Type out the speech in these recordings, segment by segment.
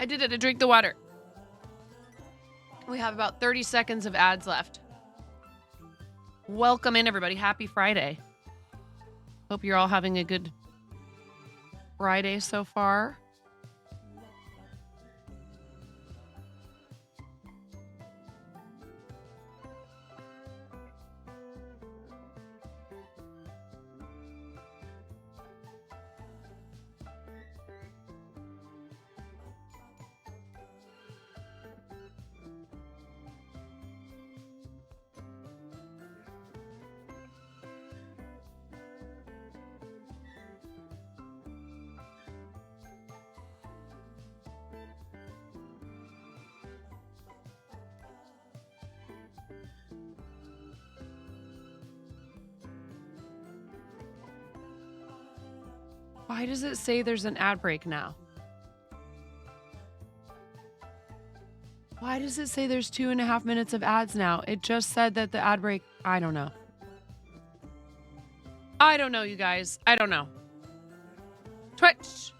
I did it. I drank the water. We have about 30 seconds of ads left. Welcome in, everybody. Happy Friday. Hope you're all having a good Friday so far. Why does it say there's an ad break now? Why does it say there's 2.5 minutes of ads now? It just said that the ad break, I don't know. I don't know, you guys. I don't know. Twitch.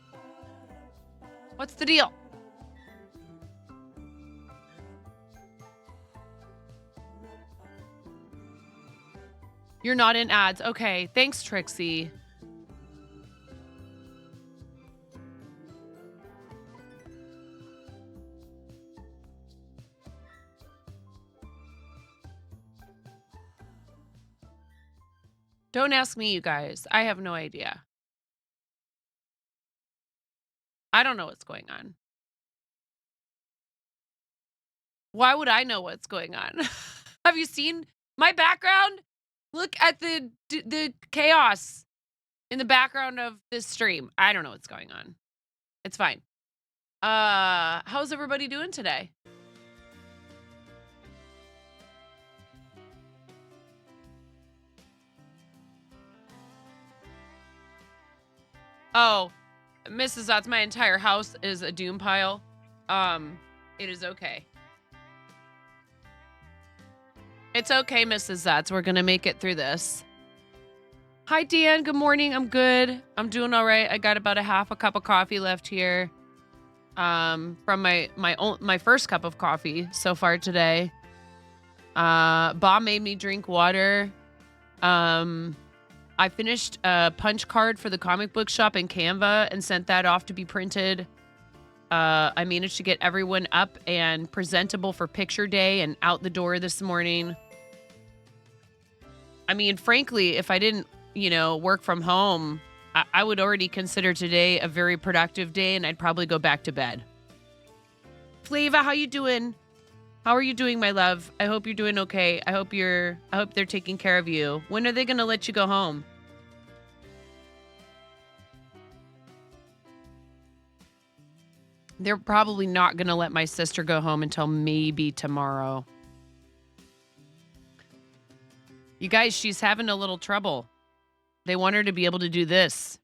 What's the deal? You're not in ads. Okay. Thanks, Trixie. Don't ask me, you guys. I have no idea. I don't know what's going on. Why would I know what's going on? Have you seen my background? Look at the chaos in the background of this stream. I don't know what's going on. It's fine. How's everybody doing today? Oh, Mrs. Zotz, my entire house is a doom pile. It is okay. It's okay, Mrs. Zotz. We're gonna make it through this. Hi, Dan. Good morning. I'm good. I'm doing all right. I got about a half a cup of coffee left here. From my first cup of coffee so far today. Bob made me drink water. I finished a punch card for the comic book shop in Canva and sent that off to be printed. I managed to get everyone up and presentable for picture day and out the door this morning. I mean, frankly, if I didn't, work from home, I would already consider today a very productive day and I'd probably go back to bed. Flava, how you doing? How are you doing, my love? I hope you're doing okay. I hope they're taking care of you. When are they going to let you go home? They're probably not going to let my sister go home until maybe tomorrow. You guys, she's having a little trouble. They want her to be able to do this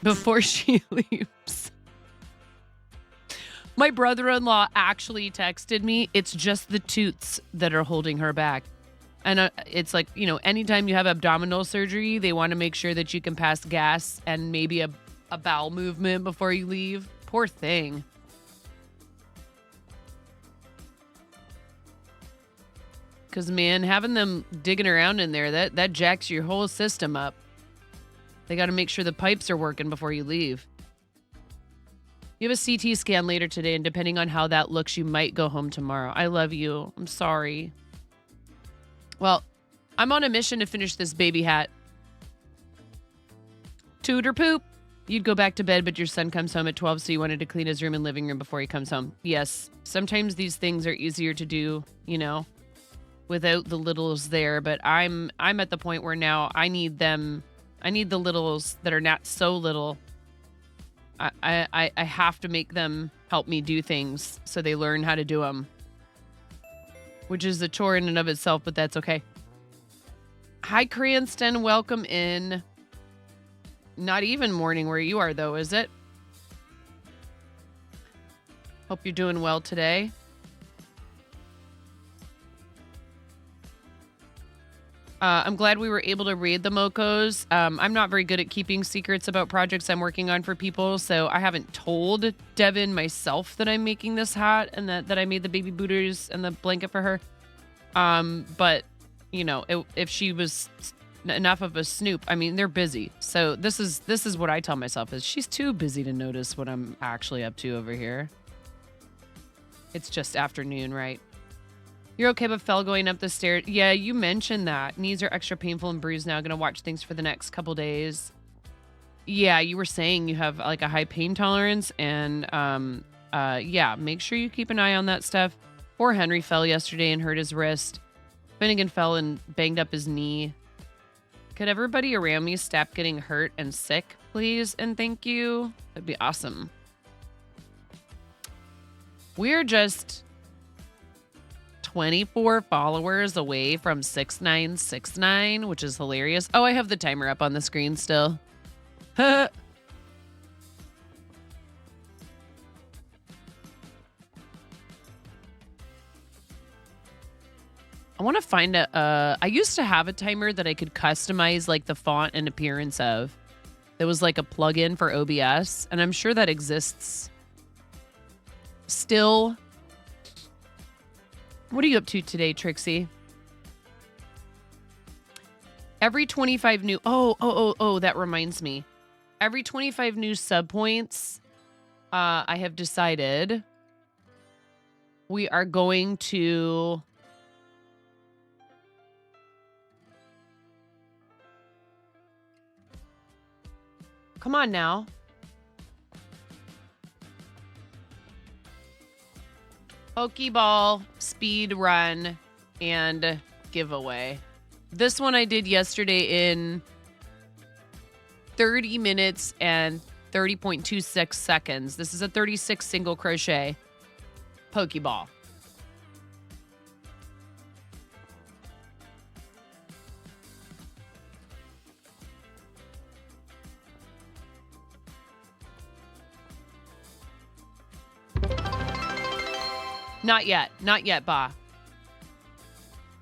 before she leaves. My brother-in-law actually texted me. It's just the toots that are holding her back. And it's like, anytime you have abdominal surgery, they want to make sure that you can pass gas and maybe a bowel movement before you leave. Poor thing. Because, man, having them digging around in there, that jacks your whole system up. They got to make sure the pipes are working before you leave. You have a CT scan later today, and depending on how that looks, you might go home tomorrow. I love you. I'm sorry. Well, I'm on a mission to finish this baby hat. Toot or poop. You'd go back to bed, but your son comes home at 12, so you wanted to clean his room and living room before he comes home. Yes, sometimes these things are easier to do, without the littles there. But I'm at the point where now I need the littles that are not so little. I have to make them help me do things so they learn how to do them. Which is a chore in and of itself, but that's okay. Hi, Cranston. Welcome in. Not even morning where you are, though, is it? Hope you're doing well today. I'm glad we were able to raid the Mokos. I'm not very good at keeping secrets about projects I'm working on for people, so I haven't told Devin myself that I'm making this hat and that I made the baby booters and the blanket for her. But, you know, if she was enough of a snoop, I mean, they're busy. So this is what I tell myself is she's too busy to notice what I'm actually up to over here. It's just afternoon, right? You're okay but fell going up the stairs. Yeah, you mentioned that. Knees are extra painful and bruised now. Gonna watch things for the next couple days. Yeah, you were saying you have like a high pain tolerance and yeah, make sure you keep an eye on that stuff. Poor Henry fell yesterday and hurt his wrist. Finnegan fell and banged up his knee. Could everybody around me stop getting hurt and sick, please? And thank you. That'd be awesome. We're just 24 followers away from 6969, which is hilarious. Oh, I have the timer up on the screen still. I want to find I used to have a timer that I could customize like the font and appearance of. There was like a plugin for OBS, and I'm sure that exists still. What are you up to today, Trixie? Every 25 new... Oh, that reminds me. Every 25 new sub points, I have decided we are going to... Come on now. Pokeball, speed run, and giveaway. This one I did yesterday in 30 minutes and 30.26 seconds. This is a 36 single crochet Pokeball. Not yet, Ba.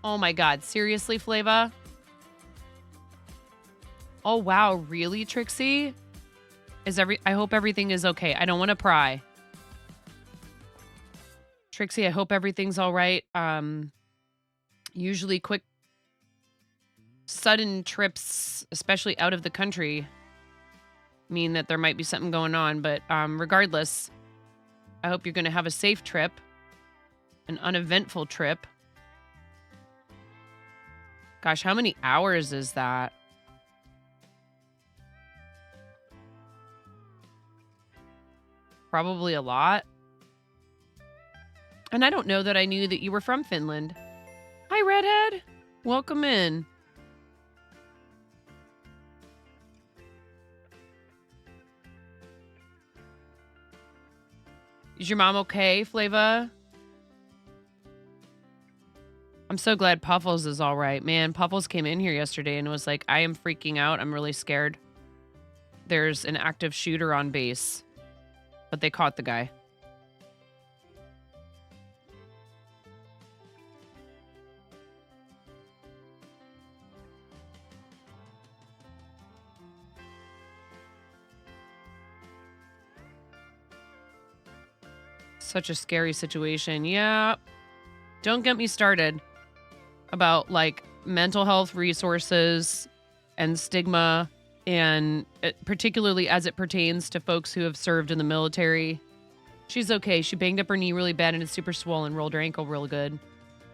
Oh my God, seriously, Flava? Oh wow, really, Trixie? I hope everything is okay. I don't want to pry. Trixie, I hope everything's all right. Usually quick, sudden trips, especially out of the country, mean that there might be something going on. But regardless, I hope you're going to have a safe trip. An uneventful trip. Gosh, how many hours is that? Probably a lot. And I don't know that I knew that you were from Finland. Hi, Redhead. Welcome in. Is your mom okay, Flava? I'm so glad Puffles is all right. Man, Puffles came in here yesterday and was like, I am freaking out. I'm really scared. There's an active shooter on base. But they caught the guy. Such a scary situation. Yeah. Don't get me started about like mental health resources and stigma, and particularly as it pertains to folks who have served in the military. She's okay. She banged up her knee really bad and it's super swollen, rolled her ankle real good.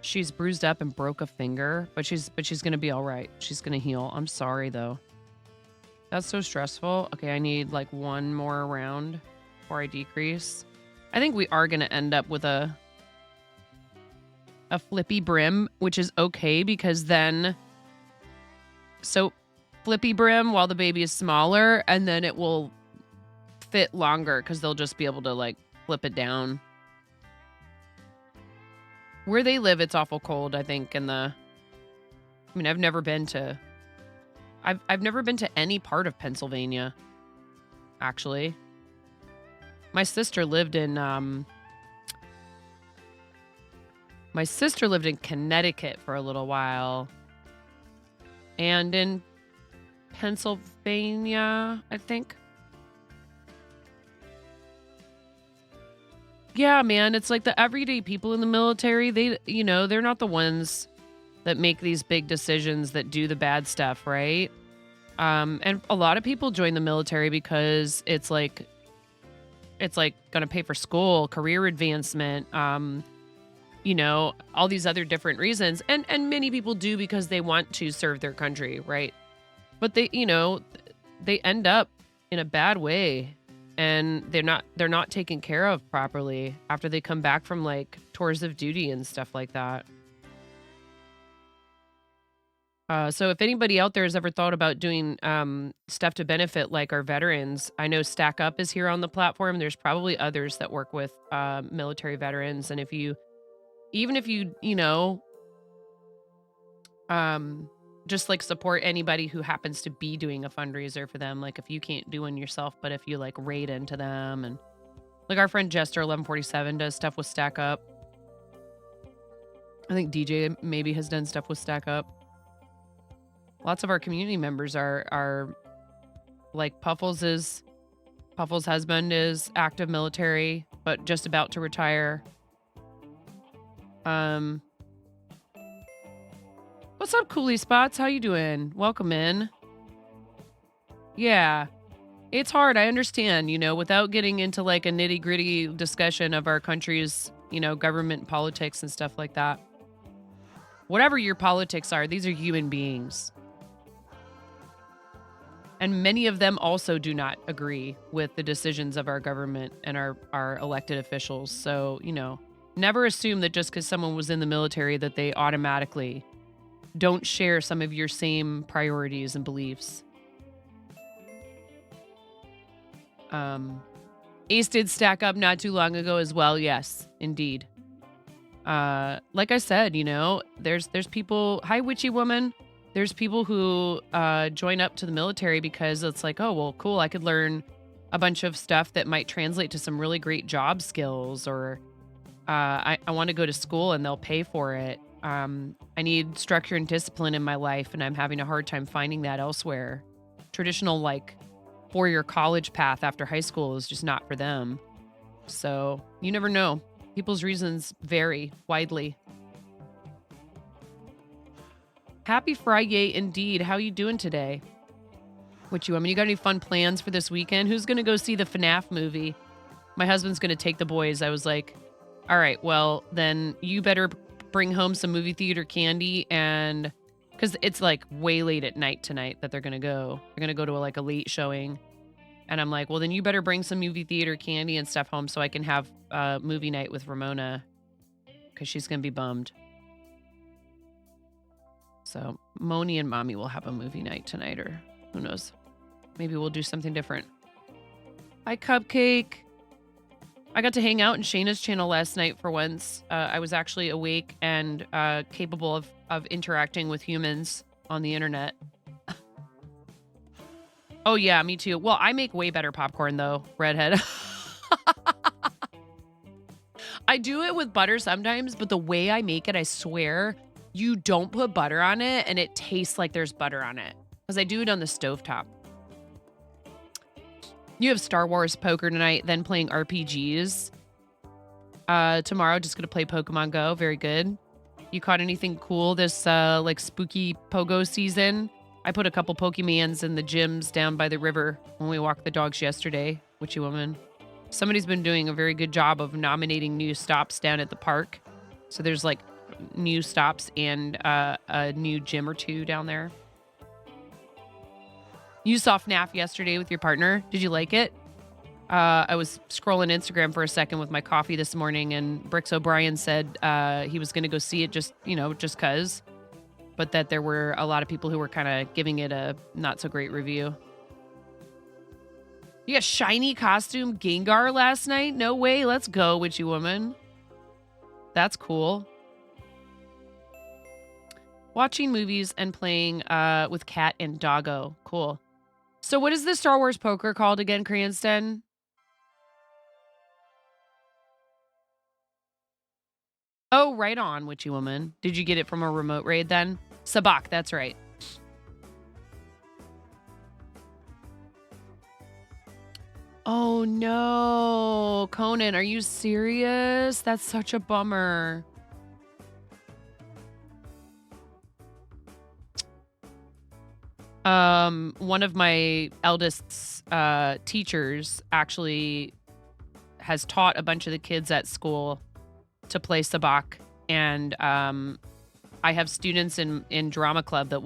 She's bruised up and broke a finger, but she's going to be all right. She's going to heal. I'm sorry though. That's so stressful. Okay, I need like one more round before I decrease. I think we are going to end up with a flippy brim, which is okay because then, so flippy brim while the baby is smaller, and then it will fit longer because they'll just be able to like flip it down. Where they live, it's awful cold, I think, I've never been to any part of Pennsylvania, actually. My sister lived in Connecticut for a little while. and in Pennsylvania, I think. Yeah, man, it's like the everyday people in the military, they're not the ones that make these big decisions that do the bad stuff, right? And a lot of people join the military because it's like going to pay for school, career advancement, all these other different reasons. And many people do because they want to serve their country, right? But they end up in a bad way, and they're not taken care of properly after they come back from like tours of duty and stuff like that. So if anybody out there has ever thought about doing stuff to benefit like our veterans, I know Stack Up is here on the platform. There's probably others that work with military veterans, and even if um, just like support anybody who happens to be doing a fundraiser for them, like if you can't do one yourself, but if you like raid into them, and like our friend Jester 1147 does stuff with Stack Up. I think DJ maybe has done stuff with Stack Up. Lots of our community members are like Puffles' husband is active military, but just about to retire. Um, what's up, Coolie Spots? How you doing? Welcome in. Yeah, it's hard. I understand, without getting into like a nitty gritty discussion of our country's, government politics and stuff like that. Whatever your politics are, these are human beings. And many of them also do not agree with the decisions of our government and our elected officials. So, never assume that just because someone was in the military that they automatically don't share some of your same priorities and beliefs. Ace did Stack Up not too long ago as well. Yes, indeed. Like I said, there's people. Hi, witchy woman. There's people who join up to the military because it's like, oh, well, cool. I could learn a bunch of stuff that might translate to some really great job skills, or I want to go to school and they'll pay for it. I need structure and discipline in my life, and I'm having a hard time finding that elsewhere. Traditional, like, four-year college path after high school is just not for them. So you never know. People's reasons vary widely. Happy Friday indeed. How you doing today? What you want? You got any fun plans for this weekend? Who's going to go see the FNAF movie? My husband's going to take the boys. I was like, all right, well, then you better bring home some movie theater candy, and because it's like way late at night tonight that they're going to go. They're going to go to a late showing. And I'm like, well, then you better bring some movie theater candy and stuff home so I can have movie night with Ramona, because she's going to be bummed. So Moni and Mommy will have a movie night tonight, or who knows? Maybe we'll do something different. Hi, Cupcake. I got to hang out in Shayna's channel last night for once. I was actually awake and capable of interacting with humans on the internet. Oh, yeah, me too. Well, I make way better popcorn, though, redhead. I do it with butter sometimes, but the way I make it, I swear, you don't put butter on it, and it tastes like there's butter on it. Because I do it on the stovetop. You have Star Wars poker tonight, then playing RPGs. Tomorrow, just going to play Pokemon Go. Very good. You caught anything cool this, spooky Pogo season? I put a couple Pokemans in the gyms down by the river when we walked the dogs yesterday. Witchy woman. Somebody's been doing a very good job of nominating new stops down at the park. So there's new stops and a new gym or two down there. You saw FNAF yesterday with your partner. Did you like it? I was scrolling Instagram for a second with my coffee this morning, and Brix O'Brien said he was going to go see it just 'cause. But that there were a lot of people who were kind of giving it a not so great review. You got shiny costume Gengar last night? No way. Let's go, witchy woman. That's cool. Watching movies and playing with Cat and Doggo. Cool. So what is the Star Wars poker called again, Cranston? Oh, right on, witchy woman. Did you get it from a remote raid then? Sabak, that's right. Oh no, Conan, are you serious? That's such a bummer. One of my eldest's teachers actually has taught a bunch of the kids at school to play sabak, and I have students in drama club that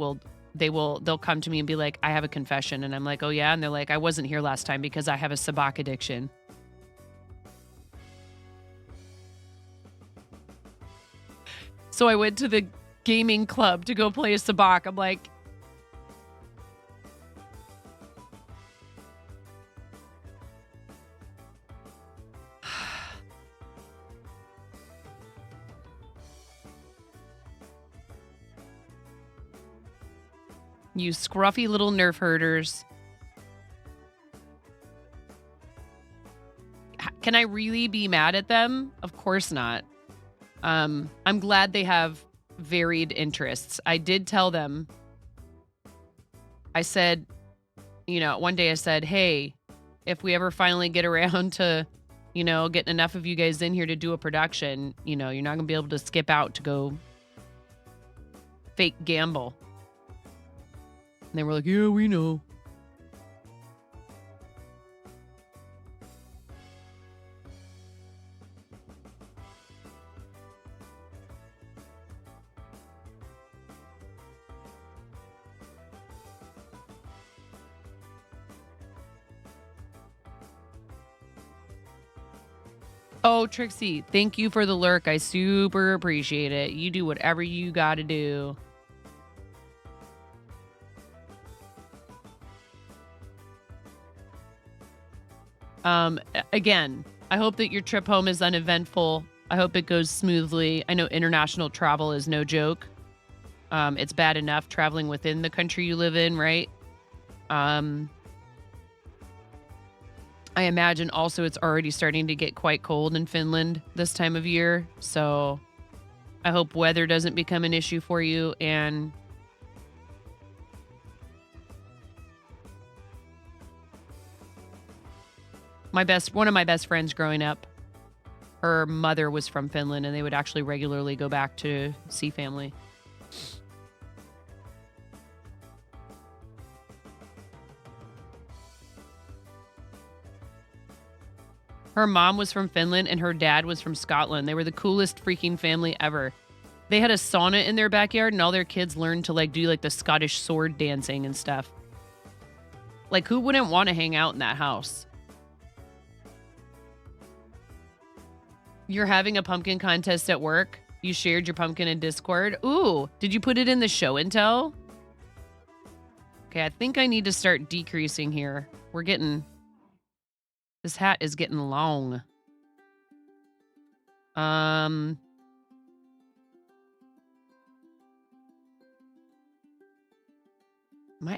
they'll come to me and be like, I have a confession, and I'm like, oh yeah, and they're like, I wasn't here last time because I have a sabak addiction. So I went to the gaming club to go play a sabak. I'm like, you scruffy little nerf herders. Can I really be mad at them? Of course not. I'm glad they have varied interests. I did tell them, I said, one day I said, hey, if we ever finally get around to, getting enough of you guys in here to do a production, you're not going to be able to skip out to go fake gamble. And they were like, yeah, we know. Oh, Trixie, thank you for the lurk. I super appreciate it. You do whatever you got to do. Again, I hope that your trip home is uneventful. I hope it goes smoothly. I know international travel is no joke. It's bad enough traveling within the country you live in, right? I imagine also it's already starting to get quite cold in Finland this time of year. So I hope weather doesn't become an issue for you. And one of my best friends growing up, her mother was from Finland, and they would actually regularly go back to see family. Her mom was from Finland and her dad was from Scotland. They were the coolest freaking family ever. They had a sauna in their backyard, and all their kids learned to do the Scottish sword dancing and stuff. Like, who wouldn't want to hang out in that house? You're having a pumpkin contest at work. You shared your pumpkin in Discord. Ooh, did you put it in the show and tell? Okay, I think I need to start decreasing here. This hat is getting long. Might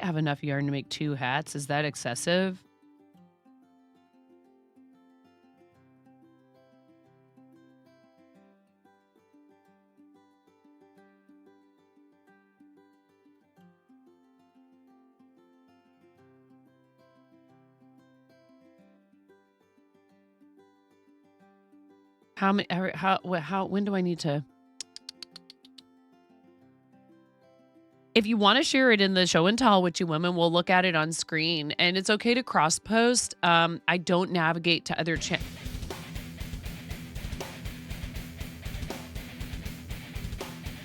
have enough yarn to make 2 hats. Is that excessive? When do I need to? If you want to share it in the show and tell with you women, we'll look at it on screen, and it's okay to cross post. I don't navigate to other channels.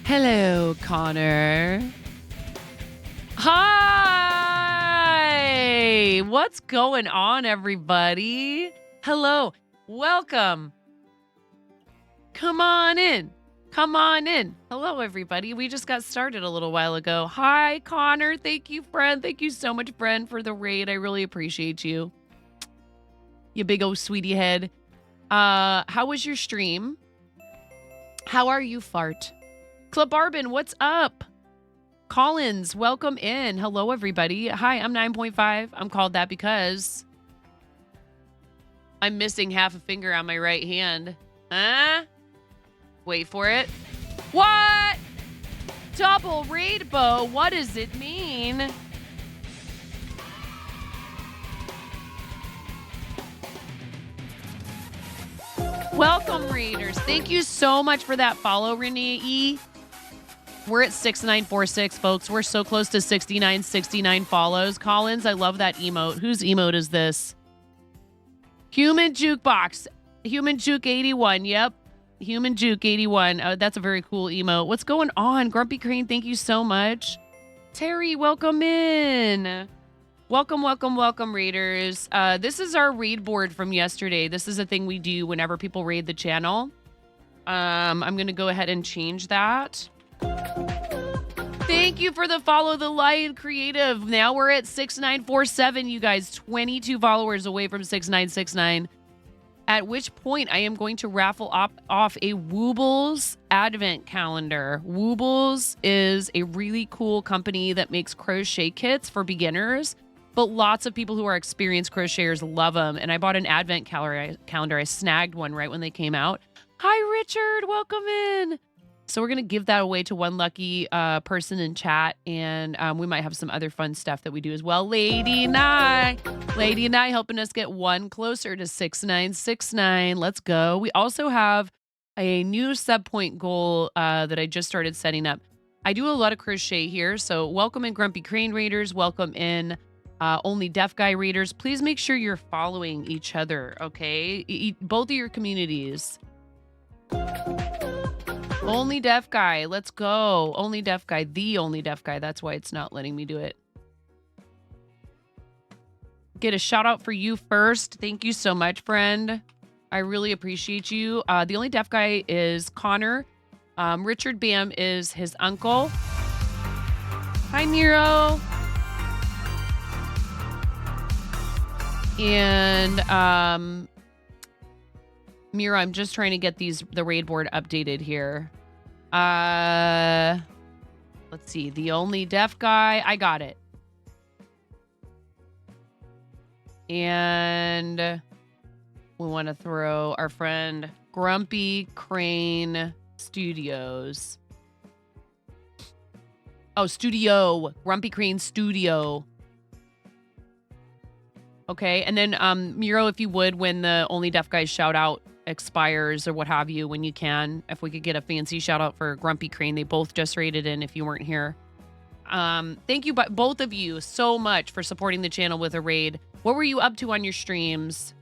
Hello, Connor. Hi. What's going on, everybody? Hello. Welcome. Come on in. Come on in. Hello, everybody. We just got started a little while ago. Hi, Connor. Thank you, friend. Thank you so much, friend, for the raid. I really appreciate you. You big old sweetie head. How was your stream? How are you, fart? Clubarbin, what's up? Collins, welcome in. Hello, everybody. Hi, I'm 9.5. I'm called that because I'm missing half a finger on my right hand. Huh? Wait for it. What? Double rainbow? What does it mean? Welcome, readers. Thank you so much for that follow, Renee E. We're at 6946, folks. We're so close to 6969 follows. Collins, I love that emote. Whose emote is this? Human Jukebox. Human Juke 81. Yep. Human Juke 81. That's a very cool emote. What's going on? Grumpy Crane, thank you so much. Terry, welcome in. Welcome, readers. This is our raid board from yesterday. This is a thing we do whenever people raid the channel. I'm going to go ahead and change that. Thank you for the follow the lion creative. Now we're at 6947, you guys. 22 followers away from 6969. At which point I am going to raffle off a Woobles advent calendar. Woobles is a really cool company that makes crochet kits for beginners, but lots of people who are experienced crocheters love them. And I bought an advent calendar. I snagged one right when they came out. Hi, Richard. Welcome in. So we're going to give that away to one lucky person in chat, and we might have some other fun stuff that we do as well. Lady Nye helping us get one closer to 6969. Let's go. We also have a new sub point goal that I just started setting up. I do a lot of crochet here, so welcome in Grumpy Crane Raiders. Welcome in Only Deaf Guy Raiders. Please make sure you're following each other, okay? Both of your communities. Only Deaf Guy. Let's go. Only Deaf Guy. The Only Deaf Guy. That's why it's not letting me do it. Get a shout out for you first. Thank you so much, friend. I really appreciate you. The Only Deaf Guy is Connor. Richard Bam is his uncle. Hi, Miro. And Mira, I'm just trying to get the raid board updated here. Let's see. The Only Deaf Guy. I got it. And we want to throw our friend Grumpy Crane Studios. Oh, Studio. Grumpy Crane Studio. Okay. And then Miro, if you would, when the Only Deaf Guy shout out expires or what have you, when you can, if we could get a fancy shout out for Grumpy Crane. They both just raided in if you weren't here. Thank you both of you so much for supporting the channel with a raid. What were you up to on your streams?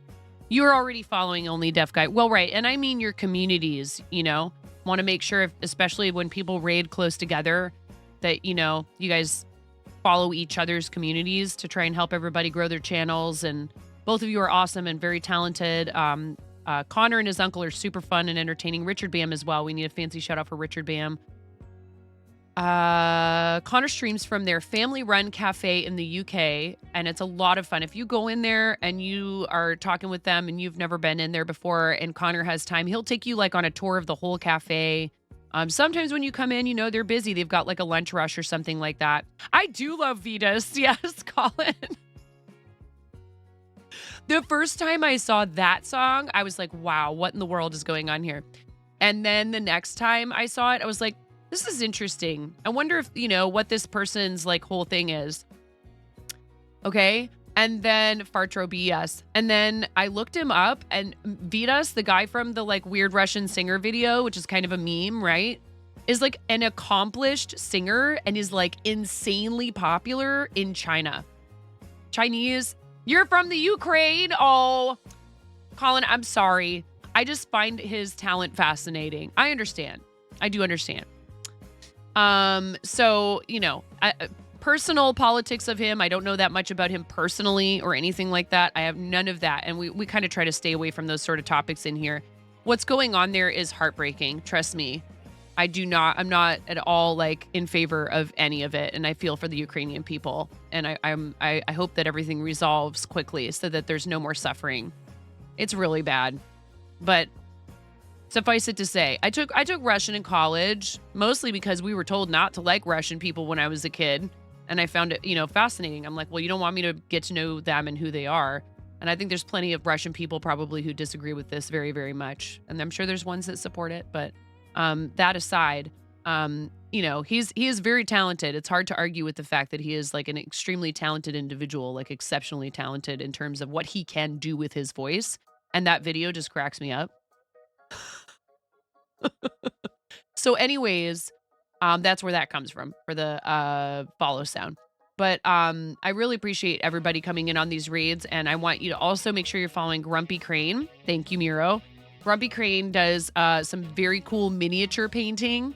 You were already following Only Deaf Guy. Well, right. And I mean your communities, you know, want to make sure, especially when people raid close together, that, you know, you guys follow each other's communities to try and help everybody grow their channels. And both of you are awesome and very talented. Connor and his uncle are super fun and entertaining. Richard Bam as well. We need a fancy shout out for Richard Bam. Connor streams from their family-run cafe in the UK, and it's a lot of fun. If you go in there and you are talking with them and you've never been in there before and Connor has time, he'll take you like on a tour of the whole cafe. Sometimes when you come in, you know, they're busy. They've got like a lunch rush or something like that. I do love Vitas. Yes, Colin. The first time I saw that song, I was like, wow, what in the world is going on here? And then the next time I saw it, I was like, this is interesting. I wonder if, you know, what this person's like whole thing is. Okay. And then Fartro BS. And then I looked him up, and Vitas, the guy from the like weird Russian singer video, which is kind of a meme, right? Is like an accomplished singer and is like insanely popular in China. Chinese. You're from the Ukraine. Oh, Colin, I'm sorry. I just find his talent fascinating. I understand. I do understand. So, you know, personal politics of him, I don't know that much about him personally or anything like that. I have none of that. And we kind of try to stay away from those sort of topics in here. What's going on there is heartbreaking. Trust me. I'm not at all like in favor of any of it. And I feel for the Ukrainian people. And I hope that everything resolves quickly so that there's no more suffering. It's really bad. But suffice it to say, I took Russian in college, mostly because we were told not to like Russian people when I was a kid. And I found it, you know, fascinating. I'm like, well, you don't want me to get to know them and who they are. And I think there's plenty of Russian people probably who disagree with this very, very much. And I'm sure there's ones that support it. But that aside, you know, he is very talented. It's hard to argue with the fact that he is like an extremely talented individual, like exceptionally talented in terms of what he can do with his voice. And that video just cracks me up. So anyways, that's where that comes from for the follow sound. But I really appreciate everybody coming in on these raids, and I want you to also make sure you're following Grumpy Crane. Thank you, Miro. Grumpy Crane does some very cool miniature painting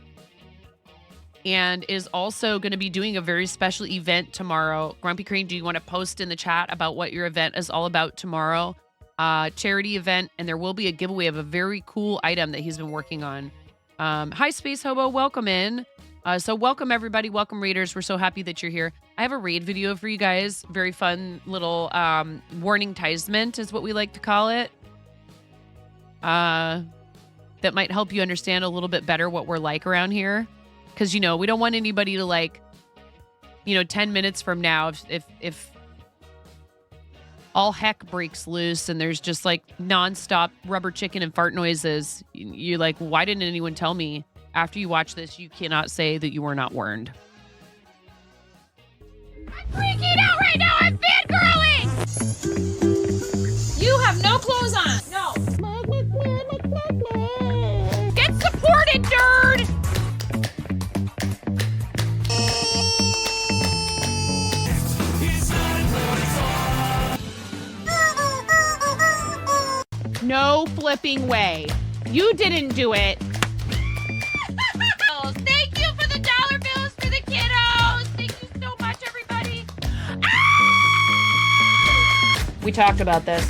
and is also going to be doing a very special event tomorrow. Grumpy Crane, do you want to post in the chat about what your event is all about tomorrow? Charity event, and there will be a giveaway of a very cool item that he's been working on. Hi, Space Hobo. Welcome in. So welcome, everybody. Welcome, Raiders. We're so happy that you're here. I have a raid video for you guys. Very fun little warning-tisement is what we like to call it. That might help you understand a little bit better what we're like around here. Because, you know, we don't want anybody to, like, 10 minutes from now, if all heck breaks loose and there's just, like, nonstop rubber chicken and fart noises, you're like, why didn't anyone tell me? After you watch this, you cannot say that you were not warned. I'm freaking out right now! I'm fangirling! You have no clothes on! No! Get supported, nerd! No flipping way. You didn't do it. Thank you for the dollar bills for the kiddos. Thank you so much, everybody. We talked about this.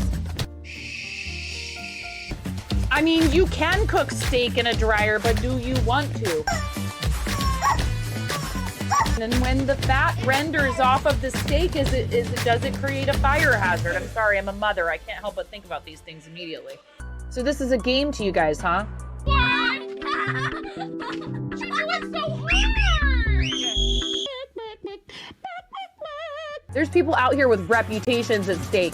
I mean, you can cook steak in a dryer, but do you want to? And when the fat renders off of the steak, does it create a fire hazard? I'm sorry, I'm a mother. I can't help but think about these things immediately. So this is a game to you guys, huh? What? She went so hard. There's people out here with reputations at stake.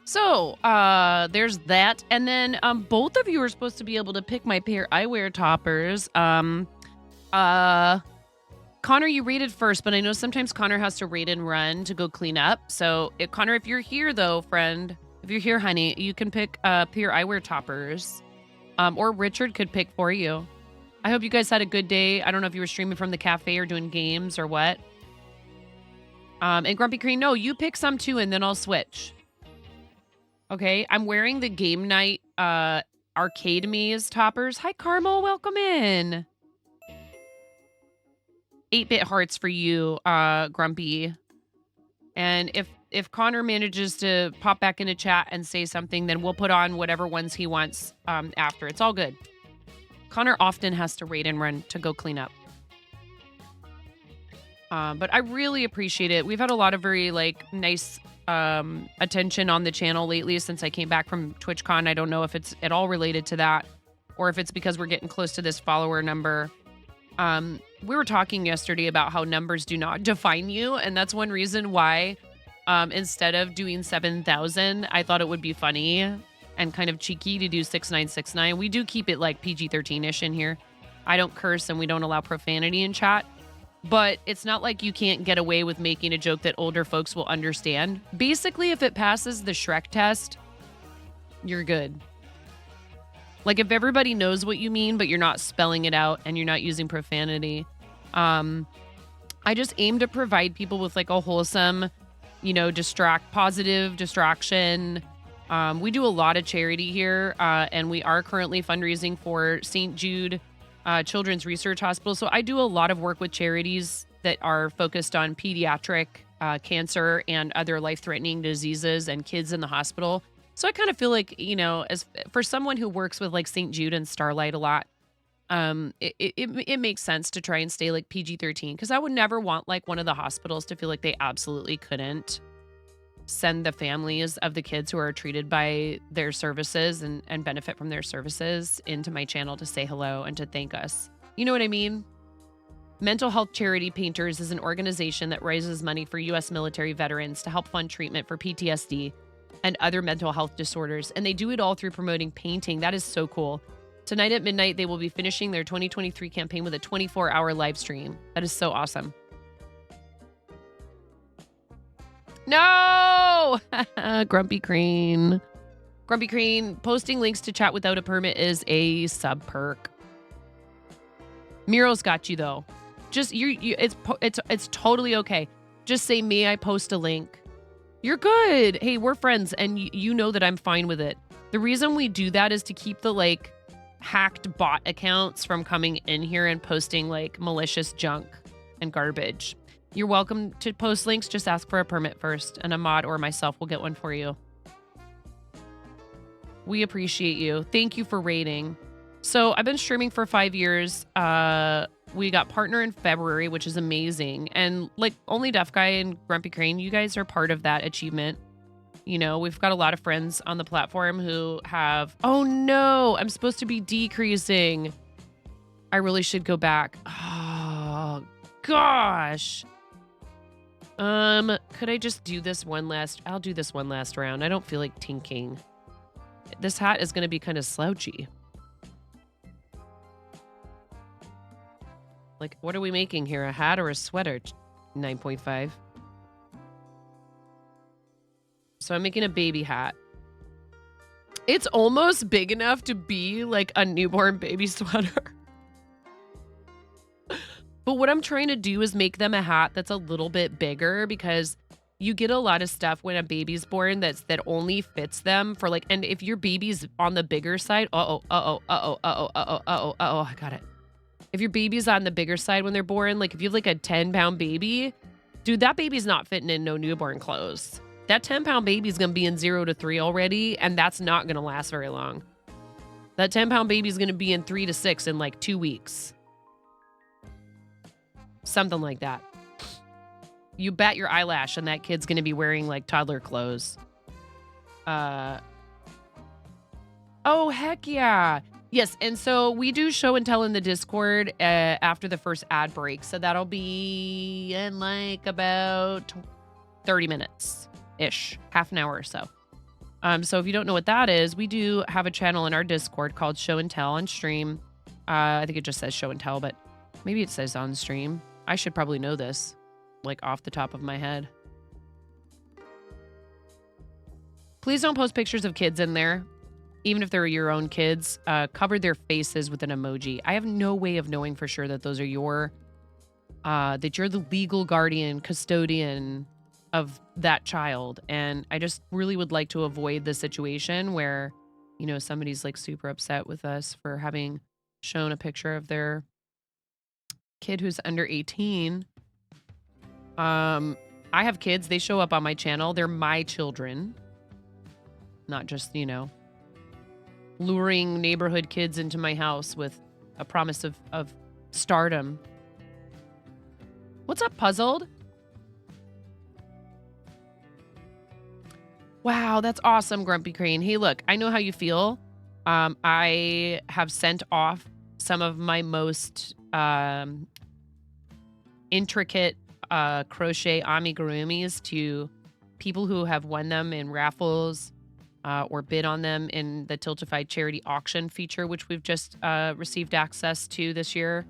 So, there's that. And then both of you are supposed to be able to pick my pair eyewear toppers. Connor, you rated first, but I know sometimes Connor has to raid and run to go clean up. So, Connor, if you're here, though, friend, if you're here, honey, you can pick pair eyewear toppers. Or Richard could pick for you. I hope you guys had a good day. I don't know if you were streaming from the cafe or doing games or what. And Grumpy Crane, no, you pick some too, and then I'll switch. Okay, I'm wearing the game night arcade maze toppers. Hi, Carmel, welcome in. 8-bit hearts for you, Grumpy. And if Connor manages to pop back into chat and say something, then we'll put on whatever ones he wants after. It's all good. Connor often has to raid and run to go clean up. But I really appreciate it. We've had a lot of very nice attention on the channel lately since I came back from TwitchCon. I don't know if it's at all related to that or if it's because we're getting close to this follower number. We were talking yesterday about how numbers do not define you, and that's one reason why instead of doing 7,000, I thought it would be funny and kind of cheeky to do 6969. We do keep it like PG-13-ish in here. I don't curse and we don't allow profanity in chat. But it's not like you can't get away with making a joke that older folks will understand. Basically, if it passes the Shrek test, you're good. Like, if everybody knows what you mean, but you're not spelling it out and you're not using profanity. I just aim to provide people with, like, a wholesome, positive distraction. We do a lot of charity here, and we are currently fundraising for St. Jude Children's Research Hospital. So I do a lot of work with charities that are focused on pediatric cancer and other life-threatening diseases and kids in the hospital. So I kind of feel like, as for someone who works with like St. Jude and Starlight a lot, it makes sense to try and stay like PG-13 because I would never want like one of the hospitals to feel like they absolutely couldn't send the families of the kids who are treated by their services and benefit from their services into my channel to say hello and to thank us. You know what I mean? Mental Health Charity Painters is an organization that raises money for U.S. military veterans to help fund treatment for PTSD and other mental health disorders. And they do it all through promoting painting. That is so cool. Tonight at midnight, they will be finishing their 2023 campaign with a 24-hour live stream. That is so awesome. No! Grumpy Crane. Grumpy Crane, posting links to chat without a permit is a sub perk. Miro's got you though. Just it's totally okay. Just say, "May I post a link?" You're good. Hey, we're friends, and you know that I'm fine with it. The reason we do that is to keep the like hacked bot accounts from coming in here and posting like malicious junk and garbage. You're welcome to post links. Just ask for a permit first, and a mod or myself will get one for you. We appreciate you. Thank you for rating. So I've been streaming for 5 years. We got partner in February, which is amazing. And like Only Deaf Guy and Grumpy Crane, you guys are part of that achievement. You know, we've got a lot of friends on the platform who have, oh no, I'm supposed to be decreasing. I really should go back. Oh gosh. Could I just do this one last, I'll do this one last round. I don't feel like tinking. This hat is going to be kind of slouchy. Like, what are we making here? A hat or a sweater? 9.5. So I'm making a baby hat. It's almost big enough to be like a newborn baby sweater. But what I'm trying to do is make them a hat that's a little bit bigger, because you get a lot of stuff when a baby's born that only fits them for like, and if your baby's on the bigger side, I got it. If your baby's on the bigger side when they're born, like if you have like a 10-pound baby, dude, that baby's not fitting in no newborn clothes. That 10-pound baby's going to be in 0 to 3 already, and that's not going to last very long. That 10-pound baby's going to be in 3 to 6 in like 2 weeks. Something like that. You bat your eyelash and that kid's going to be wearing like toddler clothes. Oh, heck yeah. Yes, and so we do show and tell in the Discord after the first ad break. So that'll be in like about 30 minutes-ish, half an hour or so. So if you don't know what that is, we do have a channel in our Discord called Show and Tell on stream. I think it just says Show and Tell, but maybe it says on stream. I should probably know this, like off the top of my head. Please don't post pictures of kids in there. Even if they're your own kids, cover their faces with an emoji. I have no way of knowing for sure that those are you're the legal guardian, custodian of that child. And I just really would like to avoid the situation where, you know, somebody's like super upset with us for having shown a picture of their kid who's under 18. I have kids. They show up on my channel. They're my children. Not just, you know, luring neighborhood kids into my house with a promise of stardom. What's up, Puzzled? Wow, that's awesome, Grumpy Crane. Hey, look, I know how you feel. I have sent off some of my most intricate crochet amigurumis to people who have won them in raffles or bid on them in the Tiltify charity auction feature, which we've just received access to this year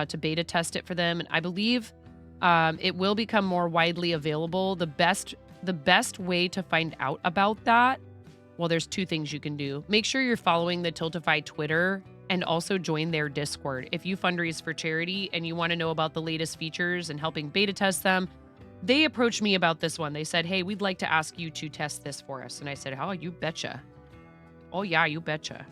to beta test it for them. And I believe it will become more widely available. The best way to find out about that, well, there's two things you can do. Make sure you're following the Tiltify Twitter and also join their Discord. If you fundraise for charity and you want to know about the latest features and helping beta test them, they approached me about this one. They said, hey, we'd like to ask you to test this for us. And I said, oh, you betcha. Oh, yeah, you betcha.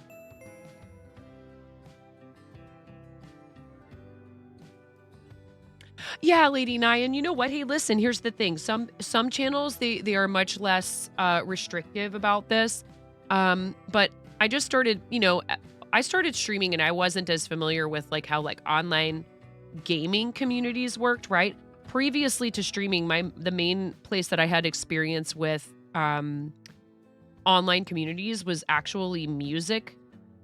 Yeah, Lady Nyan, you know what? Hey, listen, here's the thing. Some channels, they are much less restrictive about this. But I just started, you know, I started streaming and I wasn't as familiar with like how like online gaming communities worked, right? Previously to streaming, the main place that I had experience with online communities was actually music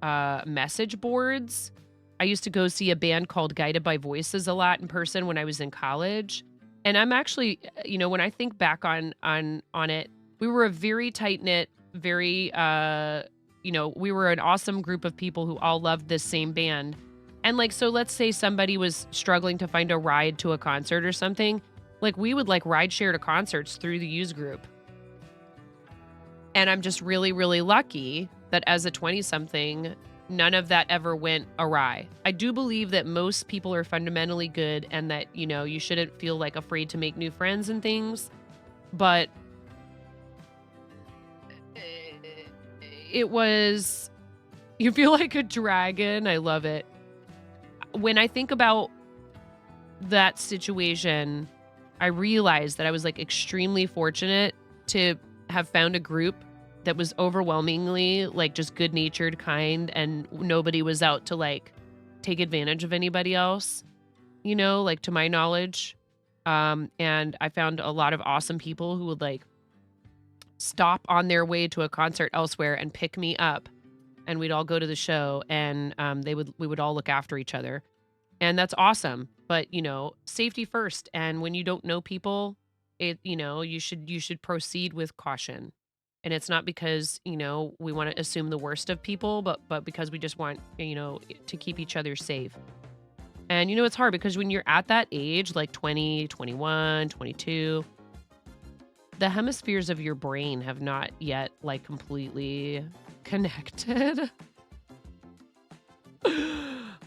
message boards. I used to go see a band called Guided by Voices a lot in person when I was in college. And I'm actually, you know, when I think back on it, we were a very tight-knit, very, you know, we were an awesome group of people who all loved this same band. And like, so let's say somebody was struggling to find a ride to a concert or something. Like, we would, like, ride share to concerts through the use group. And I'm just really, really lucky that as a 20-something, none of that ever went awry. I do believe that most people are fundamentally good and that, you know, you shouldn't feel, like, afraid to make new friends and things, but it was you feel like a dragon. I love it. When I think about that situation, I realized that I was, like, extremely fortunate to have found a group that was overwhelmingly, like, just good-natured, kind, and nobody was out to, like, take advantage of anybody else, you know, like, to my knowledge. And I found a lot of awesome people who would, like, stop on their way to a concert elsewhere and pick me up, and we'd all go to the show, and, we would all look after each other. And that's awesome, but, you know, safety first, and when you don't know people, you should proceed with caution. And it's not because, you know, we wanna assume the worst of people, but because we just want, you know, to keep each other safe. And, you know, it's hard because when you're at that age, like 20, 21, 22, the hemispheres of your brain have not yet, like, completely connected.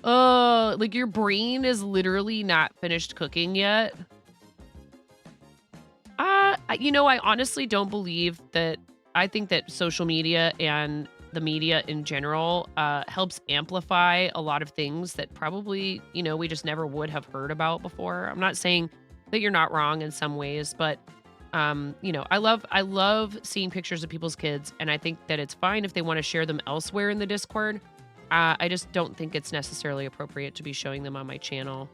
Oh, like, your brain is literally not finished cooking yet. I honestly don't believe that. I think that social media and the media in general helps amplify a lot of things that probably, you know, we just never would have heard about before. I'm not saying that you're not wrong in some ways, but you know, I love seeing pictures of people's kids, and I think that it's fine if they want to share them elsewhere in the Discord. I just don't think it's necessarily appropriate to be showing them on my channel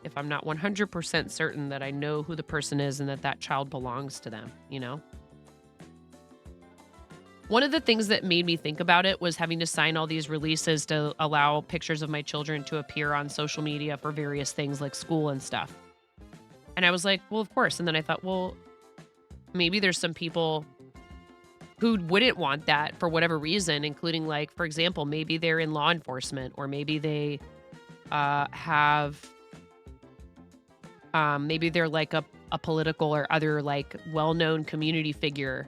if I'm not 100% certain that I know who the person is and that that child belongs to them, you know? One of the things that made me think about it was having to sign all these releases to allow pictures of my children to appear on social media for various things like school and stuff. And I was like, well, of course. And then I thought, well, maybe there's some people who wouldn't want that for whatever reason, including, like, for example, maybe they're in law enforcement, or maybe they maybe they're like a political or other, like, well-known community figure,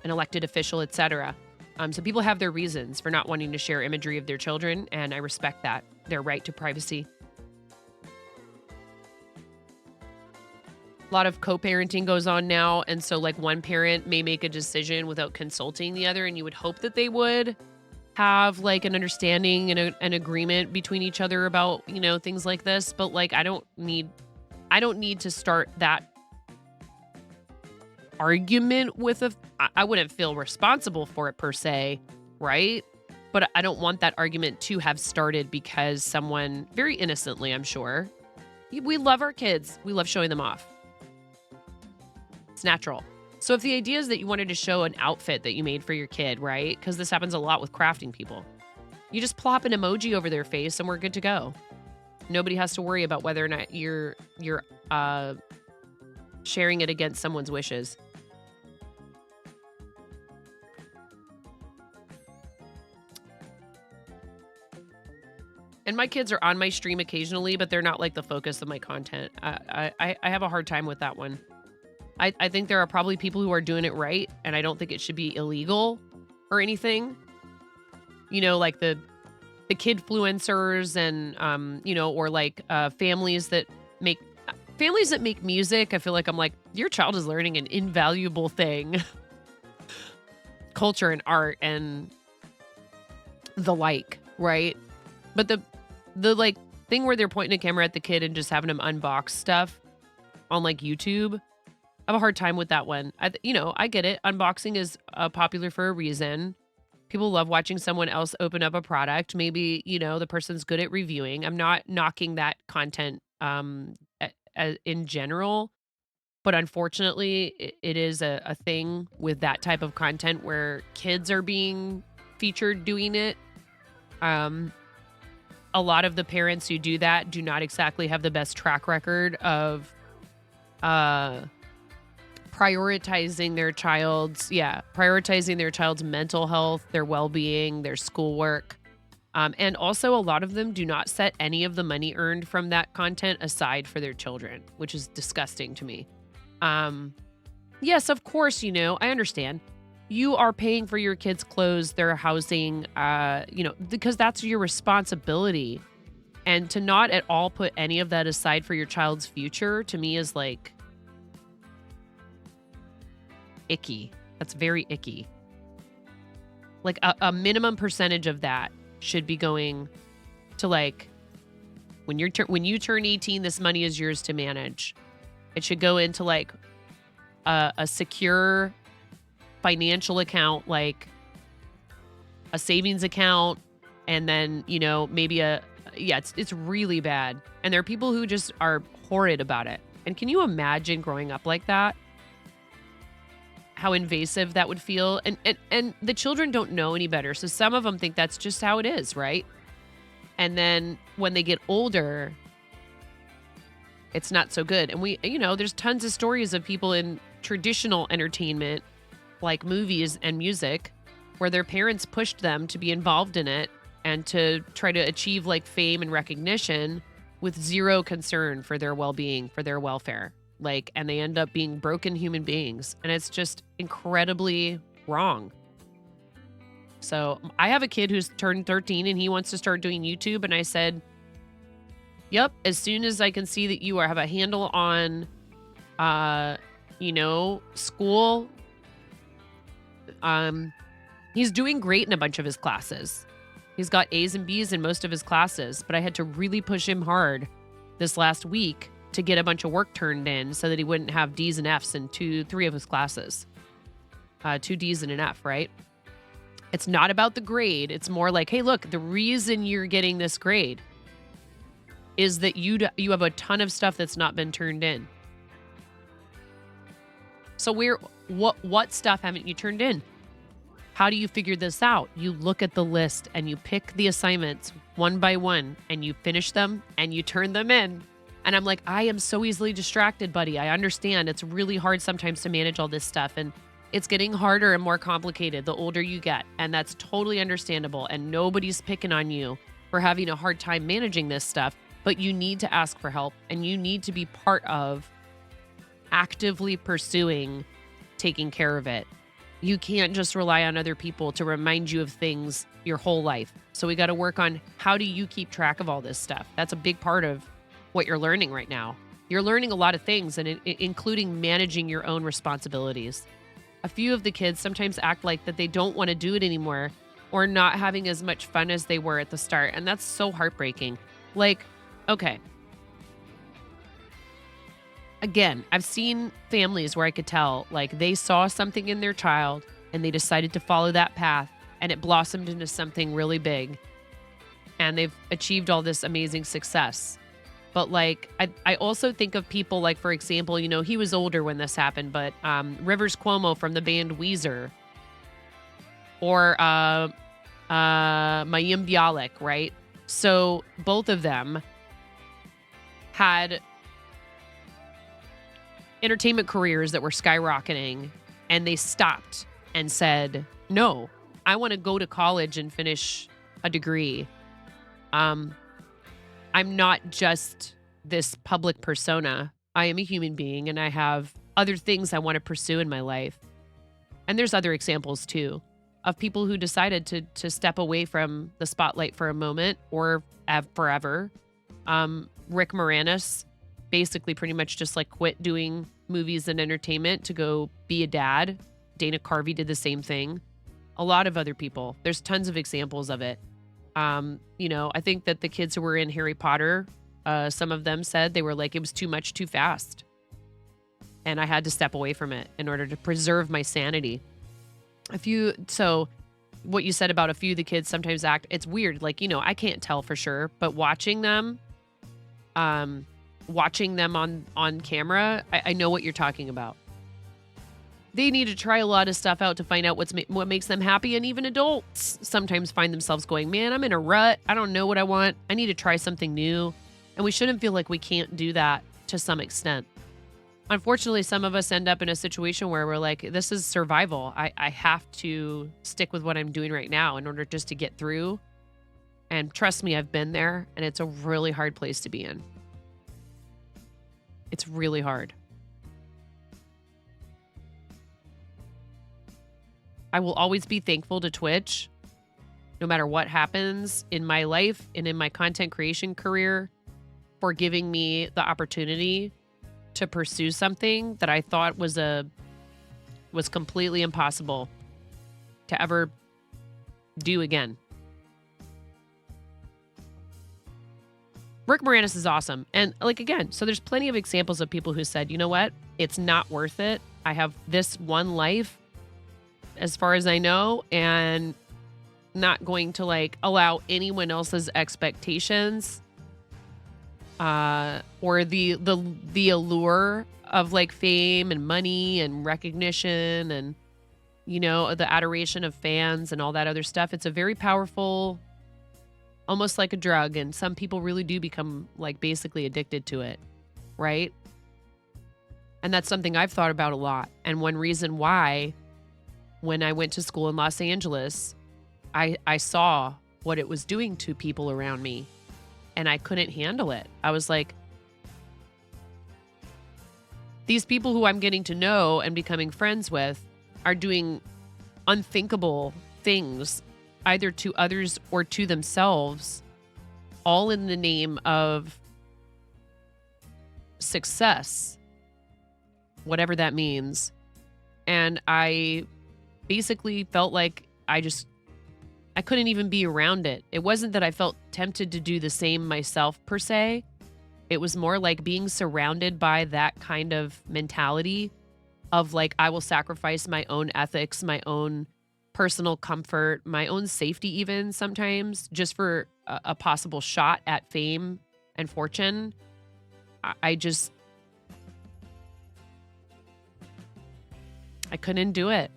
an elected official, etc. So people have their reasons for not wanting to share imagery of their children, and I respect that, their right to privacy. A lot of co-parenting goes on now, and so, like, one parent may make a decision without consulting the other, and you would hope that they would have, like, an understanding and an agreement between each other about, you know, things like this. But, like, I don't need to start that argument with I wouldn't feel responsible for it per se, right? But I don't want that argument to have started because someone, very innocently, I'm sure. We love our kids. We love showing them off. It's natural. So if the idea is that you wanted to show an outfit that you made for your kid, right? Because this happens a lot with crafting people. You just plop an emoji over their face and we're good to go. Nobody has to worry about whether or not you're sharing it against someone's wishes. And my kids are on my stream occasionally, but they're not, like, the focus of my content. I have a hard time with that one. I think there are probably people who are doing it right, and I don't think it should be illegal or anything. You know, like the kidfluencers and, you know, or like families that make music. I feel like I'm like, your child is learning an invaluable thing. Culture and art and the like, right? But the like thing where they're pointing a camera at the kid and just having them unbox stuff on, like, YouTube, I have a hard time with that one. I get it. Unboxing is popular for a reason. People love watching someone else open up a product. Maybe, you know, the person's good at reviewing. I'm not knocking that content in general, but unfortunately, it is a thing with that type of content where kids are being featured doing it. A lot of the parents who do that do not exactly have the best track record of prioritizing their child's mental health, their well-being, their schoolwork. And also, a lot of them do not set any of the money earned from that content aside for their children, which is disgusting to me. Yes, of course, I understand. You are paying for your kids' clothes, their housing, because that's your responsibility. And to not at all put any of that aside for your child's future, to me, is like icky. That's very icky. Like a minimum percentage of that should be going to, like, when you turn 18, this money is yours to manage. It should go into like a secure financial account, like a savings account, and then maybe it's really bad. And there are people who just are horrid about it. And can you imagine growing up like that? How invasive that would feel. And the children don't know any better. So some of them think that's just how it is, right? And then when they get older, it's not so good. And there's tons of stories of people in traditional entertainment, like movies and music, where their parents pushed them to be involved in it and to try to achieve like fame and recognition with zero concern for their well-being, for their welfare. And they end up being broken human beings. And it's just incredibly wrong. So I have a kid who's turned 13 and he wants to start doing YouTube. And I said, yep, as soon as I can see that you have a handle on, school, he's doing great in a bunch of his classes. He's got A's and B's in most of his classes, but I had to really push him hard this last week to get a bunch of work turned in so that he wouldn't have D's and F's in 3 of his classes. 2 D's and an F, right? It's not about the grade. It's more like, hey, look, the reason you're getting this grade is that you have a ton of stuff that's not been turned in. So what stuff haven't you turned in? How do you figure this out? You look at the list and you pick the assignments one by one and you finish them and you turn them in. And I'm like, I am so easily distracted, buddy. I understand it's really hard sometimes to manage all this stuff, and it's getting harder and more complicated the older you get. And that's totally understandable. And nobody's picking on you for having a hard time managing this stuff, but you need to ask for help and you need to be part of actively pursuing taking care of it. You can't just rely on other people to remind you of things your whole life. So we got to work on, how do you keep track of all this stuff? That's a big part of what you're learning right now. You're learning a lot of things, and including managing your own responsibilities. A few of the kids sometimes act like that they don't want to do it anymore, or not having as much fun as they were at the start. And that's so heartbreaking. Like, okay. Again, I've seen families where I could tell, like, they saw something in their child and they decided to follow that path, and it blossomed into something really big. And they've achieved all this amazing success. But like, I also think of people like, for example, he was older when this happened, but Rivers Cuomo from the band Weezer, or Mayim Bialik, right? So both of them had entertainment careers that were skyrocketing, and they stopped and said, no, I want to go to college and finish a degree. I'm not just this public persona. I am a human being, and I have other things I want to pursue in my life. And there's other examples too of people who decided to step away from the spotlight for a moment or forever. Rick Moranis basically pretty much just like quit doing movies and entertainment to go be a dad. Dana Carvey did the same thing. A lot of other people. There's tons of examples of it. I think that the kids who were in Harry Potter, some of them said they were like, it was too much too fast. And I had to step away from it in order to preserve my sanity. So what you said about a few of the kids sometimes act, it's weird. Like, I can't tell for sure, but watching them on camera, I know what you're talking about. They need to try a lot of stuff out to find out what makes them happy. And even adults sometimes find themselves going, man, I'm in a rut. I don't know what I want. I need to try something new. And we shouldn't feel like we can't do that to some extent. Unfortunately, some of us end up in a situation where we're like, this is survival. I have to stick with what I'm doing right now in order just to get through. And trust me, I've been there, and it's a really hard place to be in. It's really hard. I will always be thankful to Twitch, no matter what happens in my life and in my content creation career, for giving me the opportunity to pursue something that I thought was completely impossible to ever do again. Rick Moranis is awesome. And like, again, so there's plenty of examples of people who said, you know what? It's not worth it. I have this one life, as far as I know, and not going to like allow anyone else's expectations or the allure of like fame and money and recognition and, you know, the adoration of fans and all that other stuff. It's a very powerful, almost like a drug, and some people really do become like basically addicted to it, right? And that's something I've thought about a lot. And one reason why, when I went to school in Los Angeles, I saw what it was doing to people around me, and I couldn't handle it. I was like, these people who I'm getting to know and becoming friends with are doing unthinkable things, either to others or to themselves, all in the name of success, whatever that means. And I basically felt like I couldn't even be around it. It wasn't that I felt tempted to do the same myself per se. It was more like being surrounded by that kind of mentality of like, I will sacrifice my own ethics, my own personal comfort, my own safety even sometimes, just for a possible shot at fame and fortune. I couldn't do it.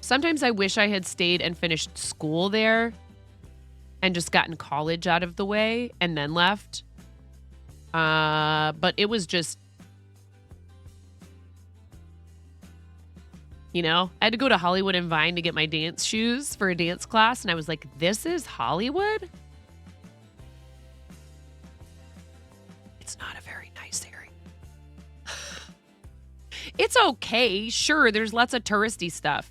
Sometimes I wish I had stayed and finished school there and just gotten college out of the way and then left. But it was just, you know, I had to go to Hollywood and Vine to get my dance shoes for a dance class. And I was like, this is Hollywood? It's not a very nice area. It's okay. Sure, there's lots of touristy stuff.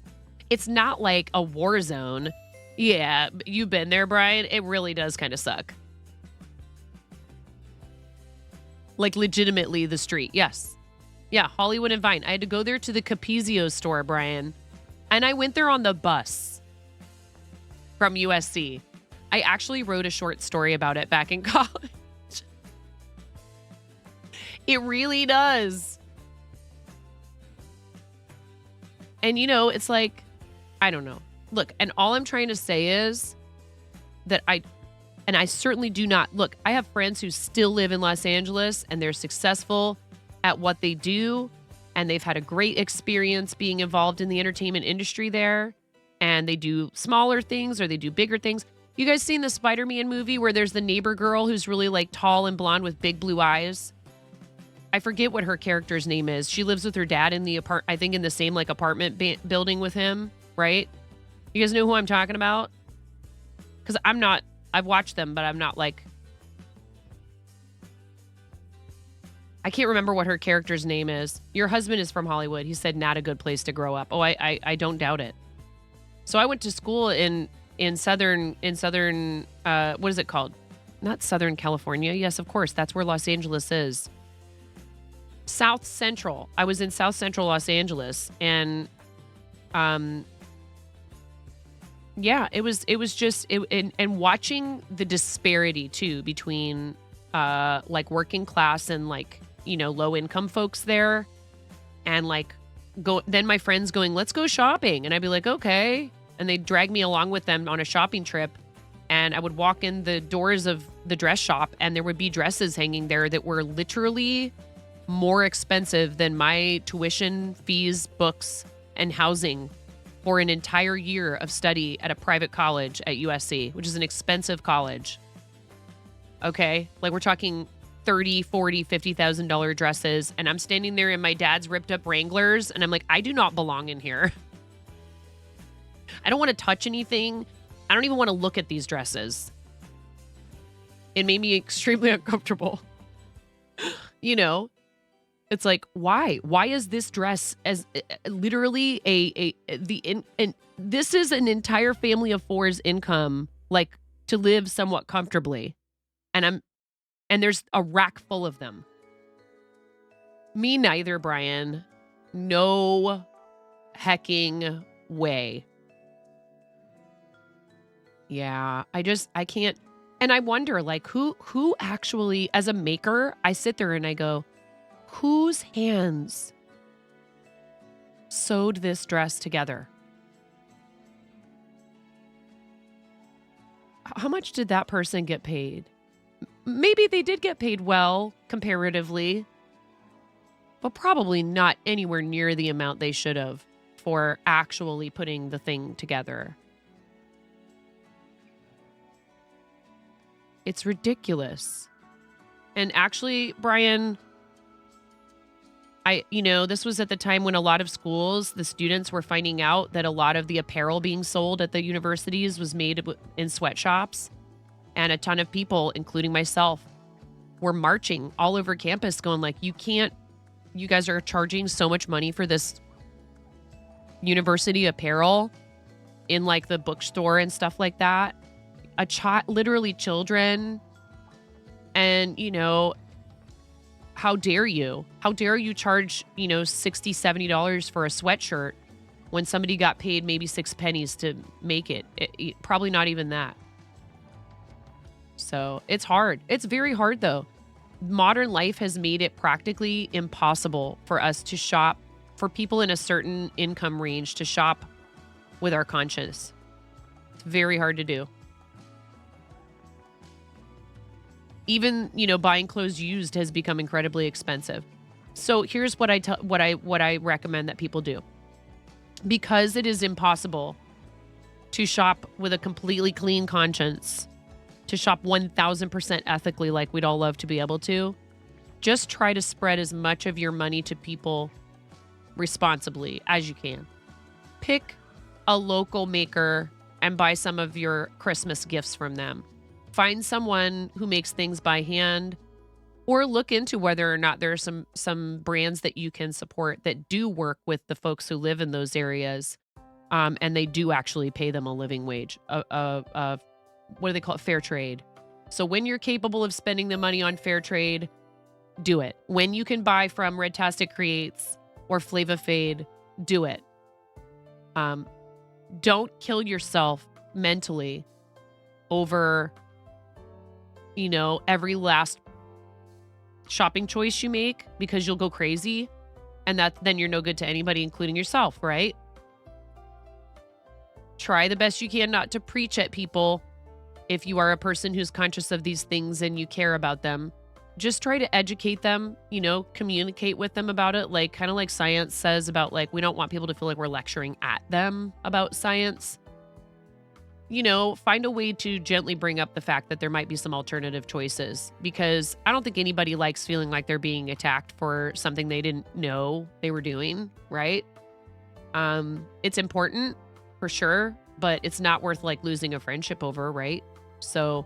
It's not like a war zone. Yeah, you've been there, Brian. It really does kind of suck. Like legitimately the street. Yes. Yeah, Hollywood and Vine. I had to go there to the Capizio store, Brian. And I went there on the bus from USC. I actually wrote a short story about it back in college. It really does. And, you know, it's like, I don't know. Look, and all I'm trying to say is that I certainly do not. Look, I have friends who still live in Los Angeles and they're successful at what they do. And they've had a great experience being involved in the entertainment industry there. And they do smaller things or they do bigger things. You guys seen the Spider-Man movie where there's the neighbor girl who's really like tall and blonde with big blue eyes? I forget what her character's name is. She lives with her dad in the I think in the same like apartment building with him, right? You guys know who I'm talking about? Because I've watched them, but I'm not like, I can't remember what her character's name is. Your husband is from Hollywood. He said not a good place to grow up. Oh, I don't doubt it. So I went to school in southern, what is it called? Not Southern California. Yes, of course. That's where Los Angeles is. South Central. I was in South Central Los Angeles, and yeah, it was just and watching the disparity too between like working class and like, you know, low income folks there, and like then my friends going, let's go shopping, and I'd be like, okay, and they'd drag me along with them on a shopping trip, and I would walk in the doors of the dress shop and there would be dresses hanging there that were literally more expensive than my tuition, fees, books, and housing for an entire year of study at a private college at USC, which is an expensive college. Okay? Like we're talking $30,000, $40,000, $50,000 dresses, and I'm standing there in my dad's ripped up Wranglers, and I'm like, I do not belong in here. I don't want to touch anything. I don't even want to look at these dresses. It made me extremely uncomfortable. You know, it's like, why? Why is this dress as literally and this is an entire family of four's income, like to live somewhat comfortably. And there's a rack full of them. Me neither, Brian. No hecking way. Yeah, I can't. And I wonder, like, who actually, as a maker, I sit there and I go, whose hands sewed this dress together? How much did that person get paid? Maybe they did get paid well, comparatively, but probably not anywhere near the amount they should have for actually putting the thing together. It's ridiculous. And actually, Brian, this was at the time when a lot of schools, the students were finding out that a lot of the apparel being sold at the universities was made in sweatshops. And a ton of people, including myself, were marching all over campus going like, you guys are charging so much money for this university apparel in like the bookstore and stuff like that. Literally children. And, how dare you? How dare you charge, $60, $70 for a sweatshirt when somebody got paid maybe 6 pennies to make it? Probably not even that. So it's hard. It's very hard, though. Modern life has made it practically impossible for us to shop, for people in a certain income range to shop with our conscience. It's very hard to do. Even, buying clothes used has become incredibly expensive. So here's what I recommend that people do. Because it is impossible to shop with a completely clean conscience, to shop 1000% ethically like we'd all love to be able to, just try to spread as much of your money to people responsibly as you can. Pick a local maker and buy some of your Christmas gifts from them. Find someone who makes things by hand, or look into whether or not there are some brands that you can support that do work with the folks who live in those areas, and they do actually pay them a living wage. What do they call it? Fair trade. So when you're capable of spending the money on fair trade, do it. When you can buy from Redtastic Creates or Flava Fade, do it. Don't kill yourself mentally over every last shopping choice you make, because you'll go crazy, and then you're no good to anybody, including yourself, right? Try the best you can not to preach at people. If you are a person who's conscious of these things and you care about them, just try to educate them, communicate with them about it. Like, kind of like science says about, like, we don't want people to feel like we're lecturing at them about science. Find a way to gently bring up the fact that there might be some alternative choices, because I don't think anybody likes feeling like they're being attacked for something they didn't know they were doing, right? It's important for sure, but it's not worth like losing a friendship over, right? So,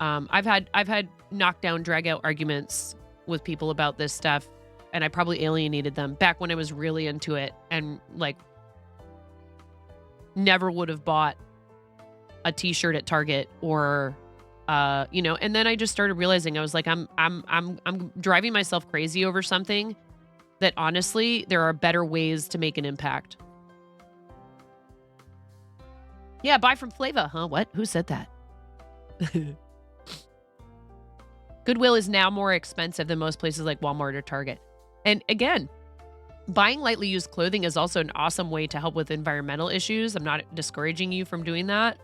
I've had knockdown, drag out arguments with people about this stuff, and I probably alienated them back when I was really into it and like never would have bought a t-shirt at Target or, and then I just started realizing I was like, I'm driving myself crazy over something that honestly, there are better ways to make an impact. Yeah, buy from Flava, huh? What? Who said that? Goodwill is now more expensive than most places like Walmart or Target. And again, buying lightly used clothing is also an awesome way to help with environmental issues. I'm not discouraging you from doing that.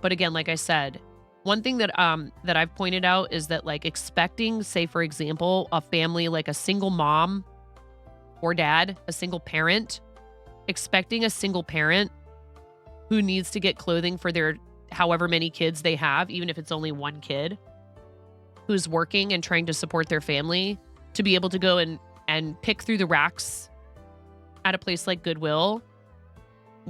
But again, like I said, one thing that I've pointed out is that, like, expecting, say, for example, a family, like a single mom or dad, a single parent, expecting a single parent who needs to get clothing for their however many kids they have, even if it's only one kid, who's working and trying to support their family, to be able to go and pick through the racks at a place like Goodwill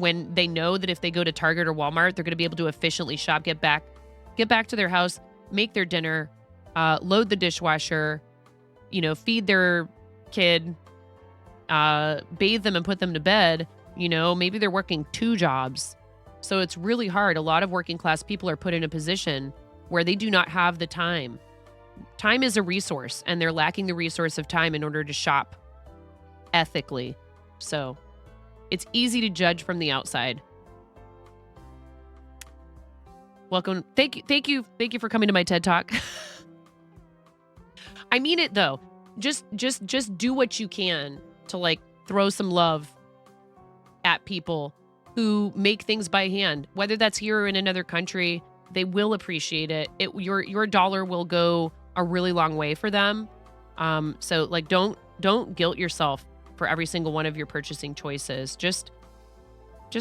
when they know that if they go to Target or Walmart, they're going to be able to efficiently shop, get back to their house, make their dinner, load the dishwasher, feed their kid, bathe them and put them to bed. Maybe they're working 2 jobs. So it's really hard. A lot of working class people are put in a position where they do not have the time. Time is a resource, and they're lacking the resource of time in order to shop ethically. So it's easy to judge from the outside. Welcome. Thank you for coming to my TED Talk. I mean it though. Just do what you can to throw some love at people who make things by hand, whether that's here or in another country. They will appreciate it. Your dollar will go a really long way for them. So don't guilt yourself for every single one of your purchasing choices. Just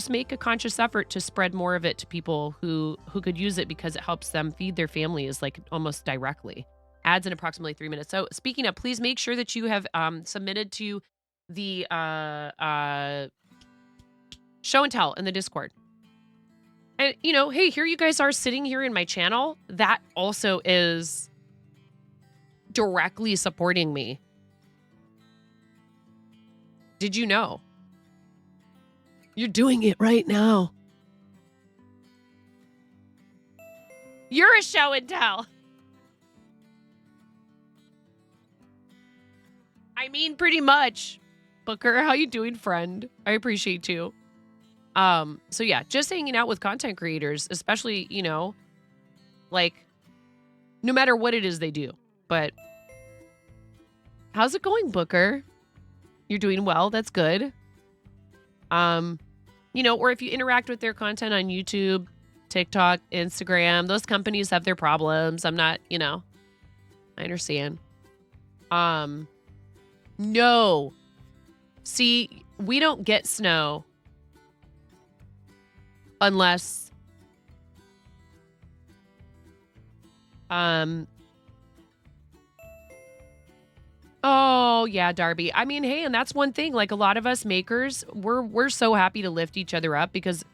make a conscious effort to spread more of it to people who could use it, because it helps them feed their families almost directly. Ads in approximately 3 minutes. So speaking of, please make sure that you have submitted to the show and tell in the Discord. And, hey, here you guys are sitting here in my channel. That also is directly supporting me. Did you know? You're doing it right now. You're a show and tell. I mean, pretty much. Booker, how you doing, friend? I appreciate you. So yeah, just hanging out with content creators, especially, no matter what it is they do. But how's it going, Booker? You're doing well. That's good. Or if you interact with their content on YouTube, TikTok, Instagram, those companies have their problems. I'm not, I understand. No. See, we don't get snow unless oh yeah, Darby. I mean, hey, and that's one thing, a lot of us makers, we're so happy to lift each other up, because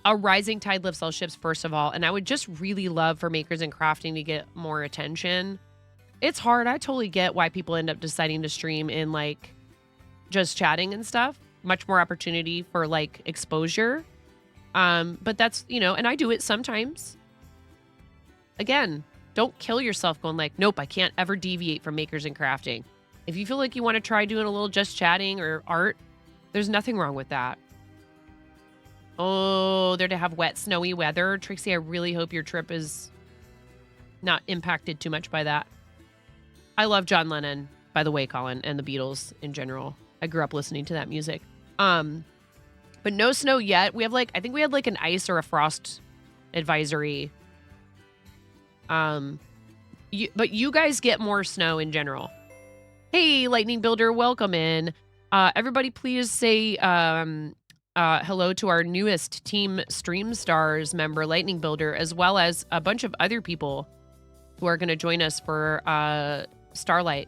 a rising tide lifts all ships, first of all. And I would just really love for makers and crafting to get more attention. It's hard. I totally get why people end up deciding to stream in just chatting and stuff. Much more opportunity for exposure. But that's, and I do it sometimes. Again, don't kill yourself going nope, I can't ever deviate from makers and crafting. If you feel like you want to try doing a little just chatting or art, there's nothing wrong with that. Oh, they're to have wet, snowy weather. Trixie, I really hope your trip is not impacted too much by that. I love John Lennon, by the way, Colin, and the Beatles in general. I grew up listening to that music. But no snow yet. We have I think we had an ice or a frost advisory. But you guys get more snow in general. Hey, Lightning Builder, welcome in. Everybody please say hello to our newest Team Stream Stars member, Lightning Builder, as well as a bunch of other people who are going to join us for Starlight.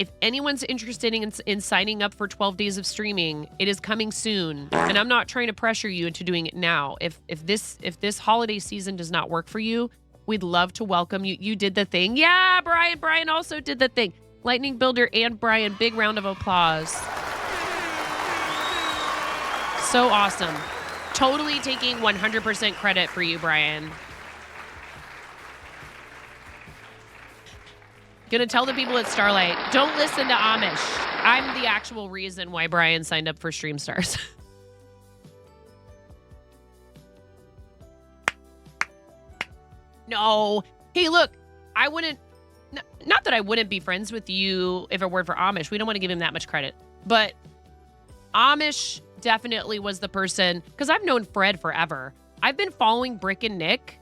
If anyone's interested in signing up for 12 days of streaming, it is coming soon. And I'm not trying to pressure you into doing it now. If this holiday season does not work for you, we'd love to welcome you. You did the thing. Yeah, Brian. Brian also did the thing. Lightning Builder and Brian, big round of applause. So awesome. Totally taking 100% credit for you, Brian. Gonna tell the people at Starlight, don't listen to Amish. I'm the actual reason why Brian signed up for Stream Stars. No. Hey, look, I wouldn't, not that I wouldn't be friends with you if it weren't for Amish. We don't want to give him that much credit. But Amish definitely was the person, because I've known Fred forever. I've been following Brick and Nick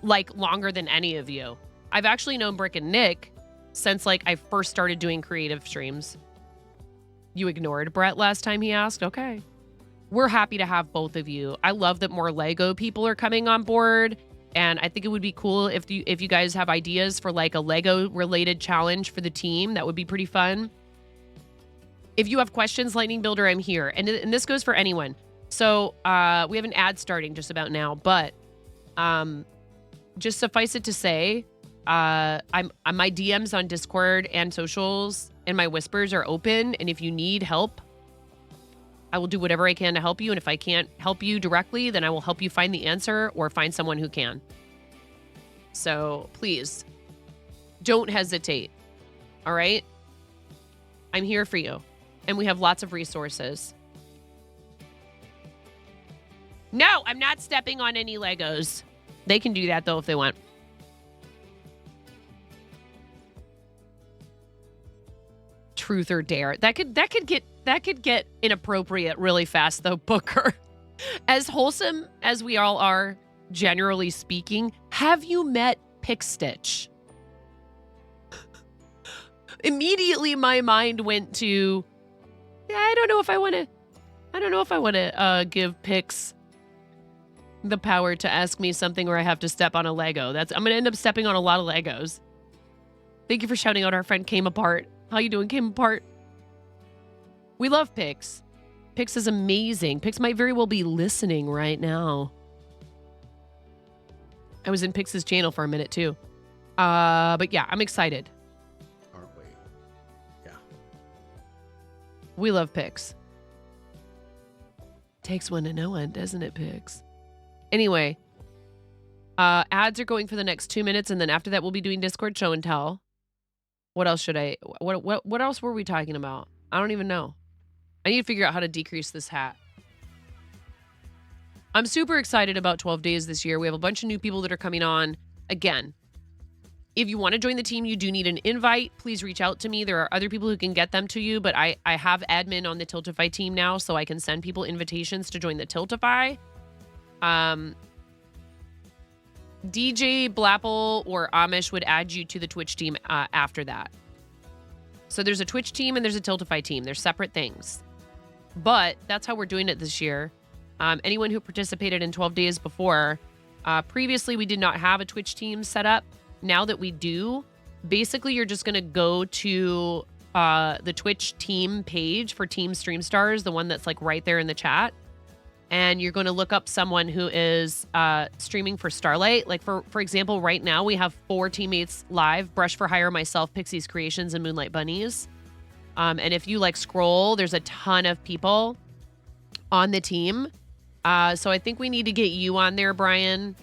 longer than any of you. I've actually known Brick and Nick since I first started doing creative streams. You ignored Brett last time he asked? Okay. We're happy to have both of you. I love that more Lego people are coming on board. And I think it would be cool if you guys have ideas for a Lego related challenge for the team. That would be pretty fun. If you have questions, Lightning Builder, I'm here. And this goes for anyone. So we have an ad starting just about now, but just suffice it to say, my DMs on Discord and socials and my whispers are open. And if you need help, I will do whatever I can to help you. And if I can't help you directly, then I will help you find the answer or find someone who can. So please don't hesitate. All right. I'm here for you. And we have lots of resources. No, I'm not stepping on any Legos. They can do that though if they want. Truth or dare. That could get inappropriate really fast though, Booker. As wholesome as we all are, generally speaking, have you met Pickstitch? Immediately my mind went to, I don't know if I want to give Pix the power to ask me something or I have to step on a Lego. I'm going to end up stepping on a lot of Legos. Thank you for shouting out our friend Came Apart. How you doing, Came Apart? We love Pix. Pix is amazing. Pix might very well be listening right now. I was in Pix's channel for a minute too. But yeah, I'm excited. Aren't we? Yeah. We love Pix. Takes one to know one, doesn't it, Pix? Anyway, ads are going for the next 2 minutes, and then after that, we'll be doing Discord show and tell. What else should I? What else were we talking about? I don't even know. I need to figure out how to decrease this hat. I'm super excited about 12 days this year. We have a bunch of new people that are coming on. Again, if you want to join the team, you do need an invite. Please reach out to me. There are other people who can get them to you, but I have admin on the Tiltify team now, so I can send people invitations to join the Tiltify. DJ, Blapple, or Amish would add you to the Twitch team after that. So there's a Twitch team and there's a Tiltify team. They're separate things. But that's how we're doing it this year. Anyone who participated in 12 days before, previously we did not have a Twitch team set up. Now that we do, basically you're just going to go to the Twitch team page for Team Stream Stars, the one that's like right there in the chat. And you're going to look up someone who is streaming for Starlight. Like for example, right now we have 4 teammates live: Brush for Hire, myself, Pixie's Creations, and Moonlight Bunnies. And if you like scroll, there's a ton of people on the team. So I think we need to get you on there, Brian,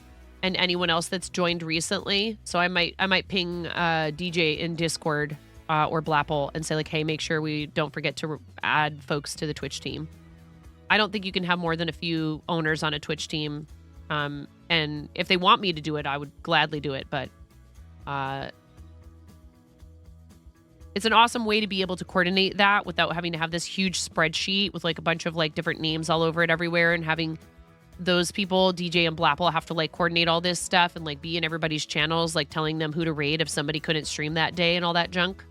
and anyone else that's joined recently. So I might ping DJ in Discord or Blapple and say like, hey, make sure we don't forget to add folks to the Twitch team. I don't think you can have more than a few owners on a Twitch team. And if they want me to do it, I would gladly do it. But it's an awesome way to be able to coordinate that without having to have this huge spreadsheet with like a bunch of like different names all over it everywhere, and having those people, DJ and Blapple, have to like coordinate all this stuff and like be in everybody's channels, like telling them who to raid if somebody couldn't stream that day and all that junk.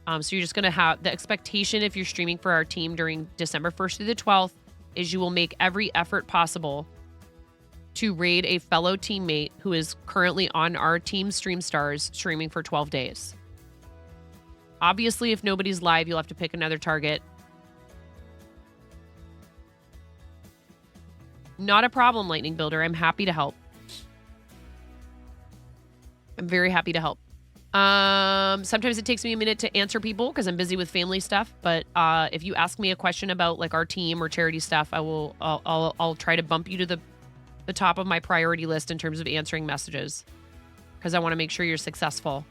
So you're just going to have the expectation, if you're streaming for our team during December 1st through the 12th, is you will make every effort possible to raid a fellow teammate who is currently on our team Stream Stars streaming for 12 days. Obviously, if nobody's live, you'll have to pick another target. Not a problem, Lightning Builder. I'm happy to help. I'm very happy to help. Sometimes it takes me a minute to answer people because I'm busy with family stuff. But if you ask me a question about like our team or charity stuff, I'll try to bump you to the top of my priority list in terms of answering messages, because I want to make sure you're successful.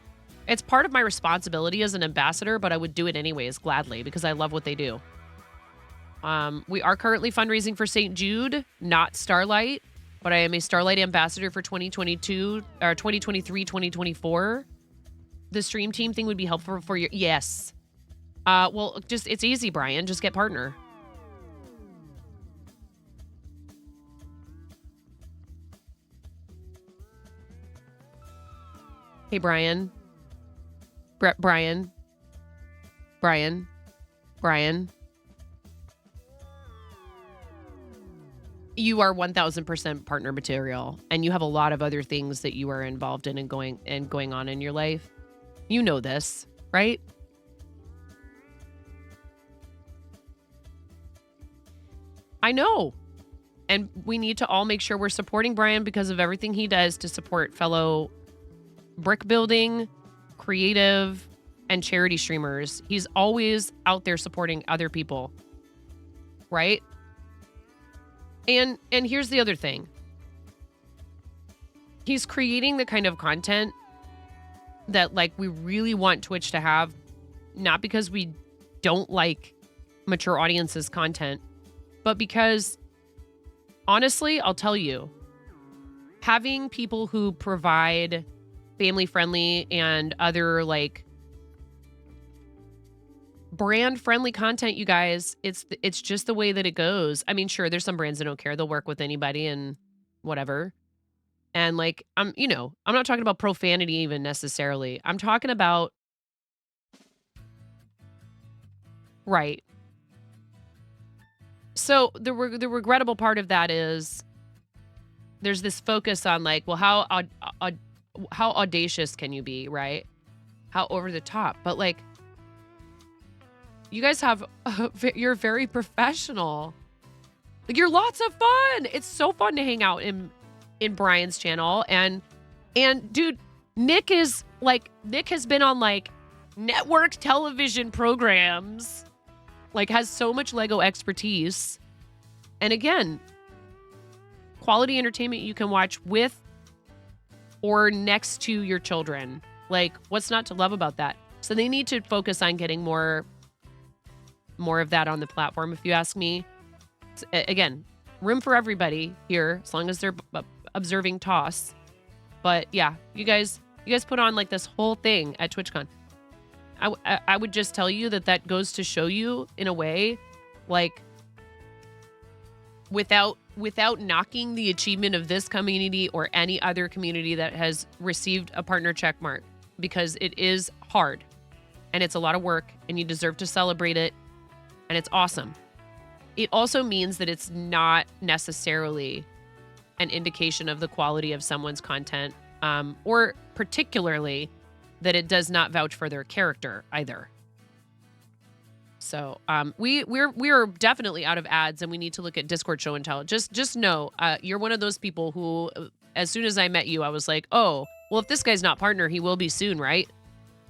It's part of my responsibility as an ambassador, but I would do it anyways, gladly, because I love what they do. We are currently fundraising for St. Jude, not Starlight, but I am a Starlight ambassador for 2022 or 2023, 2024. The stream team thing would be helpful for your... Yes. Well, just it's easy, Brian. Just get partner. Hey, Brian. Brian. You are 1000% partner material, and you have a lot of other things that you are involved in and going on in your life. You know this, right? I know. And we need to all make sure we're supporting Brian because of everything he does to support fellow brick building, creative, and charity streamers. He's always out there supporting other people. Right? And here's the other thing. He's creating the kind of content that like we really want Twitch to have, not because we don't like mature audiences content, but because honestly, I'll tell you, having people who provide family friendly and other like brand friendly content, you guys, it's just the way that it goes. I mean, sure, there's some brands that don't care. They'll work with anybody and whatever. And like, I'm not talking about profanity even necessarily. I'm talking about, right. So the regrettable part of that is there's this focus on like, well, how audacious can you be, right? How over the top. But like, you guys you're very professional. Like, you're lots of fun. It's so fun to hang out in Brian's channel. And dude, Nick has been on like network television programs, like has so much Lego expertise. And again, quality entertainment you can watch with or next to your children. Like, what's not to love about that? So they need to focus on getting more of that on the platform, if you ask me. Again, room for everybody here, as long as they're observing toss. But yeah, you guys put on like this whole thing at TwitchCon. I would just tell you that goes to show you in a way, like, without knocking the achievement of this community or any other community that has received a partner check mark, because it is hard and it's a lot of work and you deserve to celebrate it. And it's awesome. It also means that it's not necessarily an indication of the quality of someone's content, or particularly that it does not vouch for their character either. So we're definitely out of ads, and we need to look at Discord show and tell. Just know, you're one of those people who, as soon as I met you, I was like, oh, well, if this guy's not partner, he will be soon, right?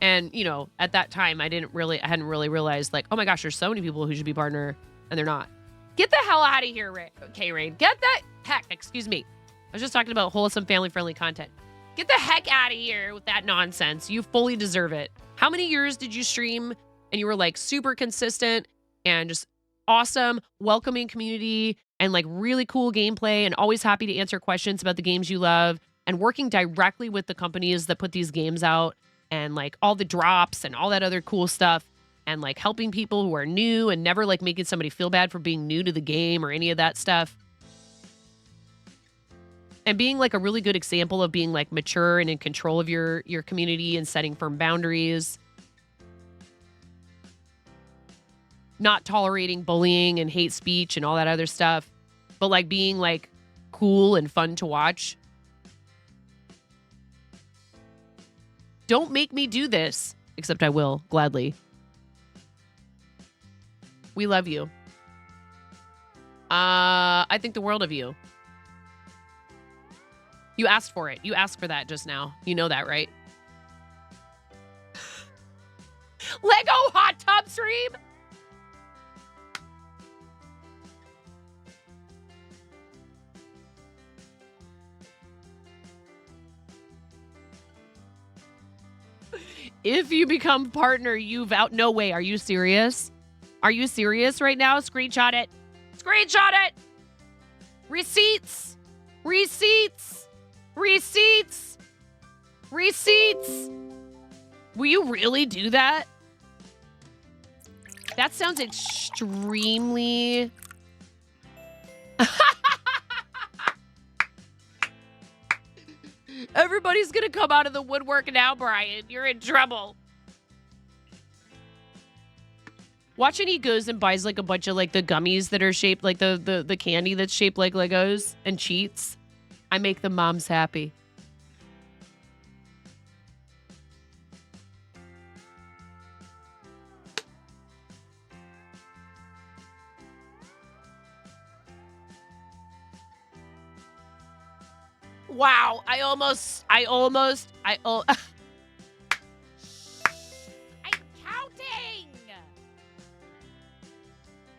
And, you know, at that time, I hadn't really realized, like, oh my gosh, there's so many people who should be partner, and they're not. Get the hell out of here, K-Rain. Get the heck, excuse me. I was just talking about wholesome, family-friendly content. Get the heck out of here with that nonsense. You fully deserve it. How many years did you stream and you were, like, super consistent and just awesome, welcoming community and, like, really cool gameplay and always happy to answer questions about the games you love and working directly with the companies that put these games out? And like all the drops and all that other cool stuff, and like helping people who are new and never like making somebody feel bad for being new to the game or any of that stuff. And being like a really good example of being like mature and in control of your community and setting firm boundaries. Not tolerating bullying and hate speech and all that other stuff, but like being like cool and fun to watch. Don't make me do this, except I will, gladly. We love you. I think the world of you. You asked for it. You asked for that just now. You know that, right? Lego hot tub stream? If you become partner, no way. Are you serious? Are you serious right now? Screenshot it. Screenshot it. Receipts. Receipts. Receipts. Receipts. Will you really do that? That sounds extremely... Everybody's gonna come out of the woodwork now, Brian. You're in trouble. Watch when he goes and buys like a bunch of like the gummies that are shaped like the candy that's shaped like Legos and cheats. I make the moms happy. Wow. I'm counting.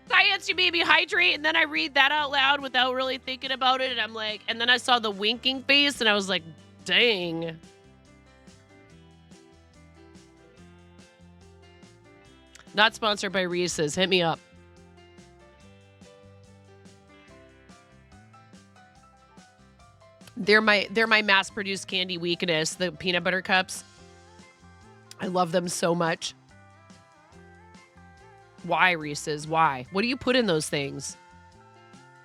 Science, you made me hydrate, and then I read that out loud without really thinking about it, and I'm like, and then I saw the winking face, and I was like, dang. Not sponsored by Reese's. Hit me up. They're my mass-produced candy weakness, the peanut butter cups. I love them so much. Why, Reese's? Why? What do you put in those things?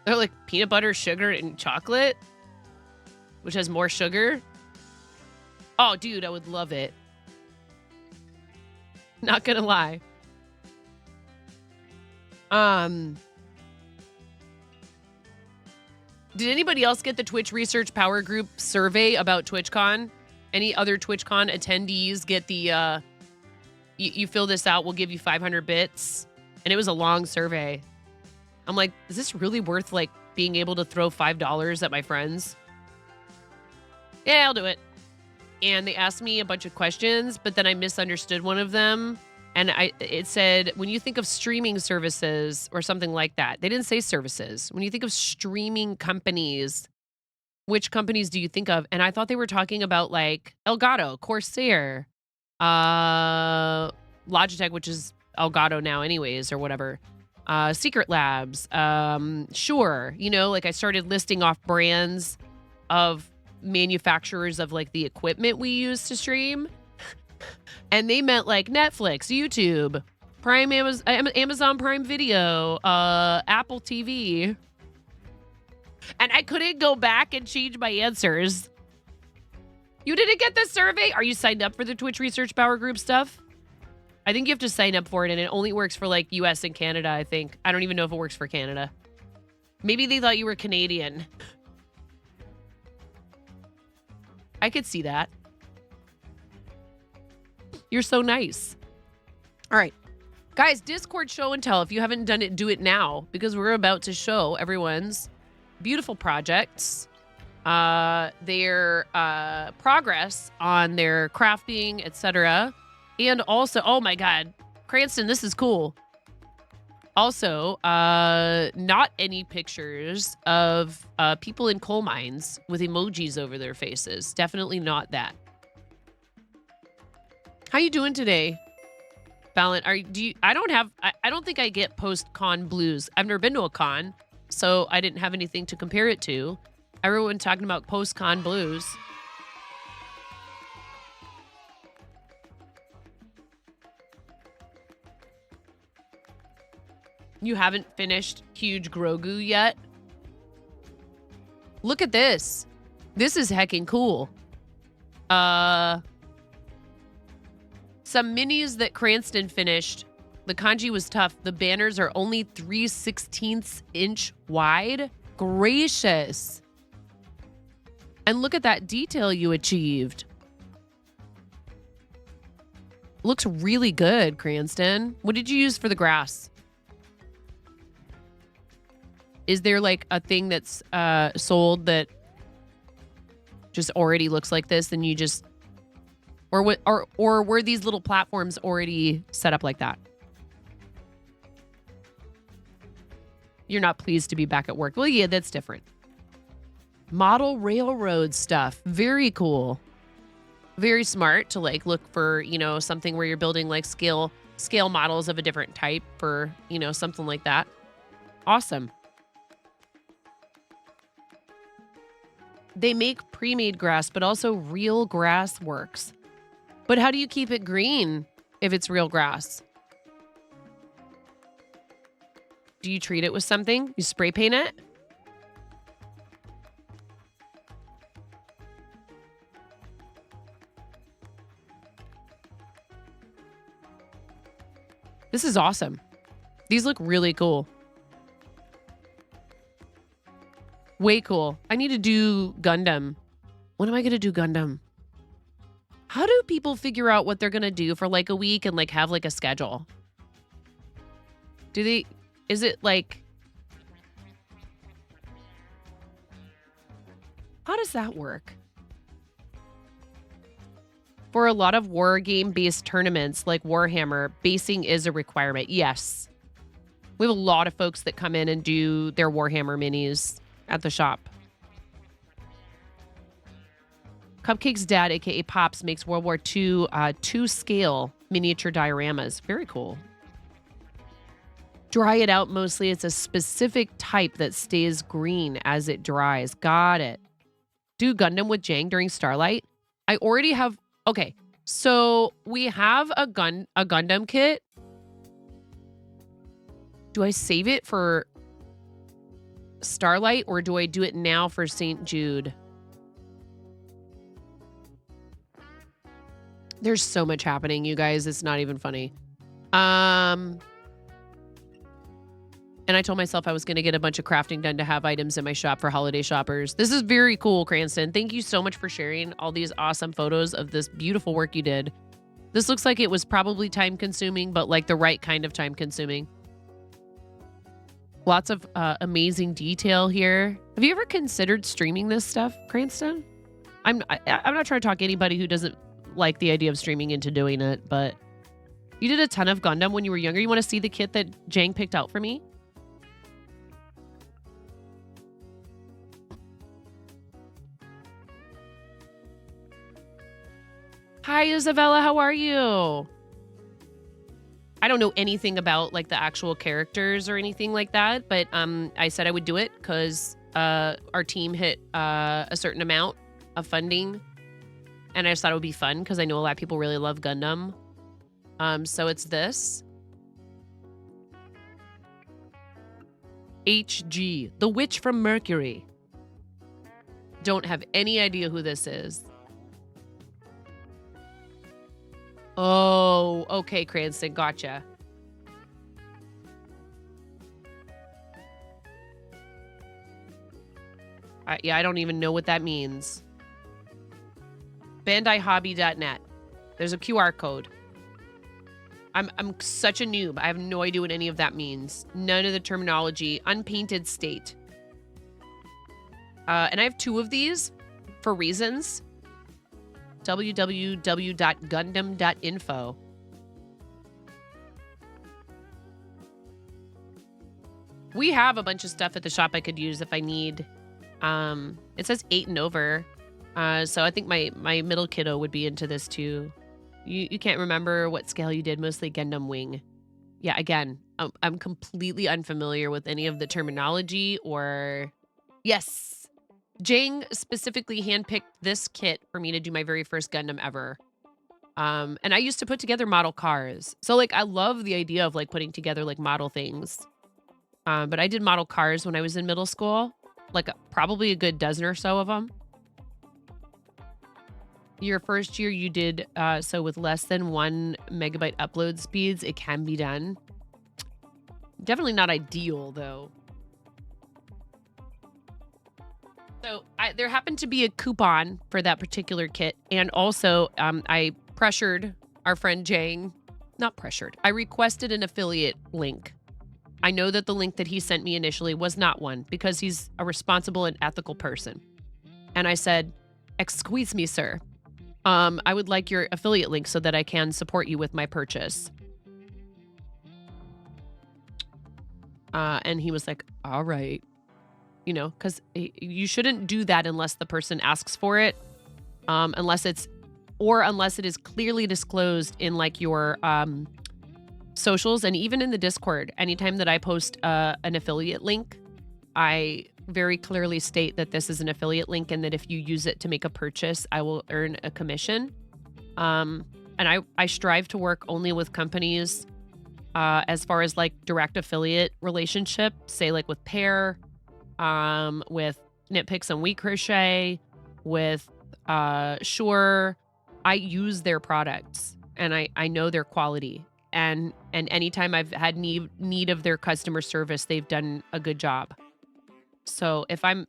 They're like peanut butter, sugar, and chocolate, which has more sugar. Oh, dude, I would love it. Not gonna lie. Did anybody else get the Twitch Research Power Group survey about TwitchCon? Any other TwitchCon attendees get the, you fill this out, we'll give you 500 bits. And it was a long survey. I'm like, is this really worth like being able to throw $5 at my friends? Yeah, I'll do it. And they asked me a bunch of questions, but then I misunderstood one of them. And it said, when you think of streaming services or something like that, they didn't say services. When you think of streaming companies, which companies do you think of? And I thought they were talking about like Elgato, Corsair, Logitech, which is Elgato now anyways, or whatever. Secret Labs, Shure, you know, like I started listing off brands of manufacturers of like the equipment we use to stream. And they meant like Netflix, YouTube, Prime, Amazon Prime Video, Apple TV. And I couldn't go back and change my answers. You didn't get the survey? Are you signed up for the Twitch Research Power Group stuff? I think you have to sign up for it, and it only works for like US and Canada, I think. I don't even know if it works for Canada. Maybe they thought you were Canadian. I could see that. You're so nice. All right. Guys, Discord show and tell. If you haven't done it, do it now, because we're about to show everyone's beautiful projects, their progress on their crafting, etc. And also, oh my God, Cranston, this is cool. Also, not any pictures of people in coal mines with emojis over their faces. Definitely not that. How you doing today, Fallon? I don't think I get post-con blues. I've never been to a con, so I didn't have anything to compare it to. Everyone talking about post-con blues. You haven't finished Huge Grogu yet? Look at this. This is heckin' cool. Some minis that Cranston finished. The kanji was tough. The banners are only 3/16 inch wide. Gracious. And look at that detail you achieved. Looks really good, Cranston. What did you use for the grass? Is there like a thing that's sold that just already looks like this, and you just, or what, or were these little platforms already set up like that? You're not pleased to be back at work. Well, yeah, that's different. Model railroad stuff. Very cool. Very smart to like look for, you know, something where you're building like scale models of a different type for, you know, something like that. Awesome. They make pre-made grass, but also real grass works. But how do you keep it green if it's real grass? Do you treat it with something? You spray paint it? This is awesome. These look really cool. Way cool. I need to do Gundam. When am I going to do Gundam? How do people figure out what they're going to do for like a week and like have like a schedule? Is it like, How does that work? For a lot of war game-based tournaments like Warhammer, basing is a requirement. Yes. We have a lot of folks that come in and do their Warhammer minis at the shop. Cupcake's dad, aka Pops, makes World War II 2-scale miniature dioramas. Very cool. Dry it out mostly. It's a specific type that stays green as it dries. Got it. Do Gundam with Jang during Starlight. I already have... Okay, so we have a Gundam kit. Do I save it for Starlight or do I do it now for St. Jude? There's so much happening, you guys. It's not even funny. And I told myself I was going to get a bunch of crafting done to have items in my shop for holiday shoppers. This is very cool, Cranston. Thank you so much for sharing all these awesome photos of this beautiful work you did. This looks like it was probably time-consuming, but like the right kind of time-consuming. Lots of amazing detail here. Have you ever considered streaming this stuff, Cranston? I'm not trying to talk anybody who doesn't like the idea of streaming into doing it, but you did a ton of Gundam when you were younger. You want to see the kit that Jang picked out for me? Hi, Isabella. How are you? I don't know anything about like the actual characters or anything like that, but I said I would do it because our team hit a certain amount of funding, and I just thought it would be fun because I know a lot of people really love Gundam. So it's this. HG, the Witch from Mercury. Don't have any idea who this is. Oh, okay, Cranston, gotcha. Yeah, I don't even know what that means. BandaiHobby.net. There's a QR code. I'm such a noob. I have no idea what any of that means. None of the terminology. Unpainted state. And I have 2 of these for reasons. www.gundam.info. We have a bunch of stuff at the shop I could use if I need. It says 8 and over. So I think my middle kiddo would be into this too. You can't remember what scale you did, mostly Gundam Wing. Yeah, again, I'm completely unfamiliar with any of the terminology or... Yes! Jang specifically handpicked this kit for me to do my very first Gundam ever. And I used to put together model cars. So, like, I love the idea of, like, putting together, like, model things. But I did model cars when I was in middle school. Like, probably a good dozen or so of them. Your first year, you did so with less than 1 megabyte upload speeds. It can be done. Definitely not ideal, though. So there happened to be a coupon for that particular kit. And also, I pressured our friend Jang. Not pressured. I requested an affiliate link. I know that the link that he sent me initially was not one because he's a responsible and ethical person. And I said, "Excuse me, sir. I would like your affiliate link so that I can support you with my purchase." And he was like, "All right." You know, because you shouldn't do that unless the person asks for it, unless it is clearly disclosed in like your socials and even in the Discord. Anytime that I post an affiliate link, I very clearly state that this is an affiliate link and that if you use it to make a purchase, I will earn a commission. And I strive to work only with companies as far as like direct affiliate relationship, say like with Pear, with Nitpicks and Wheat Crochet, with Shure. I use their products and I know their quality. And anytime I've had need of their customer service, they've done a good job. So if I'm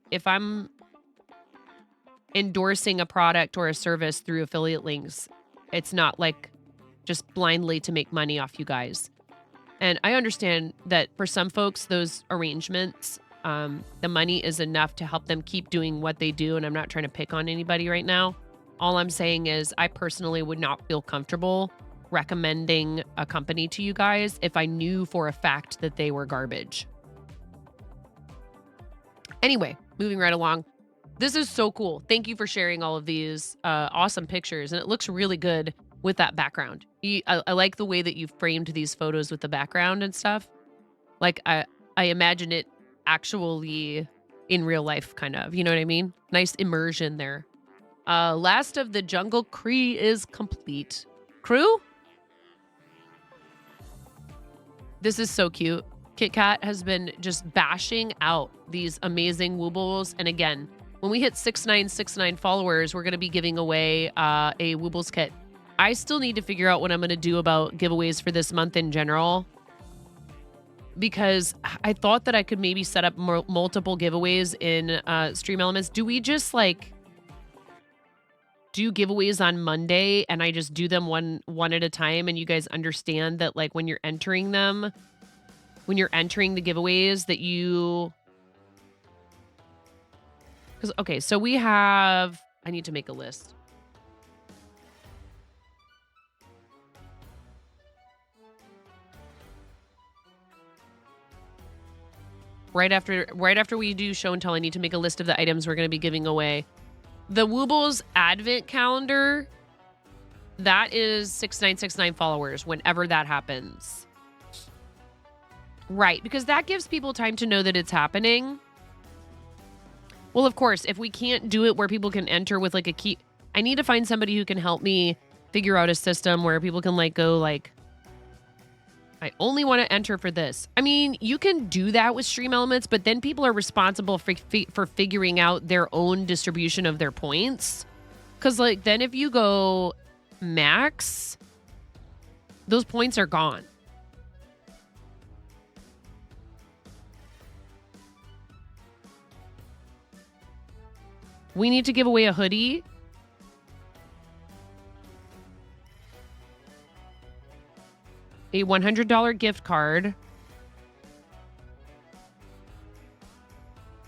endorsing a product or a service through affiliate links, it's not like just blindly to make money off you guys. And I understand that for some folks, those arrangements the money is enough to help them keep doing what they do. And I'm not trying to pick on anybody right now. All I'm saying is I personally would not feel comfortable recommending a company to you guys if I knew for a fact that they were garbage. Anyway, moving right along. This is so cool. Thank you for sharing all of these awesome pictures. And it looks really good with that background. I like the way that you framed these photos with the background and stuff. Like I imagine it actually in real life, kind of. You know what I mean? Nice immersion there. Last of the Jungle Cree is complete. Crew? This is so cute. Kit Kat has been just bashing out these amazing Woobles. And again, when we hit 6969 followers, we're going to be giving away a Woobles kit. I still need to figure out what I'm going to do about giveaways for this month in general, because I thought that I could maybe set up multiple giveaways in Stream Elements. Do we just like do giveaways on Monday and I just do them one at a time, and you guys understand that like when you're entering them, when you're entering the giveaways that you... Because, okay, so we have... I need to make a list. Right after we do show and tell, I need to make a list of the items we're going to be giving away. The Woobles Advent Calendar, that is 6969 followers whenever that happens. Right, because that gives people time to know that it's happening. Well, of course, if we can't do it where people can enter with like a key, I need to find somebody who can help me figure out a system where people can like go like, I only want to enter for this. I mean, you can do that with Stream Elements, but then people are responsible for figuring out their own distribution of their points. Because like then if you go max, those points are gone. We need to give away a hoodie. A $100 gift card.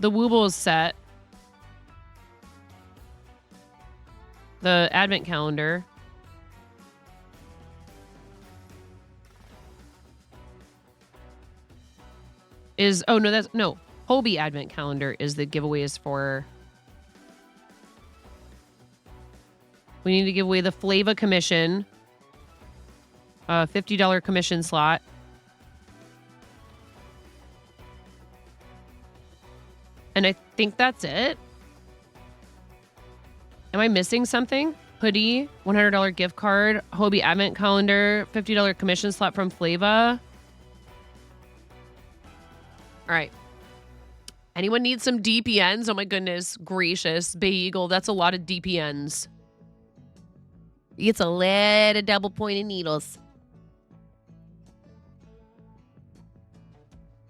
The Woobles set. The Advent Calendar. Hobie Advent Calendar is the giveaways for. We need to give away the Flava commission. $50 commission slot. And I think that's it. Am I missing something? Hoodie, $100 gift card, Hobie Advent Calendar, $50 commission slot from Flava. All right. Anyone need some DPNs? Oh my goodness gracious. Bay Eagle, that's a lot of DPNs. It's a lot of double pointed needles.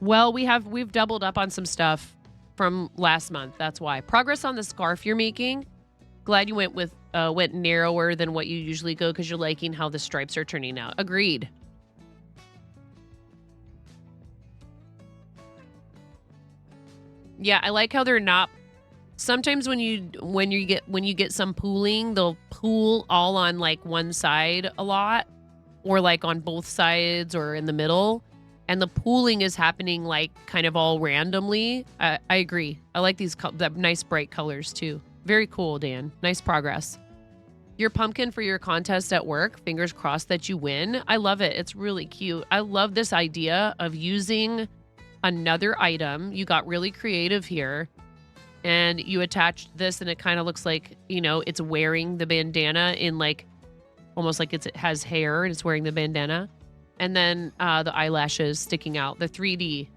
Well, we've doubled up on some stuff from last month. That's why. Progress on the scarf you're making. Glad you went narrower than what you usually go because you're liking how the stripes are turning out. Agreed. Yeah, I like how they're not. Sometimes when you get some pooling, they'll pool all on like one side a lot, or like on both sides or in the middle. And the pooling is happening like kind of all randomly. I agree. I like these nice bright colors too. Very cool, Dan. Nice progress. Your pumpkin for your contest at work. Fingers crossed that you win. I love it. It's really cute. I love this idea of using another item. You got really creative here. And you attached this and it kind of looks like, it's wearing the bandana in like, almost like it has hair and it's wearing the bandana. And then the eyelashes sticking out. The 3D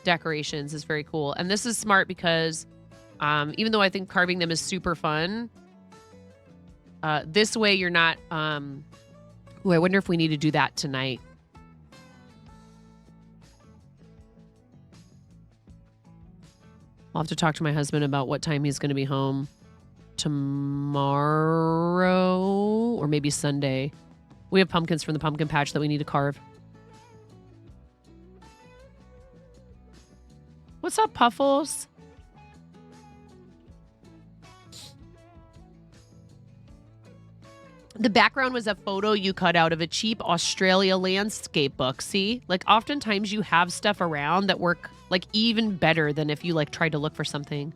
decorations is very cool. And this is smart because even though I think carving them is super fun, this way you're not... I wonder if we need to do that tonight. I'll have to talk to my husband about what time he's going to be home tomorrow or maybe Sunday. We have pumpkins from the pumpkin patch that we need to carve. What's up, Puffles? The background was a photo you cut out of a cheap Australia landscape book. See? Like, oftentimes you have stuff around that work, like, even better than if you, like, tried to look for something.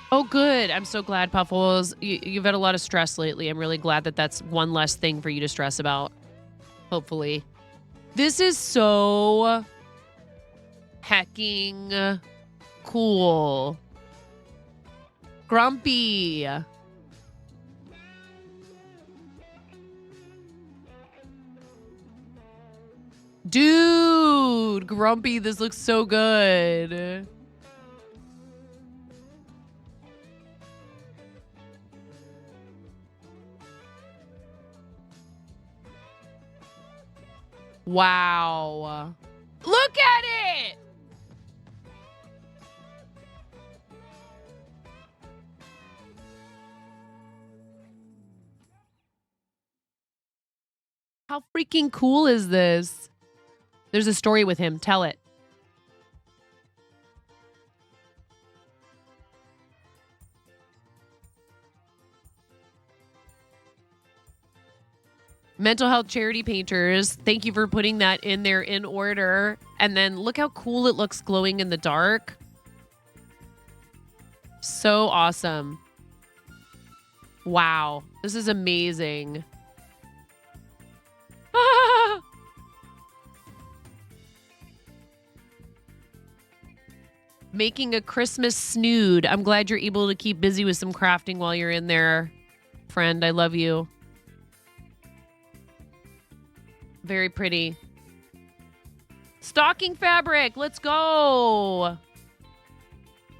Oh, good. I'm so glad, Puffles. You've had a lot of stress lately. I'm really glad that that's one less thing for you to stress about. Hopefully. This is so hecking cool. Grumpy. Dude, Grumpy, this looks so good. Wow. Look at it. How freaking cool is this? There's a story with him. Tell it. Mental health charity painters. Thank you for putting that in there in order. And then look how cool it looks glowing in the dark. So awesome. Wow. This is amazing. Making a Christmas snood. I'm glad you're able to keep busy with some crafting while you're in there, friend. I love you. Very pretty. Stocking fabric. Let's go.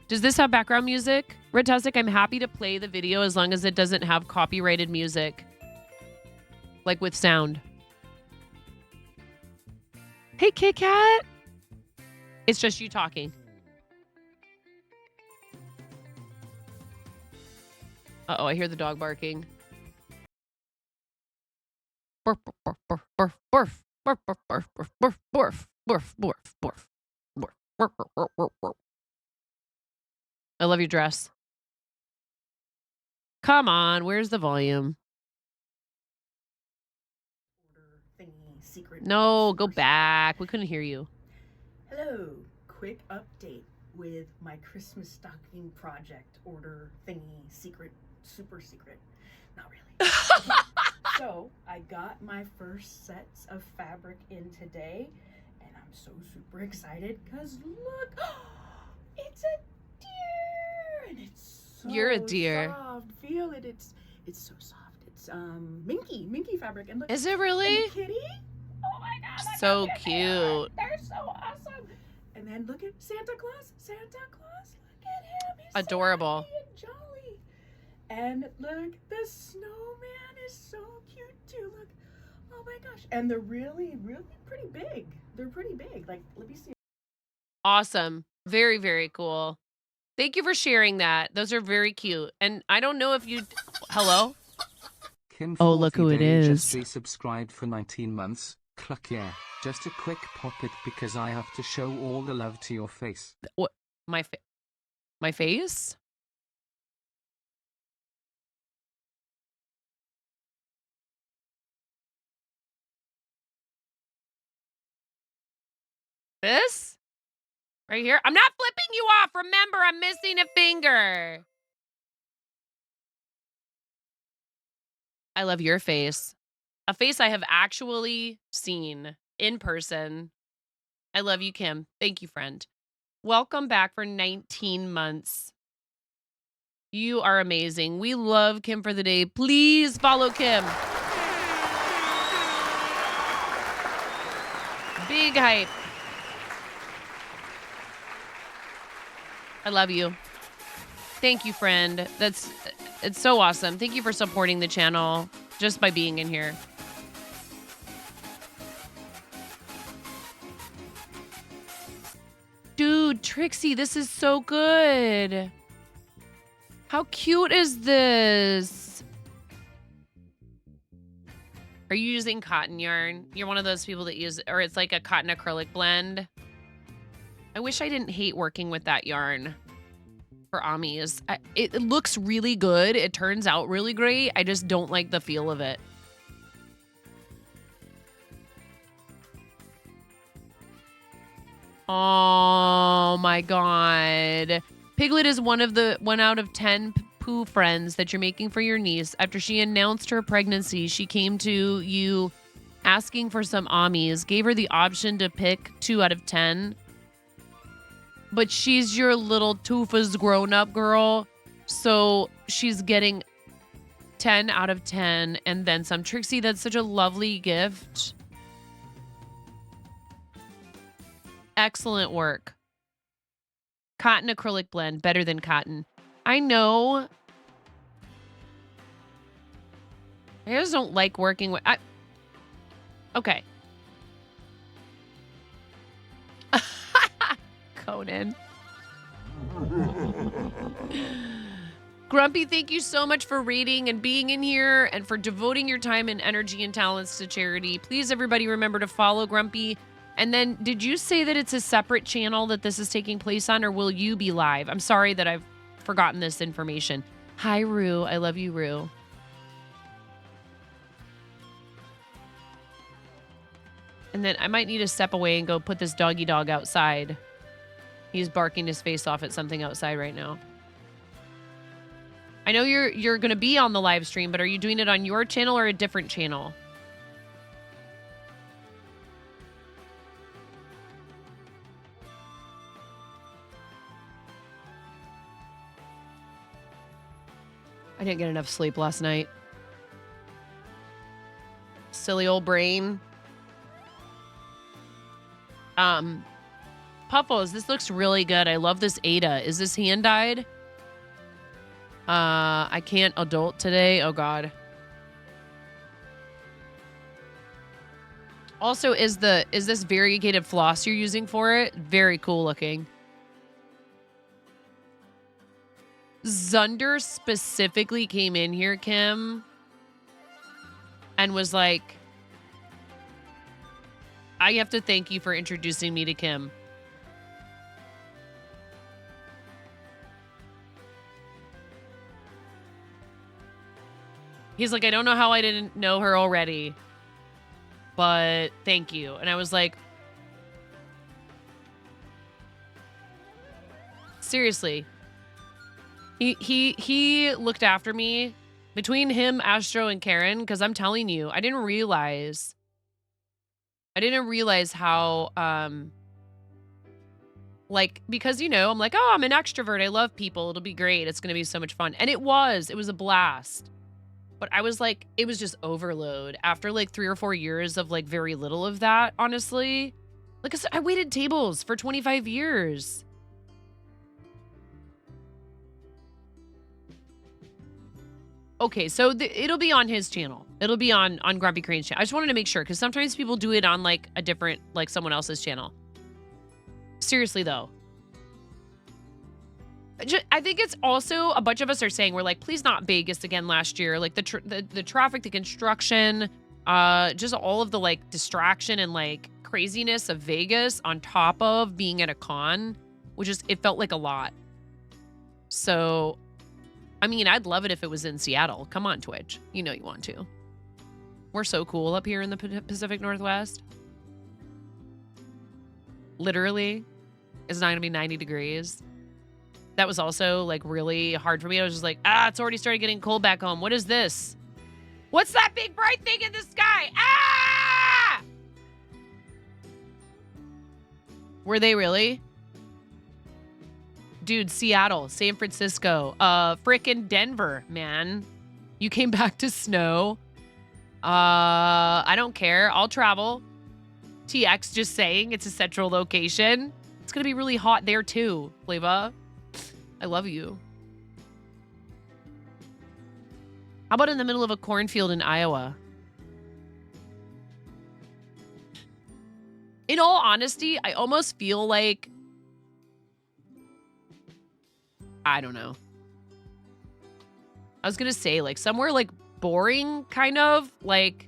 Does this have background music? Redtastic, I'm happy to play the video as long as it doesn't have copyrighted music. Like with sound. Hey, Kit Kat. It's just you talking. Uh-oh, I hear the dog barking. Barf, barf, barf, barf, barf, barf, barf, barf, barf, barf, barf, barf, barf, barf, barf, barf, barf, barf. I love your dress. Come on, where's the volume? No, go back. We couldn't hear you. Hello, quick update with my Christmas stocking project order thingy, secret, super secret. Not really. So I got my first sets of fabric in today, and I'm so super excited because look, it's a deer, and it's so You're a deer. soft. Feel it. It's so soft. It's minky fabric, and look. Is it And really? the kitty. Oh my god! look So how cute they are. cute. They're so awesome. And then look at Santa Claus. Santa Claus, look at him. He's Adorable. so happy and jolly. And look, the snowman is so cute too. Look, oh my gosh. And they're really, really pretty big. They're pretty big. Like, let me see. Awesome. Very, very cool. Thank you for sharing that. Those are very cute. And I don't know if you... Hello? Kim Oh, look who it Just is. resubscribed for 19 months. Cluck yeah. Just a quick pop it because I have to show all the love to your face. What? My face? This? Right here? I'm not flipping you off. Remember, I'm missing a finger. I love your face. A face I have actually seen in person. I love you, Kim. Thank you, friend. Welcome back for 19 months. You are amazing. We love Kim for the day. Please follow Kim. Big hype. I love you. Thank you, friend. It's so awesome. Thank you for supporting the channel just by being in here. Dude, Trixie, this is so good. How cute is this? Are you using cotton yarn? You're one of those people that use, or it's like a cotton acrylic blend. I wish I didn't hate working with that yarn for Amis. It looks really good. It turns out really great. I just don't like the feel of it. Oh my god. Piglet is one out of 10 poo friends that you're making for your niece. After she announced her pregnancy, she came to you asking for some Amis, gave her the option to pick 2 out of 10. But she's your little Toofa's grown-up girl, so she's getting 10 out of 10 and then some. Trixie, that's such a lovely gift. Excellent work. Cotton acrylic blend, better than cotton. I know. I just don't like working with... Okay. Conan. Grumpy, thank you so much for reading and being in here and for devoting your time and energy and talents to charity. Please, everybody, remember to follow Grumpy. And then, did you say that it's a separate channel that this is taking place on, or will you be live? I'm sorry that I've forgotten this information. Hi, Rue. I love you, Rue. And then I might need to step away and go put this doggy dog outside. He's barking his face off at something outside right now. I know you're going to be on the live stream, but are you doing it on your channel or a different channel? I didn't get enough sleep last night. Silly old brain. Puffles, this looks really good. I love this Ada. Is this hand-dyed? I can't adult today. Oh, God. Also, is this variegated floss you're using for it? Very cool looking. Zunder specifically came in here, Kim, and was like, I have to thank you for introducing me to Kim. He's like, I don't know how I didn't know her already, but thank you. And I was like, seriously. He looked after me between him, Astro, and Karen, because I'm telling you, I didn't realize how, like, because, you know, I'm like, oh, I'm an extrovert. I love people. It'll be great. It's going to be so much fun. And it was a blast. But I was like, it was just overload after like 3 or 4 years of like very little of that, honestly. Like I said, I waited tables for 25 years. Okay, so it'll be on his channel. It'll be on Grumpy Crane's channel. I just wanted to make sure, because sometimes people do it on like a different, like someone else's channel. Seriously though. I think it's also, a bunch of us are saying, we're like, please not Vegas again last year. Like the traffic, the construction, just all of the like distraction and like craziness of Vegas on top of being at a con, which is, it felt like a lot. So, I mean, I'd love it if it was in Seattle. Come on, Twitch. You know you want to. We're so cool up here in the Pacific Northwest. Literally, it's not going to be 90 degrees. That was also, like, really hard for me. I was just like, it's already started getting cold back home. What is this? What's that big bright thing in the sky? Ah! Were they really? Dude, Seattle, San Francisco, frickin' Denver, man. You came back to snow. I don't care. I'll travel. TX just saying it's a central location. It's gonna be really hot there too, Flava. I love you. How about in the middle of a cornfield in Iowa? In all honesty, I almost feel like, I don't know. I was gonna say like somewhere like boring, kind of like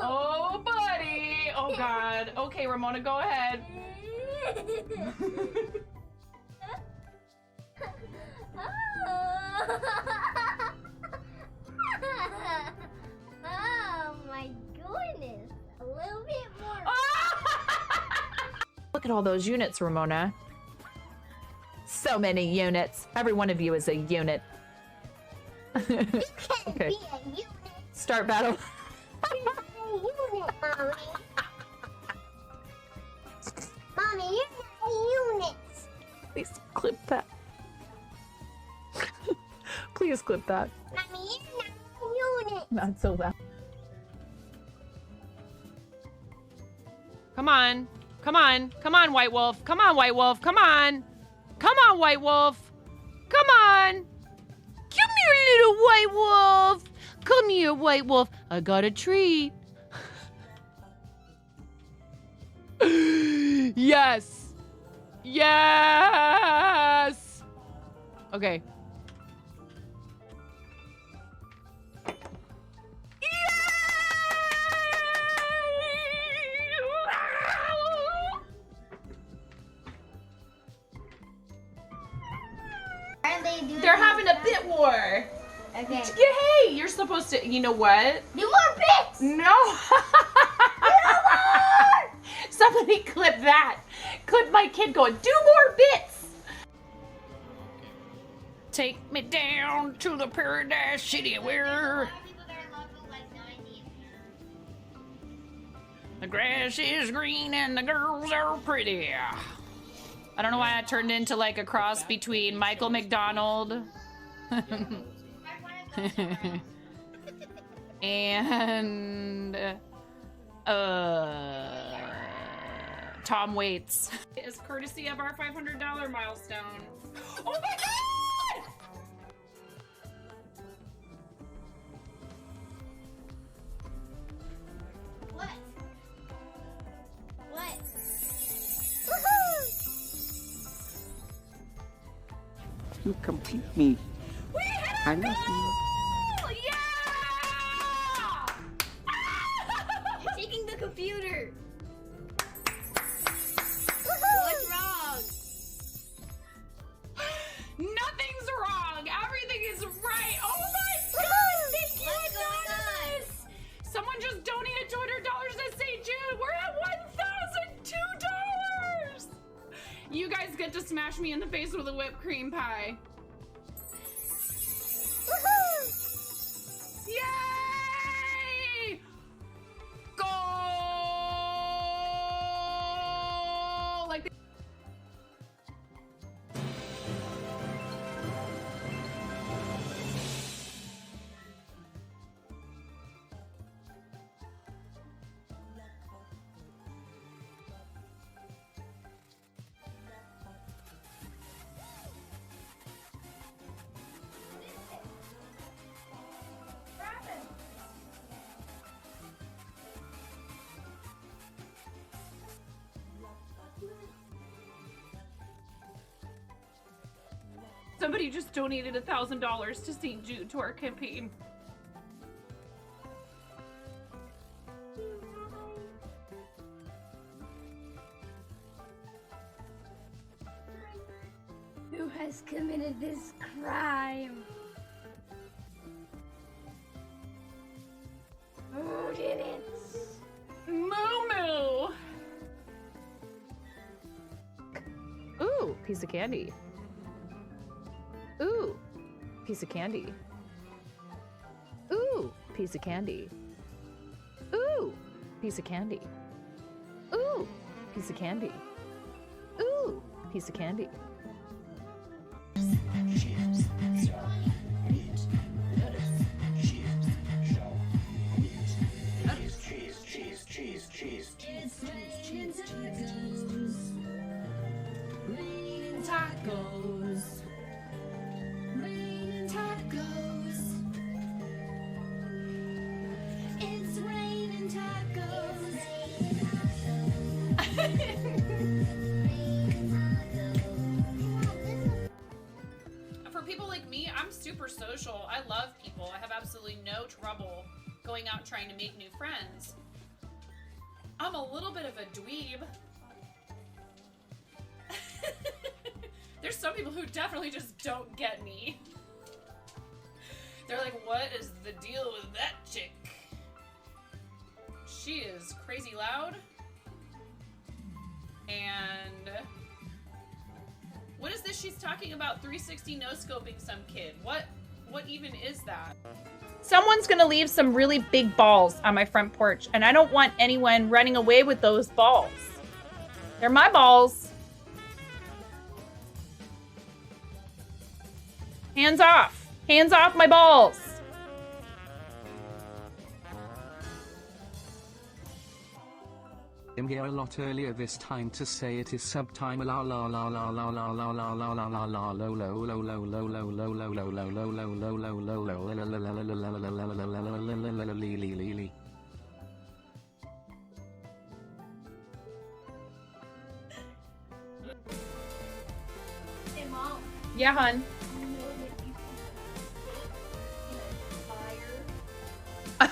Oh, buddy. Oh, God. Okay, Ramona, go ahead. Oh my goodness. A little bit more. Look at all those units, Ramona. So many units. Every one of you is a unit. Okay. Be a unit. Start battle. Mommy, you're not a unit. Please clip that. Please clip that. Mommy, you're not a unit. Not so loud. Come on. Come on. Come on, White Wolf. Come on, White Wolf. Come on. Come on, White Wolf. Come on. Come here, little White Wolf. Come here, White Wolf. I got a treat. Yes. Yes. Okay. They're having a bit war. Okay. Yeah, hey, you're supposed to, you know what? Do more bits. No. Somebody clip that. Clip my kid going, do more bits. Take me down to the paradise city where the grass is green and the girls are pretty. I don't know why I turned into like a cross between Michael McDonald and Tom Waits. It's courtesy of our $500 milestone. Oh my God! What? What? Woohoo! You complete me. We hit I a love you. goal! Yeah! You're taking the computer. What's wrong? Nothing's wrong. Everything is right. Oh my God! Thank you, What's going on? Anonymous. Someone just donated $200 to St. Jude. We're at $1,002. You guys get to smash me in the face with a whipped cream pie. Woohoo! Yay! Goal! Like. Somebody just donated $1,000 to St. Jude to our campaign. Who has committed this crime? Who did it? Moo Ooh, piece of candy. Ooh, piece of candy. Ooh, piece of candy. Ooh, piece of candy. Ooh, piece of candy. Ooh, piece of candy. Tacos. Raining tacos. It's raining tacos. For people like me, I'm super social. I love people. I have absolutely no trouble going out trying to make new friends. I'm a little bit of a dweeb. There's some people who definitely just don't get me. They're like, what is the deal with that chick? She is crazy loud. And what is this she's talking about? 360 no-scoping some kid. What even is that? Someone's gonna leave some really big balls on my front porch, and I don't want anyone running away with those balls. They're my balls. Hands off. Hands off my balls. I'm here a lot earlier this time to say it is subtime la la la la la la la la la la la la lo lo lo lo lo lo lo lo lo lo lo lo lo lo lo. Hey, Mom. Yeah, hun. You know that you can fire.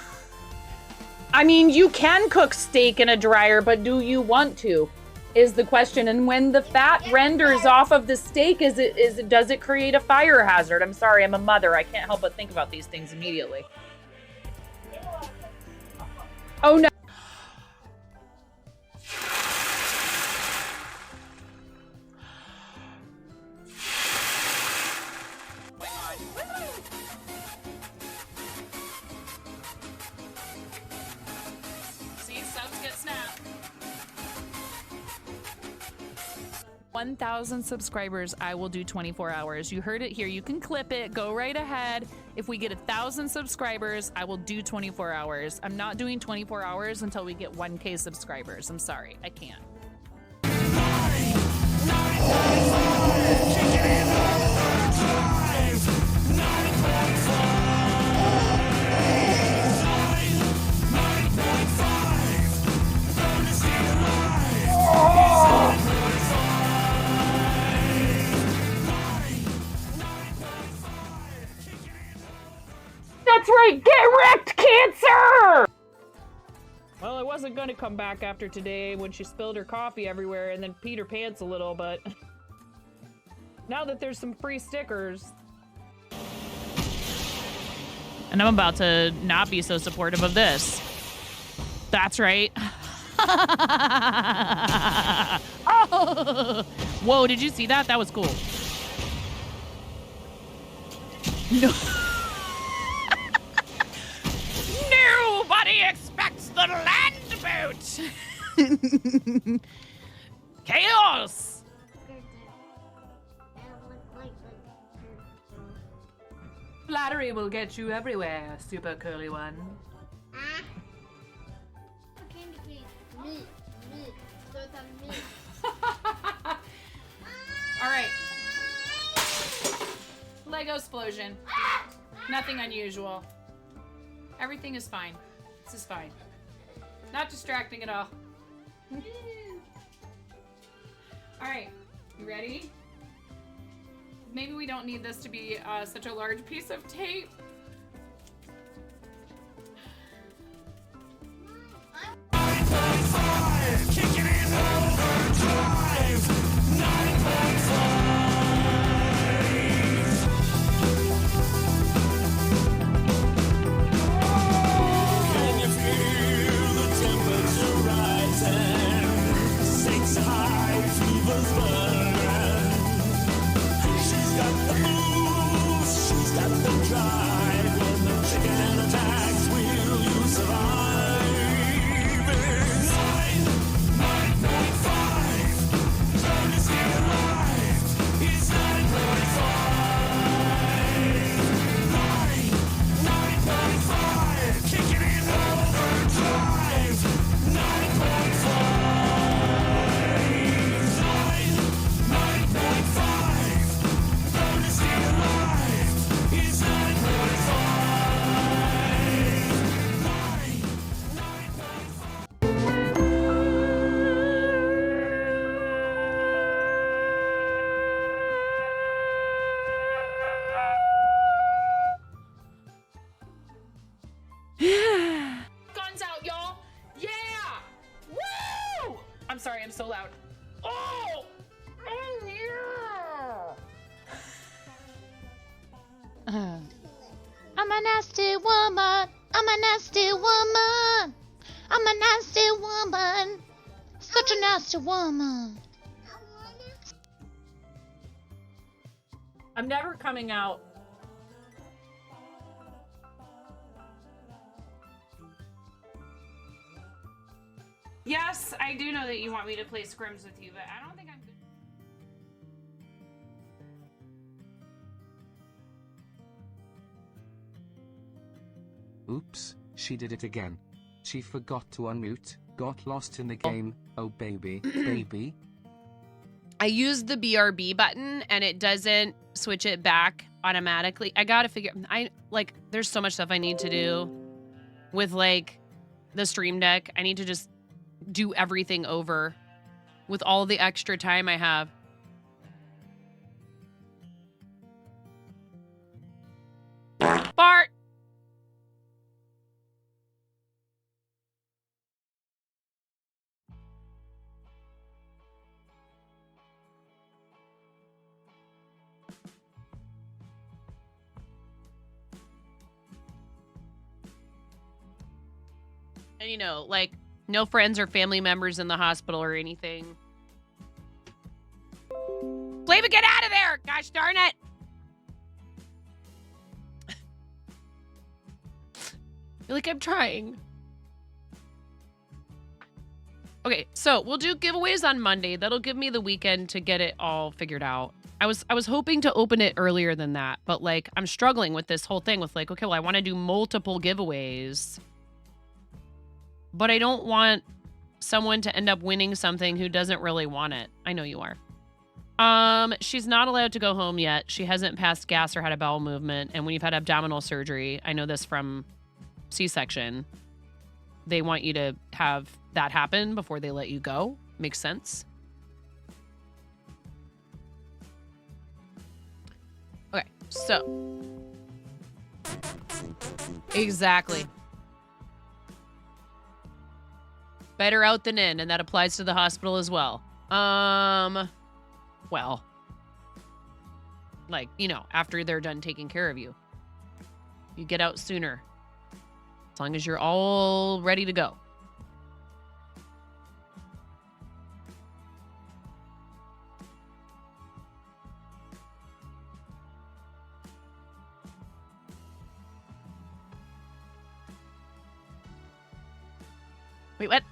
I mean, you can cook steak in a dryer, but do you want to? Is the question. And when the fat renders off of the steak, does it create a fire hazard? I'm sorry, I'm a mother. I can't help but think about these things immediately. Oh no. See, subs get snapped. 1,000 subscribers, I will do 24 hours. You heard it here. You can clip it. Go right ahead. If we get 1,000 subscribers, I will do 24 hours. I'm not doing 24 hours until we get 1K subscribers. I'm sorry. I can't. That's right. Get wrecked, cancer! Well, I wasn't going to come back after today when she spilled her coffee everywhere and then peed her pants a little, but now that there's some free stickers. And I'm about to not be so supportive of this. That's right. Oh! Whoa, did you see that? That was cool. No. Nobody expects the land boat. Chaos. Flattery will get you everywhere, super curly one. Candy cane. Me. Start on me. All right. Lego explosion. Nothing unusual. Everything is fine. This is fine. Not distracting at all. All right. You ready? Maybe we don't need this to be such a large piece of tape. Kicking in overdrive. 9.5. Can you feel the temperature rising? 6 high fevers burning. She's got the moves, she's got the drive. When the chicken attacks, will you survive? It's 9.5. Trying to stay alive. It's 9.5. 9.5. Kicking in overdrive. 9.5. 9.5. Trying to stay alive. It's 9.5. I'm a nasty woman. I'm a nasty woman. I'm a nasty woman. Such a nasty woman. I'm never coming out. Yes, I do know that you want me to play scrims with you, but I don't think I'm good. Oops, she did it again. She forgot to unmute, got lost in the game. Oh baby, baby. I used the BRB button and it doesn't switch it back automatically. I gotta figure, there's so much stuff I need to do with like the Stream Deck. I need to just do everything over with all the extra time I have. Bart! And you know, like, no friends or family members in the hospital or anything. Flavia, get out of there! Gosh darn it! Like, I'm trying. Okay, so we'll do giveaways on Monday. That'll give me the weekend to get it all figured out. I was hoping to open it earlier than that, but like I'm struggling with this whole thing with like, okay, well, I want to do multiple giveaways. But I don't want someone to end up winning something who doesn't really want it. I know you are. She's not allowed to go home yet. She hasn't passed gas or had a bowel movement. And when you've had abdominal surgery, I know this from C-section, they want you to have that happen before they let you go. Makes sense. Okay, so. Exactly. Better out than in, and that applies to the hospital as well. Well, like, you know, after they're done taking care of you. You get out sooner. As long as you're all ready to go. Wait, what?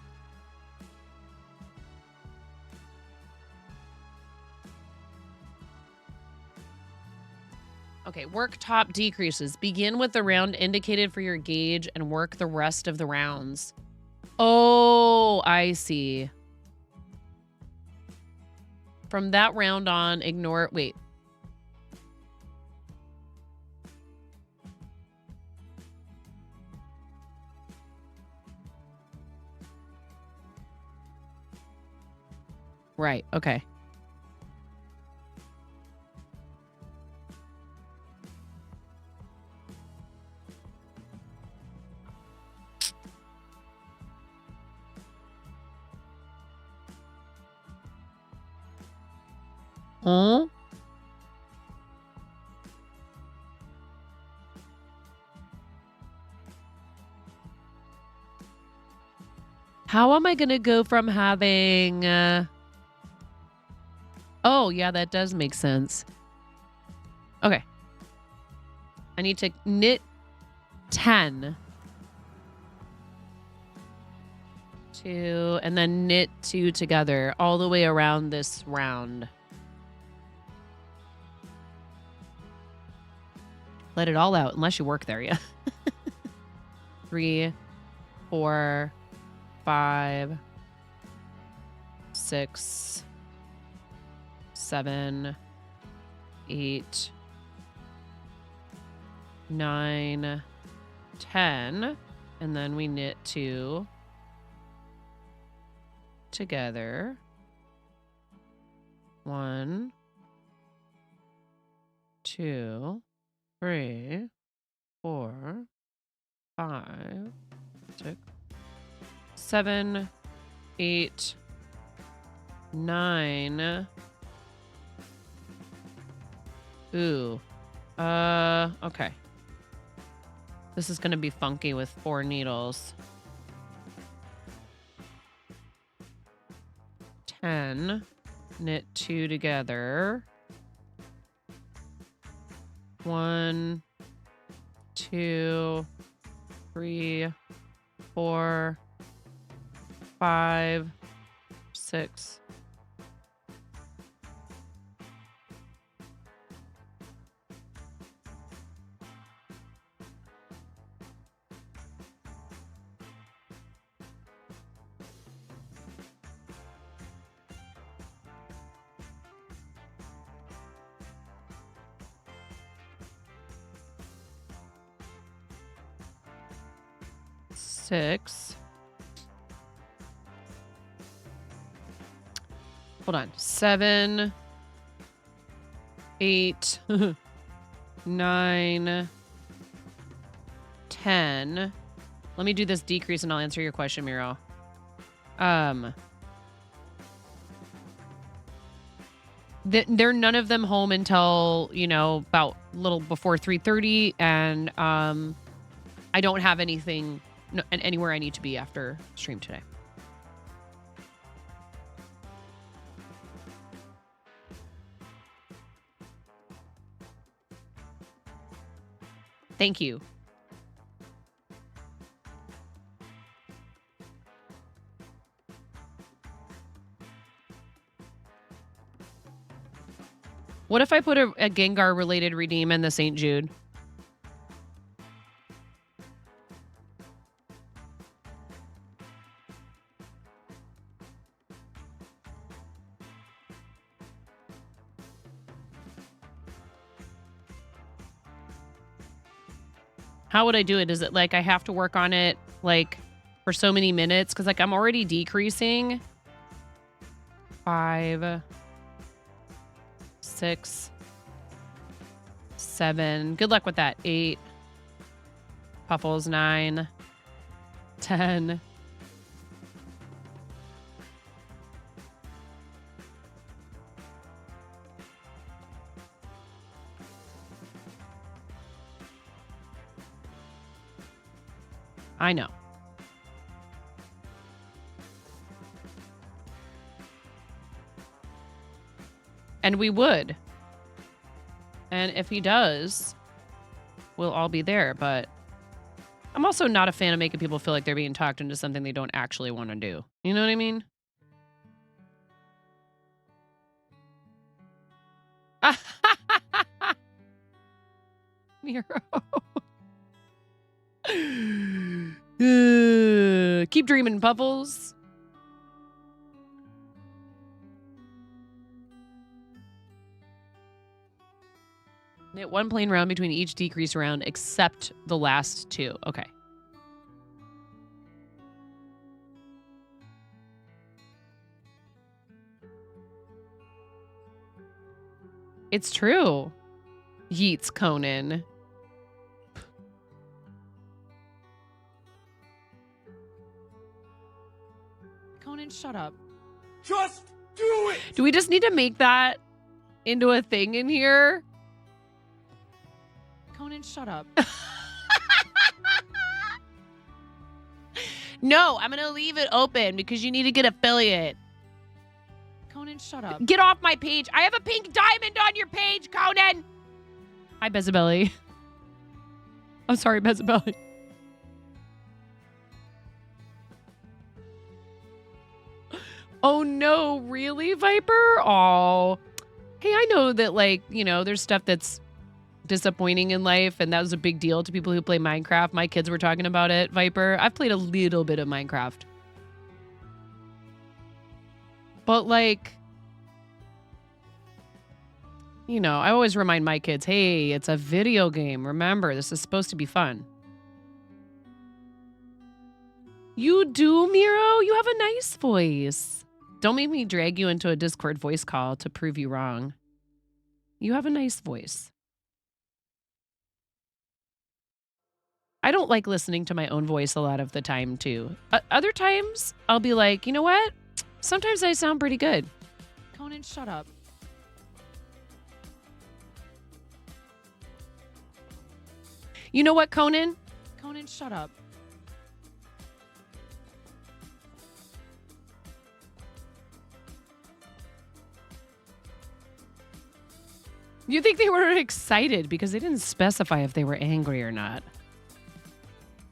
Okay, work top decreases. Begin with the round indicated for your gauge and work the rest of the rounds. Oh, I see. From that round on, ignore... Wait. Right, okay. Huh? How am I going to go from having... Oh, yeah, that does make sense. Okay. I need to knit 10. 2, and then knit 2 together all the way around this round. Let it all out, unless you work there, yeah. 3, 4, 5, 6, 7, 8, 9, 10, and then we knit 2 together. 1, 2, 3, 4, 5, 6, 7, 8, 9. Ooh. Okay. This is going to be funky with 4 needles. 10. Knit 2 together. 1, 2, 3, 4, 5, 6. Six. Hold on. 7, 8, 9, 10. Let me do this decrease and I'll answer your question, Miro. They're none of them home until, you know, about a little before 3:30, and I don't have anything anywhere I need to be after stream today. Thank you. What if I put a Gengar related redeem in the St. Jude? How would I do it? Is it like I have to work on it like for so many minutes? Because like I'm already decreasing. 5, 6, 7. Good luck with that. 8. Puffles. 9. 10. I know. And we would. And if he does, we'll all be there. But I'm also not a fan of making people feel like they're being talked into something they don't actually want to do. You know what I mean? Miro. Keep dreaming, Puffles. Knit 1 plain round between each decrease round except the last 2. Okay. It's true. Yeets, Conan. Conan, shut up. Just do it! Do we just need to make that into a thing in here? Conan, shut up. No, I'm going to leave it open because you need to get affiliate. Conan, shut up. Get off my page. I have a pink diamond on your page, Conan. Hi, Bezabelli. I'm sorry, Bezabelli. Oh, no. Really, Viper? Oh. Hey, I know that, like, you know, there's stuff that's disappointing in life, and that was a big deal to people who play Minecraft. My kids were talking about it, Viper. I've played a little bit of Minecraft. But, like, you know, I always remind my kids, hey, it's a video game. Remember, this is supposed to be fun. You do, Miro? You have a nice voice. Don't make me drag you into a Discord voice call to prove you wrong. You have a nice voice. I don't like listening to my own voice a lot of the time, too. Other times, I'll be like, you know what? Sometimes I sound pretty good. Conan, shut up. You know what, Conan? Conan, shut up. You think they were excited because they didn't specify if they were angry or not.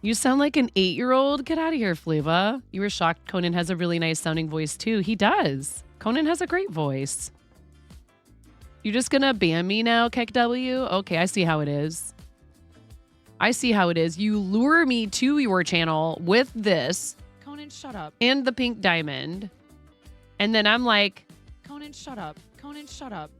You sound like an 8-year-old. Get out of here, Fleva. You were shocked Conan has a really nice sounding voice too. He does. Conan has a great voice. You just gonna ban me now, KekW? Okay, I see how it is. I see how it is. You lure me to your channel with this. Conan, shut up. And the pink diamond. And then I'm like... Conan, shut up. Conan, shut up.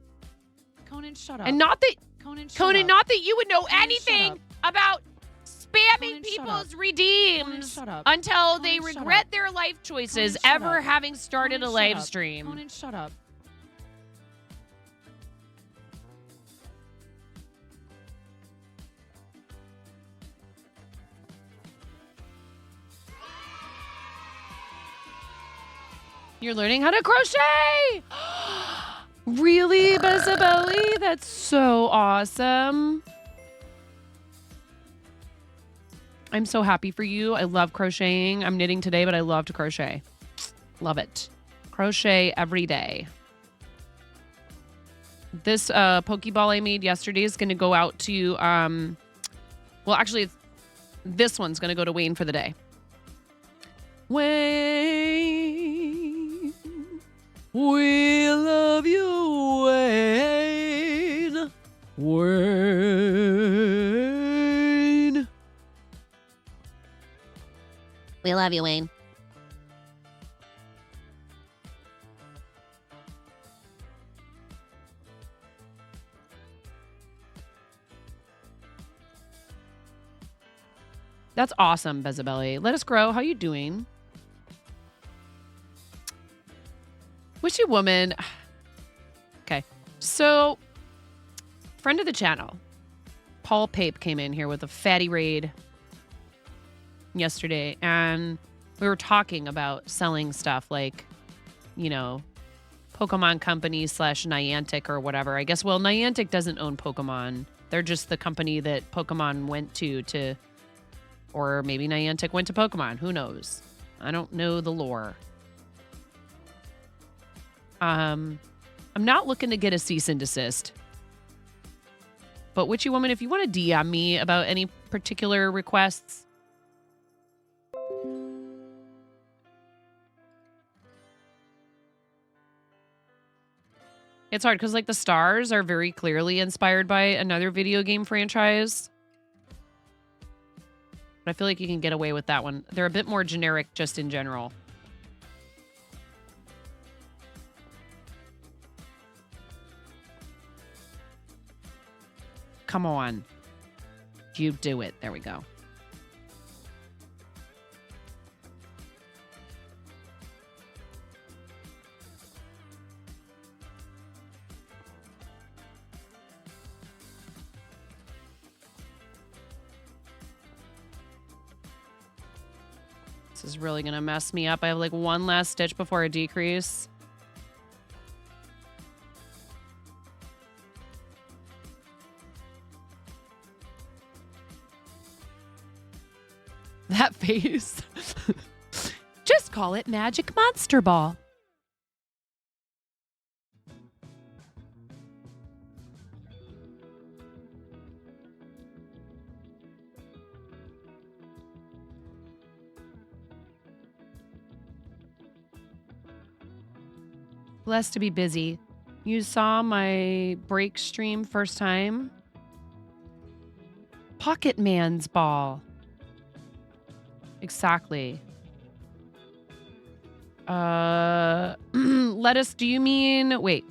Conan, shut up. And not that... Conan, shut Conan, up. not that you would know Conan, anything about spamming Conan, shut people's up. redeems Conan, shut up. until they Conan, shut regret up. their life choices Conan, shut ever up. having started Conan, a shut live up. stream. Conan, shut up. You're learning how to crochet! Really, Bezabelli? That's so awesome. I'm so happy for you. I love crocheting. I'm knitting today, but I love to crochet. Love it. Crochet every day. This Pokeball I made yesterday is going to go out to, well, actually, this one's going to go to Wayne for the day. Wayne, we love you, Wayne. Wayne. We love you, Wayne. That's awesome, Bezabelli. Let us grow. How you doing? Wishy woman. Okay. So, friend of the channel, Paul Pape came in here with a fatty raid yesterday, and we were talking about selling stuff like, you know, Pokemon Company / Niantic or whatever. I guess, well, Niantic doesn't own Pokemon. They're just the company that Pokemon went to, or maybe Niantic went to Pokemon. Who knows? I don't know the lore. I'm not looking to get a cease and desist. But Witchy Woman, if you want to DM me about any particular requests, it's hard because like the stars are very clearly inspired by another video game franchise. But I feel like you can get away with that one. They're a bit more generic just in general. Come on. You do it. There we go. This is really going to mess me up. I have like one last stitch before a decrease. That face. Just call it Magic Monster Ball. Blessed to be busy. You saw my break stream first time? Pocket Man's Ball. Exactly. Lettuce, do you mean... Wait.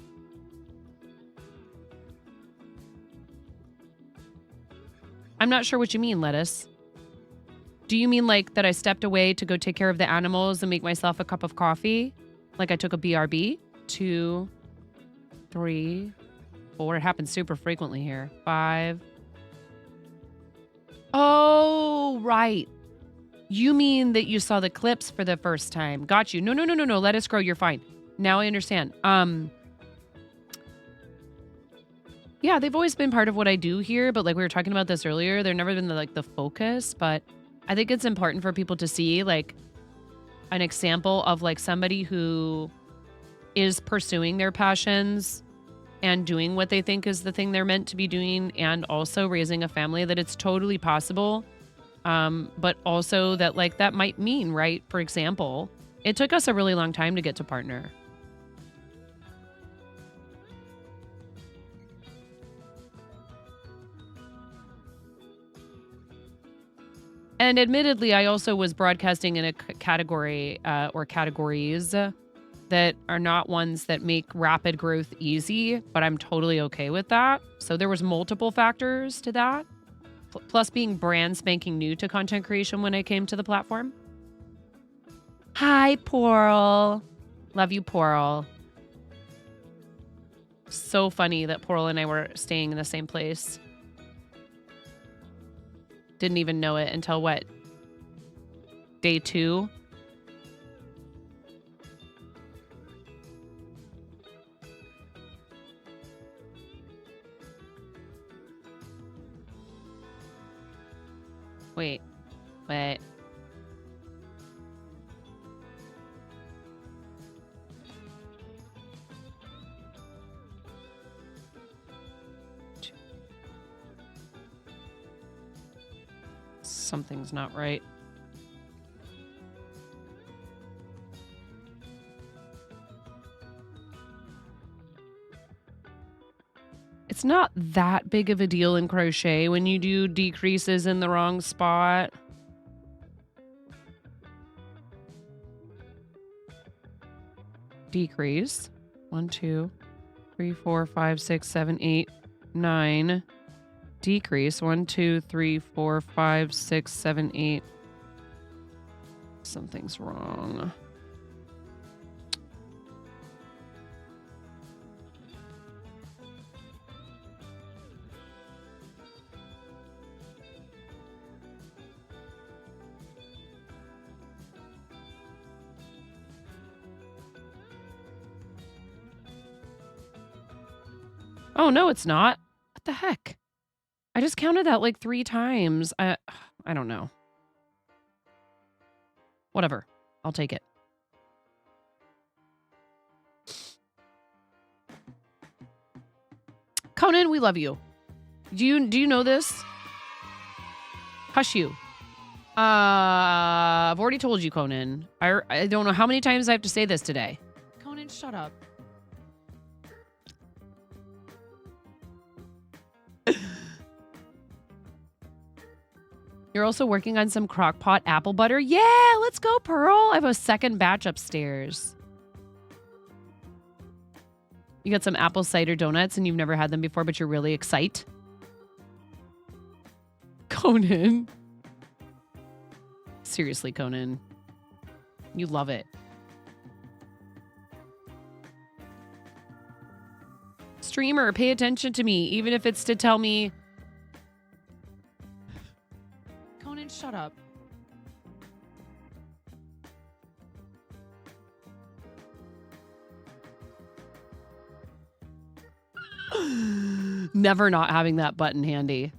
I'm not sure what you mean, Lettuce. Do you mean like that I stepped away to go take care of the animals and make myself a cup of coffee? Like I took a BRB? 2, 3, 4. It happens super frequently here. 5. Oh, right. You mean that you saw the clips for the first time. Got you. No. Let us grow. You're fine. Now I understand. Yeah, they've always been part of what I do here, but like we were talking about this earlier, they've never been the focus, but I think it's important for people to see like an example of like somebody who is pursuing their passions and doing what they think is the thing they're meant to be doing, and also raising a family, that it's totally possible. But also that like that might mean, right? For example, it took us a really long time to get to partner. And admittedly, I also was broadcasting in a category or categories that are not ones that make rapid growth easy, but I'm totally okay with that. So there was multiple factors to that. Plus being brand spanking new to content creation when I came to the platform. Hi, Poral. Love you, Poral. So funny that Poral and I were staying in the same place. Didn't even know it until what? Day 2? Wait. Something's not right. It's not that big of a deal in crochet when you do decreases in the wrong spot. Decrease. 1, 2, 3, 4, 5, 6, 7, 8, 9. Decrease. 1, 2, 3, 4, 5, 6, 7, 8. Something's wrong. Oh, no, it's not. What the heck? I just counted that like 3 times. I don't know. Whatever. I'll take it. Conan, we love you. Do you know this? Hush you. I've already told you, Conan. I don't know how many times I have to say this today. Conan, shut up. You're also working on some crockpot apple butter? Yeah, let's go, Pearl. I have a second batch upstairs. You got some apple cider donuts and you've never had them before, but you're really excited. Conan. Seriously, Conan. You love it. Streamer, pay attention to me, even if it's to tell me. Conan, shut up. Never not having that button handy.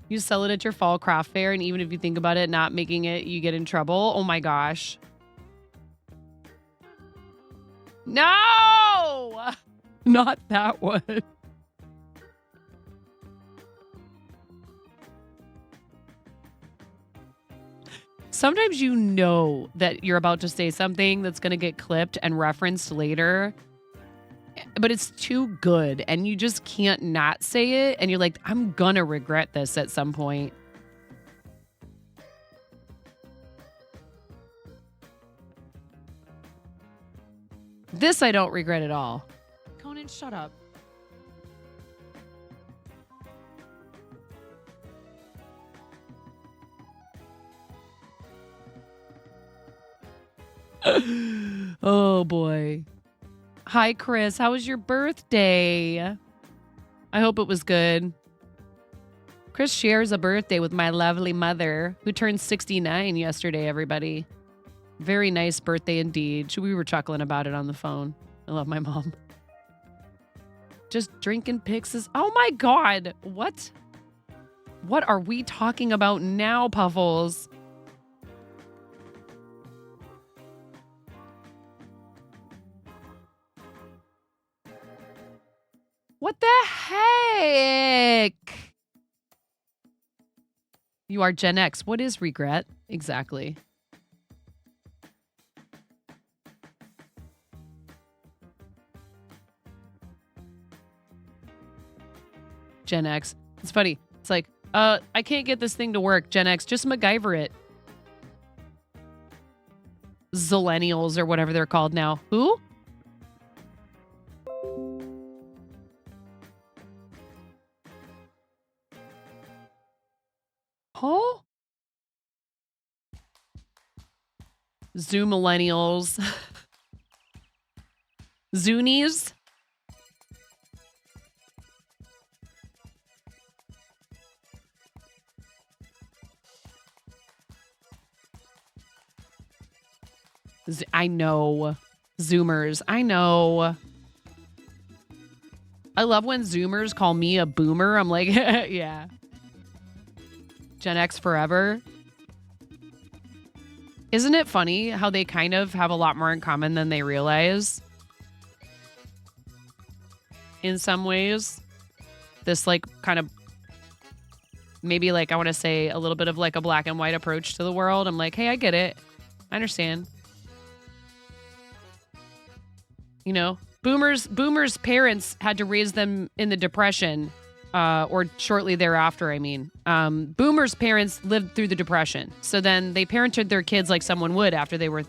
You sell it at your fall craft fair, and even if you think about it, not making it, you get in trouble. Oh my gosh. No! Not that one. Sometimes you know that you're about to say something that's going to get clipped and referenced later, but it's too good and you just can't not say it. And you're like, I'm going to regret this at some point. This I don't regret at all. Conan, shut up. Oh boy. Hi, Chris. How was your birthday? I hope it was good. Chris shares a birthday with my lovely mother, who turned 69 yesterday, everybody. Very nice birthday indeed. We were chuckling about it on the phone. I love my mom. Just drinking Pix's. Oh my God. What? What are we talking about now, Puffles? What the heck? You are Gen X. What is regret? Exactly. Gen X. It's funny. It's like, I can't get this thing to work. Gen X, just MacGyver it. Zillennials or whatever they're called now. Who? Huh? Zoo millennials. Zoonies? I know. Zoomers. I know. I love when Zoomers call me a boomer. I'm like, yeah. Gen X forever. Isn't it funny how they kind of have a lot more in common than they realize? In some ways. This like kind of maybe like I want to say a little bit of like a black and white approach to the world. I'm like, hey, I get it. I understand. You know, boomers' parents had to raise them in the Depression, or shortly thereafter, I mean. Boomers' parents lived through the Depression. So then they parented their kids like someone would after they were...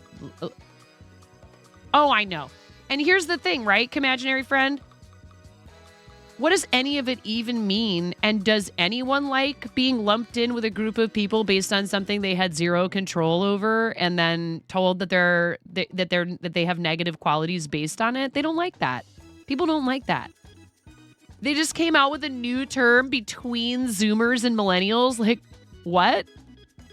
Oh, I know. And here's the thing, right, imaginary friend? What does any of it even mean? And does anyone like being lumped in with a group of people based on something they had zero control over and then told that they have negative qualities based on it? They don't like that. People don't like that. They just came out with a new term between Zoomers and millennials. Like, what?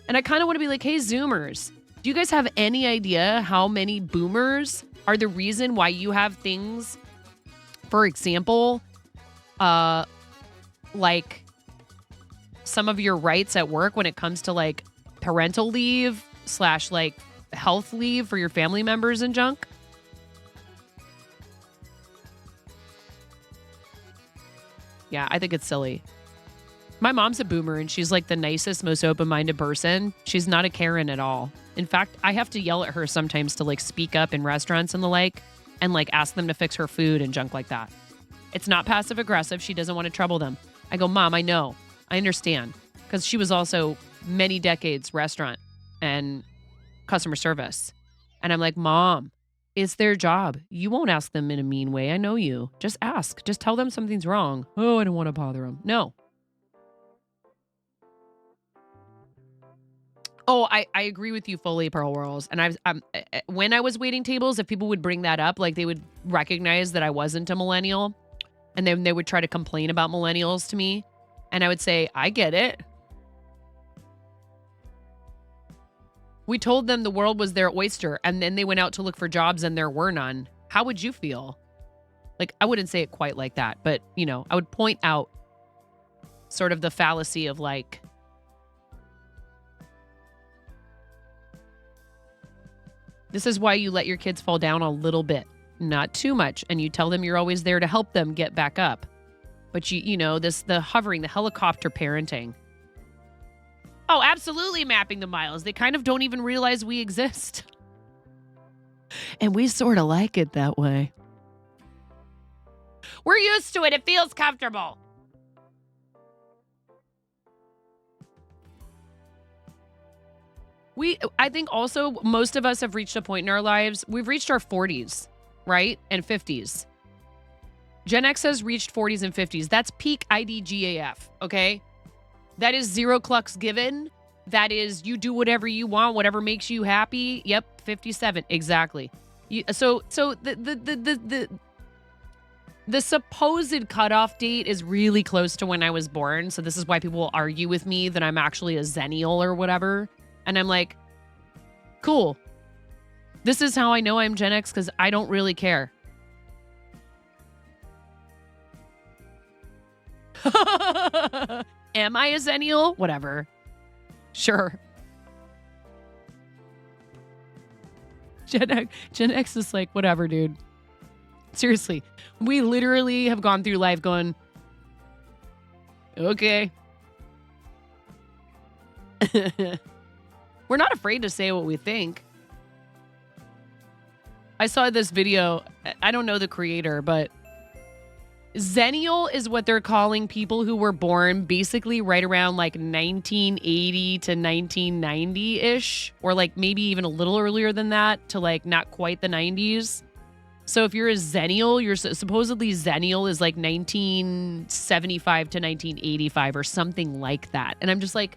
And I kind of want to be like, hey, Zoomers, do you guys have any idea how many boomers are the reason why you have things, for example, like some of your rights at work when it comes to like parental leave / like health leave for your family members and junk? Yeah, I think it's silly. My mom's a boomer and she's like the nicest, most open-minded person. She's not a Karen at all. In fact, I have to yell at her sometimes to like speak up in restaurants and the like, and like ask them to fix her food and junk like that. It's not passive aggressive. She doesn't want to trouble them. I go, Mom, I know. I understand. Because she was also many decades restaurant and customer service. And I'm like, Mom, it's their job. You won't ask them in a mean way. I know you. Just ask. Just tell them something's wrong. Oh, I don't want to bother them. No. Oh, I agree with you fully, Pearl Whirls. And when I was waiting tables, if people would bring that up, like they would recognize that I wasn't a millennial. And then they would try to complain about millennials to me. And I would say, I get it. We told them the world was their oyster. And then they went out to look for jobs and there were none. How would you feel? Like, I wouldn't say it quite like that. But, you know, I would point out sort of the fallacy of like, this is why you let your kids fall down a little bit. Not too much. And you tell them you're always there to help them get back up. But you know, the hovering, the helicopter parenting. Oh, absolutely mapping the miles. They kind of don't even realize we exist. And we sort of like it that way. We're used to it. It feels comfortable. I think also most of us have reached a point in our lives. We've reached our 40s. Right? And 50s. Gen X has reached 40s and 50s. That's peak IDGAF, okay? That is zero clucks given. That is you do whatever you want, whatever makes you happy. Yep, 57, exactly. So the supposed cutoff date is really close to when I was born. So this is why people will argue with me that I'm actually a Zennial or whatever. And I'm like, cool. This is how I know I'm Gen X because I don't really care. Am I a Zennial? Whatever. Sure. Gen X is like, whatever, dude. Seriously. We literally have gone through life going, okay. We're not afraid to say what we think. I saw this video. I don't know the creator, but Zennial is what they're calling people who were born basically right around like 1980 to 1990-ish, or like maybe even a little earlier than that to like not quite the 90s. So if you're a Zennial, you're supposedly Zennial is like 1975 to 1985 or something like that. And I'm just like,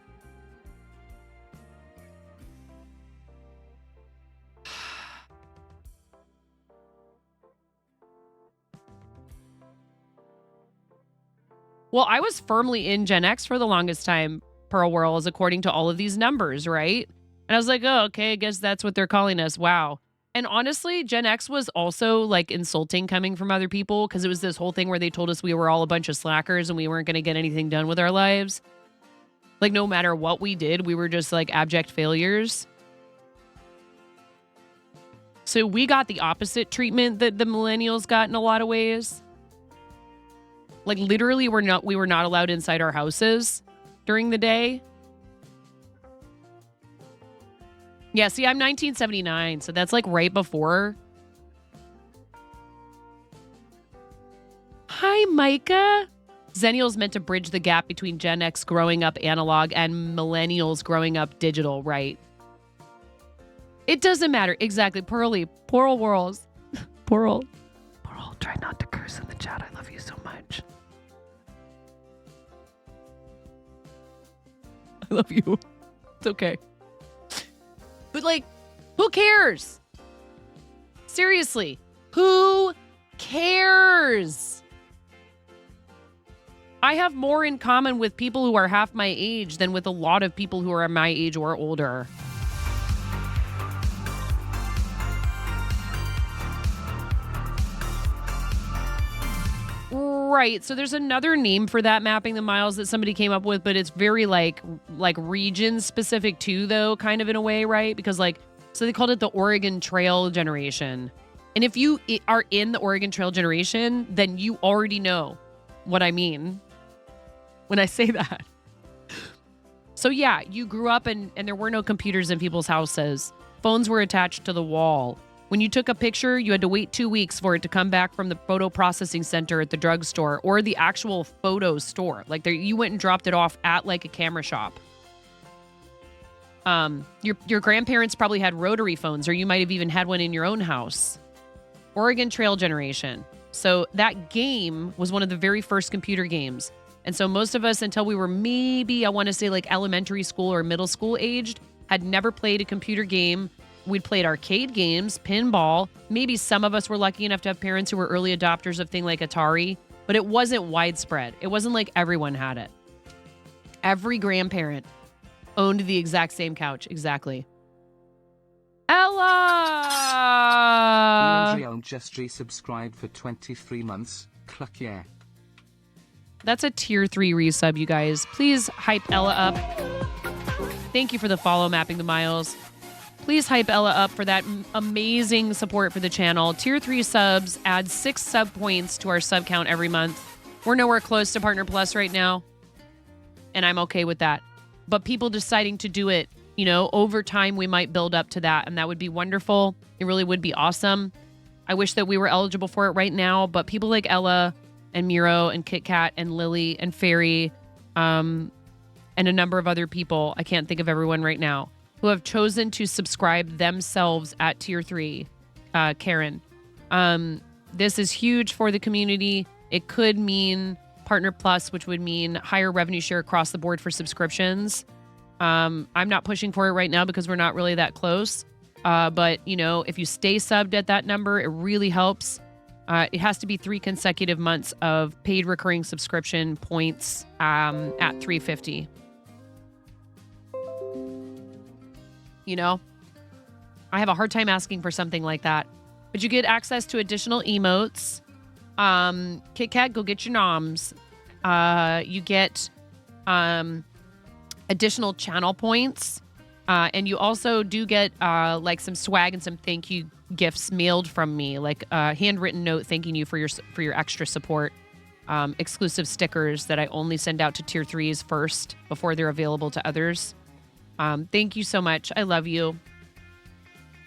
well, I was firmly in Gen X for the longest time, Pearl Whirls, according to all of these numbers, right? And I was like, oh, okay, I guess that's what they're calling us. Wow. And honestly, Gen X was also like insulting coming from other people because it was this whole thing where they told us we were all a bunch of slackers and we weren't going to get anything done with our lives. Like no matter what we did, we were just like abject failures. So we got the opposite treatment that the millennials got in a lot of ways. Like literally we were not allowed inside our houses during the day. Yeah, see, I'm 1979, so that's like right before. Hi, Micah. Zennials meant to bridge the gap between Gen X growing up analog and millennials growing up digital, right? It doesn't matter. Exactly. Pearl Whirls. Pearl, try not to curse in the chat. I love you so much. I love you. It's okay. But like, who cares? Seriously, who cares? I have more in common with people who are half my age than with a lot of people who are my age or older. Right. So there's another name for that, mapping the miles, that somebody came up with, but it's very like region specific too, though, kind of in a way, right? Because like, so they called it the Oregon Trail generation. And if you are in the Oregon Trail generation, then you already know what I mean when I say that. So yeah, you grew up and there were no computers in people's houses. Phones were attached to the wall. When you took a picture, you had to wait 2 weeks for it to come back from the photo processing center at the drugstore or the actual photo store. Like you went and dropped it off at like a camera shop. Your grandparents probably had rotary phones, or you might have even had one in your own house. Oregon Trail generation. So that game was one of the very first computer games. And so most of us, until we were maybe, I want to say like elementary school or middle school aged, had never played a computer game. We'd played arcade games, pinball. Maybe some of us were lucky enough to have parents who were early adopters of things like Atari, but it wasn't widespread. It wasn't like everyone had it. Every grandparent owned the exact same couch. Exactly. Ella! Leandriel just resubscribed for 23 months. Cluck yeah. That's a tier 3 resub, you guys. Please hype Ella up. Thank you for the follow, Mapping the Miles. Please hype Ella up for that amazing support for the channel. Tier 3 subs add 6 sub points to our sub count every month. We're nowhere close to Partner Plus right now, and I'm okay with that. But people deciding to do it, you know, over time we might build up to that, and that would be wonderful. It really would be awesome. I wish that we were eligible for it right now, but people like Ella and Miro and Kit Kat and Lily and Fairy and a number of other people, I can't think of everyone right now, who have chosen to subscribe themselves at tier 3, Karen. This is huge for the community. It could mean Partner Plus, which would mean higher revenue share across the board for subscriptions. I'm not pushing for it right now because we're not really that close. But, you know, if you stay subbed at that number, it really helps. It has to be 3 consecutive months of paid recurring subscription points at 350. You know, I have a hard time asking for something like that. But you get access to additional emotes. Kit Kat, go get your noms. you get additional channel points. And you also do get like some swag and some thank you gifts mailed from me, like a handwritten note thanking you for your extra support. Exclusive stickers that I only send out to tier 3s first before they're available to others. Thank you so much. I love you.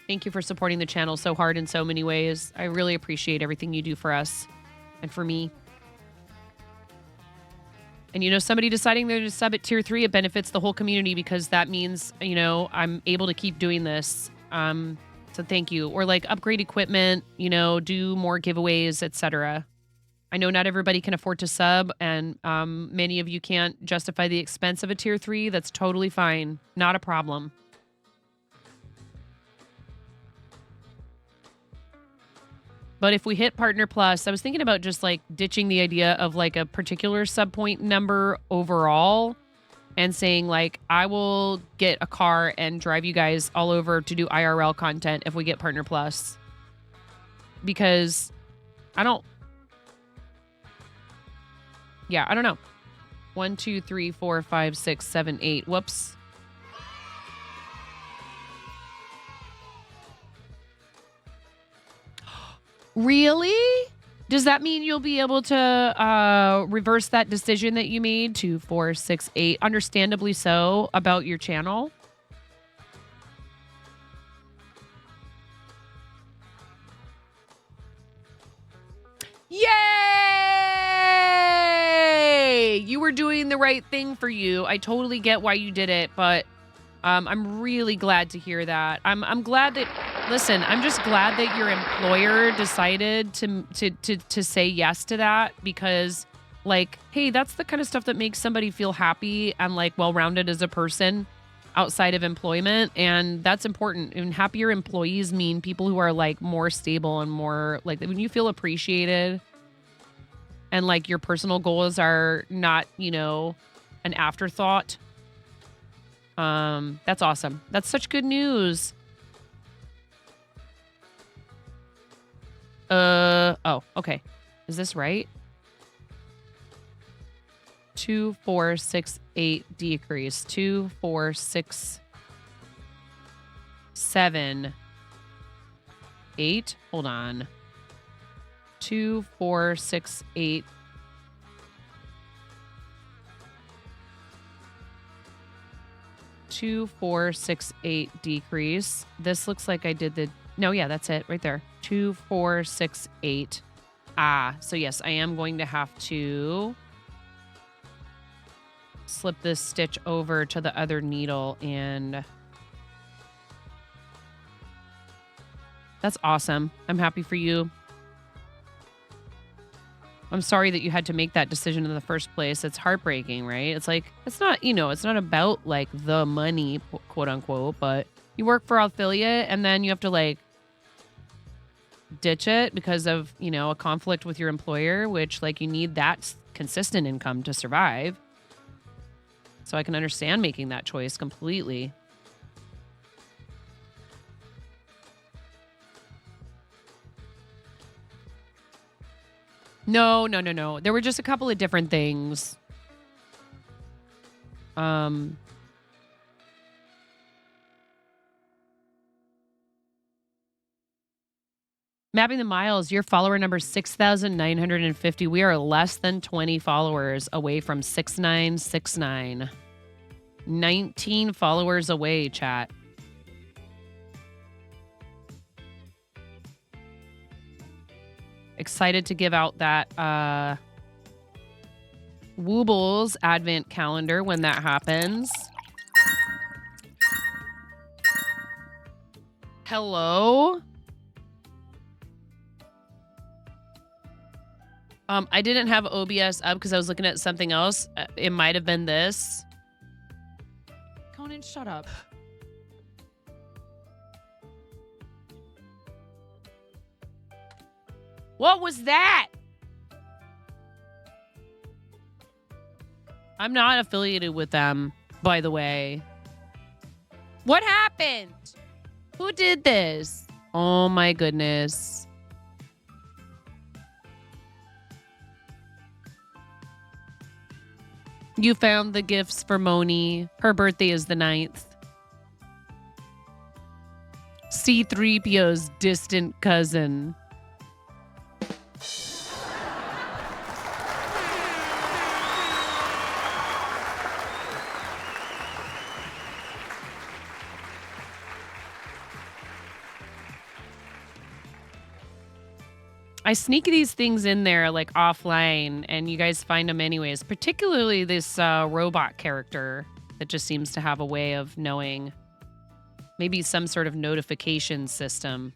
Thank you for supporting the channel so hard in so many ways. I really appreciate everything you do for us and for me. And, you know, somebody deciding they're to sub at tier 3, it benefits the whole community because that means, you know, I'm able to keep doing this. So thank you. Or like upgrade equipment, you know, do more giveaways, etc. I know not everybody can afford to sub, and many of you can't justify the expense of a tier 3. That's totally fine. Not a problem. But if we hit Partner Plus, I was thinking about just like ditching the idea of like a particular sub point number overall and saying like, I will get a car and drive you guys all over to do IRL content if we get Partner Plus. Because I don't know. 1, 2, 3, 4, 5, 6, 7, 8. Whoops. Really? Does that mean you'll be able to reverse that decision that you made? 2, 4, 6, 8. Understandably so, about your channel? Yay! You were doing the right thing for you. I totally get why you did it, but I'm really glad to hear that. I'm glad that. Listen, I'm just glad that your employer decided to say yes to that because, like, hey, that's the kind of stuff that makes somebody feel happy and like well-rounded as a person outside of employment, and that's important. And happier employees mean people who are like more stable and more like when you feel appreciated and like your personal goals are not, you know, an afterthought. That's awesome. That's such good news. Oh, okay. Is this right? 2, 4, 6, 8 decrease. 2, 4, 6, 7, 8. Hold on. 2, 4, 6, 8. Two, 4, 6, 8 decrease. This looks like I did the. No, yeah, that's it right there. 2, 4, 6, 8. So yes, I am going to have to slip this stitch over to the other needle, and that's awesome. I'm happy for you. I'm sorry that you had to make that decision in the first place. It's heartbreaking, right? It's like, it's not, you know, it's not about like the money, quote unquote, but you work for affiliate and then you have to like ditch it because of, you know, a conflict with your employer, which like you need that consistent income to survive. So I can understand making that choice completely. No. There were just a couple of different things. Mapping the miles, your follower number 6,950. We are less than 20 followers away from 6,969. 19 followers away, chat. Excited to give out that Woobles advent calendar when that happens. Hello? I didn't have OBS up because I was looking at something else. It might have been this. Conan, shut up. What was that? I'm not affiliated with them, by the way. What happened? Who did this? Oh my goodness. You found the gifts for Moni. Her birthday is the 9th. C-3PO's distant cousin. I sneak these things in there like offline and you guys find them anyways, particularly this robot character that just seems to have a way of knowing, maybe some sort of notification system.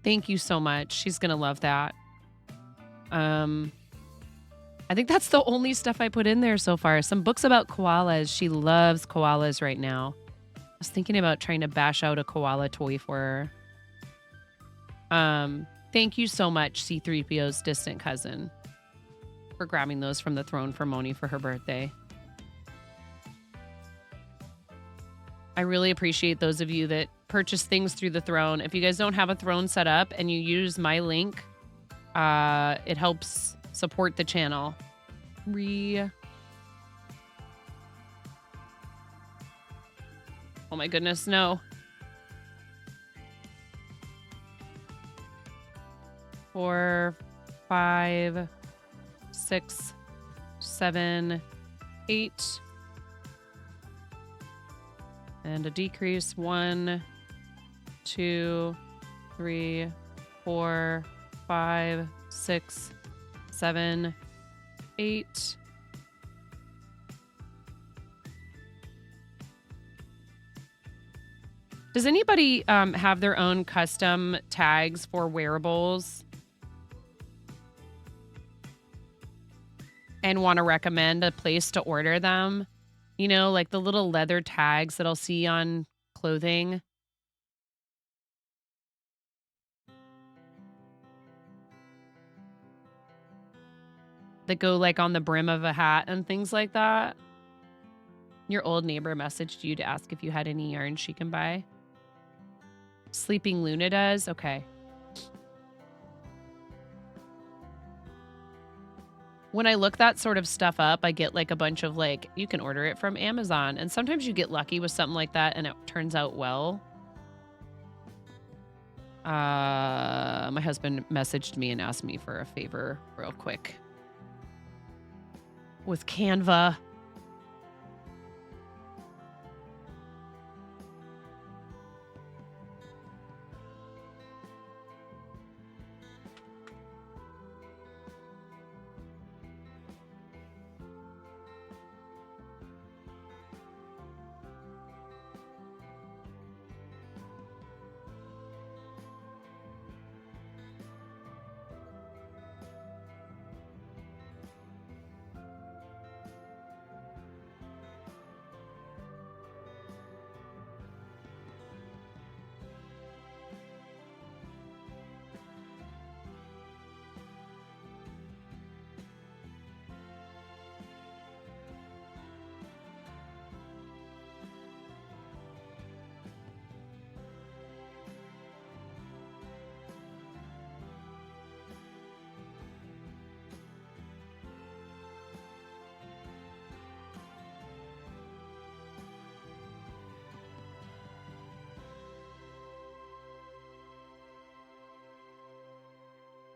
Thank you so much. She's going to love that. I think that's the only stuff I put in there so far. Some books about koalas. She loves koalas right now. I was thinking about trying to bash out a koala toy for her. Thank you so much, C-3PO's distant cousin, for grabbing those from the throne for Moni for her birthday. I really appreciate those of you that purchase things through the throne. If you guys don't have a throne set up and you use my link, it helps support the channel. Oh my goodness, no. 4, 5, 6, 7, 8. And a decrease. 1, 2, 3, 4, 5, 6, 7, 8. Does anybody have their own custom tags for wearables and want to recommend a place to order them? You know, like the little leather tags that I'll see on clothing. That go like on the brim of a hat and things like that. Your old neighbor messaged you to ask if you had any yarn she can buy. Sleeping Luna does? Okay. When I look that sort of stuff up, I get like a bunch of like, you can order it from Amazon. And sometimes you get lucky with something like that and it turns out well. My husband messaged me and asked me for a favor real quick. With Canva.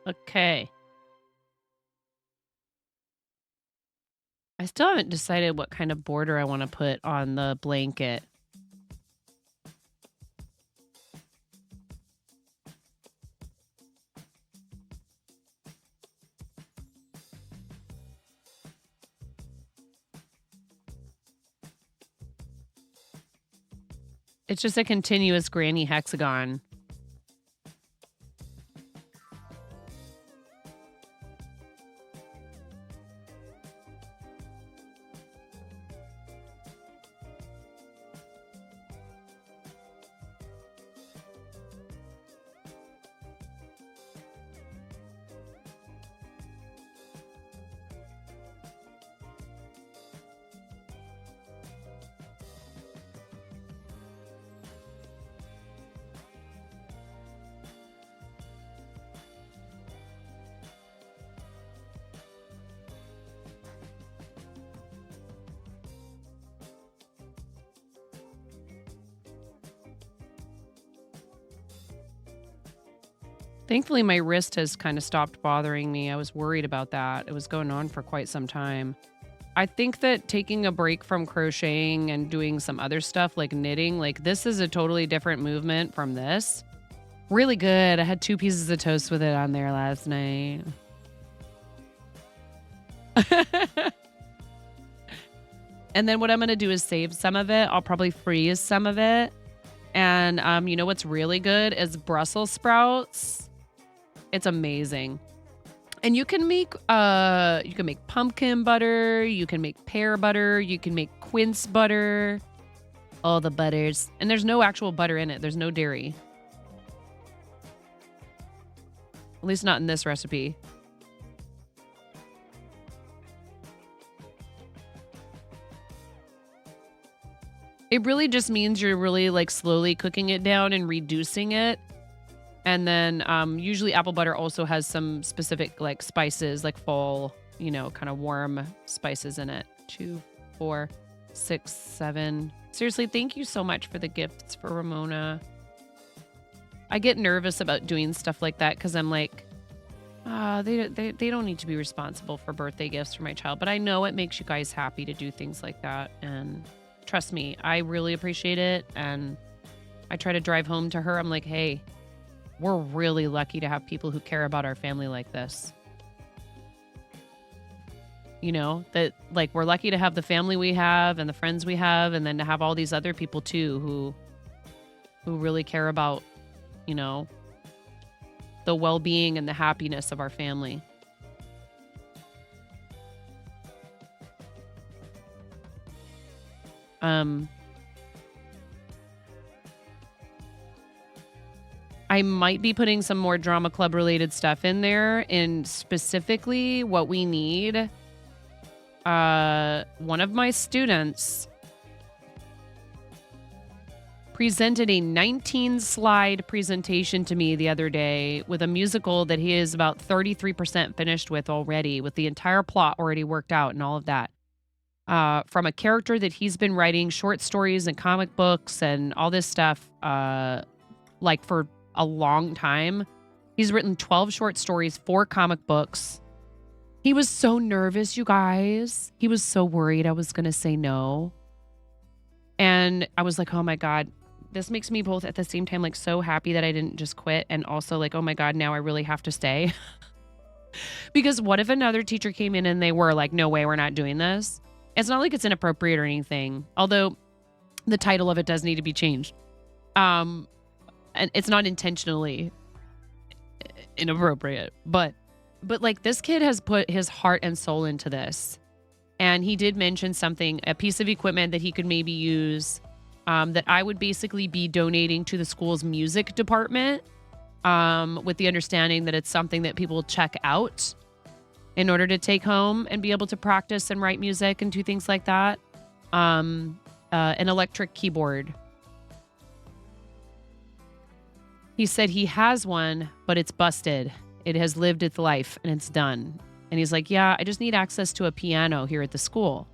Okay. I still haven't decided what kind of border I want to put on the blanket. It's just a continuous granny hexagon. Thankfully, my wrist has kind of stopped bothering me. I was worried about that. It was going on for quite some time. I think that taking a break from crocheting and doing some other stuff like knitting, like this is a totally different movement from this. Really good. I had 2 pieces of toast with it on there last night. And then what I'm going to do is save some of it. I'll probably freeze some of it. And you know what's really good is Brussels sprouts. It's amazing. And you can make pumpkin butter, you can make pear butter, you can make quince butter. All the butters. And there's no actual butter in it. There's no dairy. At least not in this recipe. It really just means you're really like slowly cooking it down and reducing it. And then usually apple butter also has some specific like spices, like fall, you know, kind of warm spices in it. 2, 4, 6, 7. Seriously, thank you so much for the gifts for Ramona. I get nervous about doing stuff like that because I'm like, they don't need to be responsible for birthday gifts for my child. But I know it makes you guys happy to do things like that. And trust me, I really appreciate it. And I try to drive home to her. I'm like, hey, we're really lucky to have people who care about our family like this. You know, that like we're lucky to have the family we have and the friends we have, and then to have all these other people too who really care about, you know, the well-being and the happiness of our family. I might be putting some more drama club related stuff in there, and specifically what we need. One of my students presented a 19-slide presentation to me the other day with a musical that he is about 33% finished with already, with the entire plot already worked out and all of that. From a character that he's been writing short stories and comic books and all this stuff, like for a long time. He's written 12 short stories, 4 comic books. He was so nervous, you guys. He was so worried I was going to say no. And I was like, oh my God, this makes me both at the same time like so happy that I didn't just quit, and also like, oh my God, now I really have to stay. Because what if another teacher came in and they were like, no way, we're not doing this? It's not like it's inappropriate or anything, although the title of it does need to be changed. And it's not intentionally inappropriate, but like this kid has put his heart and soul into this. And he did mention something, a piece of equipment that he could maybe use, that I would basically be donating to the school's music department, with the understanding that it's something that people check out in order to take home and be able to practice and write music and do things like that. An electric keyboard. He said he has one, but it's busted. It has lived its life and it's done. And he's like, yeah, I just need access to a piano here at the school.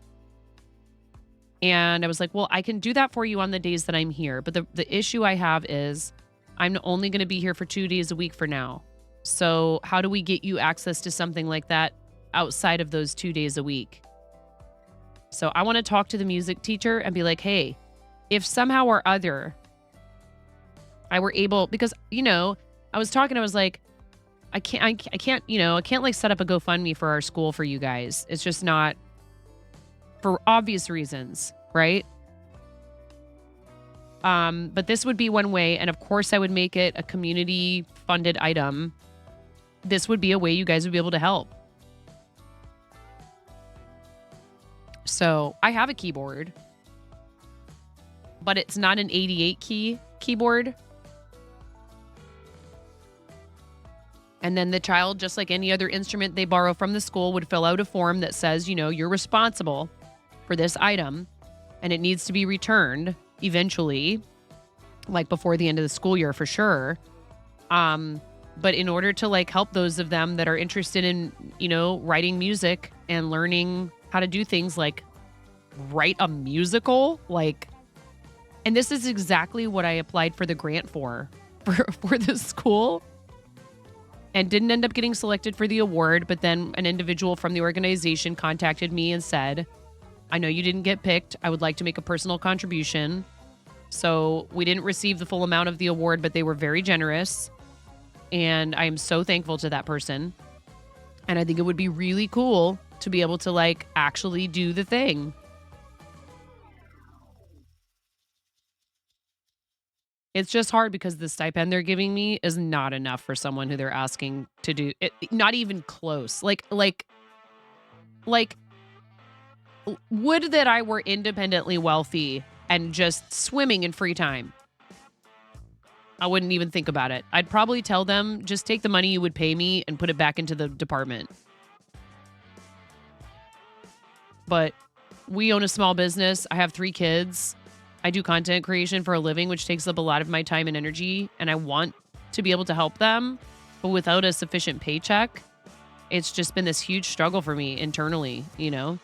And I was like, well, I can do that for you on the days that I'm here. But the issue I have is I'm only going to be here for 2 days a week for now. So how do we get you access to something like that outside of those 2 days a week? So I want to talk to the music teacher and be like, hey, if somehow or other I were able, because, you know, I was like, I can't, you know, I can't like set up a GoFundMe for our school for you guys. It's just not, for obvious reasons, right? But this would be one way. And of course I would make it a community funded item. This would be a way you guys would be able to help. So I have a keyboard, but it's not an 88 key keyboard. And then the child, just like any other instrument they borrow from the school, would fill out a form that says, you know, you're responsible for this item and it needs to be returned eventually, like before the end of the school year for sure. But in order to like help those of them that are interested in, you know, writing music and learning how to do things like write a musical, like, and this is exactly what I applied for the grant for the school. and didn't end up getting selected for the award. But then an individual from the organization contacted me and said, I know you didn't get picked. I would like to make a personal contribution. So we didn't receive the full amount of the award, but they were very generous. And I am so thankful to that person. And I think it would be really cool to be able to like actually do the thing. It's just hard because the stipend they're giving me is not enough for someone who they're asking to do it. Not even close. Like, would that I were independently wealthy and just swimming in free time. I wouldn't even think about it. I'd probably tell them, just take the money you would pay me and put it back into the department. But we own a small business. I have 3 kids. I do content creation for a living, which takes up a lot of my time and energy. And I want to be able to help them. But without a sufficient paycheck, it's just been this huge struggle for me internally, you know?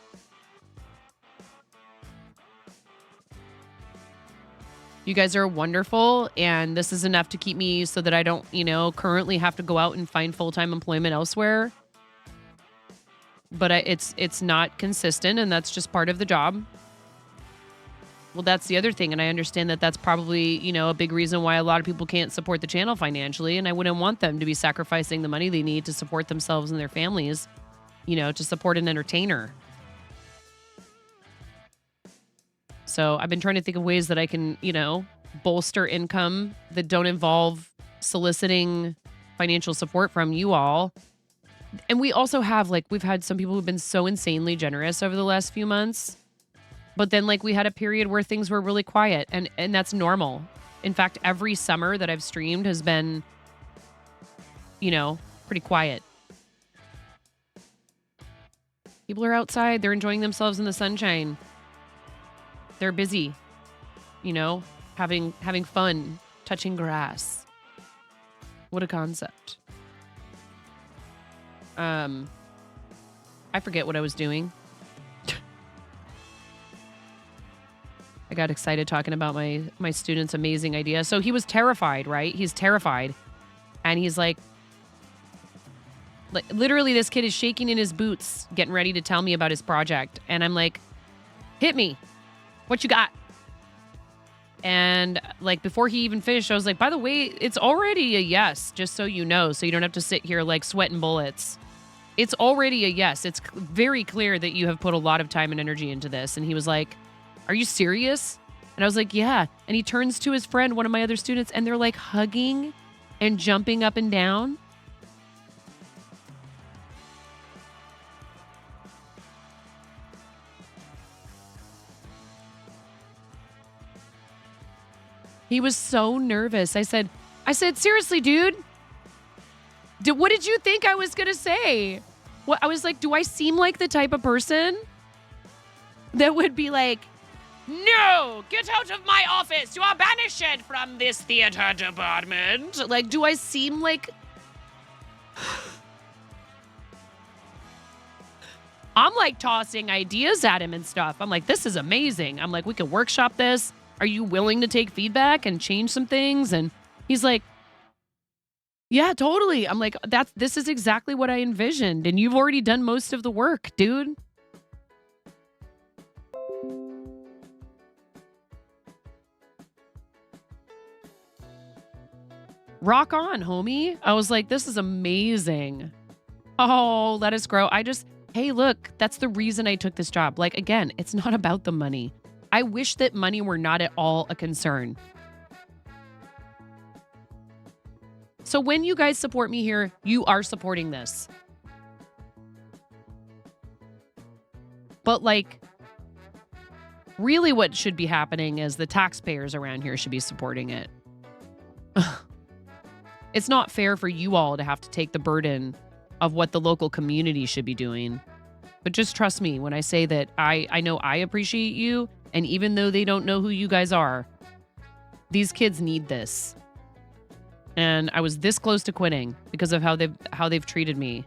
You guys are wonderful, and this is enough to keep me so that I don't, you know, currently have to go out and find full-time employment elsewhere. But it's not consistent, and that's just part of the job. Well, that's the other thing, and I understand that that's probably, you know, a big reason why a lot of people can't support the channel financially, and I wouldn't want them to be sacrificing the money they need to support themselves and their families, you know, to support an entertainer. So I've been trying to think of ways that I can, you know, bolster income that don't involve soliciting financial support from you all. And we also have, like, we've had some people who've been so insanely generous over the last few months. But then, like, we had a period where things were really quiet, and that's normal. In fact, every summer that I've streamed has been, you know, pretty quiet. People are outside. They're enjoying themselves in the sunshine. They're busy, you know, having fun, touching grass. What a concept. I forget what I was doing. I got excited talking about my student's amazing idea. So he was terrified, right? He's terrified. And he's like, literally this kid is shaking in his boots, getting ready to tell me about his project. And I'm like, hit me. What you got? And like before he even finished, I was like, by the way, it's already a yes, just so you know, so you don't have to sit here like sweating bullets. It's already a yes. It's very clear that you have put a lot of time and energy into this. And he was like, are you serious? And I was like, yeah. And he turns to his friend, one of my other students, and they're like hugging and jumping up and down. He was so nervous. I said, seriously, dude, what did you think I was going to say? What, I was like, do I seem like the type of person that would be like, no, get out of my office. You are banished from this theater department. Like, do I seem like... I'm like tossing ideas at him and stuff. I'm like, this is amazing. I'm like, we could workshop this. Are you willing to take feedback and change some things? And he's like, yeah, totally. I'm like, this is exactly what I envisioned. And you've already done most of the work, dude. Rock on, homie. I was like, this is amazing. Oh, let us grow. Hey, look, that's the reason I took this job. Like, again, it's not about the money. I wish that money were not at all a concern. So when you guys support me here, you are supporting this. But like, really what should be happening is the taxpayers around here should be supporting it. It's not fair for you all to have to take the burden of what the local community should be doing. But just trust me when I say that I know I appreciate you. And even though they don't know who you guys are, these kids need this. And I was this close to quitting because of how they've treated me.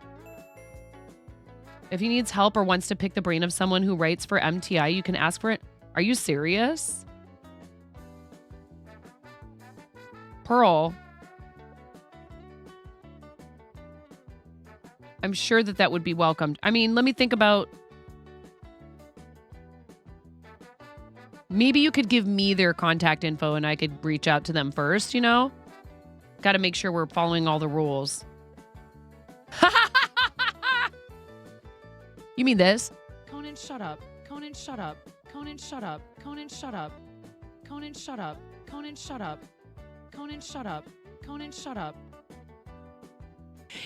If he needs help or wants to pick the brain of someone who writes for MTI, you can ask for it. Are you serious? Pearl. I'm sure that that would be welcomed. I mean, let me think about... Maybe you could give me their contact info and I could reach out to them first, you know? Got to make sure we're following all the rules. You mean this? Conan, shut up. Conan, shut up. Conan, shut up. Conan, shut up. Conan, shut up. Conan, shut up. Conan, shut up. Conan, shut up.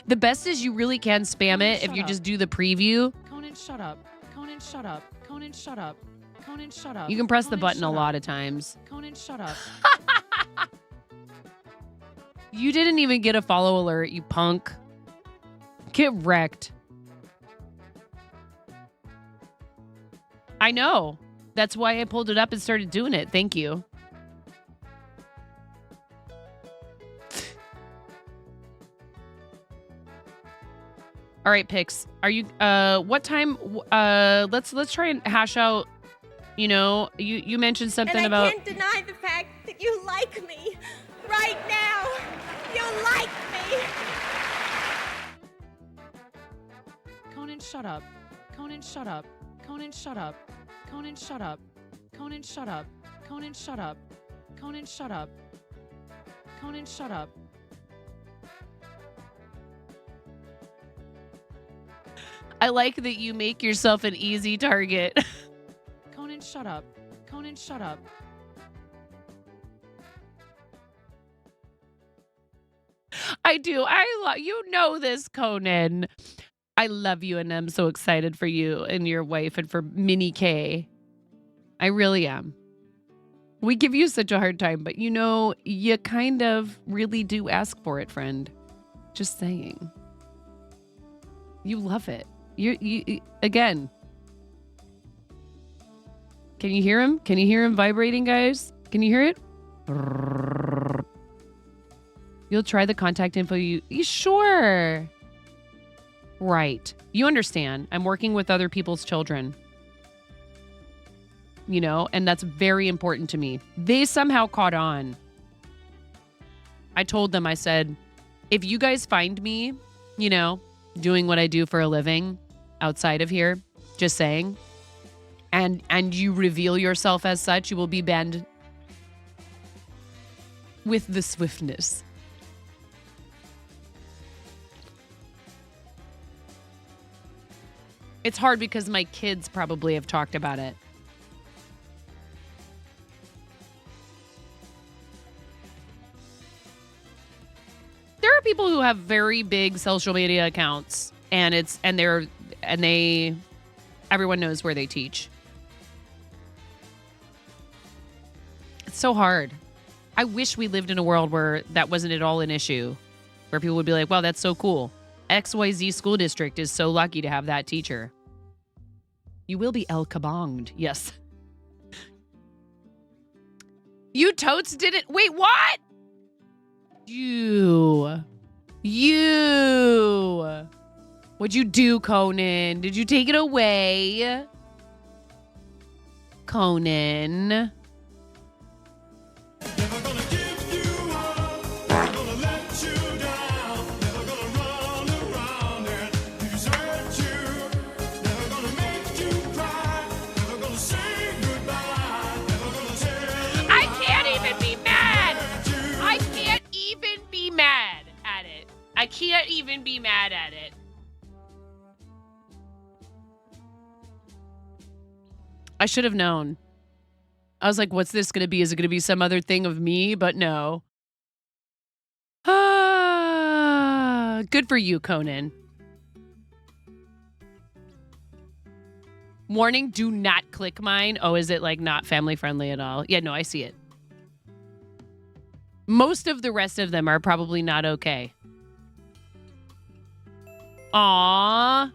The best is you really can spam Conan, it if shut you up. just do the preview. Conan, shut up. Conan, shut up. Conan, shut up. Conan, shut up. You can press the Conan, button a shut lot up. of times. Conan, shut up. You didn't even get a follow alert, you punk. Get wrecked. I know. That's why I pulled it up and started doing it. Thank you. All right, Pix. Are you what time let's try and hash out, you know, you mentioned something and I about can't deny the fact that you like me. Right now. You like me. Conan, shut up. Conan, shut up. Conan, shut up. Conan, shut up. Conan, shut up. Conan, shut up. Conan, shut up. Conan, shut up. I like that you make yourself an easy target. Conan, shut up. Conan, shut up. I do. You know this, Conan. I love you and I'm so excited for you and your wife and for Minnie K. I really am. We give you such a hard time, but you know, you kind of really do ask for it, friend. Just saying. You love it. You again. Can you hear him? Can you hear him vibrating, guys? Can you hear it? You'll try the contact info you sure. Right. You understand. I'm working with other people's children. You know, and that's very important to me. They somehow caught on. I told them, I said, if you guys find me, you know, doing what I do for a living outside of here, just saying, and you reveal yourself as such, you will be banned with the swiftness. It's hard because my kids probably have talked about it. There are people who have very big social media accounts and everyone knows where they teach. It's so hard. I wish we lived in a world where that wasn't at all an issue, where people would be like, wow, that's so cool. XYZ school district is so lucky to have that teacher. You will be El Kabonged. Yes. You totes didn't. Wait, what? You. What'd you do, Conan? Did you take it away? Conan. I can't even be mad at it. I should have known. I was like, what's this going to be? Is it going to be some other thing of me? But no. Ah, good for you, Conan. Warning, do not click mine. Oh, is it like not family friendly at all? Yeah, no, I see it. Most of the rest of them are probably not okay. Aww.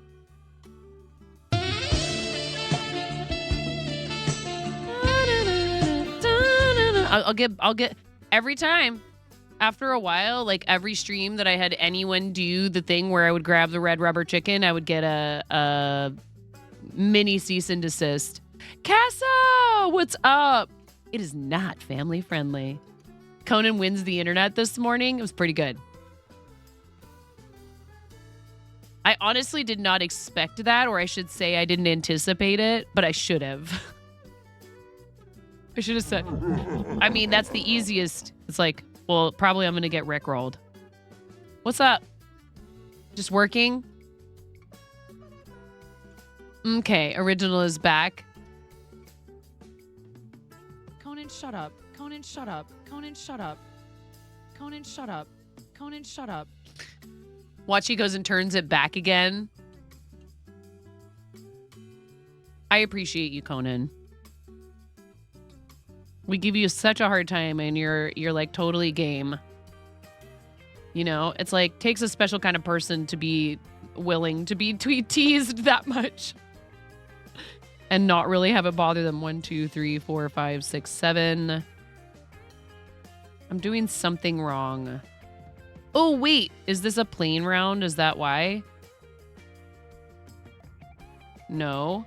I'll get every time. After a while, like every stream that I had anyone do the thing where I would grab the red rubber chicken, I would get a mini cease and desist. Casa, what's up? It is not family friendly. Conan wins the internet this morning. It was pretty good. I honestly did not expect that, or I should say I didn't anticipate it, but I should have. I should have said, I mean, that's the easiest. It's like, well, probably I'm going to get rickrolled. What's up? Just working? Okay, original is back. Conan, shut up. Conan, shut up. Conan, shut up. Conan, shut up. Conan, shut up. Watch, he goes and turns it back again. I appreciate you, Conan. We give you such a hard time and you're like totally game. You know, it's like takes a special kind of person to be willing to be teased that much. And not really have it bother them. 1, 2, 3, 4, 5, 6, 7. I'm doing something wrong. Oh, wait. Is this a plane round? Is that why? No.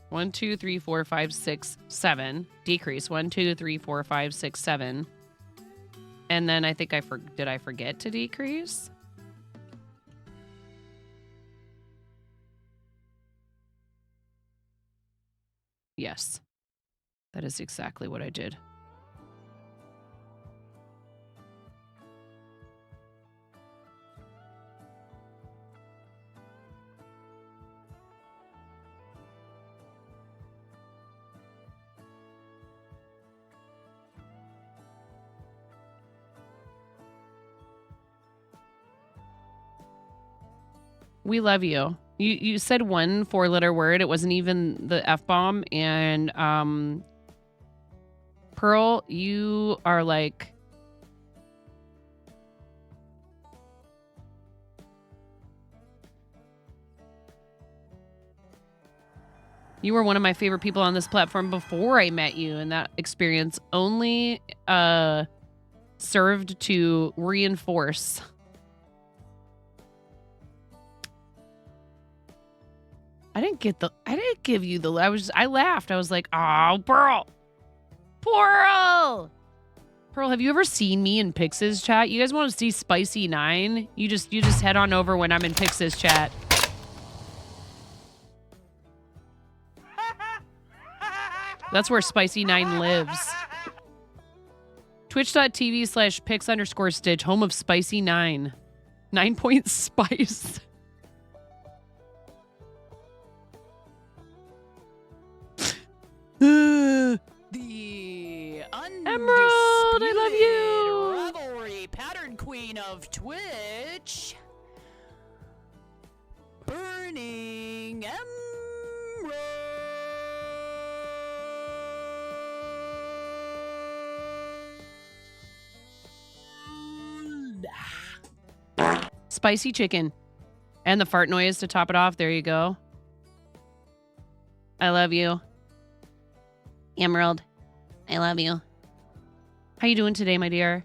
One, 2, 3, 4, 5, 6, 7. Decrease. 1, 2, 3, 4, 5, 6, 7. And then I think did I forget to decrease? Yes. That is exactly what I did. We love you. You said one 4-letter word. It wasn't even the F-bomb. And Pearl, you are like... You were one of my favorite people on this platform before I met you, and that experience only served to reinforce... I didn't give you the, I laughed. I was like, oh, Pearl. Pearl, have you ever seen me in Pix's chat? You guys want to see Spicy 9? You just head on over when I'm in Pix's chat. That's where Spicy 9 lives. Twitch.tv/Pix_Stitch, home of Spicy 9. 9-point spice. The Emerald, I love you. Revelry pattern queen of Twitch. Burning Emerald. Spicy chicken. And the fart noise to top it off. There you go. I love you. Emerald, I love you. How you doing today, my dear?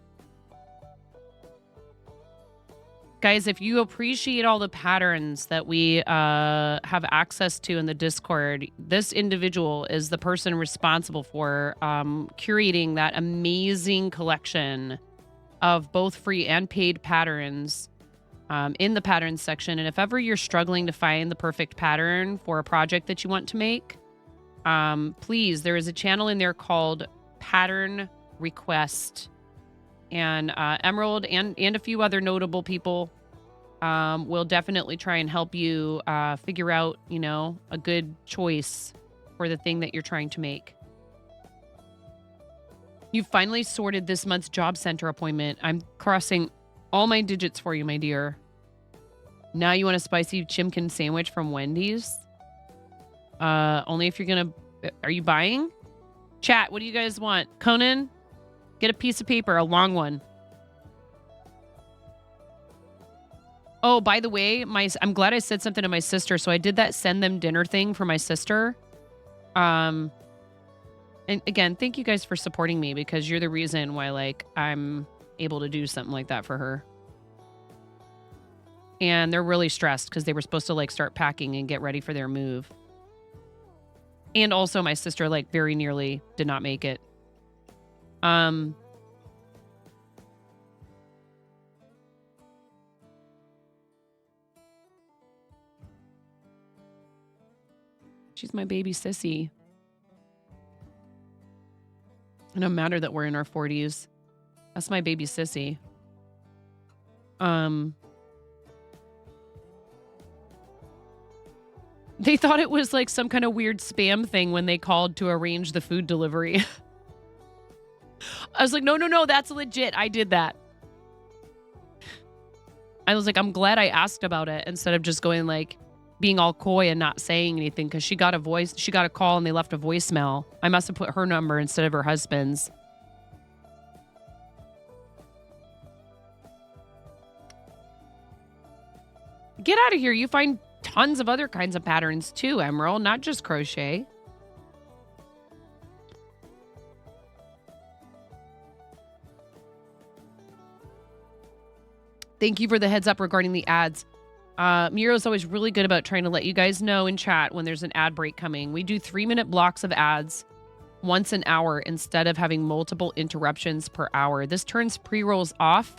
Guys, if you appreciate all the patterns that we have access to in the Discord, this individual is the person responsible for curating that amazing collection of both free and paid patterns in the patterns section. And if ever you're struggling to find the perfect pattern for a project that you want to make, please, there is a channel in there called Pattern Request, and Emerald and a few other notable people will definitely try and help you figure out, you know, a good choice for the thing that you're trying to make. You finally sorted this month's job center appointment. I'm crossing all my digits for you, my dear. Now you want a spicy chimkin sandwich from Wendy's? Only if you're gonna... Are you buying? Chat, what do you guys want? Conan, get a piece of paper, a long one. Oh, by the way, I'm glad I said something to my sister. So I did that send them dinner thing for my sister. And again, thank you guys for supporting me, because you're the reason why, like, I'm able to do something like that for her. And they're really stressed because they were supposed to, like, start packing and get ready for their move. And also my sister, like, very nearly did not make it. my baby sissy. It don't matter that we're in our 40s. That's my baby sissy. They thought it was like some kind of weird spam thing when they called to arrange the food delivery. I was like, no, that's legit. I did that. I was like, I'm glad I asked about it instead of just going like being all coy and not saying anything, because she got a call and they left a voicemail. I must have put her number instead of her husband's. Get out of here. You find tons of other kinds of patterns too, Emerald, not just crochet. Thank you for the heads up regarding the ads. Miro's always really good about trying to let you guys know in chat when there's an ad break coming. We do 3-minute blocks of ads once an hour instead of having multiple interruptions per hour. This turns pre-rolls off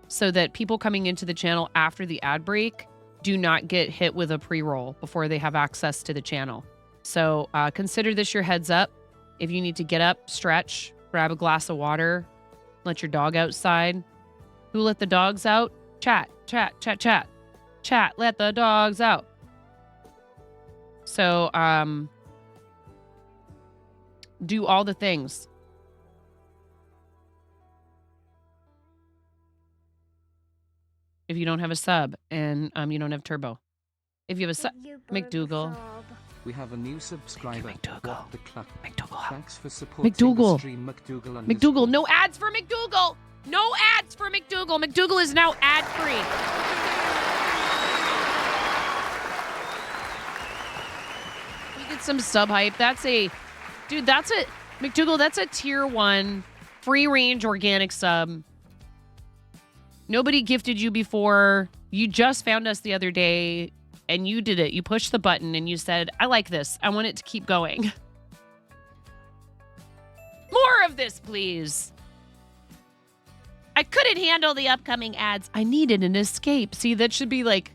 so that people coming into the channel after the ad break do not get hit with a pre-roll before they have access to the channel. So consider this your heads up. If you need to get up, stretch, grab a glass of water, let your dog outside. Who let the dogs out? Chat, chat, chat, chat. Chat, let the dogs out. So, do all the things. If you don't have a sub and you don't have turbo. If you have a sub, McDougal. We have a new subscriber. McDougal. McDougal. Thanks for supporting McDougal. the stream, McDougal. McDougal. No ads for McDougal. No ads for McDougal. McDougal is now ad-free. You get some sub hype. Dude, that's a McDougal, that's a tier 1 free range organic sub. Nobody gifted you before. You just found us the other day and you did it. You pushed the button and you said, I like this. I want it to keep going. More of this, please. I couldn't handle the upcoming ads. I needed an escape. See, that should be like...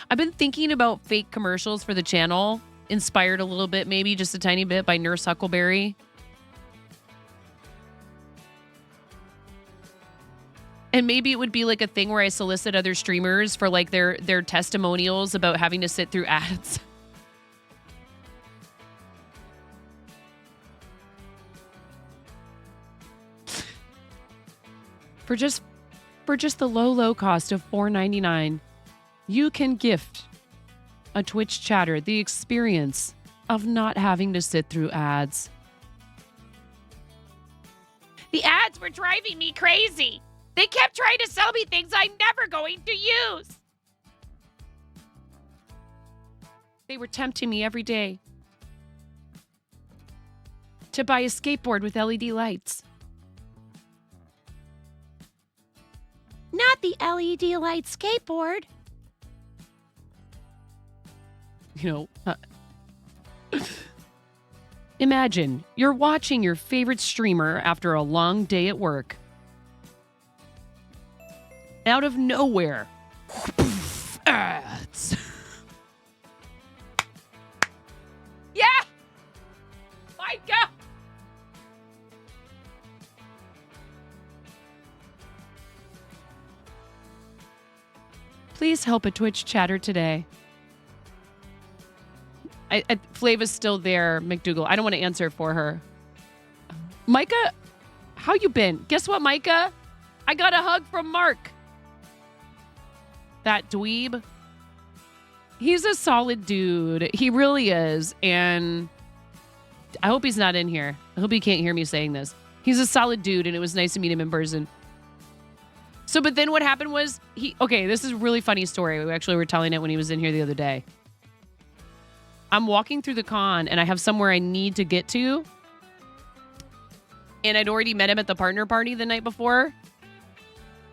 I've been thinking about fake commercials for the channel. Inspired a little bit, maybe just a tiny bit, by Nurse Huckleberry. And maybe it would be like a thing where I solicit other streamers for like their testimonials about having to sit through ads. For just the low cost of $4.99, you can gift a Twitch chatter the experience of not having to sit through ads. The ads were driving me crazy. They kept trying to sell me things I'm never going to use. They were tempting me every day to buy a skateboard with LED lights. Not the LED light skateboard. You know, imagine you're watching your favorite streamer after a long day at work. Out of nowhere, ads. Yeah! My God! Please help a Twitch chatter today. Flava's still there, McDougal. I don't want to answer for her. Micah, how you been? Guess what, Micah? I got a hug from Mark. That dweeb. He's a solid dude. He really is. And I hope he's not in here. I hope he can't hear me saying this. He's a solid dude, and it was nice to meet him in person. So, but then what happened was okay, this is a really funny story. We actually were telling it when he was in here the other day. I'm walking through the con and I have somewhere I need to get to. And I'd already met him at the partner party the night before.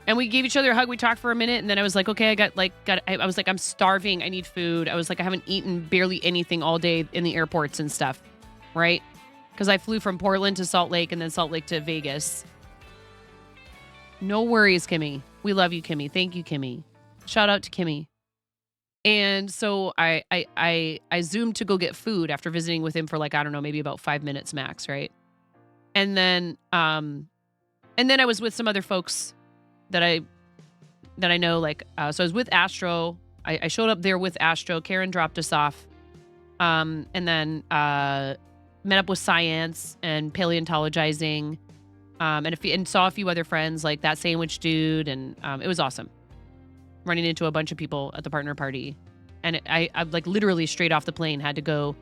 And we gave each other a hug. We talked for a minute. And then I was like, okay, I was like, I'm starving. I need food. I was like, I haven't eaten barely anything all day in the airports and stuff. Right? Because I flew from Portland to Salt Lake and then Salt Lake to Vegas. No worries, Kimmy. We love you, Kimmy. Thank you, Kimmy. Shout out to Kimmy. And so I zoomed to go get food after visiting with him for like, I don't know, maybe about 5 minutes max, right? And then I was with some other folks that I know, like so I was with Astro. I showed up there with Astro. Karen dropped us off. And then met up with science and paleontologizing. And saw a few other friends like that sandwich dude, and it was awesome. Running into a bunch of people at the partner party. And I like literally straight off the plane had to go.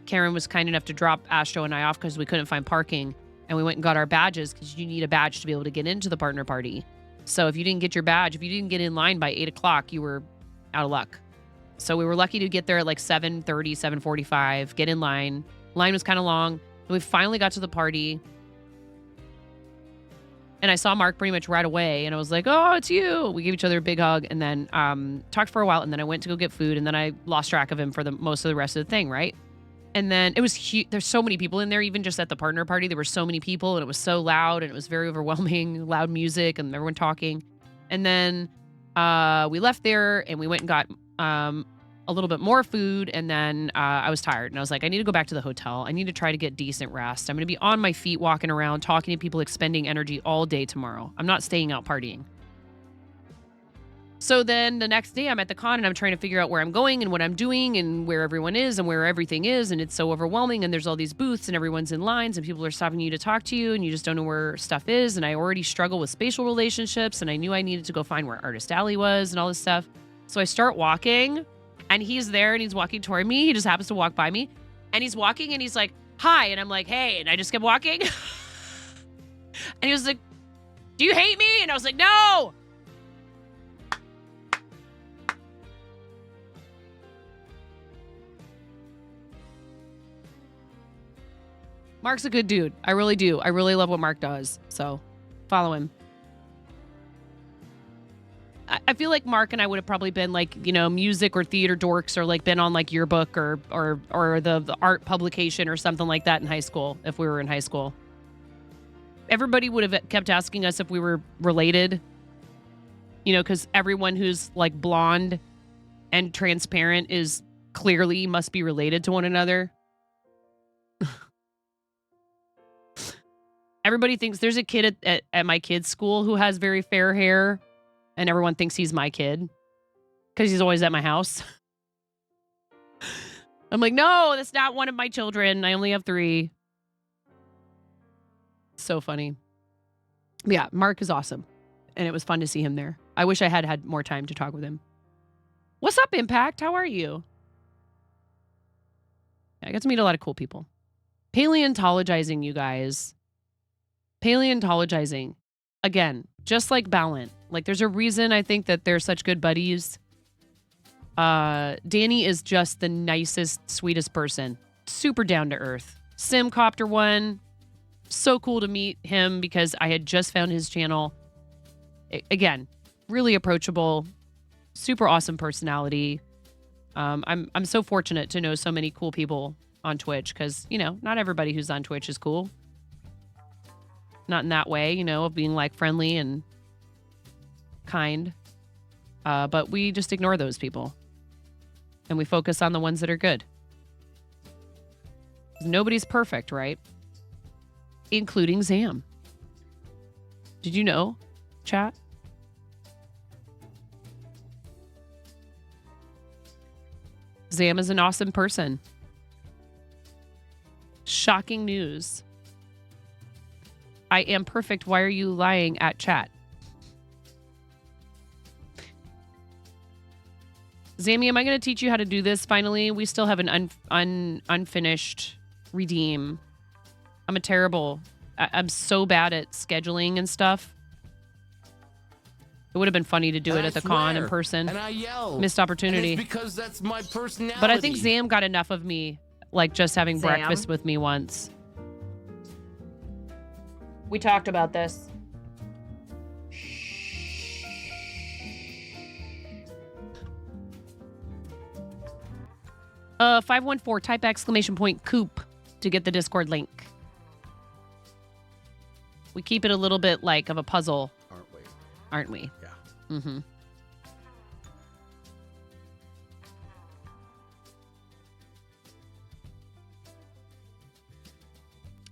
Karen was kind enough to drop Astro and I off because we couldn't find parking. And we went and got our badges because you need a badge to be able to get into the partner party. So if you didn't get your badge, if you didn't get in line by 8 o'clock, you were out of luck. So we were lucky to get there at like 7:30, 7:45, get in line. Line was kind of long. And we finally got to the party. And I saw Mark pretty much right away. And I was like, oh, it's you. We gave each other a big hug and then talked for a while. And then I went to go get food. And then I lost track of him for the most of the rest of the thing, right? And then it was huge. There's so many people in there, even just at the partner party. There were so many people and it was so loud and it was very overwhelming, loud music and everyone talking. And then we left there and we went and got a little bit more food. And then I was tired and I was like, I need to go back to the hotel. I need to try to get decent rest. I'm going to be on my feet, walking around, talking to people, expending energy all day tomorrow. I'm not staying out partying. So then the next day I'm at the con and I'm trying to figure out where I'm going and what I'm doing and where everyone is and where everything is. And it's so overwhelming. And there's all these booths and everyone's in lines and people are stopping you to talk to you and you just don't know where stuff is. And I already struggle with spatial relationships and I knew I needed to go find where Artist Alley was and all this stuff. So I start walking and he's there and he's walking toward me. He just happens to walk by me and he's walking and he's like, hi. And I'm like, hey. And I just kept walking. And he was like, do you hate me? And I was like, no. Mark's a good dude. I really do. I really love what Mark does. So follow him. I feel like Mark and I would have probably been like, you know, music or theater dorks or like been on like yearbook or the art publication or something like that in high school if we were in high school. Everybody would have kept asking us if we were related, you know, because everyone who's like blonde and transparent is clearly must be related to one another. Everybody thinks there's a kid at my kid's school who has very fair hair and everyone thinks he's my kid because he's always at my house. I'm like, no, that's not one of my children. I only have 3. So funny. But yeah, Mark is awesome. And it was fun to see him there. I wish I had more time to talk with him. What's up, Impact? How are you? I got to meet a lot of cool people. Paleontologizing, you guys. Paleontologizing. Again, just like Ballant. Like, there's a reason I think that they're such good buddies. Danny is just the nicest, sweetest person. Super down to earth. Simcopter one. So cool to meet him because I had just found his channel. Again, really approachable. Super awesome personality. I'm so fortunate to know so many cool people on Twitch because, you know, not everybody who's on Twitch is cool. Not in that way, you know, of being like friendly and kind. But we just ignore those people. And we focus on the ones that are good. Nobody's perfect, right? Including Zam. Did you know, chat? Zam is an awesome person. Shocking news. I am perfect. Why are you lying at chat? Zammy, am I going to teach you how to do this finally? We still have an unfinished redeem. I'm a terrible... I'm so bad at scheduling and stuff. It would have been funny to do it at the con in person. And I yell. Missed opportunity. And it's because that's my personality. But I think Zam got enough of me, like just having breakfast with me once. We talked about this. 514, type / coop to get the Discord link. We keep it a little bit like of a puzzle. Aren't we? Aren't we? Yeah. Mm-hmm.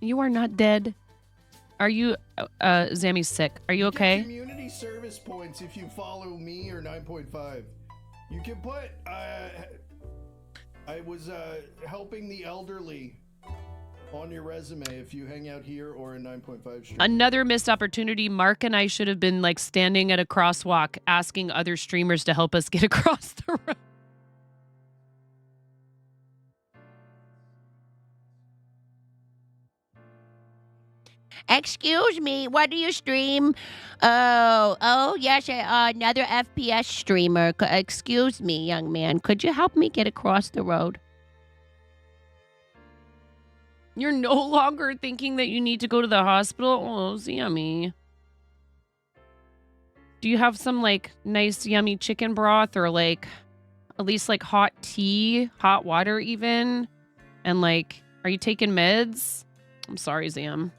You are not dead. Are you, Zammy's sick. Are you You get okay? community service points if you follow me or 9.5. You can put, I was helping the elderly on your resume if you hang out here or in 9.5 stream. Another missed opportunity. Mark and I should have been like standing at a crosswalk asking other streamers to help us get across the road. Excuse me, what do you stream? Oh, yes, another FPS streamer. Excuse me, young man. Could you help me get across the road? You're no longer thinking that you need to go to the hospital? Oh, yummy. Do you have some like nice yummy chicken broth or like at least like hot tea, hot water even? And like, are you taking meds? I'm sorry, Zam.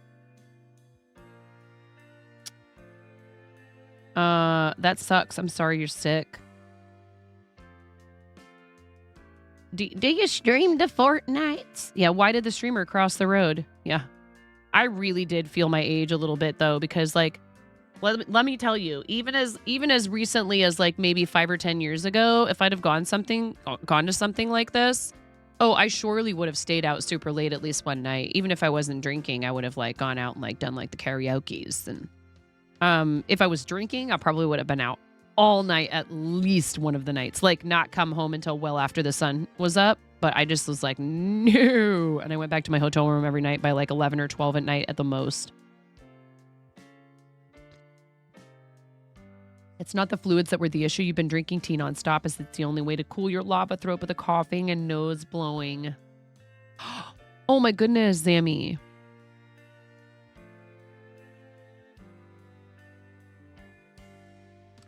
That sucks. I'm sorry you're sick. Do you stream the Fortnites? Yeah, why did the streamer cross the road? Yeah. I really did feel my age a little bit though, because like let me tell you, even as recently as like maybe 5 or 10 years ago, if I'd have gone to something like this, oh, I surely would have stayed out super late at least one night. Even if I wasn't drinking, I would have like gone out and like done like the karaoke's. And if I was drinking, I probably would have been out all night at least one of the nights, like not come home until well after the sun was up. But I just was like, no. And I went back to my hotel room every night by like 11 or 12 at night at the most. It's not the fluids that were the issue. You've been drinking tea nonstop, as it's the only way to cool your lava throat with the coughing and nose blowing. Oh my goodness, Zammy.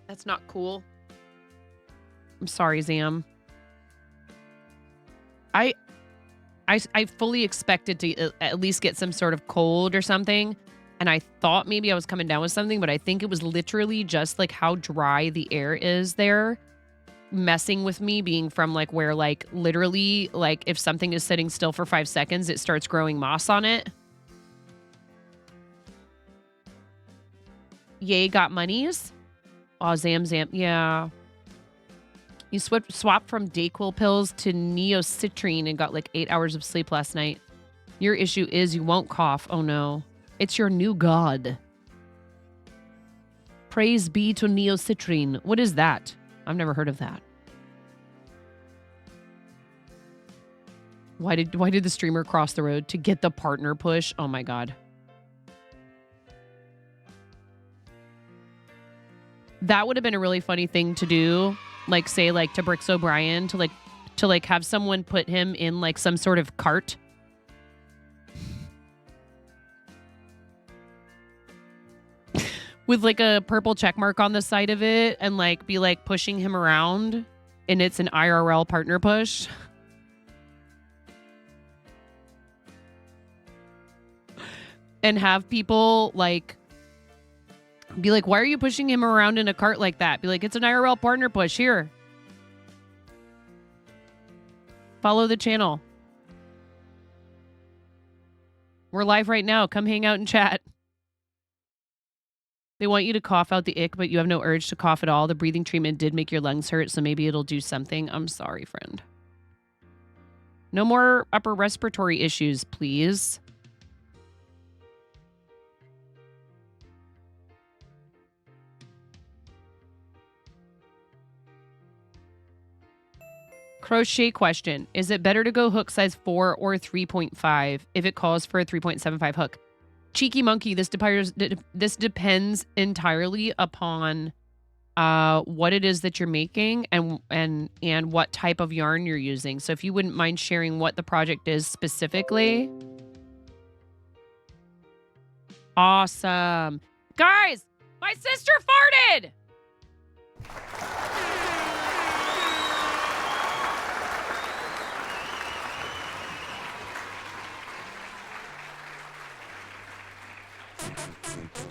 That's not cool. I'm sorry, Zam. I fully expected to at least get some sort of cold or something. And I thought maybe I was coming down with something, but I think it was literally just like how dry the air is there messing with me, being from like where like literally like if something is sitting still for 5 seconds, it starts growing moss on it. Yay, got monies. Oh, Zam. Yeah. You swapped from Dayquil pills to neocitrine and got like 8 hours of sleep last night. Your issue is you won't cough. Oh no. It's your new god. Praise be to neocitrine. What is that? I've never heard of that. Why did the streamer cross the road? To get the partner push? Oh my god. That would have been a really funny thing to do. Like say like to Brix O'Brien to have someone put him in like some sort of cart. With like a purple check mark on the side of it and like be like pushing him around and it's an IRL partner push. And have people like be like, why are you pushing him around in a cart like that? Be like, it's an IRL partner push here. Follow the channel. We're live right now. Come hang out and chat. They want you to cough out the ick, but you have no urge to cough at all. The breathing treatment did make your lungs hurt, so maybe it'll do something. I'm sorry, friend. No more upper respiratory issues, please. Crochet question. Is it better to go hook size 4 or 3.5 if it calls for a 3.75 hook? Cheeky monkey, this depends entirely upon what it is that you're making and what type of yarn you're using. So if you wouldn't mind sharing what the project is specifically. Awesome. Guys, my sister farted.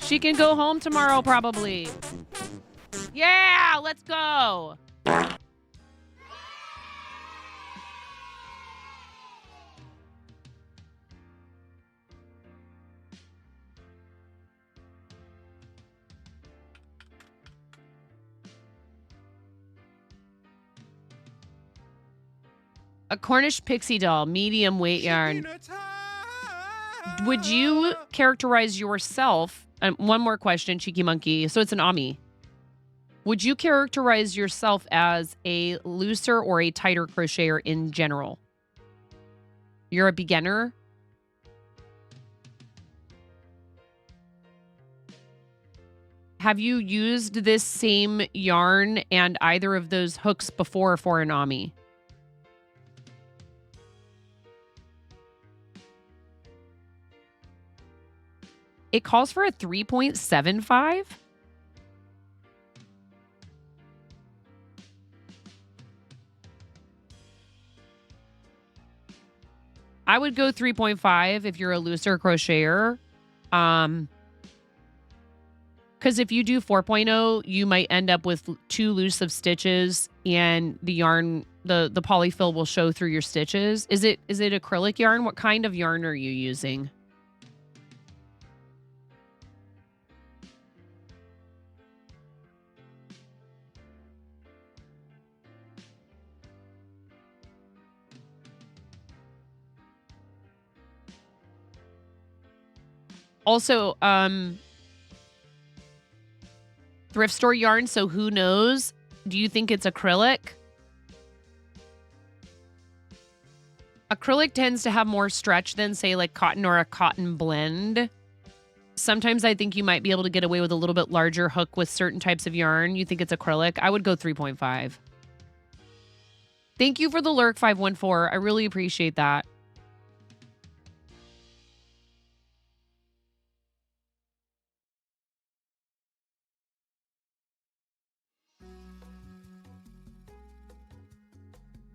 She can go home tomorrow, probably. Yeah, let's go. A Cornish pixie doll, medium weight yarn. Would you characterize yourself? One more question, Cheeky Monkey. So it's an Ami. Would you characterize yourself as a looser or a tighter crocheter in general? You're a beginner? Have you used this same yarn and either of those hooks before for an Ami? It calls for a 3.75. I would go 3.5 if you're a looser crocheter. Because if you do 4.0, you might end up with too loose of stitches and the yarn, the polyfill will show through your stitches. Is it acrylic yarn? What kind of yarn are you using? Also, thrift store yarn, so who knows? Do you think it's acrylic? Acrylic tends to have more stretch than, say, like cotton or a cotton blend. Sometimes I think you might be able to get away with a little bit larger hook with certain types of yarn. You think it's acrylic? I would go 3.5. Thank you for the lurk, 514. I really appreciate that.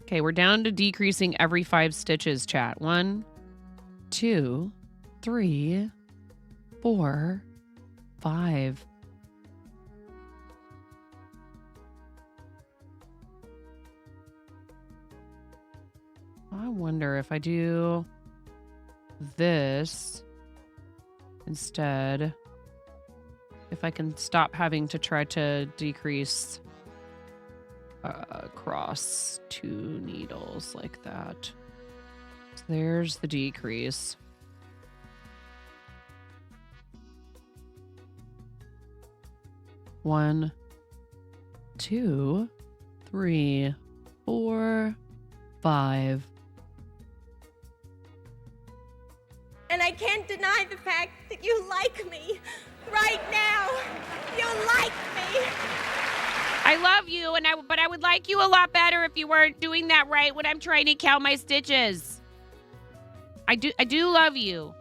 Okay, we're down to decreasing every 5 stitches, chat. 1, 2, 3, 4, 5. I wonder if I do this instead, if I can stop having to try to decrease across 2 needles like that. So there's the decrease. One, 2, 3, 4, 5. And I can't deny the fact that you like me. Right now, you like me. I love you, but I would like you a lot better if you weren't doing that right when I'm trying to count my stitches. I do love you.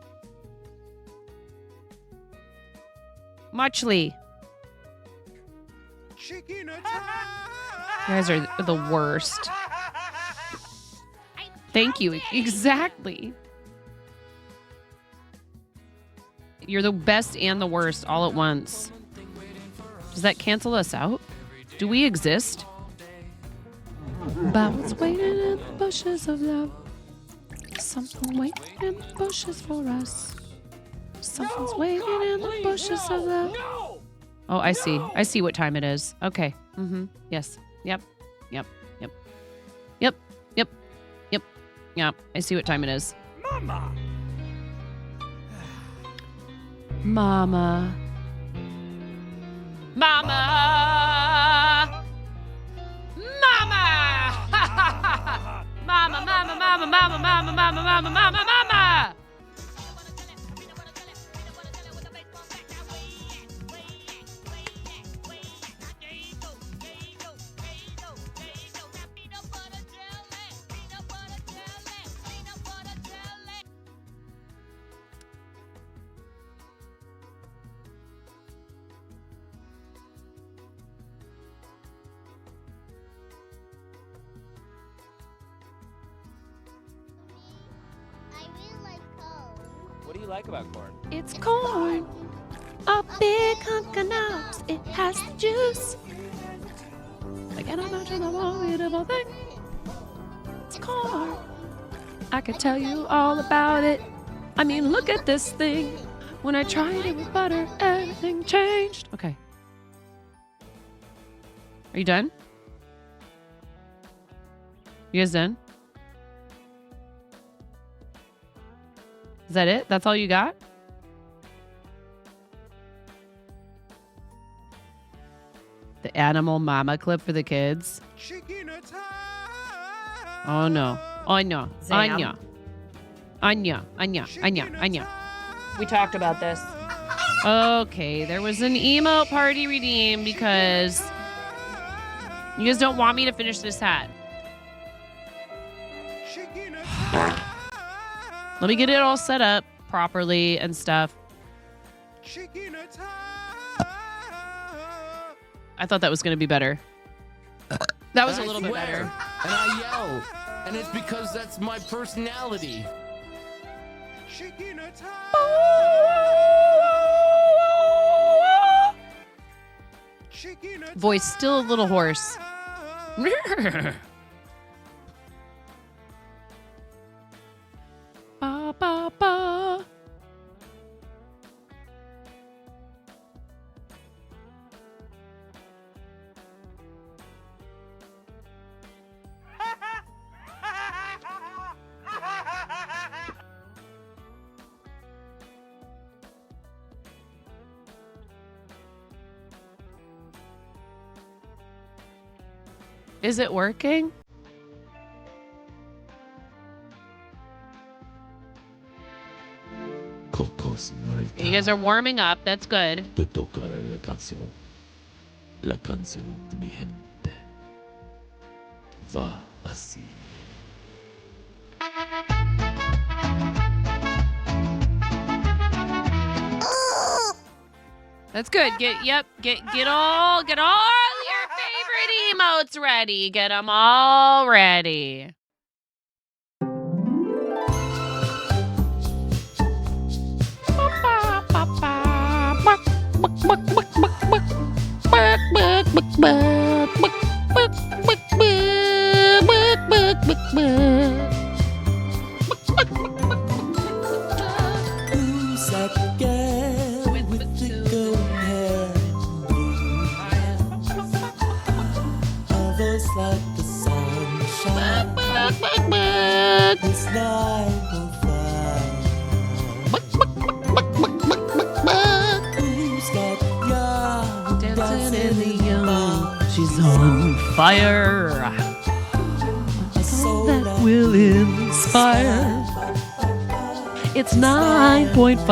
Muchly. You guys are the worst. Thank you. Exactly. You're the best and the worst all at once. Does that cancel us out? Do we exist? Bouts waiting in the bushes of love. Something waiting in the bushes for us. Something's waiting in the bushes of love. Oh, I see. I see what time it is. Okay. Mm-hmm. Yes. Yep. Yep. Yep. Yep. Yep. Yep. Yep. I see what time it is. Mama. Mama. Mama. Mama. Mama, mama, mama, mama, mama, mama, mama, mama, mama. What do you like about corn? It's corn. A big hunk of nuts. It has the juice. Forget about the more eatable thing. It's corn. I could tell you all about it. I mean, look at this thing. When I tried it with butter, everything changed. Okay. Are you done? You guys done? Is that it? That's all you got? The animal mama clip for the kids. Oh no. Anya. Zam. Anya. We talked about this. Okay, there was an emote party redeem because you guys don't want me to finish this hat. Let me get it all set up properly and stuff. I thought that was going to be better. That was a little bit better. And I yell. And it's because that's my personality. Voice still a little hoarse. Ba, ba, ba. Is it working? You guys are warming up. That's good. Te tocará la canción. La canción de mi gente. Va así. That's good. Get all your favorite emotes ready. Get them all ready. Who's that girl with the golden hair and blue eyes? A voice like the sunshine. It's 905. Who's got young dancing in the young? She's on fire. A soul That will inspire. It's 9.5.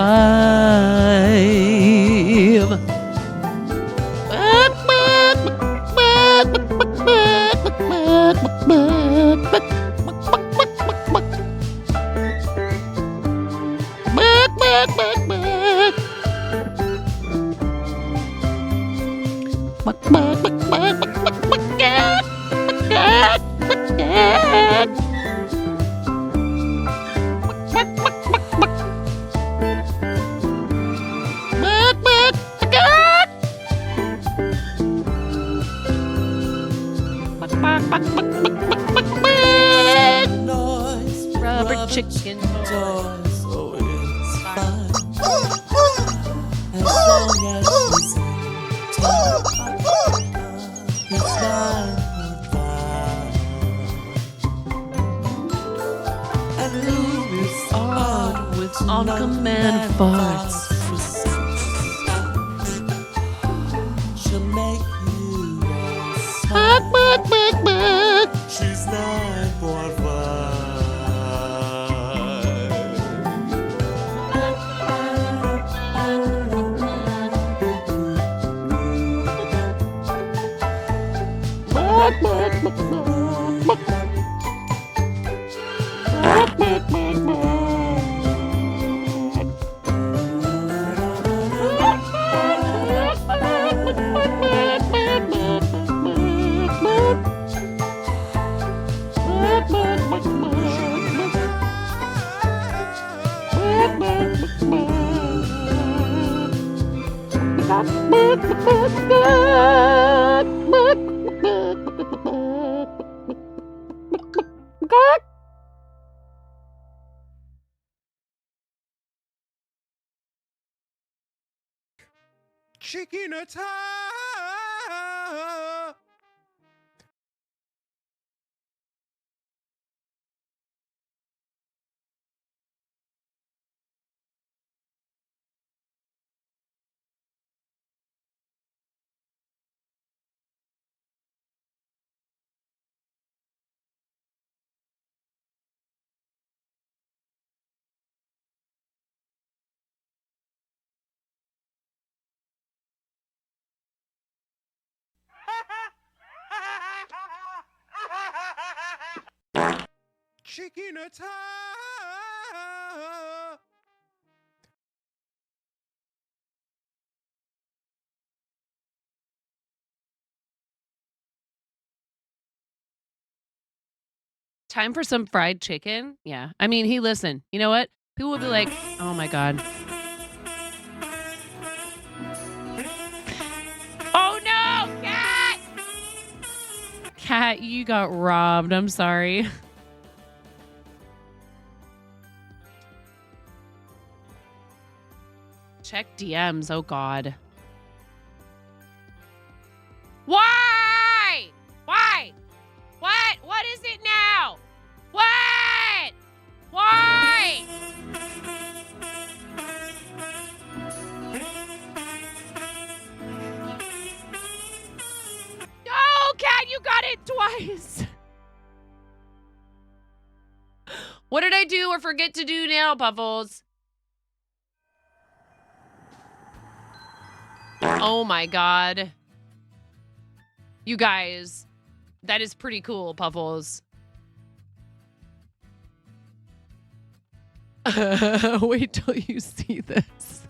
Rubber chicken toys, so it's fine. As long as she's in town, it's 9.5. And who is odd with on-command farts? She'll make you all smile. She's 9.5. Chicken attack! chicken attack. Time for some fried chicken? Yeah. I mean, listen, you know what? People will be like, oh my God. Oh no, Cat! Cat, you got robbed. I'm sorry. Check DMs. Oh God. Why? Why? What? What is it now? What? Why? No, Cat, you got it twice. What did I do or forget to do now, Puffles? Oh my God. You guys, that is pretty cool, Puffles. Wait till you see this.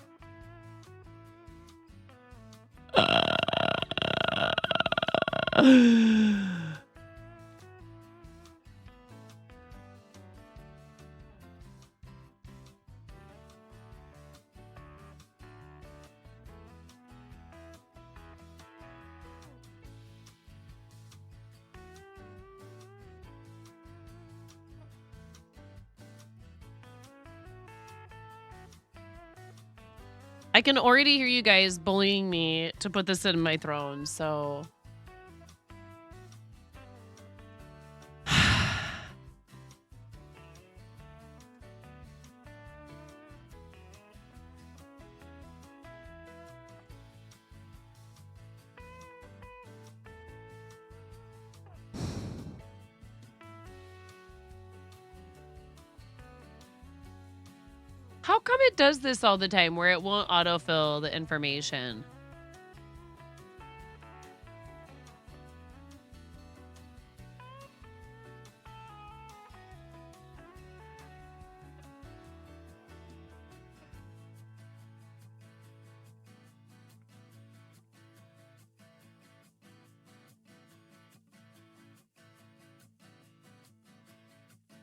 I can already hear you guys bullying me to put this in my throne, so... How come it does this all the time where it won't autofill the information?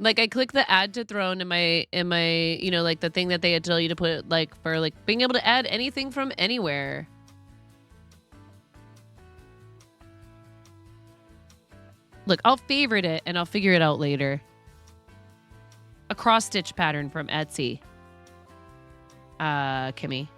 Like I click the add to throne in my, you know, like the thing that they tell you to put like for like being able to add anything from anywhere. Look, I'll favorite it and I'll figure it out later. A cross stitch pattern from Etsy. Kimmy.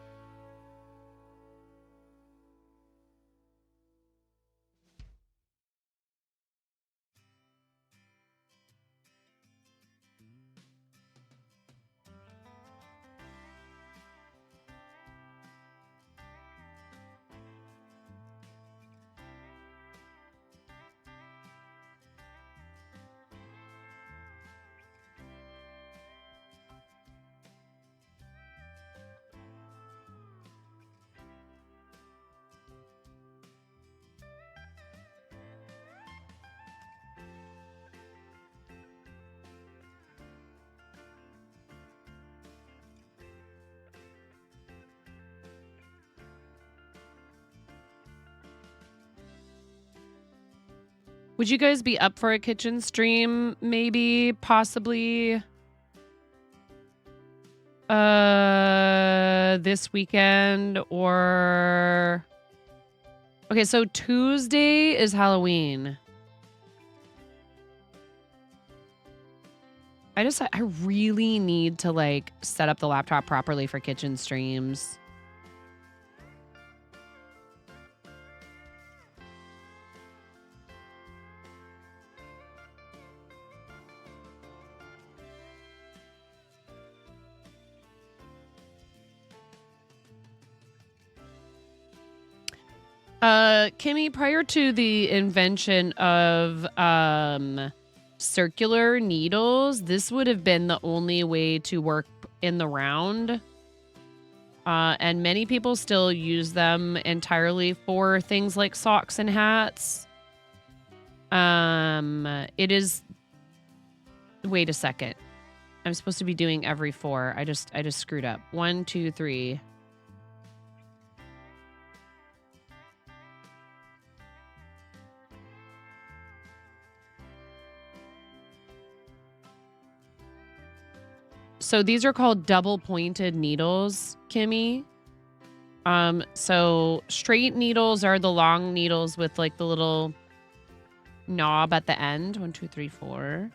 Would you guys be up for a kitchen stream? Maybe, possibly. This weekend or... Okay, so Tuesday is Halloween. I really need to like set up the laptop properly for kitchen streams. Kimmy, prior to the invention of circular needles, this would have been the only way to work in the round. And many people still use them entirely for things like socks and hats. It is Wait a second. I'm supposed to be doing every 4. I just screwed up. 1, 2, 3. So these are called double pointed needles, Kimmy. So straight needles are the long needles with like the little knob at the end. 1, 2, 3, 4.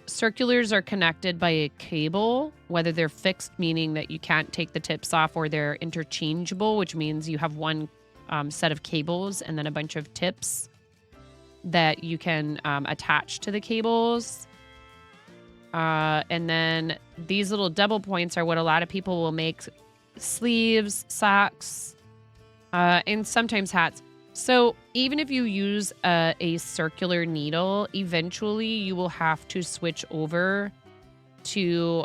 Circulars are connected by a cable, whether they're fixed, meaning that you can't take the tips off, or they're interchangeable, which means you have one set of cables and then a bunch of tips that you can attach to the cables. And then these little double points are what a lot of people will make sleeves, socks, and sometimes hats. So even if you use a circular needle, eventually you will have to switch over to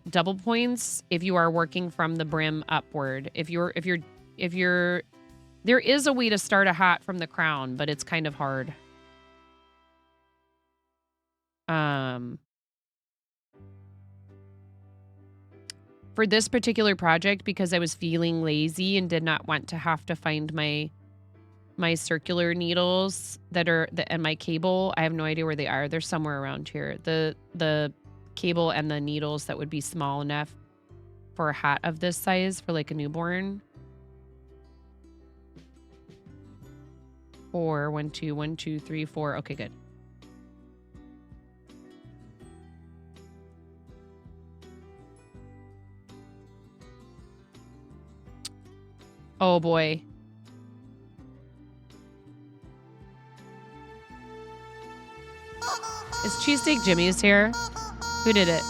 double points if you are working from the brim upward. There is a way to start a hat from the crown, but it's kind of hard. For this particular project, because I was feeling lazy and did not want to have to find my circular needles and my cable, I have no idea where they are. They're somewhere around here. The cable and the needles that would be small enough for a hat of this size for like a newborn. 4, 1, 2, 1, 2, 3, 4. Okay, good. Oh boy. Is Cheesesteak Jimmy's here? Who did it?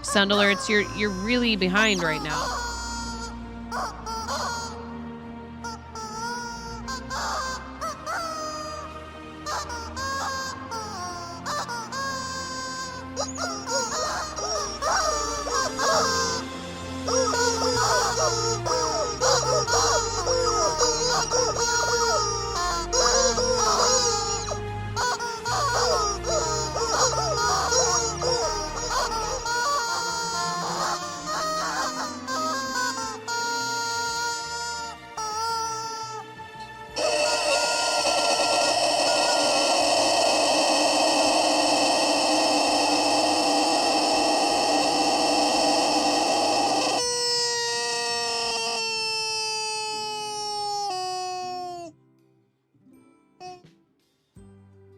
Sound alerts, you're really behind right now.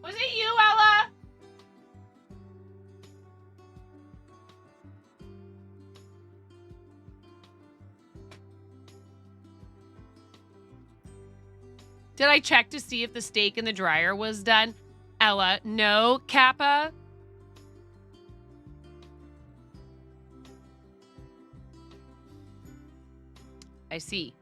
Was it you, Ella? Did I check to see if the steak in the dryer was done? Ella, no. Kappa? I see.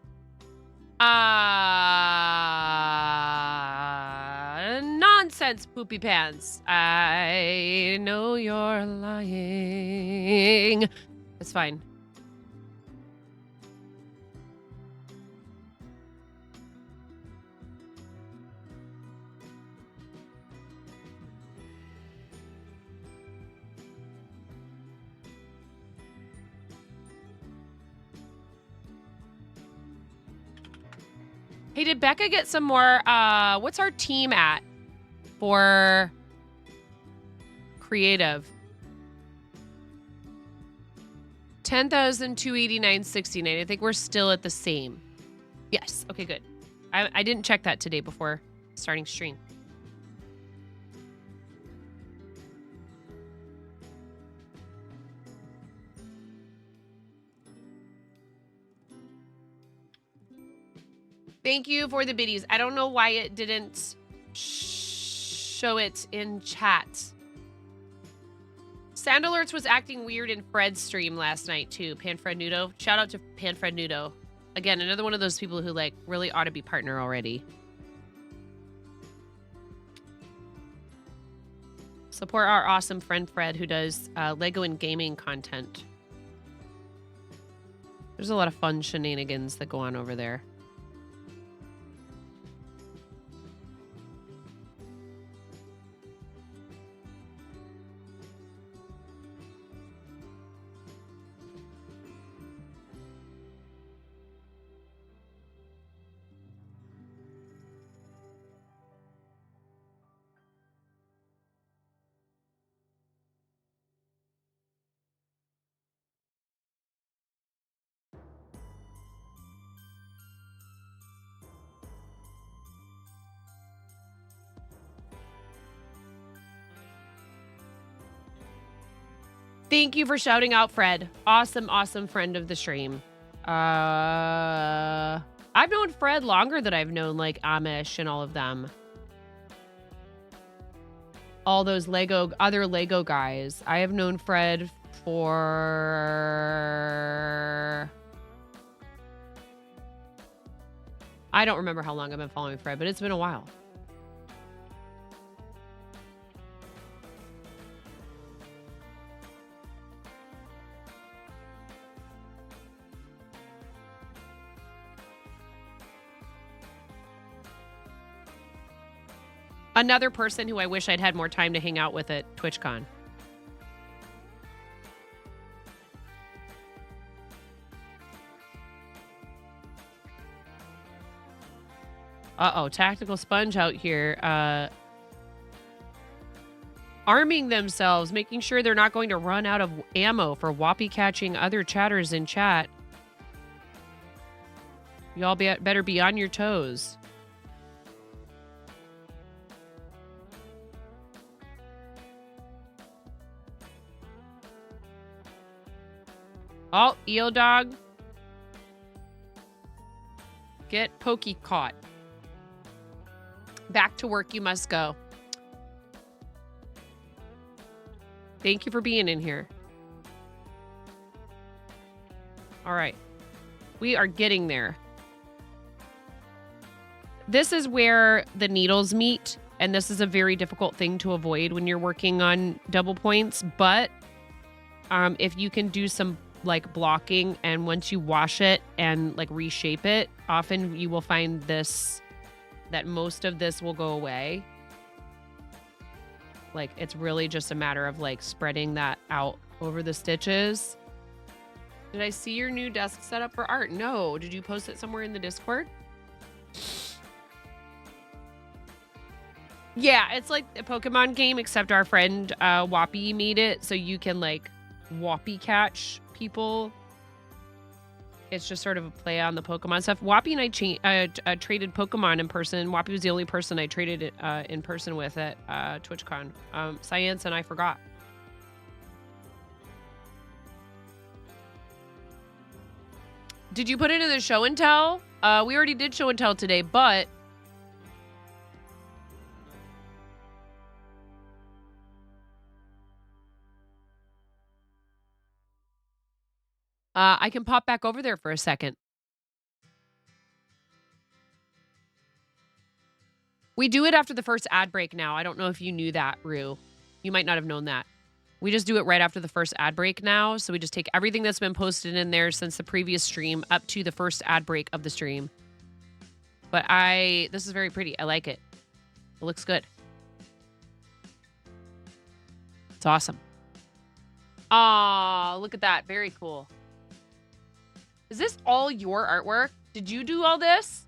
Nonsense, poopy pants. I know you're lying. It's fine. Hey, did Becca get some more? What's our team at for creative? 10,289.69. I think we're still at the same. Yes. Okay, good. I didn't check that today before starting stream. Thank you for the biddies. I don't know why it didn't show it in chat. Sound Alerts was acting weird in Fred's stream last night too. Panfred Nudo. Shout out to Panfred Nudo. Again, another one of those people who like really ought to be partner already. Support our awesome friend Fred who does Lego and gaming content. There's a lot of fun shenanigans that go on over there. Thank you for shouting out, Fred. Awesome, awesome friend of the stream. I've known Fred longer than I've known, like, Amish and all of them. All those other Lego guys. I have known Fred for... I don't remember how long I've been following Fred, but it's been a while. Another person who I wish I'd had more time to hang out with at TwitchCon. Uh-oh, Tactical Sponge out here. Arming themselves, making sure they're not going to run out of ammo for whoppy catching other chatters in chat. Y'all better be on your toes. Oh, eel dog. Get pokey caught. Back to work you must go. Thank you for being in here. All right. We are getting there. This is where the needles meet, and this is a very difficult thing to avoid when you're working on double points, but if you can do some like blocking, and once you wash it and like reshape it, often you will find that most of this will go away. Like, it's really just a matter of like spreading that out over the stitches. Did I see your new desk setup for art? No. Did you post it somewhere in the Discord? Yeah, it's like a Pokemon game, except our friend Whoppy made it so you can like Whoppy catch people. It's just sort of a play on the Pokemon stuff. Whoppy and I traded Pokemon in person. Whoppy was the only person I traded it in person with at TwitchCon. Science and I forgot. Did you put it in the show and tell? We already did show and tell today, but I can pop back over there for a second. We do it after the first ad break now. I don't know if you knew that, Rue. You might not have known that. We just do it right after the first ad break now. So we just take everything that's been posted in there since the previous stream up to the first ad break of the stream. But this is very pretty. I like it. It looks good. It's awesome. Aw, look at that. Very cool. Is this all your artwork? Did you do all this?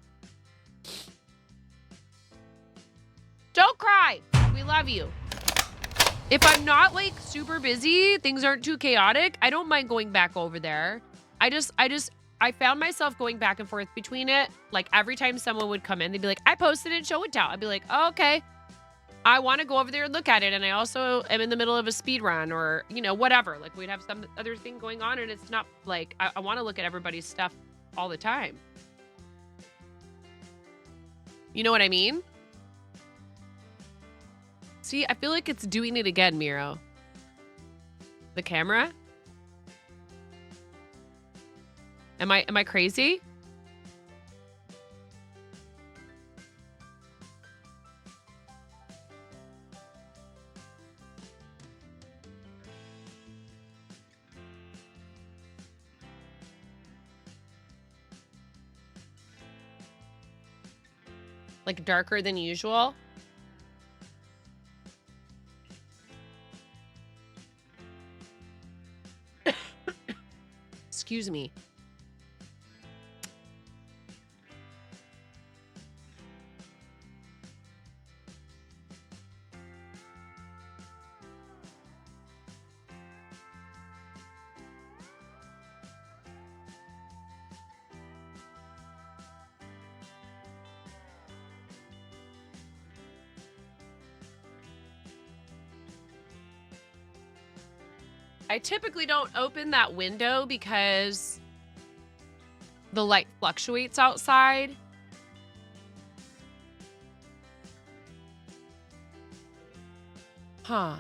Don't cry. We love you. If I'm not like super busy, things aren't too chaotic, I don't mind going back over there. I found myself going back and forth between it. Like every time someone would come in, they'd be like, I posted in show and tell. I'd be like, oh, okay. I want to go over there and look at it. And I also am in the middle of a speed run or, you know, whatever. Like we'd have some other thing going on and it's not like, I want to look at everybody's stuff all the time. You know what I mean? See, I feel like it's doing it again, Miro. The camera? Am I crazy? Like darker than usual. Excuse me. I typically don't open that window because the light fluctuates outside. Huh.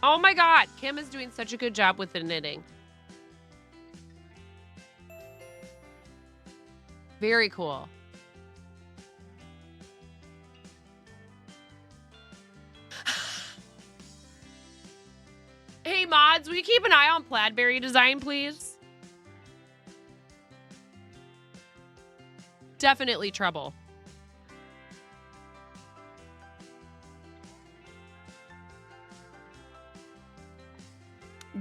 Oh my God, Kim is doing such a good job with the knitting. Very cool. Hey mods, will you keep an eye on Plaidberry design, please? Definitely trouble.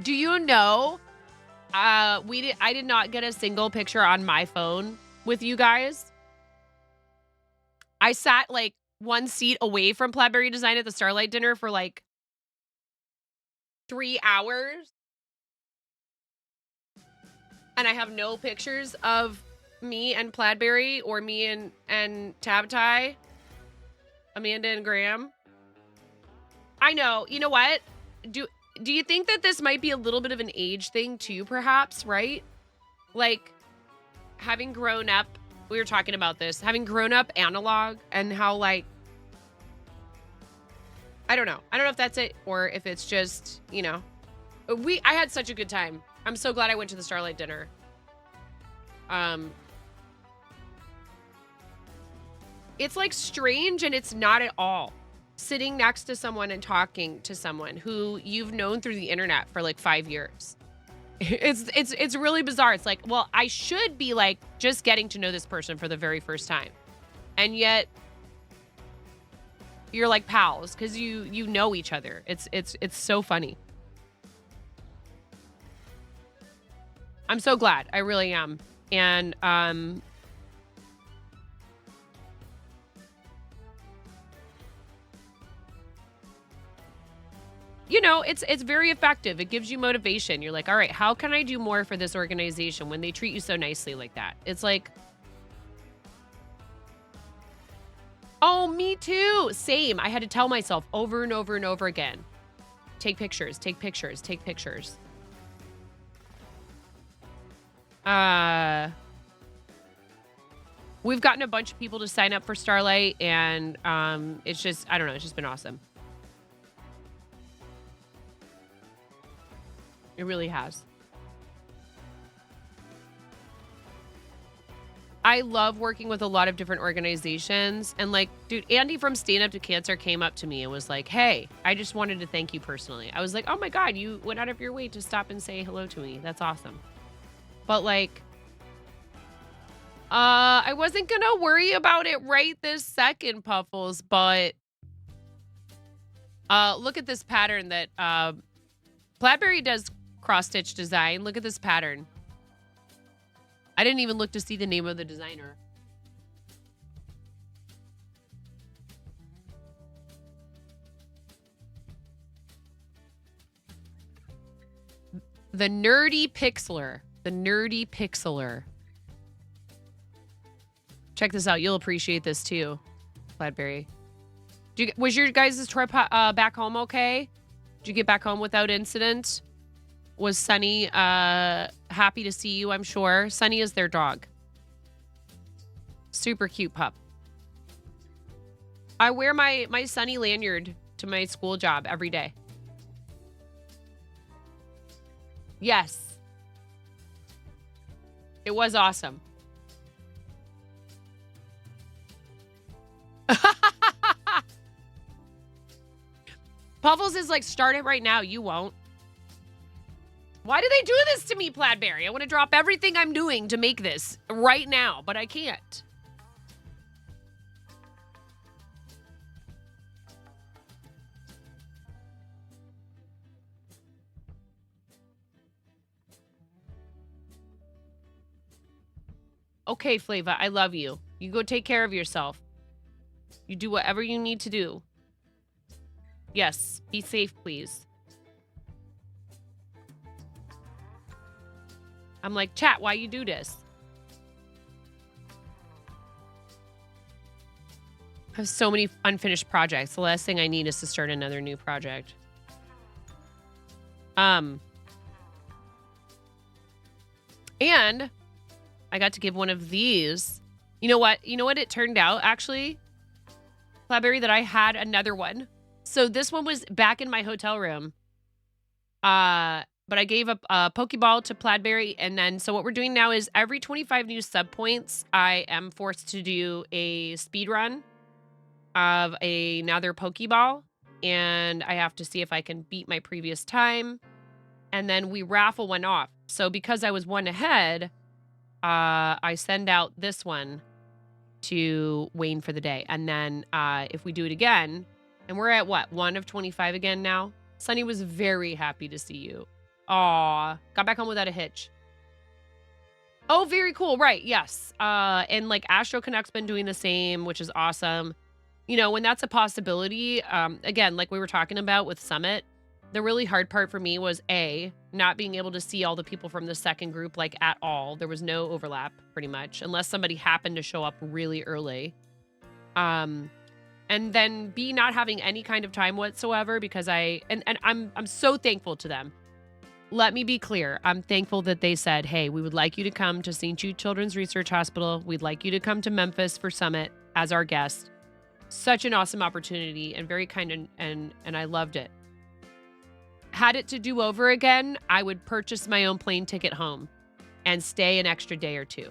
Do you know, I did not get a single picture on my phone with you guys. I sat like one seat away from Plaidberry Design at the Starlight dinner for like 3 hours. And I have no pictures of me and Plaidberry or me and Tabtai, Amanda and Graham. I know. You know what? Do you think that this might be a little bit of an age thing too, perhaps, right? Like, having grown up, we were talking about this, having grown up analog and how, like, I don't know. I don't know if that's it or if it's just, you know, I had such a good time. I'm so glad I went to the Starlight dinner. It's like strange and it's not at all. Sitting next to someone and talking to someone who you've known through the internet for like 5 years. It's really bizarre. It's like, well, I should be like just getting to know this person for the very first time. And yet you're like pals because you know each other. It's so funny. I'm so glad. I really am. And you know, it's very effective. It gives you motivation. You're like, all right, how can I do more for this organization when they treat you so nicely like that? It's like, oh, me too. Same. I had to tell myself over and over and over again. Take pictures, take pictures, take pictures. We've gotten a bunch of people to sign up for Starlight and it's just, I don't know, it's just been awesome. It really has. I love working with a lot of different organizations. And like, dude, Andy from Stand Up to Cancer came up to me and was like, hey, I just wanted to thank you personally. I was like, oh my God, you went out of your way to stop and say hello to me. That's awesome. But like, I wasn't gonna worry about it right this second, Puffles, but look at this pattern that Plaidberry does cross-stitch design. Look at this pattern. I didn't even look to see the name of the designer. The Nerdy Pixeler. The Nerdy Pixeler. Check this out. You'll appreciate this too, Plaidberry. Was your guys' trip back home okay? Did you get back home without incident? Was Sunny happy to see you, I'm sure. Sunny is their dog. Super cute pup. I wear my Sunny lanyard to my school job every day. Yes. It was awesome. Puffles is like, start it right now. You won't. Why do they do this to me, Plaidberry? I want to drop everything I'm doing to make this right now, but I can't. Okay, Flava, I love you. You go take care of yourself. You do whatever you need to do. Yes, be safe, please. I'm like, chat, why you do this? I have so many unfinished projects. The last thing I need is to start another new project. And I got to give one of these. You know what? You know what it turned out, actually? Plaidberry, that I had another one. So this one was back in my hotel room. But I gave a Pokeball to Plaidberry, and then so what we're doing now is every 25 new sub points, I am forced to do a speed run of another Pokeball, and I have to see if I can beat my previous time, and then we raffle one off. So because I was one ahead, I send out this one to Wayne for the day, and then if we do it again, and we're at what, 1 of 25 again now. Sunny was very happy to see you. Aw, got back home without a hitch. Oh, very cool. Right. Yes. And like Astro Connect's been doing the same, which is awesome. You know, when that's a possibility, again, like we were talking about with Summit, the really hard part for me was not being able to see all the people from the second group, like at all. There was no overlap pretty much, unless somebody happened to show up really early. And then B, not having any kind of time whatsoever because I'm so thankful to them. Let me be clear. I'm thankful that they said, hey, we would like you to come to St. Jude Children's Research Hospital. We'd like you to come to Memphis for Summit as our guest. Such an awesome opportunity and very kind, and I loved it. Had it to do over again, I would purchase my own plane ticket home and stay an extra day or two.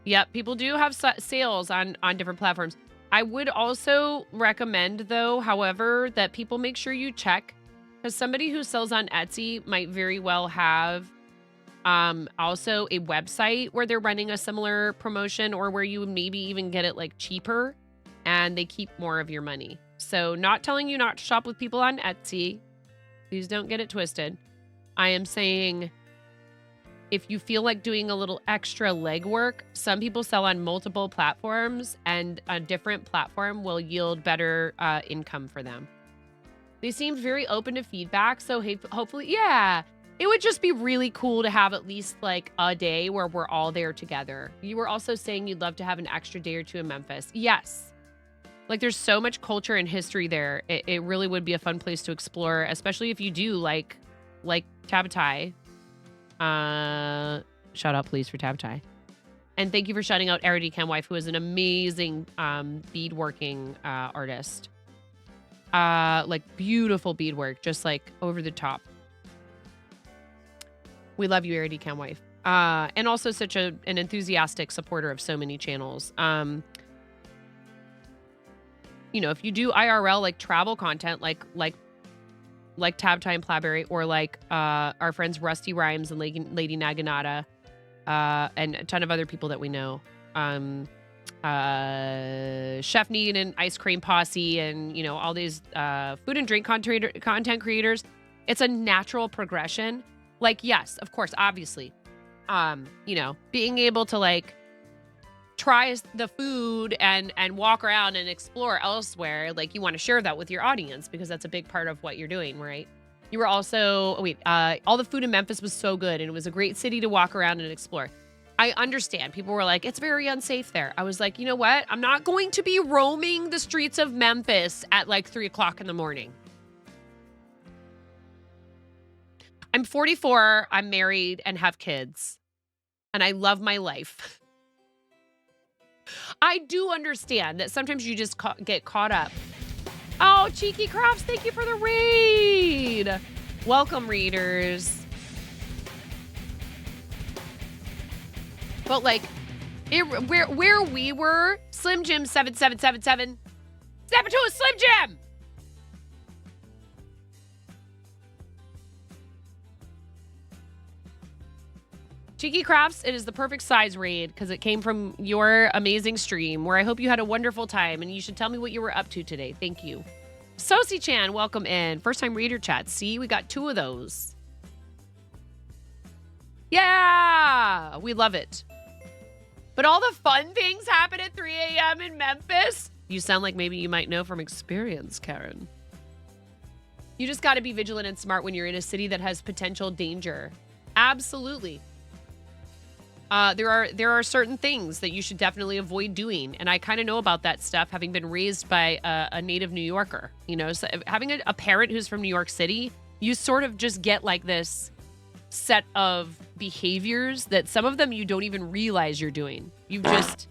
Yep, people do have sales on different platforms. I would also recommend, though, however, that people make sure you check, because somebody who sells on Etsy might very well have also a website where they're running a similar promotion, or where you would maybe even get it like cheaper and they keep more of your money. So not telling you not to shop with people on Etsy. Please don't get it twisted. I am saying, if you feel like doing a little extra legwork, some people sell on multiple platforms, and a different platform will yield better income for them. They seemed very open to feedback, so hopefully, yeah, it would just be really cool to have at least like a day where we're all there together. You were also saying you'd love to have an extra day or two in Memphis. Yes. Like, there's so much culture and history there. It really would be a fun place to explore, especially if you do like Tabatai. Shout out please for Tabatai. And thank you for shouting out Arity Kenwife, who is an amazing beadworking artist. Like beautiful beadwork, just like over the top. We love you, Arity Kenwife. And also such an enthusiastic supporter of so many channels. You know, if you do IRL like travel content, like Tabatai and Plaidberry, or like our friends Rusty Rhymes and Lady Naginata, and a ton of other people that we know, Chef Need and Ice Cream Posse, and you know, all these food and drink content creators, it's a natural progression. Like, yes, of course, obviously, you know, being able to like try the food and walk around and explore elsewhere, like you want to share that with your audience because that's a big part of what you're doing, right? You were also, all the food in Memphis was so good and it was a great city to walk around and explore. I understand. People were like, it's very unsafe there. I was like, you know what? I'm not going to be roaming the streets of Memphis at like 3 o'clock in the morning. I'm 44, I'm married and have kids, and I love my life. I do understand that sometimes you just get caught up Oh, Cheeky Crafts, thank you for the raid. Welcome, readers. But like, where we were, Slim Jim 7777. Step into a Slim Jim. Cheeky Crafts, it is the perfect size raid because it came from your amazing stream where I hope you had a wonderful time and you should tell me what you were up to today. Thank you. Sosi-chan, welcome in. First time reader chat. See, we got 2 of those. Yeah, we love it. But all the fun things happen at 3 a.m. in Memphis. You sound like maybe you might know from experience, Karen. You just got to be vigilant and smart when you're in a city that has potential danger. Absolutely. There are certain things that you should definitely avoid doing. And I kind of know about that stuff, having been raised by a native New Yorker. You know, so having a parent who's from New York City, you sort of just get like this set of behaviors that some of them you don't even realize you're doing. You've just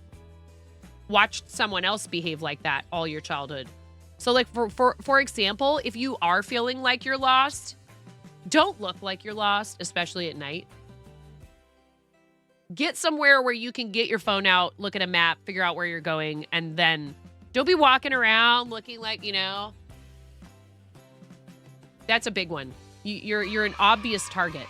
watched someone else behave like that all your childhood. So like for example, if you are feeling like you're lost, don't look like you're lost, especially at night. Get somewhere where you can get your phone out, look at a map, figure out where you're going, and then don't be walking around looking like, you know. That's a big one. You're an obvious target.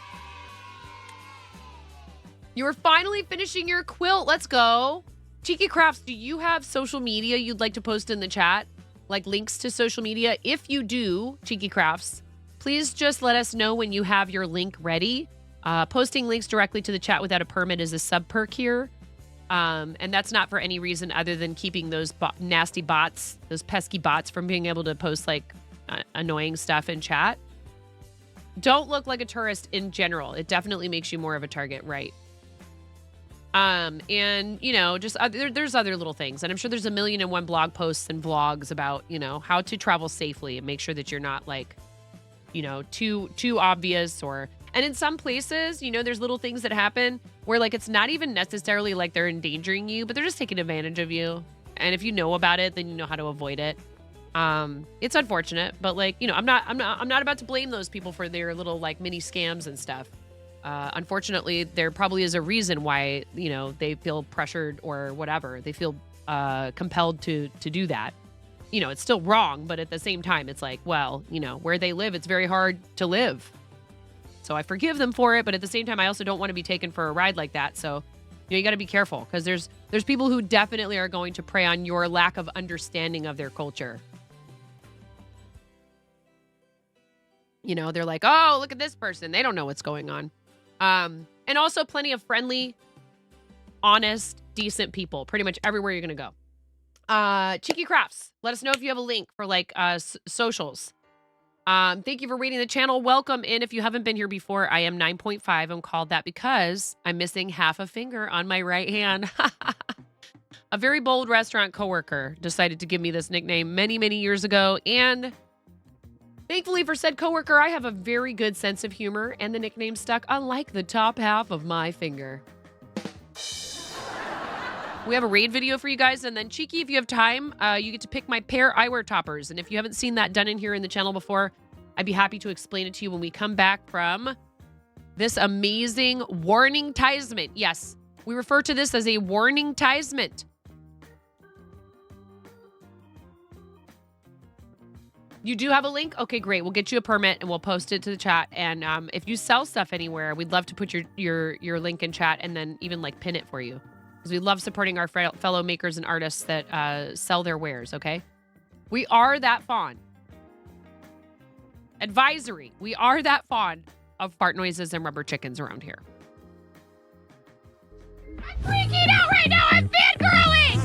You are finally finishing your quilt. Let's go. Cheeky Crafts, do you have social media you'd like to post in the chat? Like links to social media? If you do, Cheeky Crafts, please just let us know when you have your link ready. Posting links directly to the chat without a permit is a sub perk here. And that's not for any reason other than keeping those nasty bots, those pesky bots from being able to post like annoying stuff in chat. Don't look like a tourist in general. It definitely makes you more of a target, right? And you know, just there's other little things, and I'm sure there's 1,000,001 blog posts and vlogs about, you know, how to travel safely and make sure that you're not like, you know, too obvious. Or, and in some places, you know, there's little things that happen where like it's not even necessarily like they're endangering you, but they're just taking advantage of you. And if you know about it, then you know how to avoid it. It's unfortunate, but like, you know, I'm not about to blame those people for their little like mini scams and stuff. Unfortunately, there probably is a reason why, you know, they feel pressured or whatever. They feel compelled to do that. You know, it's still wrong, but at the same time, it's like, well, you know, where they live, it's very hard to live. So I forgive them for it, but at the same time, I also don't want to be taken for a ride like that. So, you know, you got to be careful because there's people who definitely are going to prey on your lack of understanding of their culture. You know, they're like, oh, look at this person. They don't know what's going on. And also plenty of friendly, honest, decent people pretty much everywhere you're going to go. Cheeky Crafts, let us know if you have a link for like socials. Thank you for reading the channel. Welcome in. If you haven't been here before, I am 9.5. I'm called that because I'm missing half a finger on my right hand. A very bold restaurant coworker decided to give me this nickname many, many years ago. And thankfully for said coworker, I have a very good sense of humor, and the nickname stuck, unlike the top half of my finger. We have a raid video for you guys, and then Cheeky, if you have time, you get to pick my pair eyewear toppers. And if you haven't seen that done in here in the channel before, I'd be happy to explain it to you when we come back from this amazing warning-tisement. Yes, we refer to this as a warning-tisement. You do have a link? Okay, great. We'll get you a permit and we'll post it to the chat. And if you sell stuff anywhere, we'd love to put your link in chat and then even like pin it for you. Because we love supporting our fellow makers and artists that sell their wares, okay? We are that fond. Advisory. We are that fond of fart noises and rubber chickens around here. I'm freaking out right now. I'm fangirling.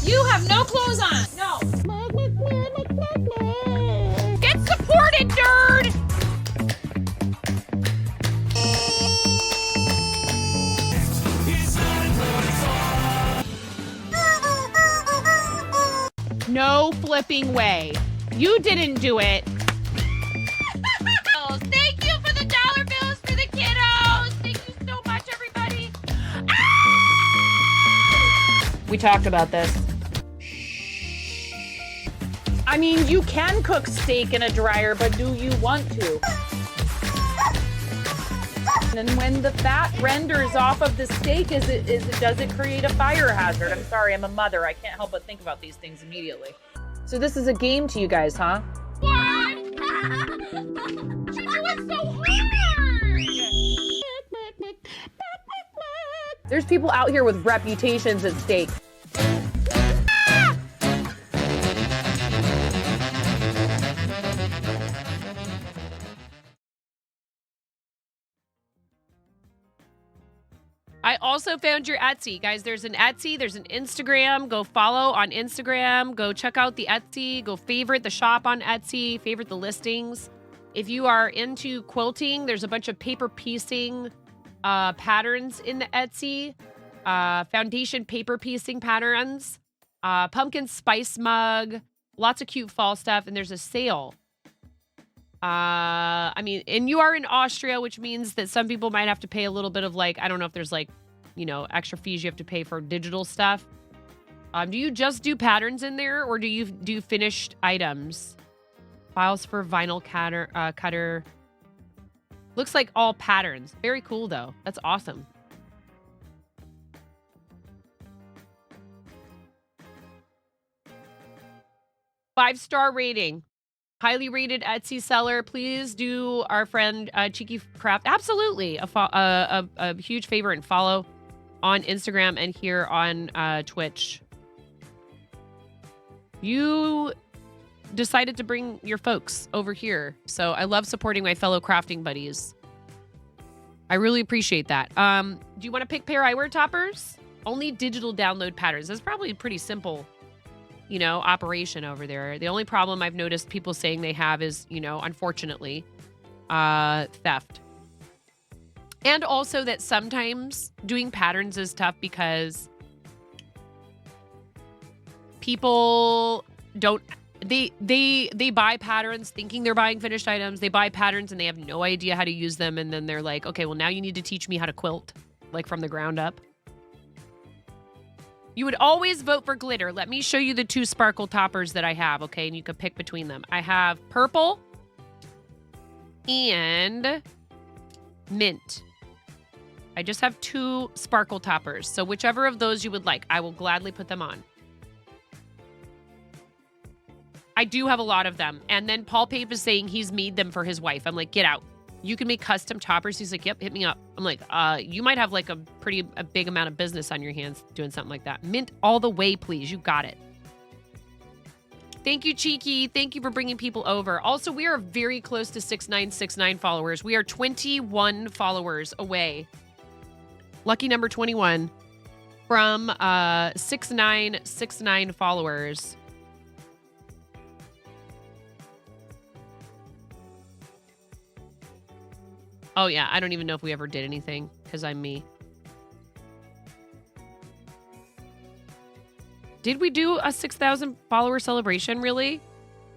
You have no clothes on. No. Get supported, nerd. No flipping way. You didn't do it. Thank you for the dollar bills for the kiddos. Thank you so much, everybody. Ah! We talked about this. I mean, you can cook steak in a dryer, but do you want to? And when the fat renders off of the steak, does it create a fire hazard? I'm sorry, I'm a mother. I can't help but think about these things immediately. So this is a game to you guys, huh? There's people out here with reputations at stake. I also found your Etsy. Guys, there's an Etsy, there's an Instagram. Go follow on Instagram. Go check out the Etsy. Go favorite the shop on Etsy. Favorite the listings. If you are into quilting, there's a bunch of paper piecing patterns in the Etsy. Foundation paper piecing patterns. Pumpkin spice mug. Lots of cute fall stuff. And there's a sale. I mean, and you are in Austria, which means that some people might have to pay a little bit of like, I don't know if there's like, you know, extra fees you have to pay for digital stuff. Do you just do patterns in there or do you do finished items? Files for vinyl cutter. Looks like all patterns. Very cool though. That's awesome. Five-star rating. Highly rated Etsy seller. Please do our friend Cheeky Craft. Absolutely. A huge favor and follow on Instagram and here on Twitch. You decided to bring your folks over here. So I love supporting my fellow crafting buddies. I really appreciate that. Do you want to pick pair eyewear toppers? Only digital download patterns. That's probably pretty simple, you know, operation over there. The only problem I've noticed people saying they have is, you know, unfortunately, theft. And also that sometimes doing patterns is tough because people don't, they buy patterns thinking they're buying finished items. They buy patterns and they have no idea how to use them. And then they're like, okay, well now you need to teach me how to quilt, like from the ground up. You would always vote for glitter. Let me show you the two sparkle toppers that I have, okay? And you can pick between them. I have purple and mint. I just have two sparkle toppers. So whichever of those you would like, I will gladly put them on. I do have a lot of them. And then Paul Pape is saying he's made them for his wife. I'm like, get out. You can make custom toppers. He's like, yep, hit me up. I'm like, you might have like a big amount of business on your hands doing something like that. Mint all the way, please. You got it. Thank you, Cheeky. Thank you for bringing people over. Also, we are very close to 6969 followers. We are 21 followers away. Lucky number 21 from 6969 followers. Oh, yeah. I don't even know if we ever did anything because I'm me. Did we do a 6,000 follower celebration, really?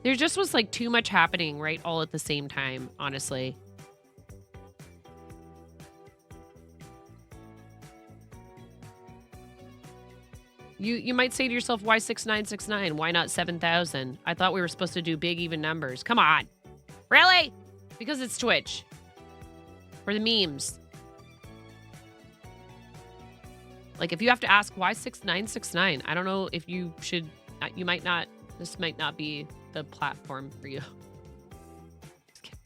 There just was like too much happening, right? All at the same time, honestly. You might say to yourself, why 6969? Why not 7,000? I thought we were supposed to do big even numbers. Come on. Really? Because it's Twitch. For the memes. Like, if you have to ask, why 6969? I don't know if you should, you might not, this might not be the platform for you. Just kidding.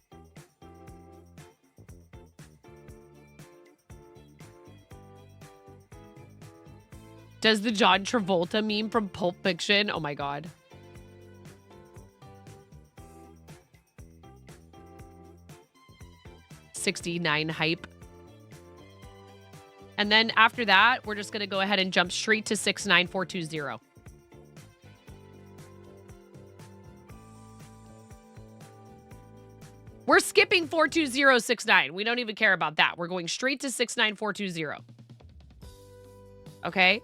Does the John Travolta meme from Pulp Fiction? Oh my God. $69 hype. And then after that, we're just going to go ahead and jump straight to 69420. We're skipping 42069. We don't even care about that. We're going straight to 69420. Okay?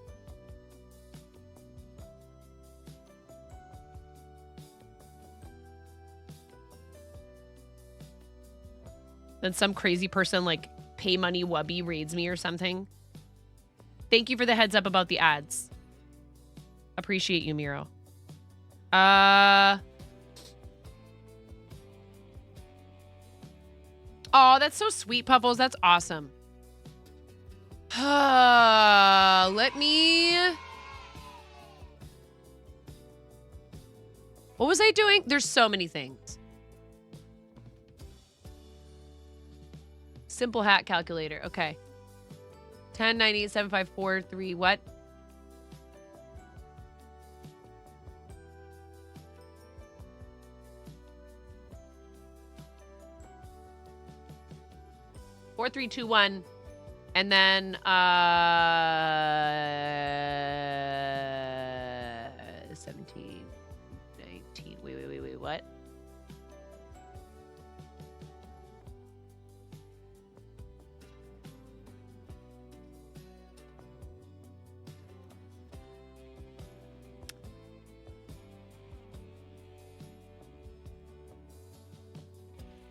Then some crazy person like Pay Money Wubby raids me or something. Thank you for the heads up about the ads. Appreciate you, Miro. Oh, that's so sweet, Puffles. That's awesome. Let me... What was I doing? There's so many things. Simple hat calculator. Okay. 10, 9, 8, 7, 5, 4, 3, what? Four, 3, 2, 1. And then 17, 19. Wait, what?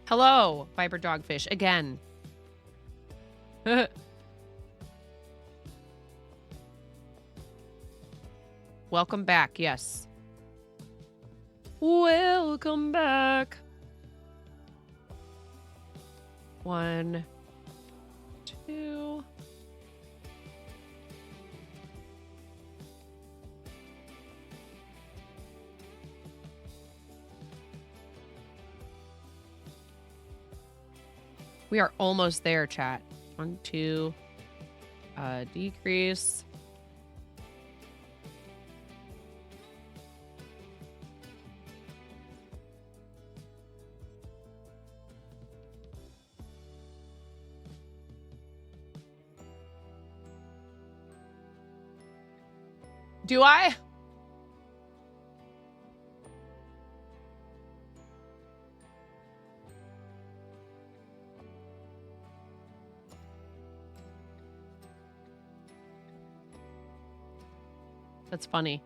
Hello, Viper Dogfish, again. Welcome back, yes. Welcome back. 1, 2. We are almost there, chat. 1, 2. Decrease. Do I? That's funny.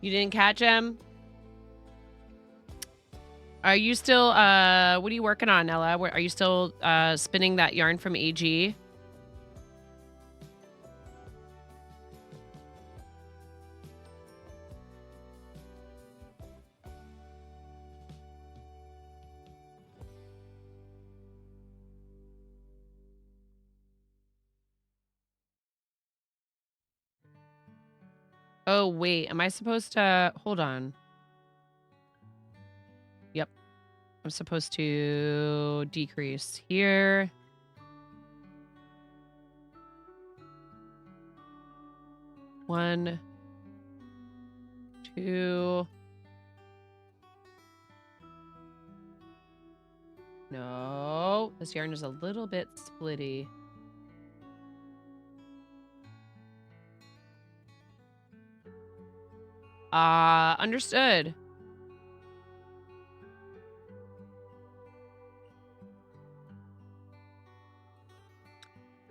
You didn't catch him? Are you still, what are you working on, Ella? Are you still spinning that yarn from AG? Oh, wait. Am I supposed to... Hold on. Yep. I'm supposed to decrease here. One, 2. No. This yarn is a little bit splitty. Understood.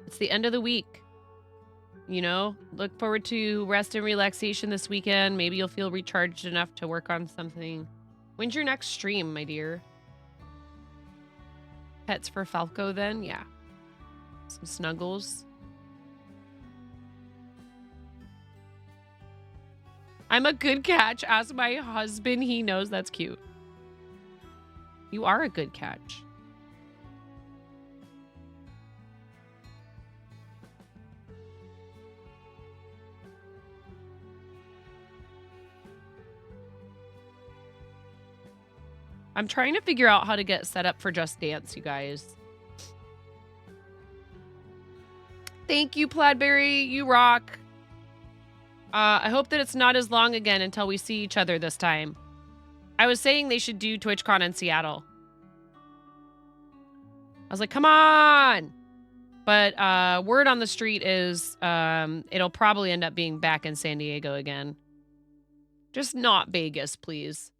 It's the end of the week. You know, look forward to rest and relaxation this weekend. Maybe you'll feel recharged enough to work on something. When's your next stream, my dear? Pets for Falco, then? Yeah. Some snuggles. I'm a good catch. Ask my husband. He knows. That's cute. You are a good catch. I'm trying to figure out how to get set up for Just Dance, you guys. Thank you, Plaidberry. You rock. I hope that it's not as long again until we see each other this time. I was saying they should do TwitchCon in Seattle. I was like, come on! But word on the street is it'll probably end up being back in San Diego again. Just not Vegas, please.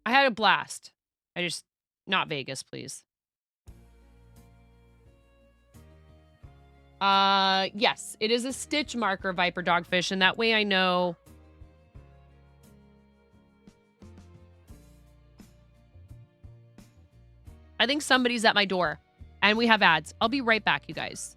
I had a blast. Not Vegas, please. Yes, it is a stitch marker, Viper Dogfish, and that way I know. I think somebody's at my door, and we have ads. I'll be right back, you guys.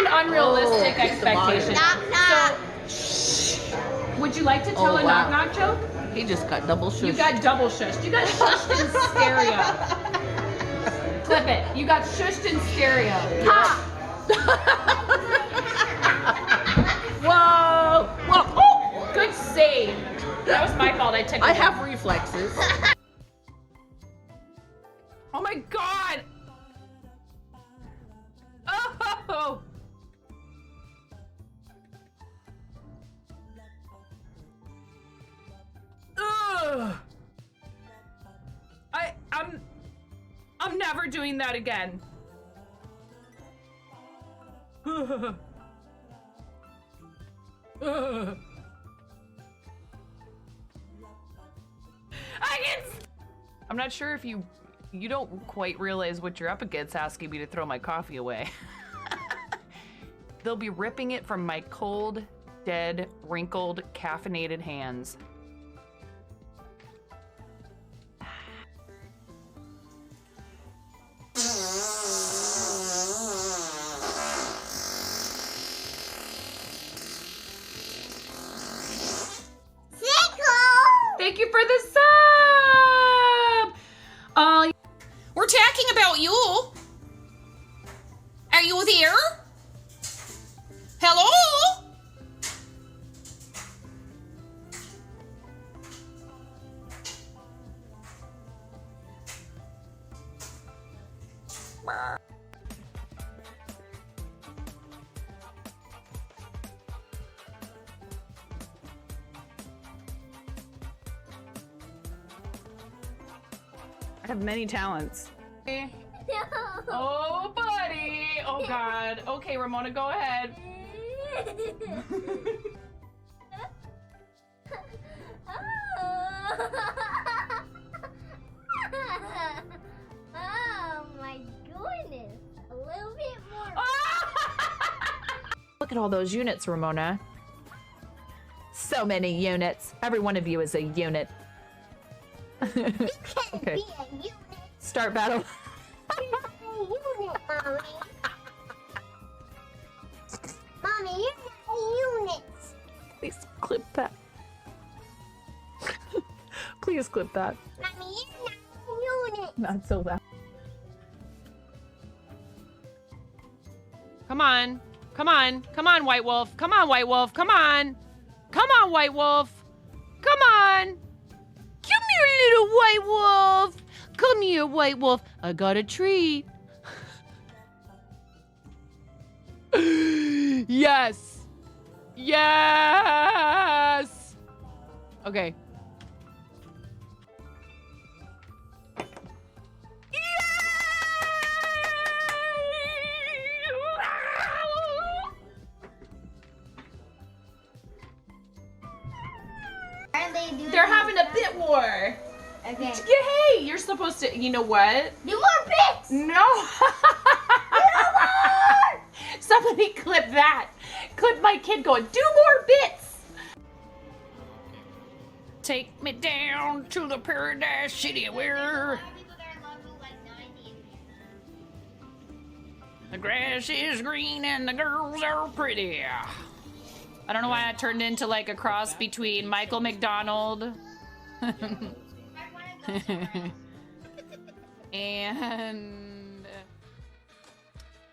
an unrealistic expectation. Knock, knock. So, shh. Would you like to tell a wow. knock knock joke? He just got double shushed. You got double shushed. You got shushed in stereo. Clip it. You got shushed in stereo. Ha! Whoa! Whoa! Oh, good save. That was my fault. I took it. I have reflexes. Oh my god! Oh! Ugh! I'm never doing that again. Ugh. Ugh. I'm not sure if you don't quite realize what you're up against asking me to throw my coffee away. They'll be ripping it from my cold, dead, wrinkled, caffeinated hands. Thank you for the sub! We're talking about you. Are you there? Hello? I have many talents. Oh, buddy. Oh, God. Okay, Ramona, go ahead. Oh my goodness. A little bit more. Look at all those units, Ramona. So many units. Every one of you is a unit. Okay. Be a unit. Start battle. You're a unit, Mommy. Mommy, you're not a unit. Please clip that. Please clip that. Mommy, you're not a unit. Not so loud. Come on. Come on. Come on, White Wolf. Come on, White Wolf. Come on. Come on, White Wolf. Come on. Come here, little White Wolf. Come here, White Wolf. I got a treat. Yes. Yes. Okay. They're having a bit war. Okay. Hey, you're supposed to. You know what? Do more bits. No. Somebody clip that. Clip my kid going, do more bits. Take me down to the paradise city where the grass is green and the girls are pretty. I don't know why I turned into like a cross between Michael McDonald and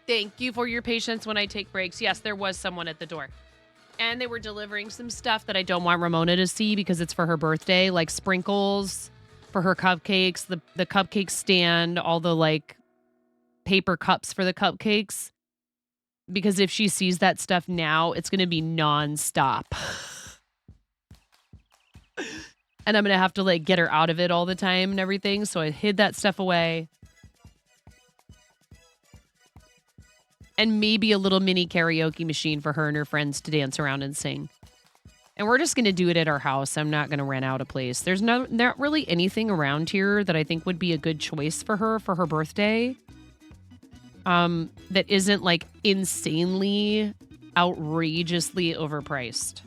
Thank you for your patience when I take breaks. Yes, there was someone at the door. And they were delivering some stuff that I don't want Ramona to see because it's for her birthday, like sprinkles for her cupcakes, the cupcake stand, all the like paper cups for the cupcakes. Because if she sees that stuff now, it's going to be nonstop. And I'm going to have to like get her out of it all the time and everything. So I hid that stuff away. And maybe a little mini karaoke machine for her and her friends to dance around and sing. And we're just going to do it at our house. I'm not going to rent out a place. There's not really anything around here that I think would be a good choice for her birthday. That isn't like insanely, outrageously overpriced.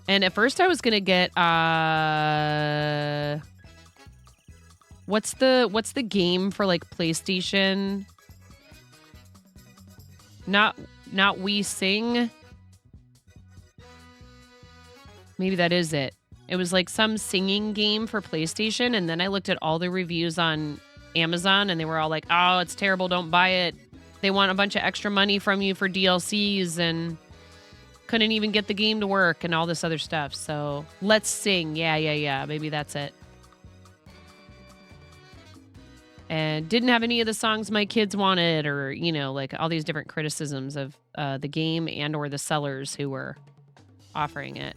And at first I was going to get, What's the game for like PlayStation? Not We Sing. Maybe that is it. It was like some singing game for PlayStation, and then I looked at all the reviews on Amazon, and they were all like, "Oh, it's terrible, don't buy it. They want a bunch of extra money from you for DLCs and couldn't even get the game to work and all this other stuff." So, Let's Sing. Yeah. Maybe that's it. And didn't have any of the songs my kids wanted, or, you know, like all these different criticisms of the game and or the sellers who were offering it.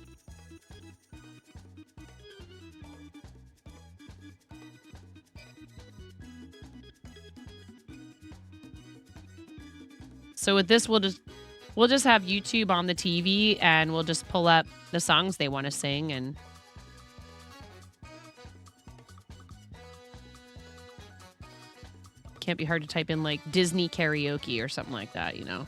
So with this, we'll just have YouTube on the TV, and we'll just pull up the songs they want to sing, and can't be hard to type in like Disney karaoke or something like that, you know.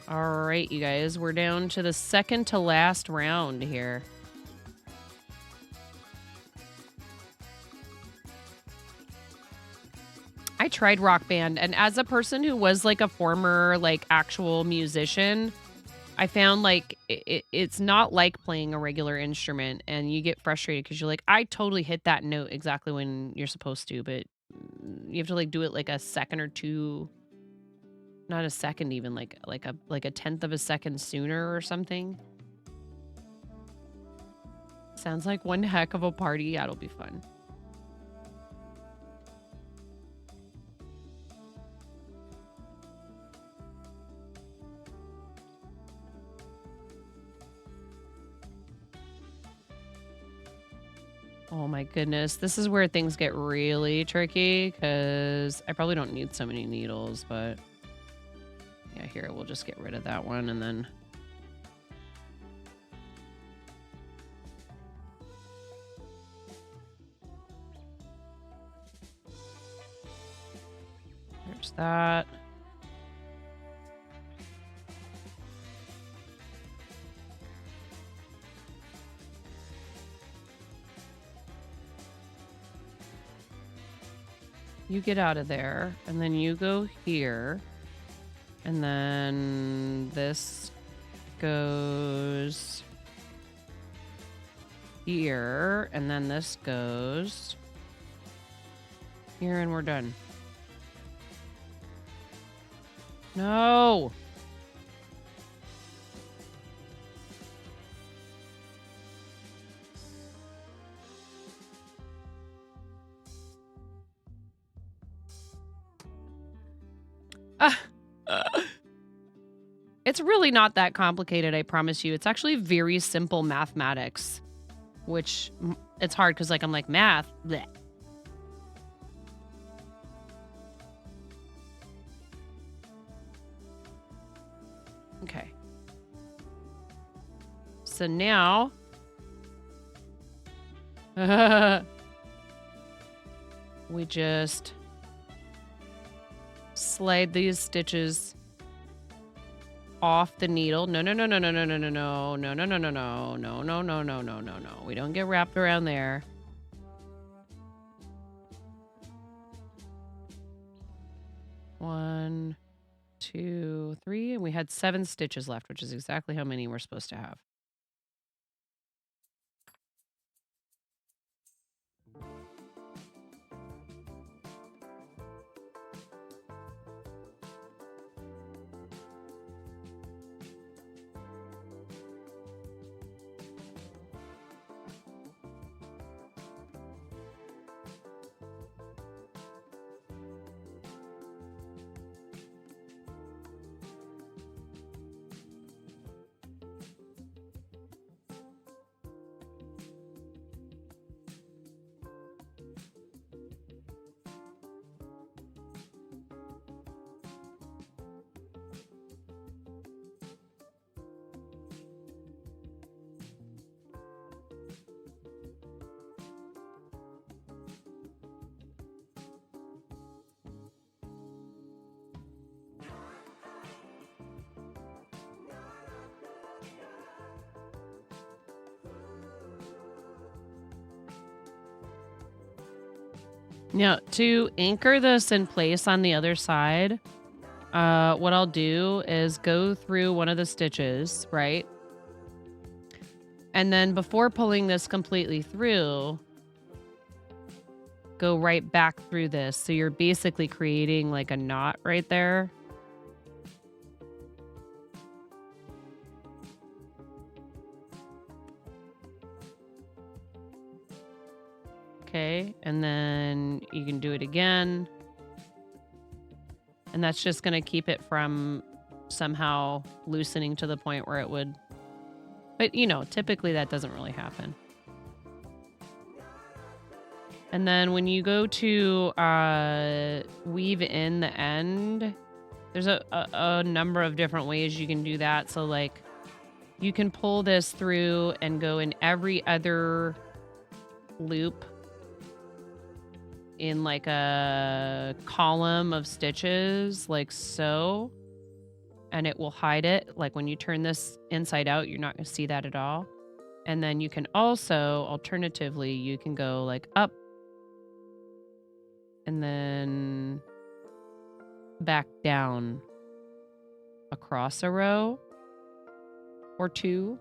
All right, you guys, we're down to the second to last round here. I tried Rock Band, and as a person who was like a former like actual musician, I found like it's not like playing a regular instrument, and you get frustrated because you're like, I totally hit that note exactly when you're supposed to, but you have to like do it like a second or two, not a second even, like a tenth of a second sooner or something. Sounds like one heck of a party. Yeah, it'll be fun. Oh my goodness. This is where things get really tricky because I probably don't need so many needles, but yeah, here, we'll just get rid of that one and then there's that. You get out of there, and then you go here, and then this goes here, and then this goes here, and we're done. No! It's really not that complicated, I promise you. It's actually very simple mathematics, which it's hard because, like, I'm like, math? Blech. Okay. So now... we just slide these stitches off the needle. No. We don't get wrapped around there. One, two, three, and we had 7 stitches left, which is exactly how many we're supposed to have. Now, to anchor this in place on the other side, what I'll do is go through one of the stitches, right? And then before pulling this completely through, go right back through this. So you're basically creating like a knot right there. Okay, and then you can do it again. And that's just going to keep it from somehow loosening to the point where it would. But, you know, typically that doesn't really happen. And then when you go to weave in the end, there's a number of different ways you can do that. So, like, you can pull this through and go in every other loop in like a column of stitches, like so, and it will hide it. Like when you turn this inside out, you're not going to see that at all. And then you can also, alternatively, you can go like up and then back down across a row or two.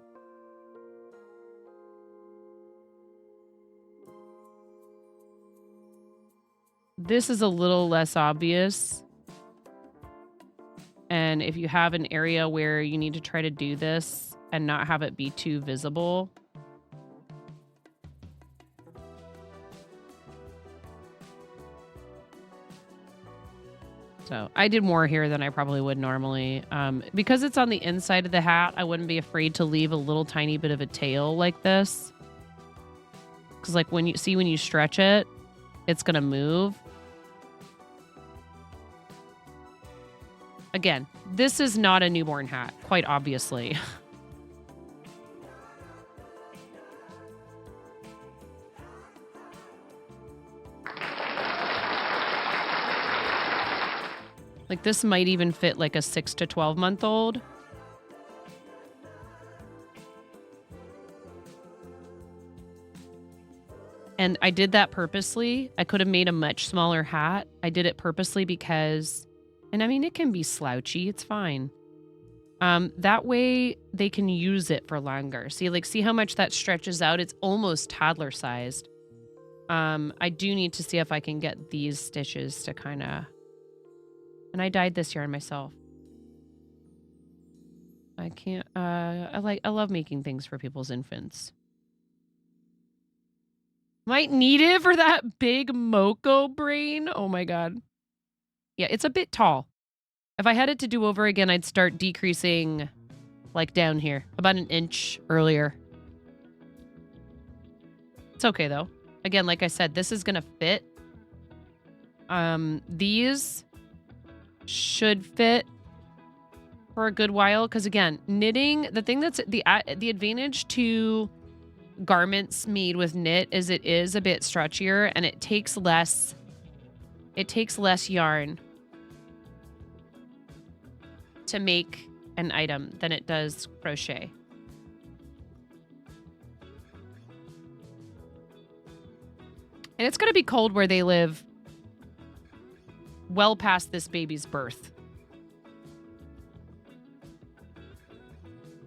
This is a little less obvious. And if you have an area where you need to try to do this and not have it be too visible, so I did more here than I probably would normally. Because it's on the inside of the hat, I wouldn't be afraid to leave a little tiny bit of a tail like this. Because like when you stretch it, it's going to move. Again, this is not a newborn hat, quite obviously. Like this might even fit like a 6 to 12 month old. And I did that purposely. I could have made a much smaller hat. I did it purposely because, and I mean, it can be slouchy. It's fine. That way they can use it for longer. See how much that stretches out? It's almost toddler sized. I do need to see if I can get these stitches to kind of, and I dyed this yarn myself. I can't, I love making things for people's infants. Might need it for that big Moko brain. Oh my God. Yeah, it's a bit tall. If I had it to do over again, I'd start decreasing like down here, about an inch earlier. It's okay though. Again, like I said, this is gonna fit. These should fit for a good while because again, knitting, the thing that's the advantage to garments made with knit is it is a bit stretchier and it takes less yarn to make an item than it does crochet. And it's going to be cold where they live well past this baby's birth.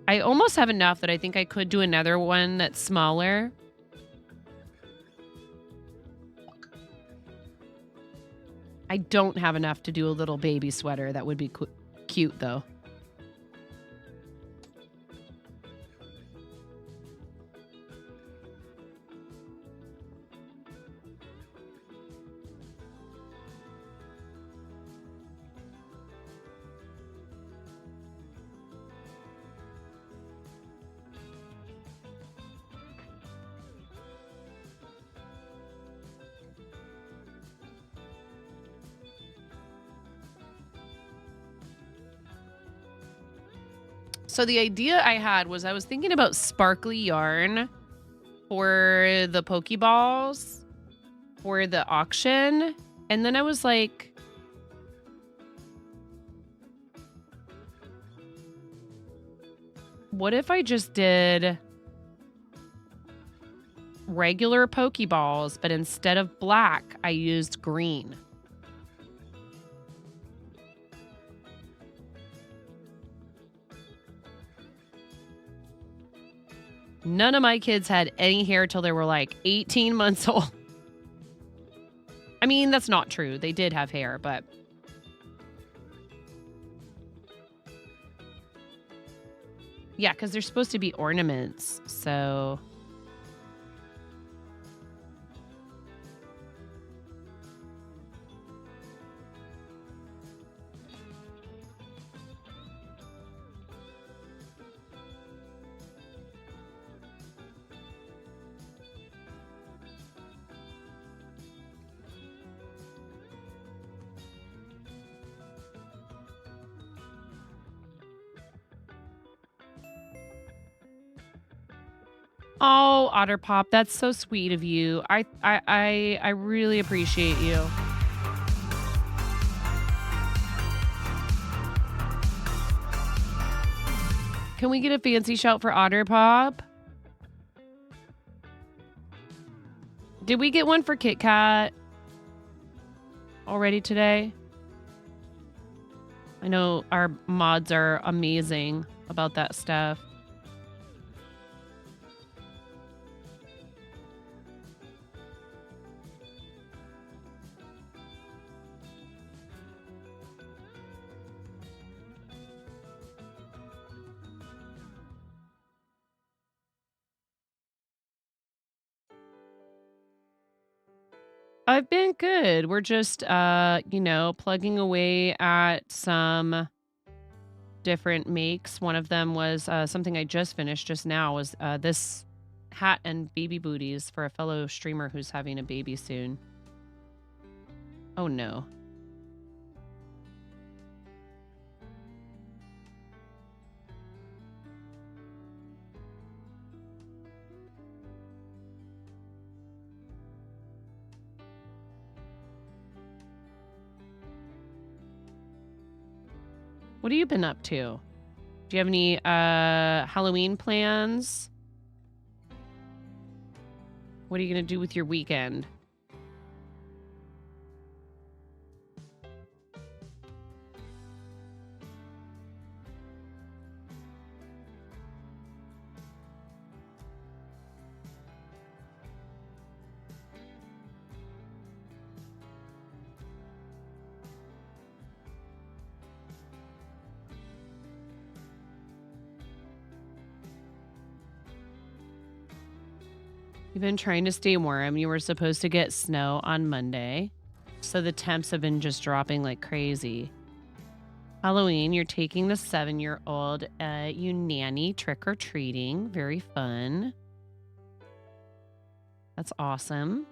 I almost have enough that I think I could do another one that's smaller. I don't have enough to do a little baby sweater. That would be cute, though. So the idea I had was I was thinking about sparkly yarn for the Pokeballs for the auction. And then I was like, what if I just did regular Pokeballs, but instead of black, I used green. None of my kids had any hair till they were like 18 months old. I mean, that's not true. They did have hair, but... Yeah, because they're supposed to be ornaments, so... Oh, Otter Pop, that's so sweet of you. I really appreciate you. Can we get a fancy shout for Otter Pop? Did we get one for Kit Kat already today? I know our mods are amazing about that stuff. I've been good. We're just, plugging away at some different makes. One of them was something I just finished just now was this hat and baby booties for a fellow streamer who's having a baby soon. Oh, no. What have you been up to? Do you have any Halloween plans? What are you going to do with your weekend? You've been trying to stay warm. You were supposed to get snow on Monday. So the temps have been just dropping like crazy. Halloween, you're taking the 7-year-old you nanny trick-or-treating. Very fun. That's awesome.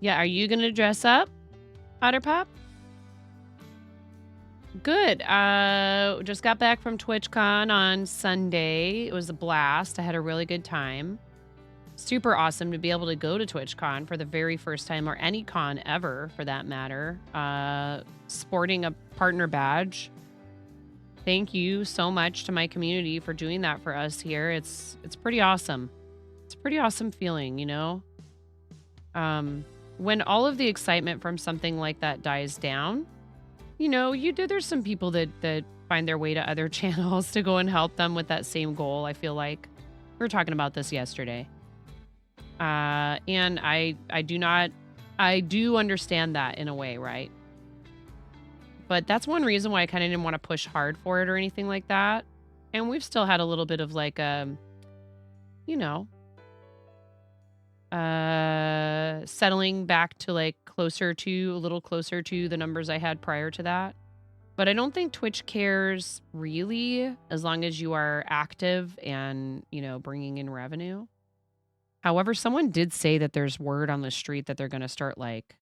Yeah, are you going to dress up, Otter Pop? Good. Just got back from TwitchCon on Sunday. It was a blast. I had a really good time. Super awesome to be able to go to TwitchCon for the very first time, or any con ever for that matter. Sporting a partner badge. Thank you so much to my community for doing that for us here. It's pretty awesome. It's a pretty awesome feeling, you know? When all of the excitement from something like that dies down, you know, there's some people that find their way to other channels to go and help them with that same goal. I feel like we were talking about this yesterday. And I do understand that in a way, right? But that's one reason why I kind of didn't want to push hard for it or anything like that. And we've still had a little bit of like, settling back to like a little closer to the numbers I had prior to that. But I don't think Twitch cares really, as long as you are active and, you know, bringing in revenue. However, someone did say that there's word on the street that they're going to start like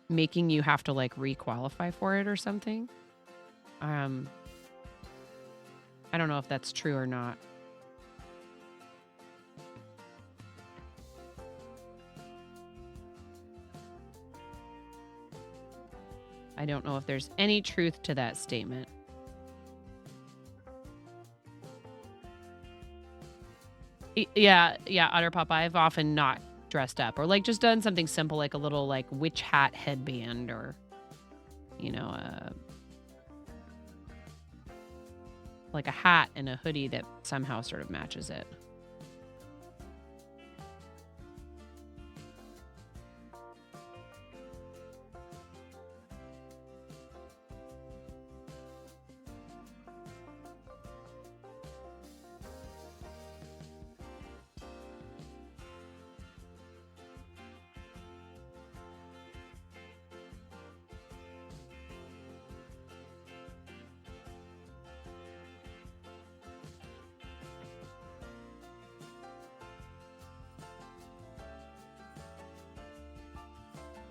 making you have to like requalify for it or something. I don't know if that's true or not. I don't know if there's any truth to that statement. Yeah, Otterpop, I've often not dressed up or like just done something simple like a little like witch hat headband or, you know, like a hat and a hoodie that somehow sort of matches it.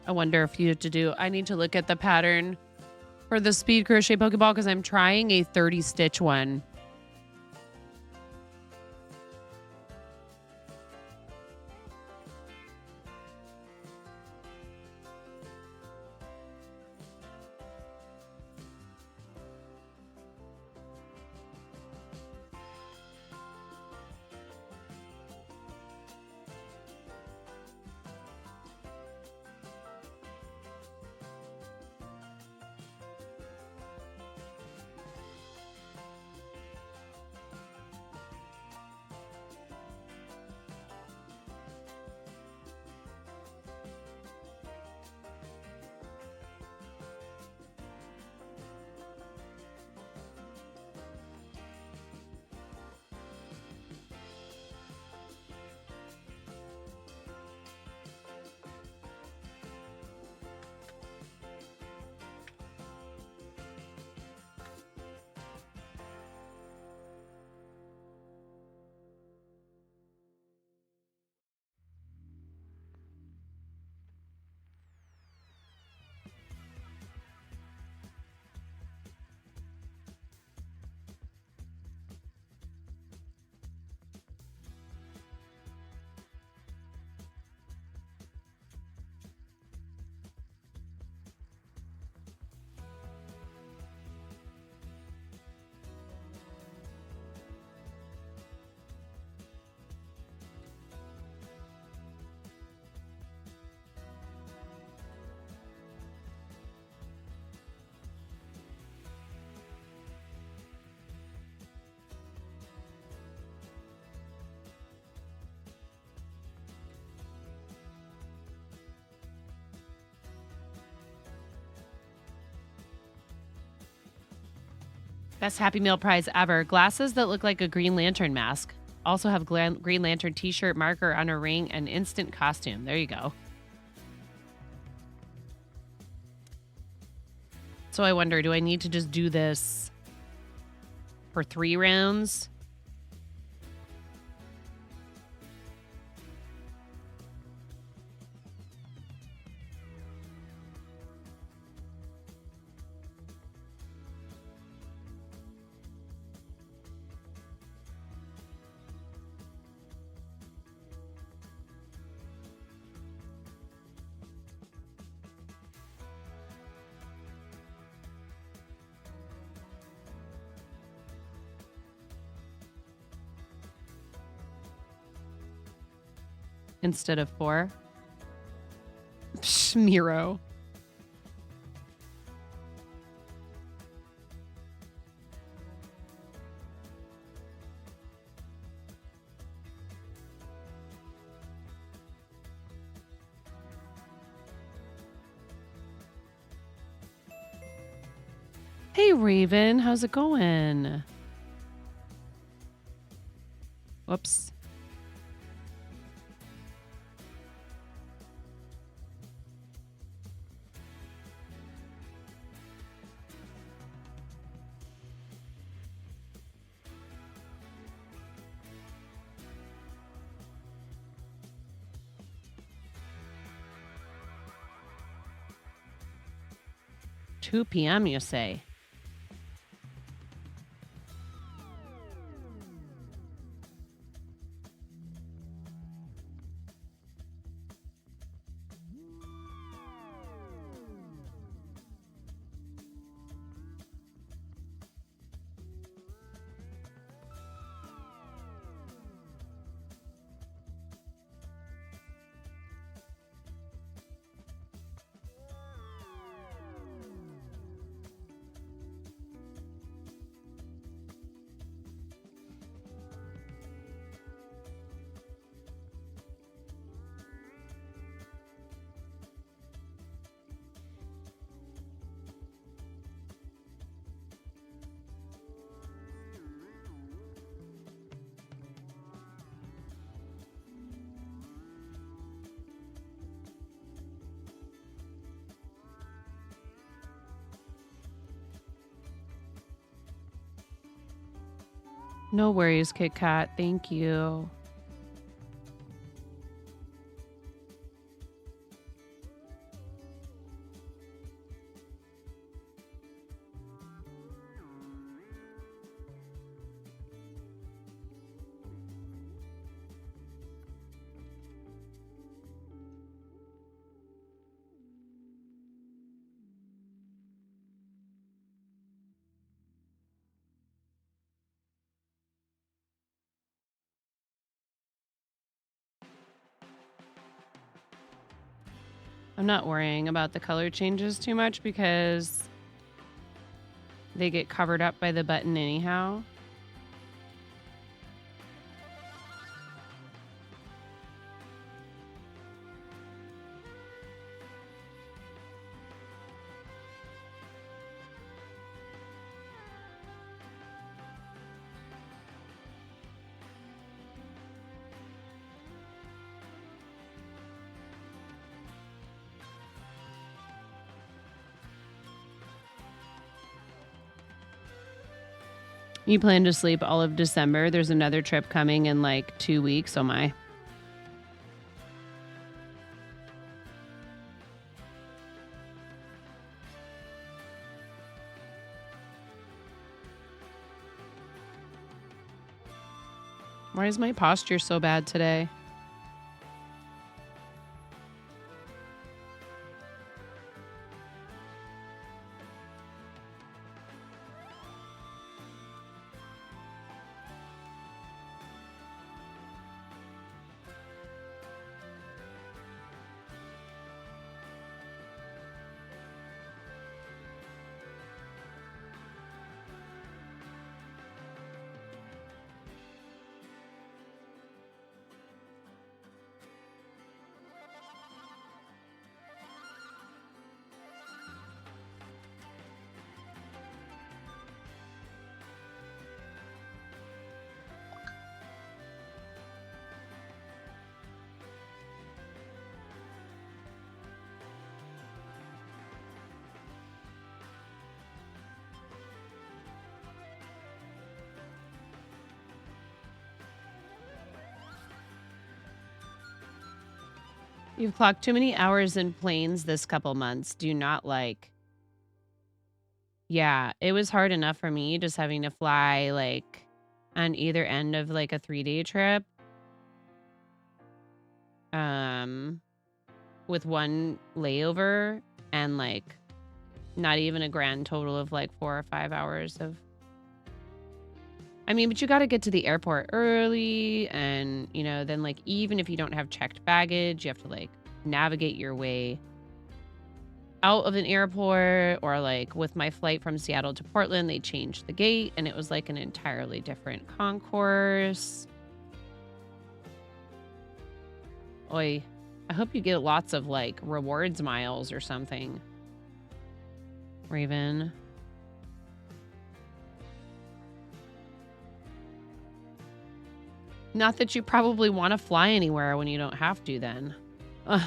I wonder if you have to do, I need to look at the pattern for the speed crochet Pokeball because I'm trying a 30 stitch one. Best Happy Meal prize ever. Glasses that look like a Green Lantern mask. Also have Green Lantern t-shirt, marker on a ring, and instant costume. There you go. So I wonder, do I need to just do this for 3 rounds? Instead of 4. Psh, Miro. Hey, Raven. How's it going? Whoops. 2 p.m., you say? No worries, Kit Kat. Thank you. I'm not worrying about the color changes too much because they get covered up by the button anyhow. You plan to sleep all of December. There's another trip coming in like 2 weeks. Oh my. Why is my posture so bad today? You've clocked too many hours in planes this couple months. Do not like. Yeah, it was hard enough for me just having to fly like on either end of like a 3-day trip. With one layover and like not even a grand total of like 4 or 5 hours of. I mean, but you got to get to the airport early and, you know, then like even if you don't have checked baggage, you have to like navigate your way out of an airport. Or like with my flight from Seattle to Portland, they changed the gate and it was like an entirely different concourse. Oy. I hope you get lots of like rewards miles or something, Raven. Not that you probably want to fly anywhere when you don't have to then. Ugh.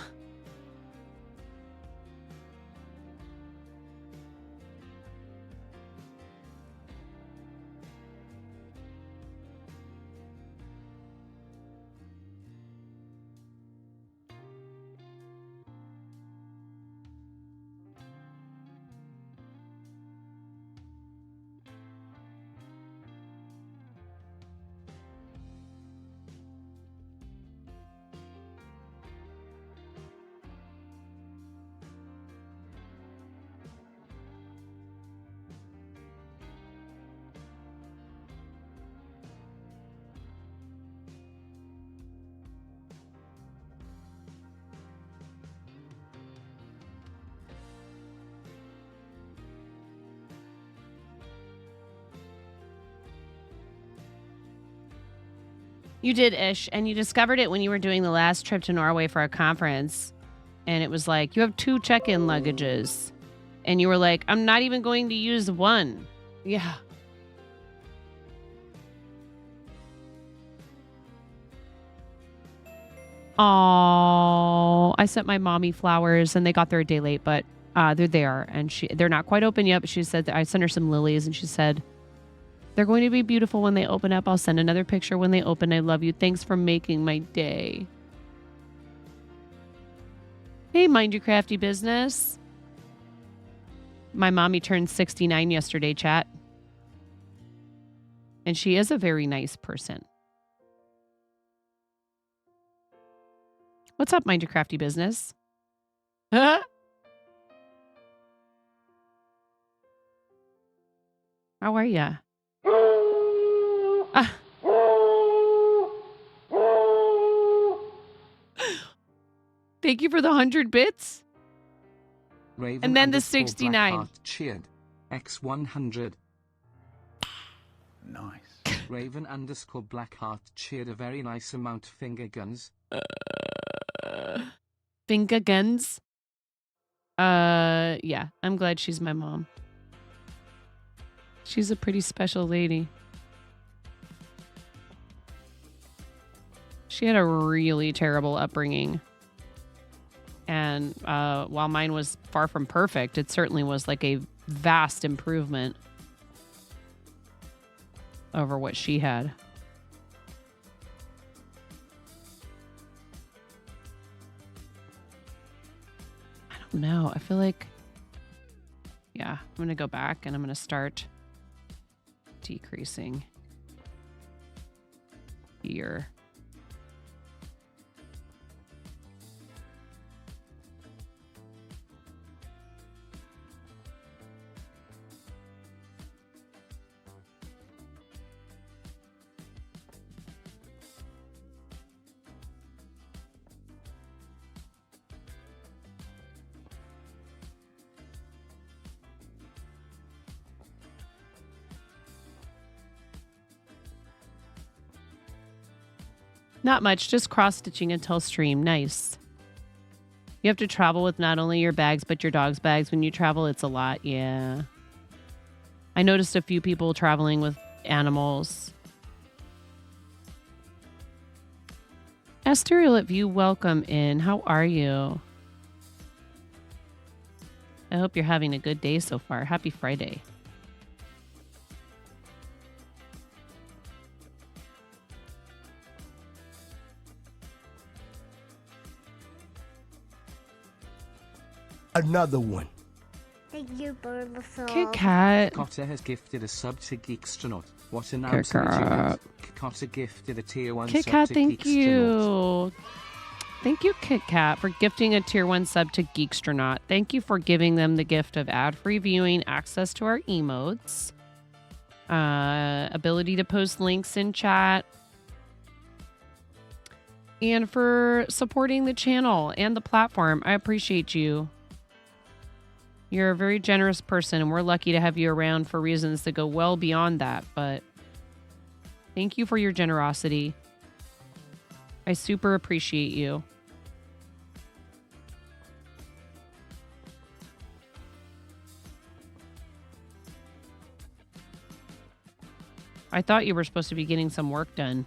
You did, Ish, and you discovered it when you were doing the last trip to Norway for a conference. And it was like, you have 2 check-in luggages. And you were like, I'm not even going to use one. Yeah. Oh, I sent my mommy flowers and they got there a day late, but they're there and they're not quite open yet. But she said that I sent her some lilies and she said, they're going to be beautiful when they open up. I'll send another picture when they open. I love you. Thanks for making my day. Hey, mind your crafty business. My mommy turned 69 yesterday, chat. And she is a very nice person. What's up, mind your crafty business? How are ya? Thank you for the 100 bits. Raven And then the underscore 69. Blackheart cheered. X100. Nice. Raven underscore Blackheart cheered a very nice amount. Finger guns. Finger guns. Yeah. I'm glad she's my mom. She's a pretty special lady. She had a really terrible upbringing. And while mine was far from perfect, it certainly was like a vast improvement over what she had. I don't know. I feel like, yeah, I'm going to go back and I'm going to start decreasing here. Not much, just cross-stitching until stream. Nice. You have to travel with not only your bags, but your dog's bags. When you travel, it's a lot. Yeah. I noticed a few people traveling with animals. Asterial View, welcome in. How are you? I hope you're having a good day so far. Happy Friday. Another one. Thank you, Bulbasaur. Kit Kat. Cotter has gifted a sub to Geekstronaut. What announcement did you have? Cotter gifted a tier 1 Kit sub Kat, to thank Geekstronaut. you. Thank you, Kit Kat, for gifting a tier 1 sub to Geekstronaut. Thank you for giving them the gift of ad-free viewing, access to our emotes, ability to post links in chat, and for supporting the channel and the platform. I appreciate you. You're a very generous person, and we're lucky to have you around for reasons that go well beyond that, but thank you for your generosity. I super appreciate you. I thought you were supposed to be getting some work done.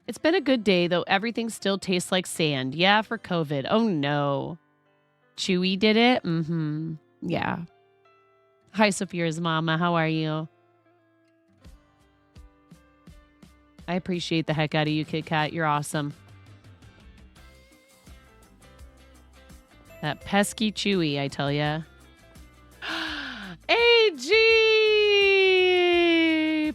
It's been a good day, though everything still tastes like sand. Yeah, for COVID. Oh, no. Chewy did it? Mm-hmm. Yeah. Hi, Sophia's mama. How are you? I appreciate the heck out of you, Kit Kat. You're awesome. That pesky Chewy, I tell ya. AG!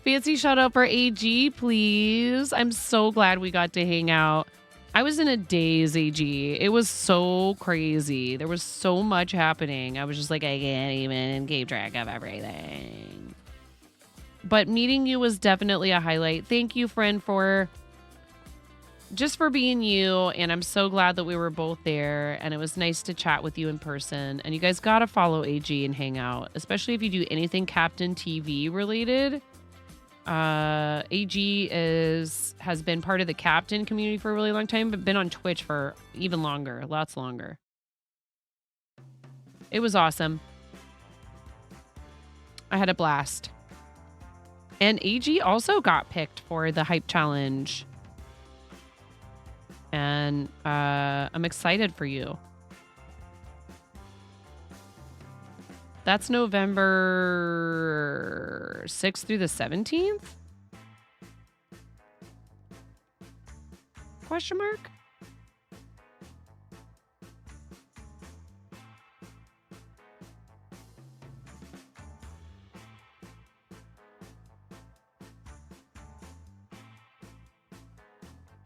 Fancy shout out for AG, please. I'm so glad we got to hang out. I was in a daze, AG. It was so crazy. There was so much happening. I was just like, I can't even keep track of everything. But meeting you was definitely a highlight. Thank you, friend, for being you. And I'm so glad that we were both there. And it was nice to chat with you in person. And you guys got to follow AG and hang out, especially if you do anything Captain TV related. AG has been part of the Captain community for a really long time, but been on Twitch for even longer, lots longer. It was awesome. I had a blast. And AG also got picked for the Hype Challenge. And I'm excited for you. That's November 6th through the 17th? Question mark?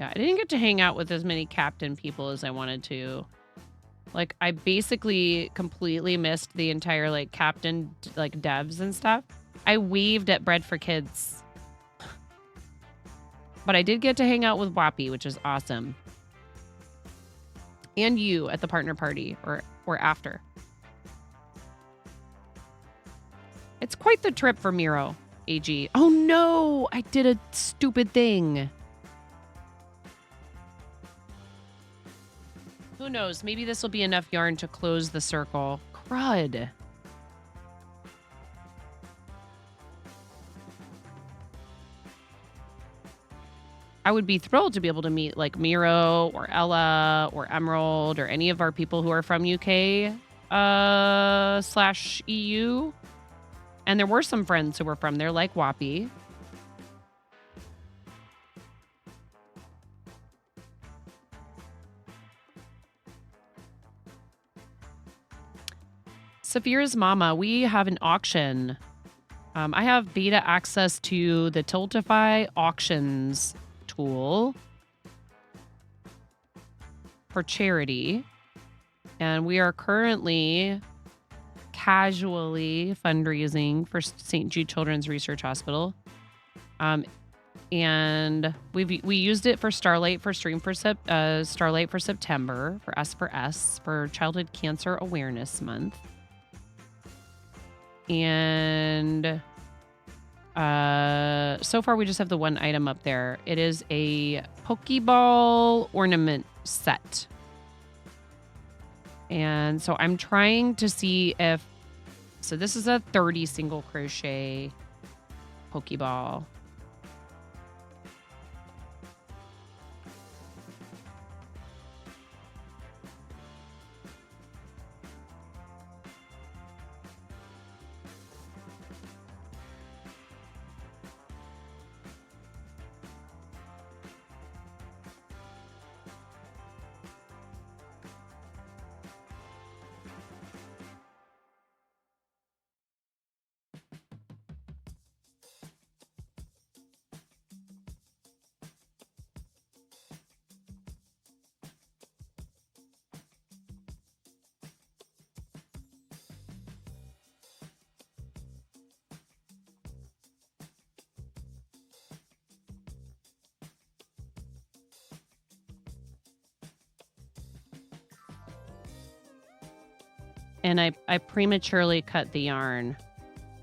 Yeah, I didn't get to hang out with as many Captain people as I wanted to. Like, I basically completely missed the entire, like, Captain, like, devs and stuff. I waved at Bread for Kids. But I did get to hang out with Wappy, which is awesome. And you at the partner party, or after. It's quite the trip for Miro, AG. Oh, no! I did a stupid thing. Who knows? Maybe this will be enough yarn to close the circle. Crud. I would be thrilled to be able to meet like Miro or Ella or Emerald or any of our people who are from UK / EU. And there were some friends who were from there, like Wappy. Saphira's Mama, we have an auction. I have beta access to the Tiltify auctions tool for charity. And we are currently casually fundraising for St. Jude Children's Research Hospital. And we used it for Starlight for Starlight for September, for S for Childhood Cancer Awareness Month. And so far we just have the one item up there. It is a Pokeball ornament set. And so I'm trying to see if... So this is a 30 single crochet Pokeball. And I prematurely cut the yarn,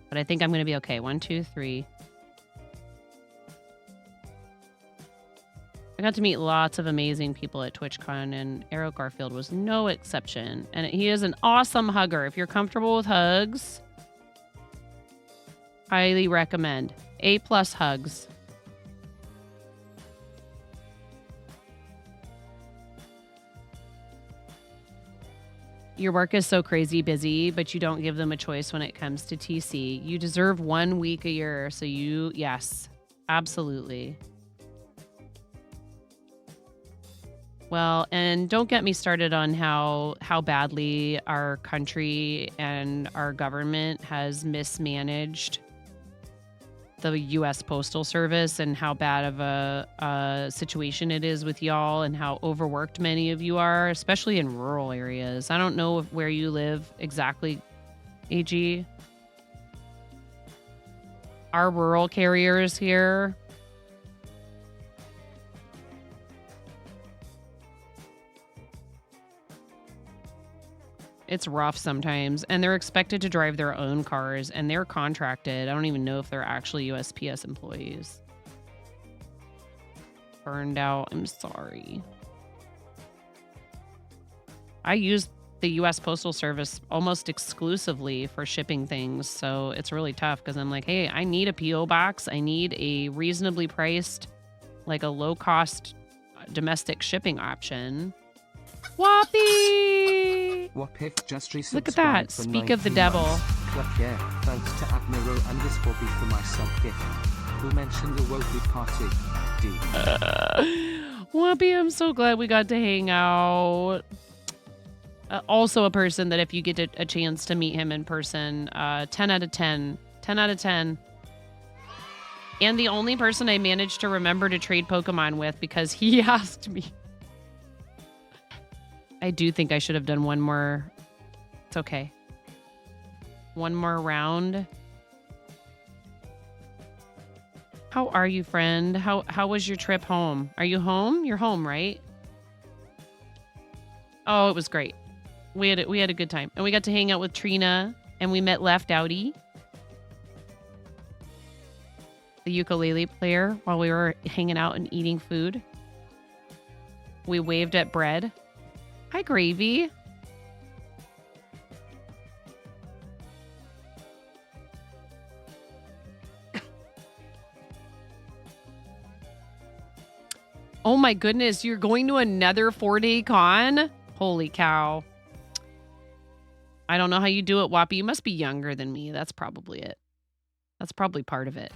but I think I'm going to be okay. 1, 2, 3. I got to meet lots of amazing people at TwitchCon, and Arrow Garfield was no exception. And he is an awesome hugger. If you're comfortable with hugs, highly recommend. A+ hugs. Your work is so crazy busy, but you don't give them a choice when it comes to TC. You deserve 1 week a year. So yes, absolutely. Well, and don't get me started on how badly our country and our government has mismanaged the U.S. Postal Service and how bad of a situation it is with y'all and how overworked many of you are, especially in rural areas. I don't know where you live exactly, AG. Our rural carriers here. It's rough sometimes, and they're expected to drive their own cars, and they're contracted. I don't even know if they're actually USPS employees. Burned out. I'm sorry. I use the U.S. Postal Service almost exclusively for shipping things, so it's really tough because I'm like, hey, I need a P.O. box. I need a reasonably priced, like a low-cost domestic shipping option. Whoppy! Wapif just Look at that. for Speak of the 19 devil. months. Club, yeah, thanks to Admiral _B for my sub-gift. Who mentioned the Wopie party? D. Whoppy, I'm so glad we got to hang out. Also a person that if you get a chance to meet him in person, 10 out of 10. 10 out of 10. And the only person I managed to remember to trade Pokemon with because he asked me. I do think I should have done one more. It's okay. One more round. How are you, friend? How was your trip home? Are you home? You're home, right? Oh, it was great. We had a good time. And we got to hang out with Trina, and we met Left Outie, the ukulele player, while we were hanging out and eating food. We waved at Bread. Hi, Gravy. Oh my goodness, you're going to another 4-day con? Holy cow. I don't know how you do it, Whoppy. You must be younger than me. That's probably it. That's probably part of it.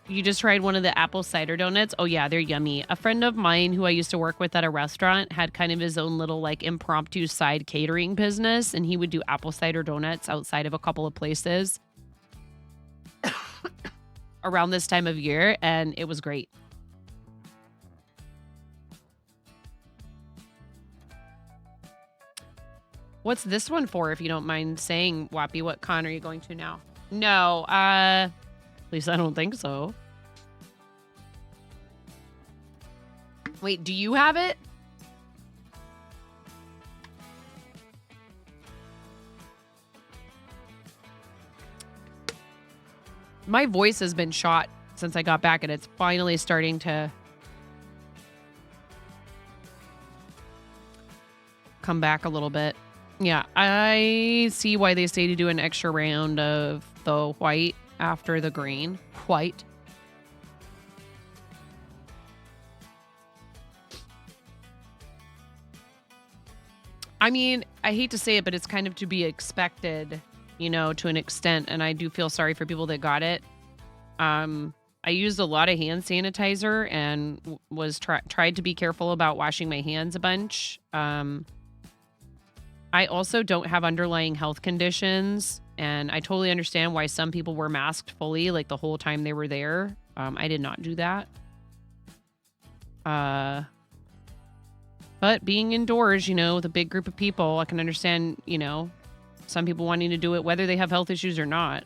You just tried one of the apple cider donuts? Oh yeah, they're yummy. A friend of mine who I used to work with at a restaurant had kind of his own little like impromptu side catering business, and he would do apple cider donuts outside of a couple of places around this time of year, and it was great. What's this one for, if you don't mind saying, Whoppy? What con are you going to now? No, at least I don't think so. Wait, do you have it? My voice has been shot since I got back, and it's finally starting to come back a little bit. Yeah, I see why they say to do an extra round of the white after the green. White. I mean, I hate to say it, but it's kind of to be expected, you know, to an extent. And I do feel sorry for people that got it. I used a lot of hand sanitizer and was tried to be careful about washing my hands a bunch. I also don't have underlying health conditions, and I totally understand why some people were masked fully, like the whole time they were there. I did not do that. But being indoors, you know, with a big group of people, I can understand, you know, some people wanting to do it, whether they have health issues or not.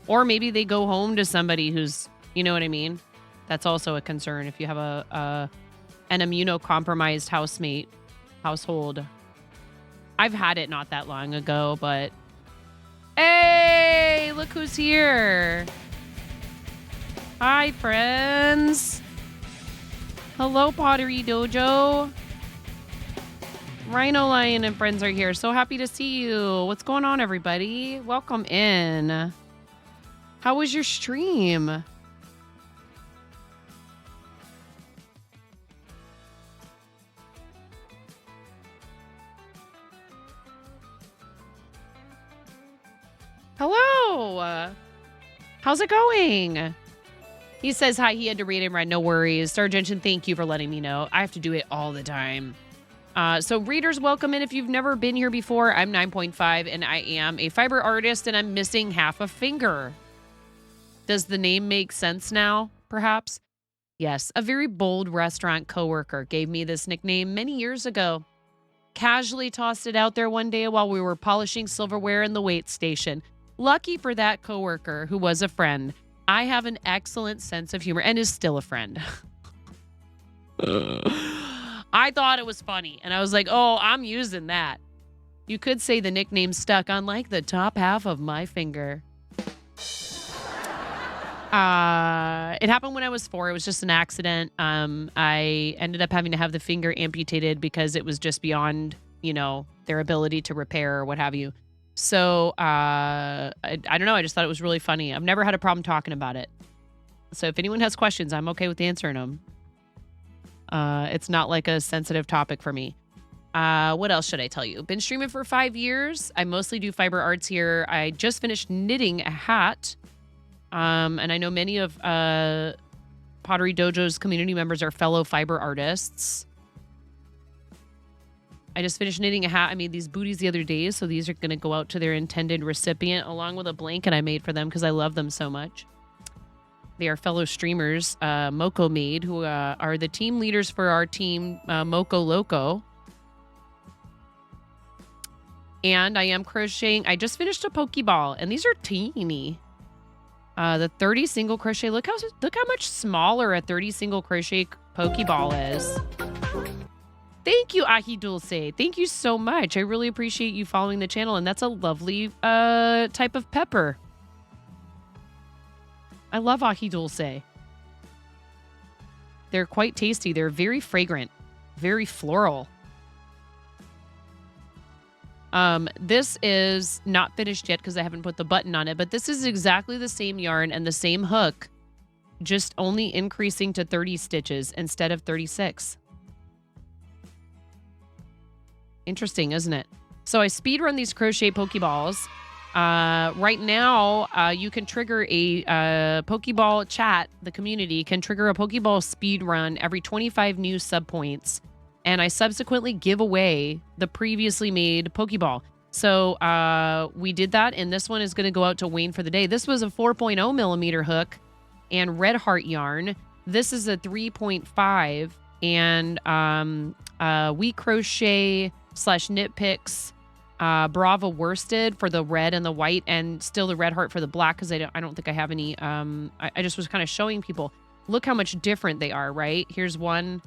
Or maybe they go home to somebody who's, you know what I mean? That's also a concern if you have an immunocompromised household. I've had it not that long ago, but hey, look who's here. Hi, friends. Hello, Pottery Dojo. Rhino Lion and friends are here. So happy to see you. What's going on, everybody? Welcome in. How was your stream? Hello. How's it going? He says hi. He had to read and write. No worries. Star Gentian, thank you for letting me know. I have to do it all the time. So readers, welcome in. If you've never been here before, I'm 9.5 and I am a fiber artist and I'm missing half a finger. Does the name make sense now, perhaps? Yes, a very bold restaurant coworker gave me this nickname many years ago. Casually tossed it out there one day while we were polishing silverware in the wait station. Lucky for that coworker who was a friend. I have an excellent sense of humor and is still a friend. I thought it was funny and I was like, oh, I'm using that. You could say the nickname stuck on like the top half of my finger. It happened when I was 4. It was just an accident. I ended up having to have the finger amputated because it was just beyond, their ability to repair or what have you. So, I don't know. I just thought it was really funny. I've never had a problem talking about it. So if anyone has questions, I'm okay with answering them. It's not like a sensitive topic for me. What else should I tell you? Been streaming for 5 years. I mostly do fiber arts here. I just finished knitting a hat. And I know many of Pottery Dojo's community members are fellow fiber artists. I just finished knitting a hat. I made these booties the other day, so these are going to go out to their intended recipient along with a blanket I made for them because I love them so much. They are fellow streamers, Moko Made, who are the team leaders for our team, Moko Loco. And I am crocheting. I just finished a Pokeball, and these are teeny. The 30 single crochet. Look how much smaller a 30 single crochet Pokeball is. Thank you, Ahi Dulce. Thank you so much. I really appreciate you following the channel, and that's a lovely type of pepper. I love Ahi Dulce. They're quite tasty. They're very fragrant, very floral. This is not finished yet because I haven't put the button on it, but this is exactly the same yarn and the same hook, just only increasing to 30 stitches instead of 36. Interesting, isn't it? So I speed run these crochet Pokeballs. Right now, you can trigger a Pokeball chat. The community can trigger a Pokeball speed run every 25 new sub points. And I subsequently give away the previously made Pokeball. So we did that, and this one is going to go out to Wayne for the day. This was a 4.0 millimeter hook and red heart yarn. This is a 3.5 and We Crochet / Knit Picks Brava worsted for the red and the white, and still the red heart for the black because I don't think I have any. I just was kind of showing people. Look how much different they are, right? Here's 1,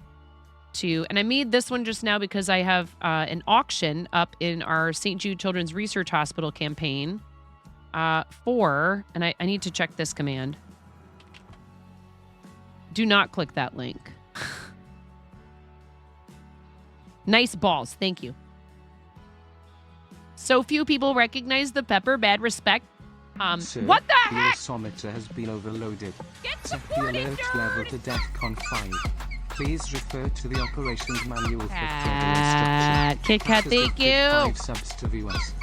2, and I made this one just now because I have an auction up in our St. Jude Children's Research Hospital campaign for, and I need to check this command. Do not click that link. Nice balls. Thank you. So few people recognize the pepper. Bad respect. Sir, What the the heck? osometer has been overloaded. Get Set the alert level to DEFCON 5. Please refer to the operations manual for further instructions. Kit Kat, thank you. 5 subs to viewers.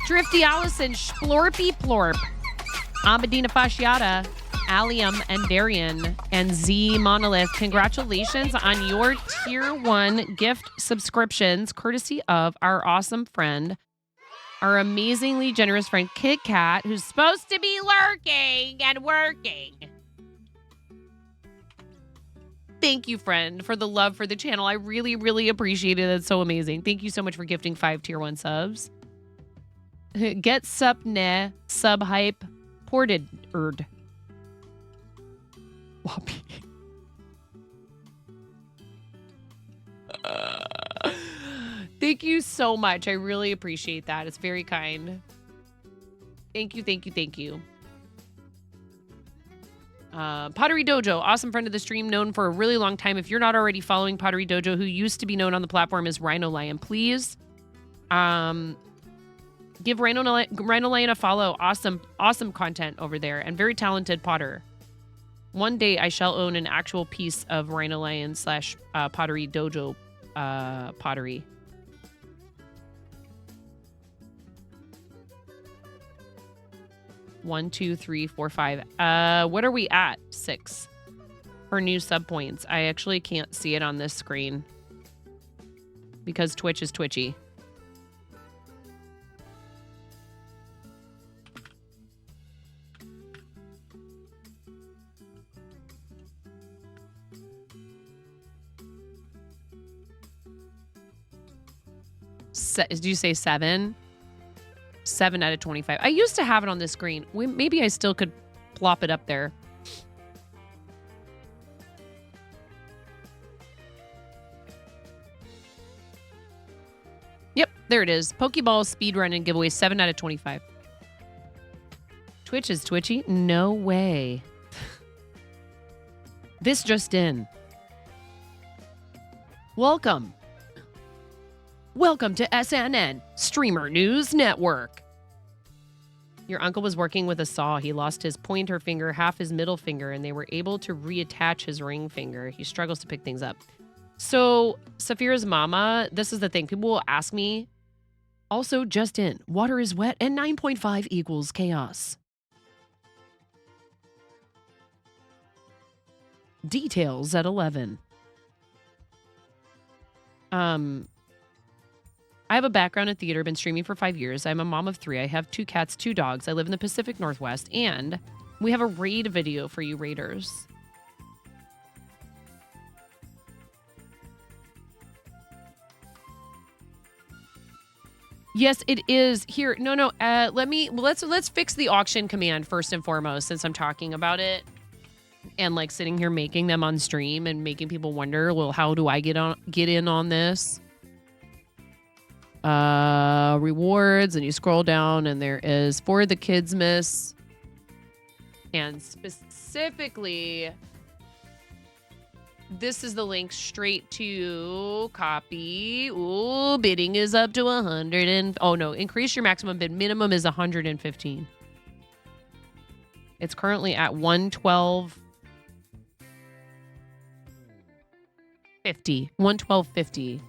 Drifty Allison, Splorpy Plorp, Amadina Fasciata, Allium and Darian, and Z Monolith. Congratulations on your tier 1 gift subscriptions, courtesy of our awesome friend, our amazingly generous friend Kit Kat, who's supposed to be lurking and working. Thank you, friend, for the love for the channel. I really, really appreciate it. It's so amazing. Thank you so much for gifting 5 tier 1 subs. Get sup ne sub hype ported erd. Whoppy. Thank you so much. I really appreciate that. It's very kind. Thank you, thank you, thank you. Pottery Dojo, awesome friend of the stream, known for a really long time. If you're not already following Pottery Dojo, who used to be known on the platform as Rhino Lion, please give Rhino Lion a follow. Awesome content over there, and very talented potter. One day I shall own an actual piece of Rhino Lion / Pottery Dojo pottery. 1, 2, 3, 4, 5. What are we at? 6 for new sub points. I actually can't see it on this screen because Twitch is twitchy. Did you say 7? 7 out of 25. I used to have it on the screen. Maybe I still could plop it up there. Yep, there it is. Pokeball speedrun and giveaway 7 out of 25. Twitch is twitchy? No way. This just in. Welcome. Welcome to SNN, Streamer News Network. Your uncle was working with a saw. He lost his pointer finger, half his middle finger, and they were able to reattach his ring finger. He struggles to pick things up. So, Saphira's mama, this is the thing. People will ask me, also just in, water is wet and 9.5 equals chaos. Details at 11. I have a background in theater, been streaming for 5 years. I'm a mom of 3. I have 2 cats, 2 dogs. I live in the Pacific Northwest, and we have a raid video for you raiders. Yes, it is. Here, no. Let's fix the auction command first and foremost, since I'm talking about it. And like sitting here making them on stream and making people wonder, well, how do I get in on this? Rewards, and you scroll down and there is for the kids miss, and specifically this is the link straight to copy. Ooh, bidding is up to 100 and increase your maximum bid. Minimum is 115. It's currently at 112.50. 112.50.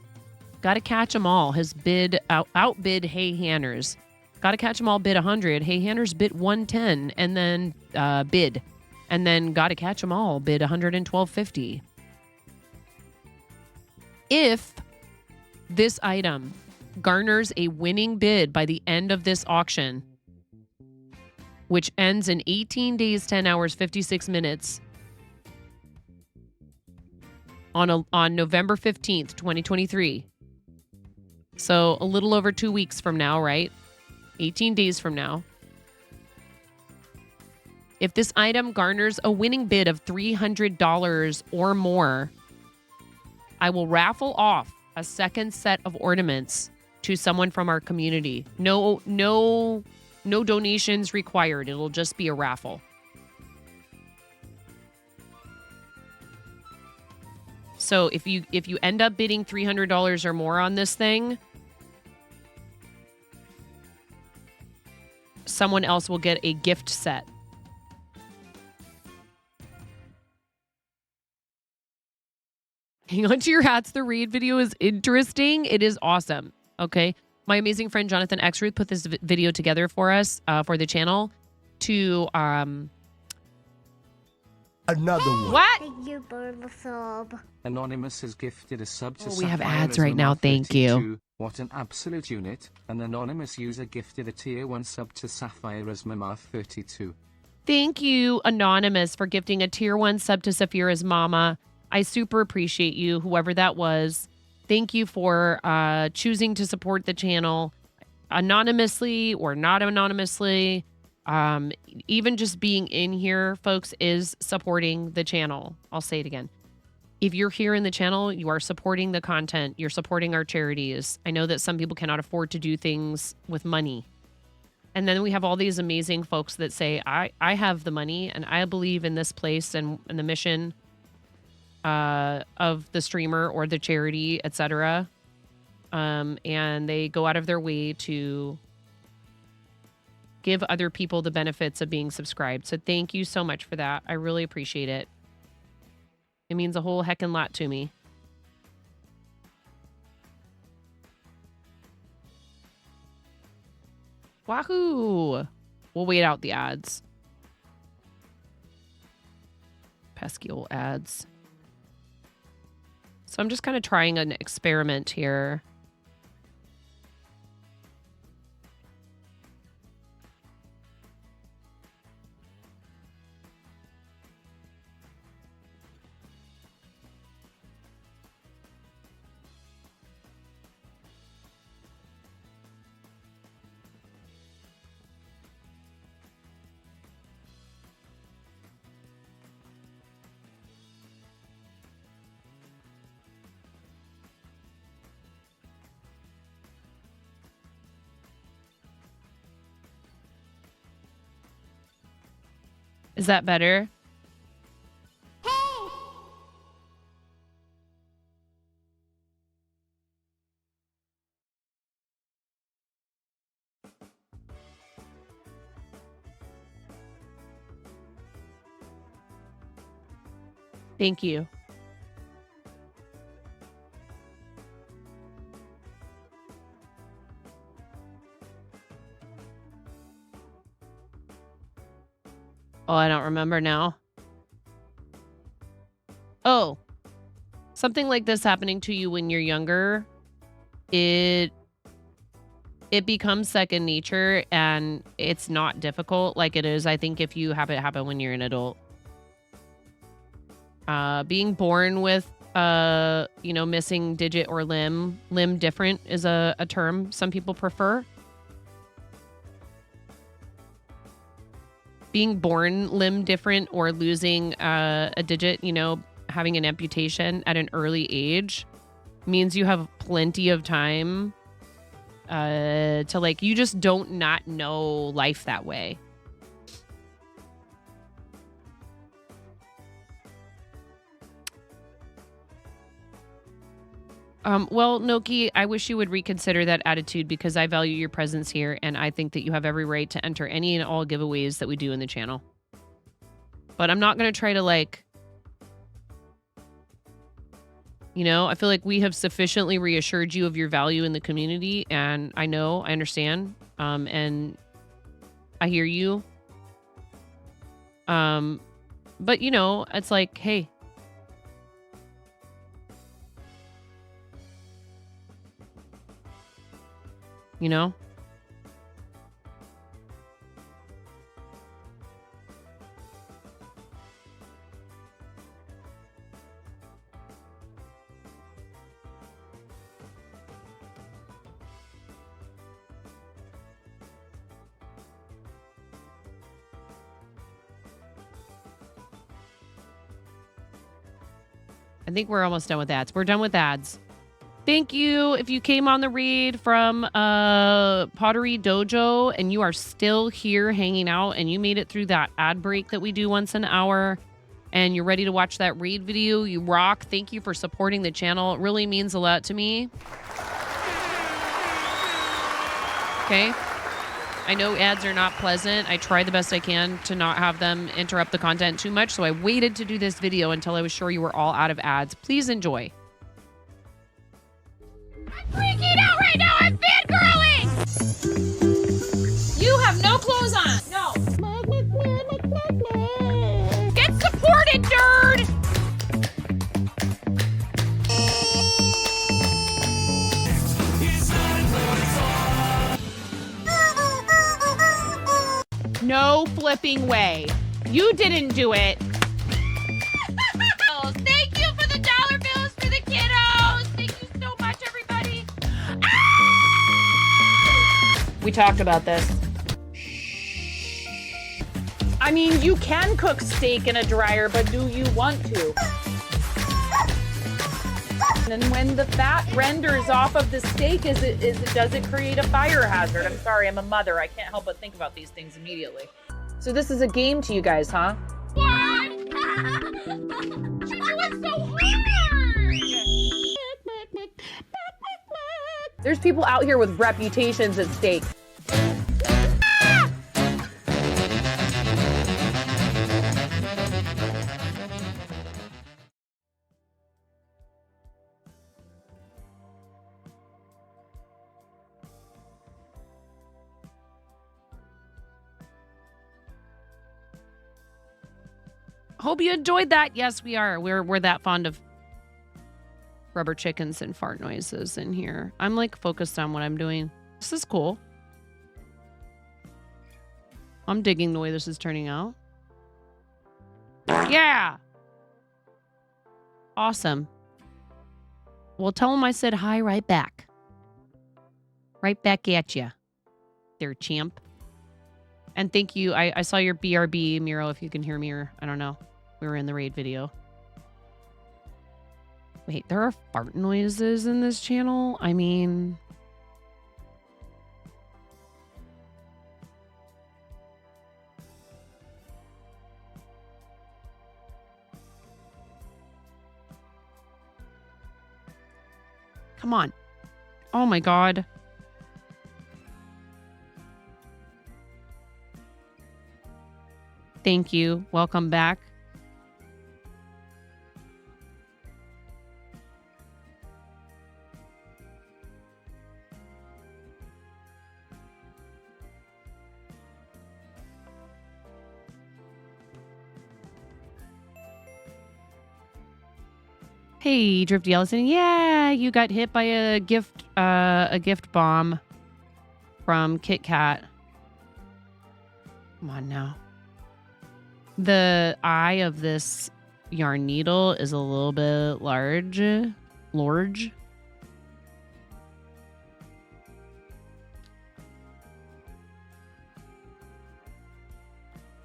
Gotta catch them all. His bid outbid Hey Hanners. Gotta catch them all bid 100. Hey Hanners bid 110 and then bid. And then gotta catch them all bid 112.50. If this item garners a winning bid by the end of this auction, which ends in 18 days, 10 hours, 56 minutes on November 15th, 2023. So a little over 2 weeks from now, right? 18 days from now. If this item garners a winning bid of $300 or more, I will raffle off a second set of ornaments to someone from our community. No donations required. It'll just be a raffle. So if you end up bidding $300 or more on this thing, someone else will get a gift set. Hang on to your hats. The raid video is interesting. It is awesome. Okay. My amazing friend Jonathan Exruth put this video together for us for the channel to Another one. What? Thank you for the sub. Anonymous has gifted a sub to we have Sapphire ads right now. Esmeralda Thank you. 32. What an absolute unit. An anonymous user gifted a tier 1 sub to Sapphire Esmeralda 32. Thank you, Anonymous, for gifting a tier 1 sub to Saphira's mama. I super appreciate you, whoever that was. Thank you for choosing to support the channel anonymously or not anonymously. Even just being in here, folks, is supporting the channel. I'll say it again. If you're here in the channel, you are supporting the content. You're supporting our charities. I know that some people cannot afford to do things with money. And then we have all these amazing folks that say, I have the money and I believe in this place and the mission of the streamer or the charity, etc. And they go out of their way to give other people the benefits of being subscribed. So thank you so much for that. I really appreciate it. It means a whole heckin' lot to me. Wahoo! We'll wait out the ads. Pesky old ads. So I'm just kind of trying an experiment here. Is that better? Thank you. Oh, I don't remember now. Oh, something like this happening to you when you're younger, it becomes second nature and it's not difficult like it is, I think, if you have it happen when you're an adult. Being born with, missing digit or limb different is a term some people prefer. Being born limb different or losing a digit, having an amputation at an early age means you have plenty of time to you just don't not know life that way. Well, Noki, I wish you would reconsider that attitude because I value your presence here and I think that you have every right to enter any and all giveaways that we do in the channel. But I'm not going to try to I feel like we have sufficiently reassured you of your value in the community and I understand, and I hear you. But it's like, hey, I think we're almost done with ads. We're done with ads. Thank you. If you came on the read from Pottery Dojo and you are still here hanging out and you made it through that ad break that we do once an hour and you're ready to watch that read video, you rock. Thank you for supporting the channel. It really means a lot to me. Okay. I know ads are not pleasant. I try the best I can to not have them interrupt the content too much. So I waited to do this video until I was sure you were all out of ads. Please enjoy. Freaking out right now! I'm fangirling! You have no clothes on! No! Get supported, nerd! No flipping way. You didn't do it. Thank you for the dollar bills for the kiddos! Thank you so much, everybody! Ah! We talked about this. I mean, you can cook steak in a dryer, but do you want to? And when the fat renders off of the steak, does it create a fire hazard? I'm sorry, I'm a mother. I can't help but think about these things immediately. So this is a game to you guys, huh? What? She was so hard! There's people out here with reputations at stake. Hope you enjoyed that. Yes, we are. We're that fond of rubber chickens and fart noises in here. I'm like focused on what I'm doing. This is cool. I'm digging the way this is turning out. Yeah. Awesome. Well, tell him I said hi right back. Right back at you. There, champ. And thank you. I saw your BRB, Miro, if you can hear me or I don't know. We were in the raid video. Wait, there are fart noises in this channel? I mean... Come on. Oh my god. Thank you. Welcome back. Hey, Drifty Ellison. Yeah, you got hit by a gift bomb from Kit Kat. Come on now. The eye of this yarn needle is a little bit large.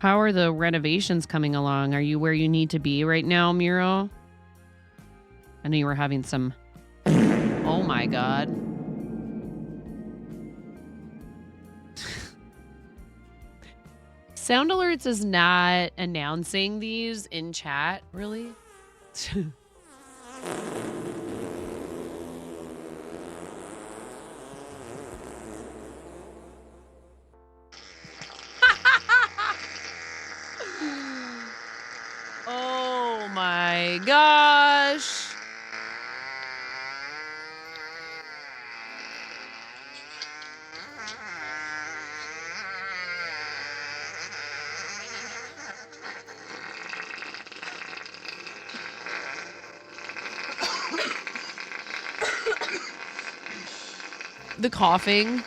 How are the renovations coming along? Are you where you need to be right now, Miro? I know you were having some... Oh my god. Sound Alerts is not announcing these in chat, really? Oh my gosh. The coughing.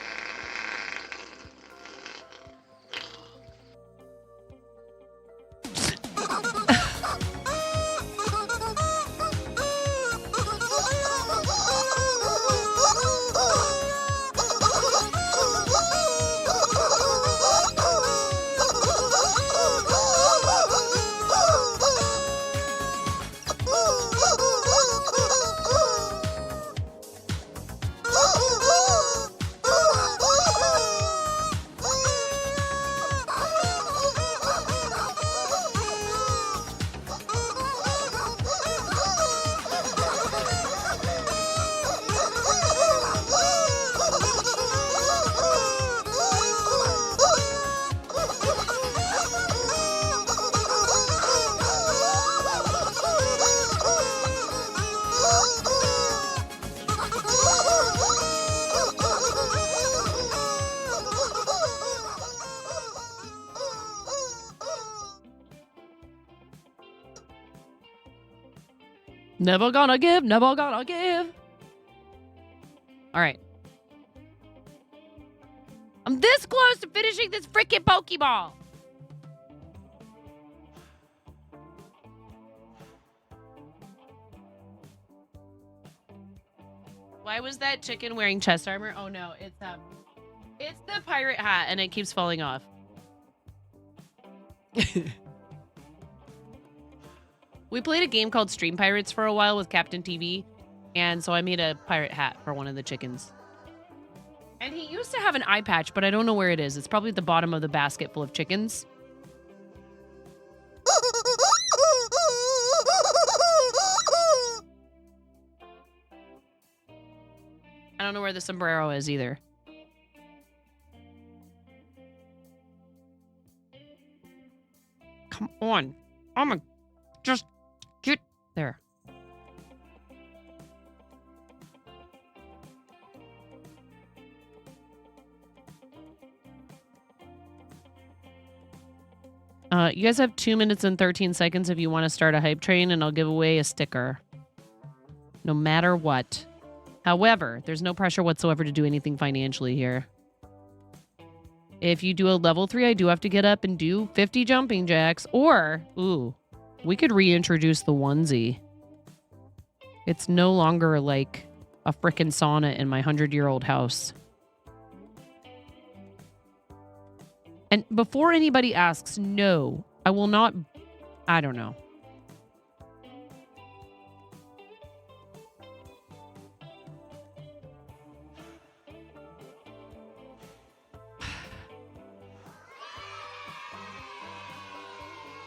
Never gonna give, never gonna give. All right. I'm this close to finishing this freaking Pokeball. Why was that chicken wearing chest armor? Oh no, it's the pirate hat and it keeps falling off. We played a game called Stream Pirates for a while with Captain TV, and so I made a pirate hat for one of the chickens. And he used to have an eye patch, but I don't know where it is. It's probably at the bottom of the basket full of chickens. I don't know where the sombrero is either. Come on. Oh my... Just get there. You guys have 2 minutes and 13 seconds if you want to start a hype train, and I'll give away a sticker. No matter what. However, there's no pressure whatsoever to do anything financially here. If you do a level 3, I do have to get up and do 50 jumping jacks. Or, ooh, we could reintroduce the onesie. It's no longer like a frickin' sauna in my 100-year-old house. And before anybody asks, no, I will not. I don't know.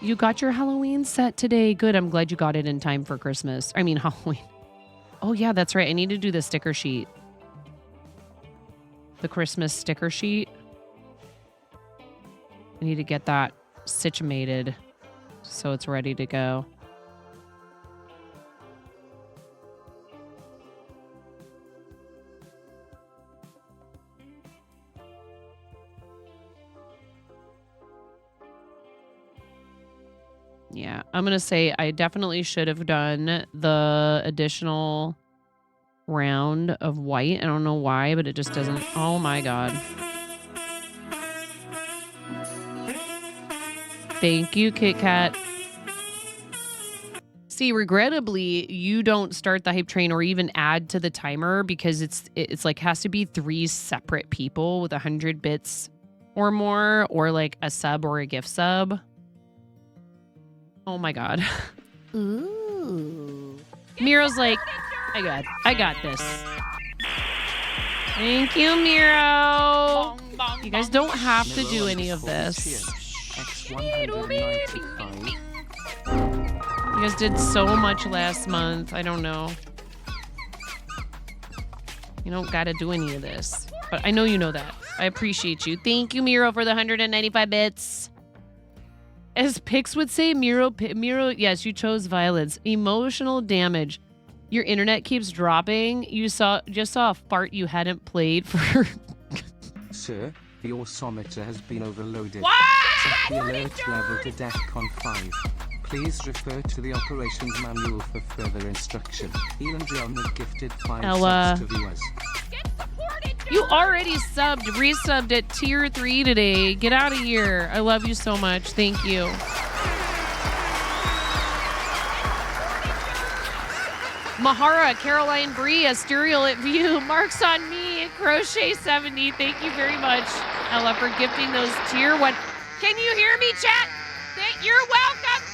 You got your Halloween set today. Good. I'm glad you got it in time for Christmas. I mean, Halloween. Oh, yeah, that's right. I need to do the sticker sheet. The Christmas sticker sheet. I need to get that situated so it's ready to go. Yeah, I'm going to say I definitely should have done the additional round of white. I don't know why, but it just doesn't. Oh my God. Thank you, Kit Kat. See, regrettably, you don't start the hype train or even add to the timer because it's like has to be 3 separate people with 100 bits or more, or like a sub or a gift sub. Oh my God. Ooh. Miro's like, I got this. Thank you, Miro. You guys don't have to do any of this. You guys did so much last month. I don't know. You don't gotta do any of this. But I know you know that. I appreciate you. Thank you, Miro, for the 195 bits. As Pix would say, Miro, yes, you chose violence. Emotional damage. Your internet keeps dropping. You just saw a fart you hadn't played for. Sir, the Orsometer has been overloaded. What? Set the alert level to DEFCON 5. Please refer to the operations manual for further instruction. Elon John has gifted 5 Ella. subs to viewers. You already resubbed at tier 3 today. Get out of here. I love you so much. Thank you. Mahara, Caroline Bree, Asterial at View, Marks on Me, Crochet 70. Thank you very much, Ella, for gifting those tier 1. Can you hear me, chat? You're welcome.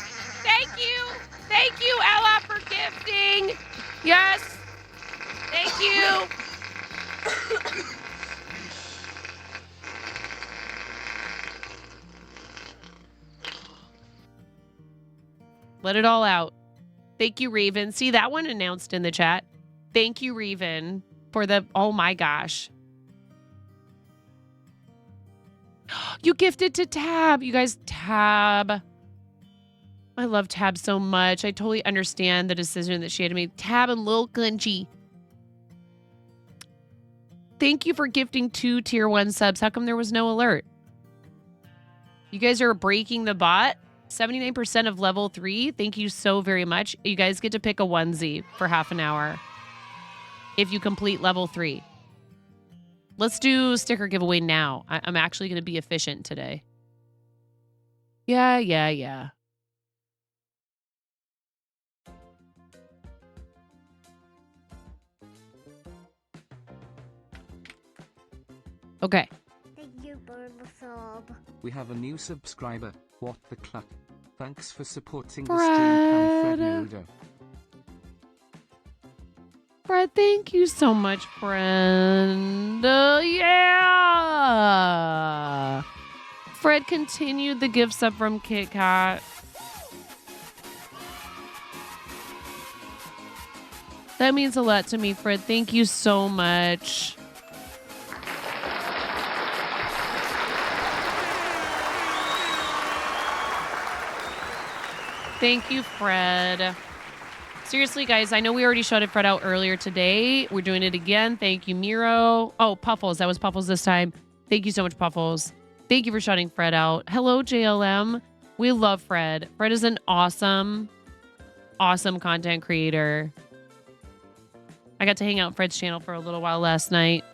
Thank you. Thank you, Ella, for gifting. Yes. Thank you. Let it all out. Thank you, Raven. See, that one announced in the chat. Thank you, Raven, for the... Oh, my gosh. You gifted to Tab. You guys, Tab. I love Tab so much. I totally understand the decision that she had to make. Tab and Lil Gunji. Thank you for gifting 2 tier 1 subs. How come there was no alert? You guys are breaking the bot. 79% of level 3. Thank you so very much. You guys get to pick a onesie for half an hour if you complete level 3. Let's do sticker giveaway now. I'm actually going to be efficient today. Yeah. Okay. Thank you for the sub. We have a new subscriber. What the cluck? Thanks for supporting the stream, Fred Nudo. Fred, thank you so much, friend. Yeah. Fred continued the gifts up from Kit Kat. That means a lot to me, Fred. Thank you so much. Thank you, Fred. Seriously, guys, I know we already shouted Fred out earlier today. We're doing it again. Thank you, Miro. Oh, Puffles. That was Puffles this time. Thank you so much, Puffles. Thank you for shouting Fred out. Hello, JLM. We love Fred. Fred is an awesome content creator. I got to hang out on Fred's channel for a little while last night.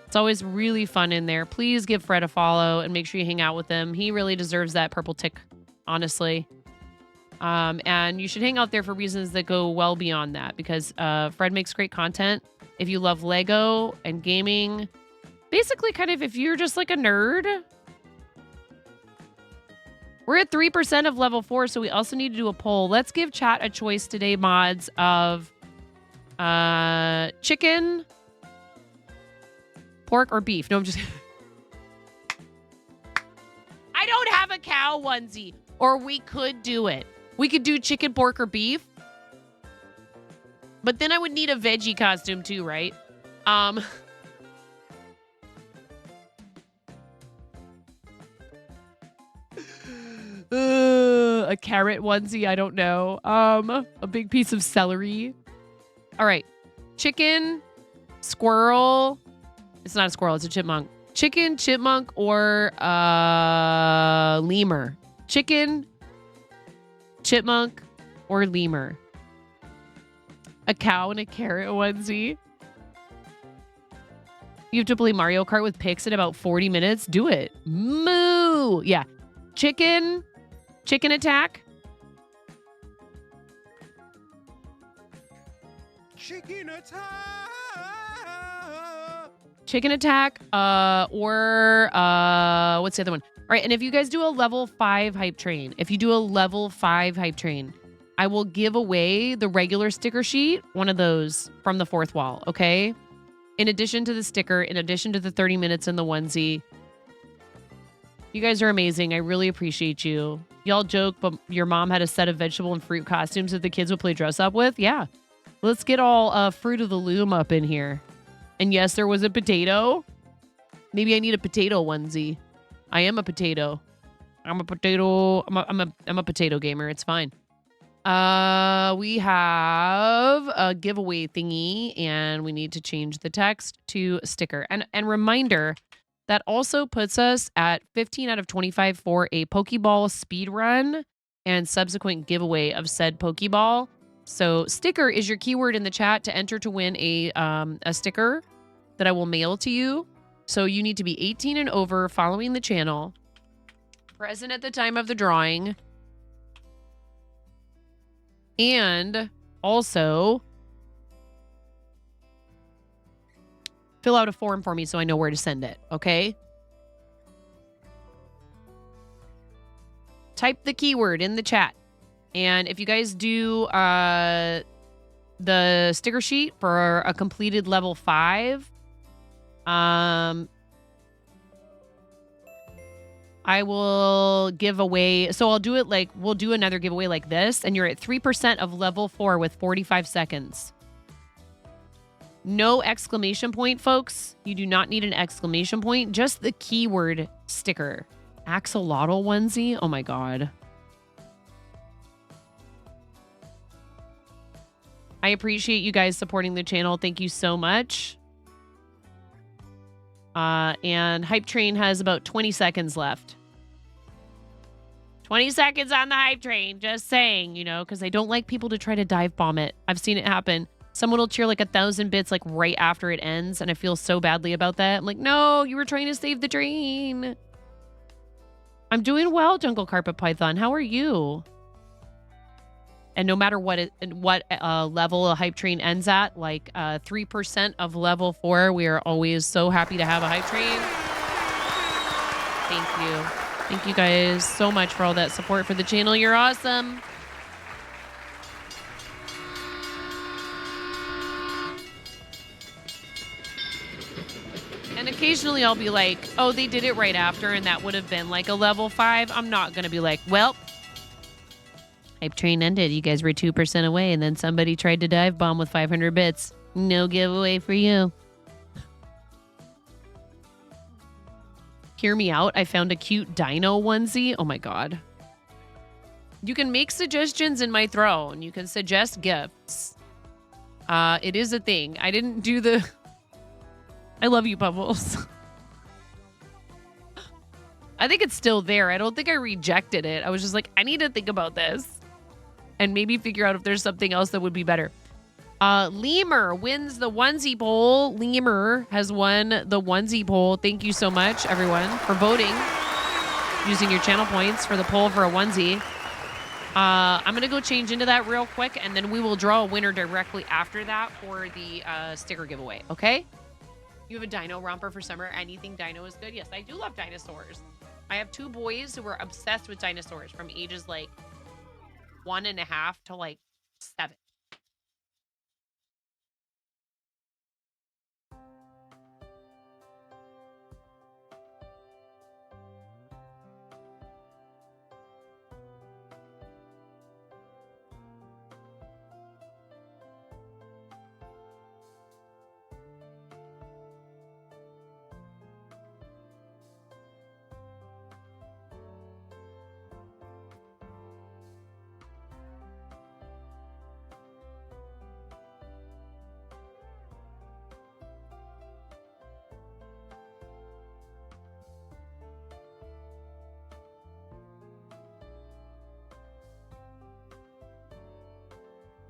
It's always really fun in there. Please give Fred a follow and make sure you hang out with him. He really deserves that purple tick, honestly. And you should hang out there for reasons that go well beyond that, because Fred makes great content. If you love Lego and gaming, basically kind of if you're just like a nerd. We're at 3% of level 4, so we also need to do a poll. Let's give chat a choice today, mods, of chicken, pork, or beef. No, I'm just... I don't have a cow onesie. Or we could do it. We could do chicken, pork, or beef. But then I would need a veggie costume too, right? A carrot onesie, I don't know. A big piece of celery. All right. Chicken, squirrel. It's not a squirrel, it's a chipmunk. Chicken, chipmunk, or lemur. Chicken, chipmunk, or lemur. A cow and a carrot onesie. You have to play Mario Kart with pigs in about 40 minutes? Do it. Moo! Yeah. Chicken attack. Chicken attack. Chicken attack, or what's the other one? All right, and if you guys do a level 5 hype train, I will give away the regular sticker sheet, one of those from the fourth wall, okay? In addition to the sticker, in addition to the 30 minutes in the onesie. You guys are amazing. I really appreciate you. Y'all joke, but your mom had a set of vegetable and fruit costumes that the kids would play dress up with? Yeah. Let's get all Fruit of the Loom up in here. And yes, there was a potato. Maybe I need a potato onesie. I am a potato. I'm a potato. I'm a potato gamer. It's fine. We have a giveaway thingy, and we need to change the text to sticker. And reminder, that also puts us at 15 out of 25 for a Pokeball speed run and subsequent giveaway of said Pokeball. So sticker is your keyword in the chat to enter to win a sticker that I will mail to you. So you need to be 18 and over, following the channel, present at the time of the drawing, and also fill out a form for me so I know where to send it, okay? Type the keyword in the chat. And if you guys do the sticker sheet for a completed level 5, I will give away. So I'll do it like, we'll do another giveaway like this, and you're at 3% of level 4 with 45 seconds. No exclamation point, folks. You do not need an exclamation point. Just the keyword sticker. Axolotl onesie. Oh my God. I appreciate you guys supporting the channel. Thank you so much. And Hype Train has about 20 seconds left. 20 seconds on the Hype Train. Just saying, you know, because I don't like people to try to dive bomb it. I've seen it happen. Someone will cheer like 1,000 bits like right after it ends, and I feel so badly about that. I'm like, no, you were trying to save the train. I'm doing well, Jungle Carpet Python. How are you? And no matter what level a Hype Train ends at, like 3% of level 4, we are always so happy to have a Hype Train. Thank you. Thank you guys so much for all that support for the channel. You're awesome. And occasionally I'll be like, oh, they did it right after, and that would have been like a level 5. I'm not going to be like, well, Hype Train ended. You guys were 2% away, and then somebody tried to dive bomb with 500 bits. No giveaway for you. Hear me out. I found a cute dino onesie. Oh my God. You can make suggestions in my throne. You can suggest gifts. It is a thing. I didn't do the... I love you, Bubbles. I think it's still there. I don't think I rejected it. I was just like, I need to think about this and maybe figure out if there's something else that would be better. Lemur wins the onesie poll. Lemur has won the onesie poll. Thank you so much, everyone, for voting, using your channel points for the poll for a onesie. I'm going to go change into that real quick, and then we will draw a winner directly after that for the sticker giveaway, okay? You have a dino romper for summer. Anything dino is good. Yes, I do love dinosaurs. I have 2 boys who are obsessed with dinosaurs from ages like 1.5 to like 7.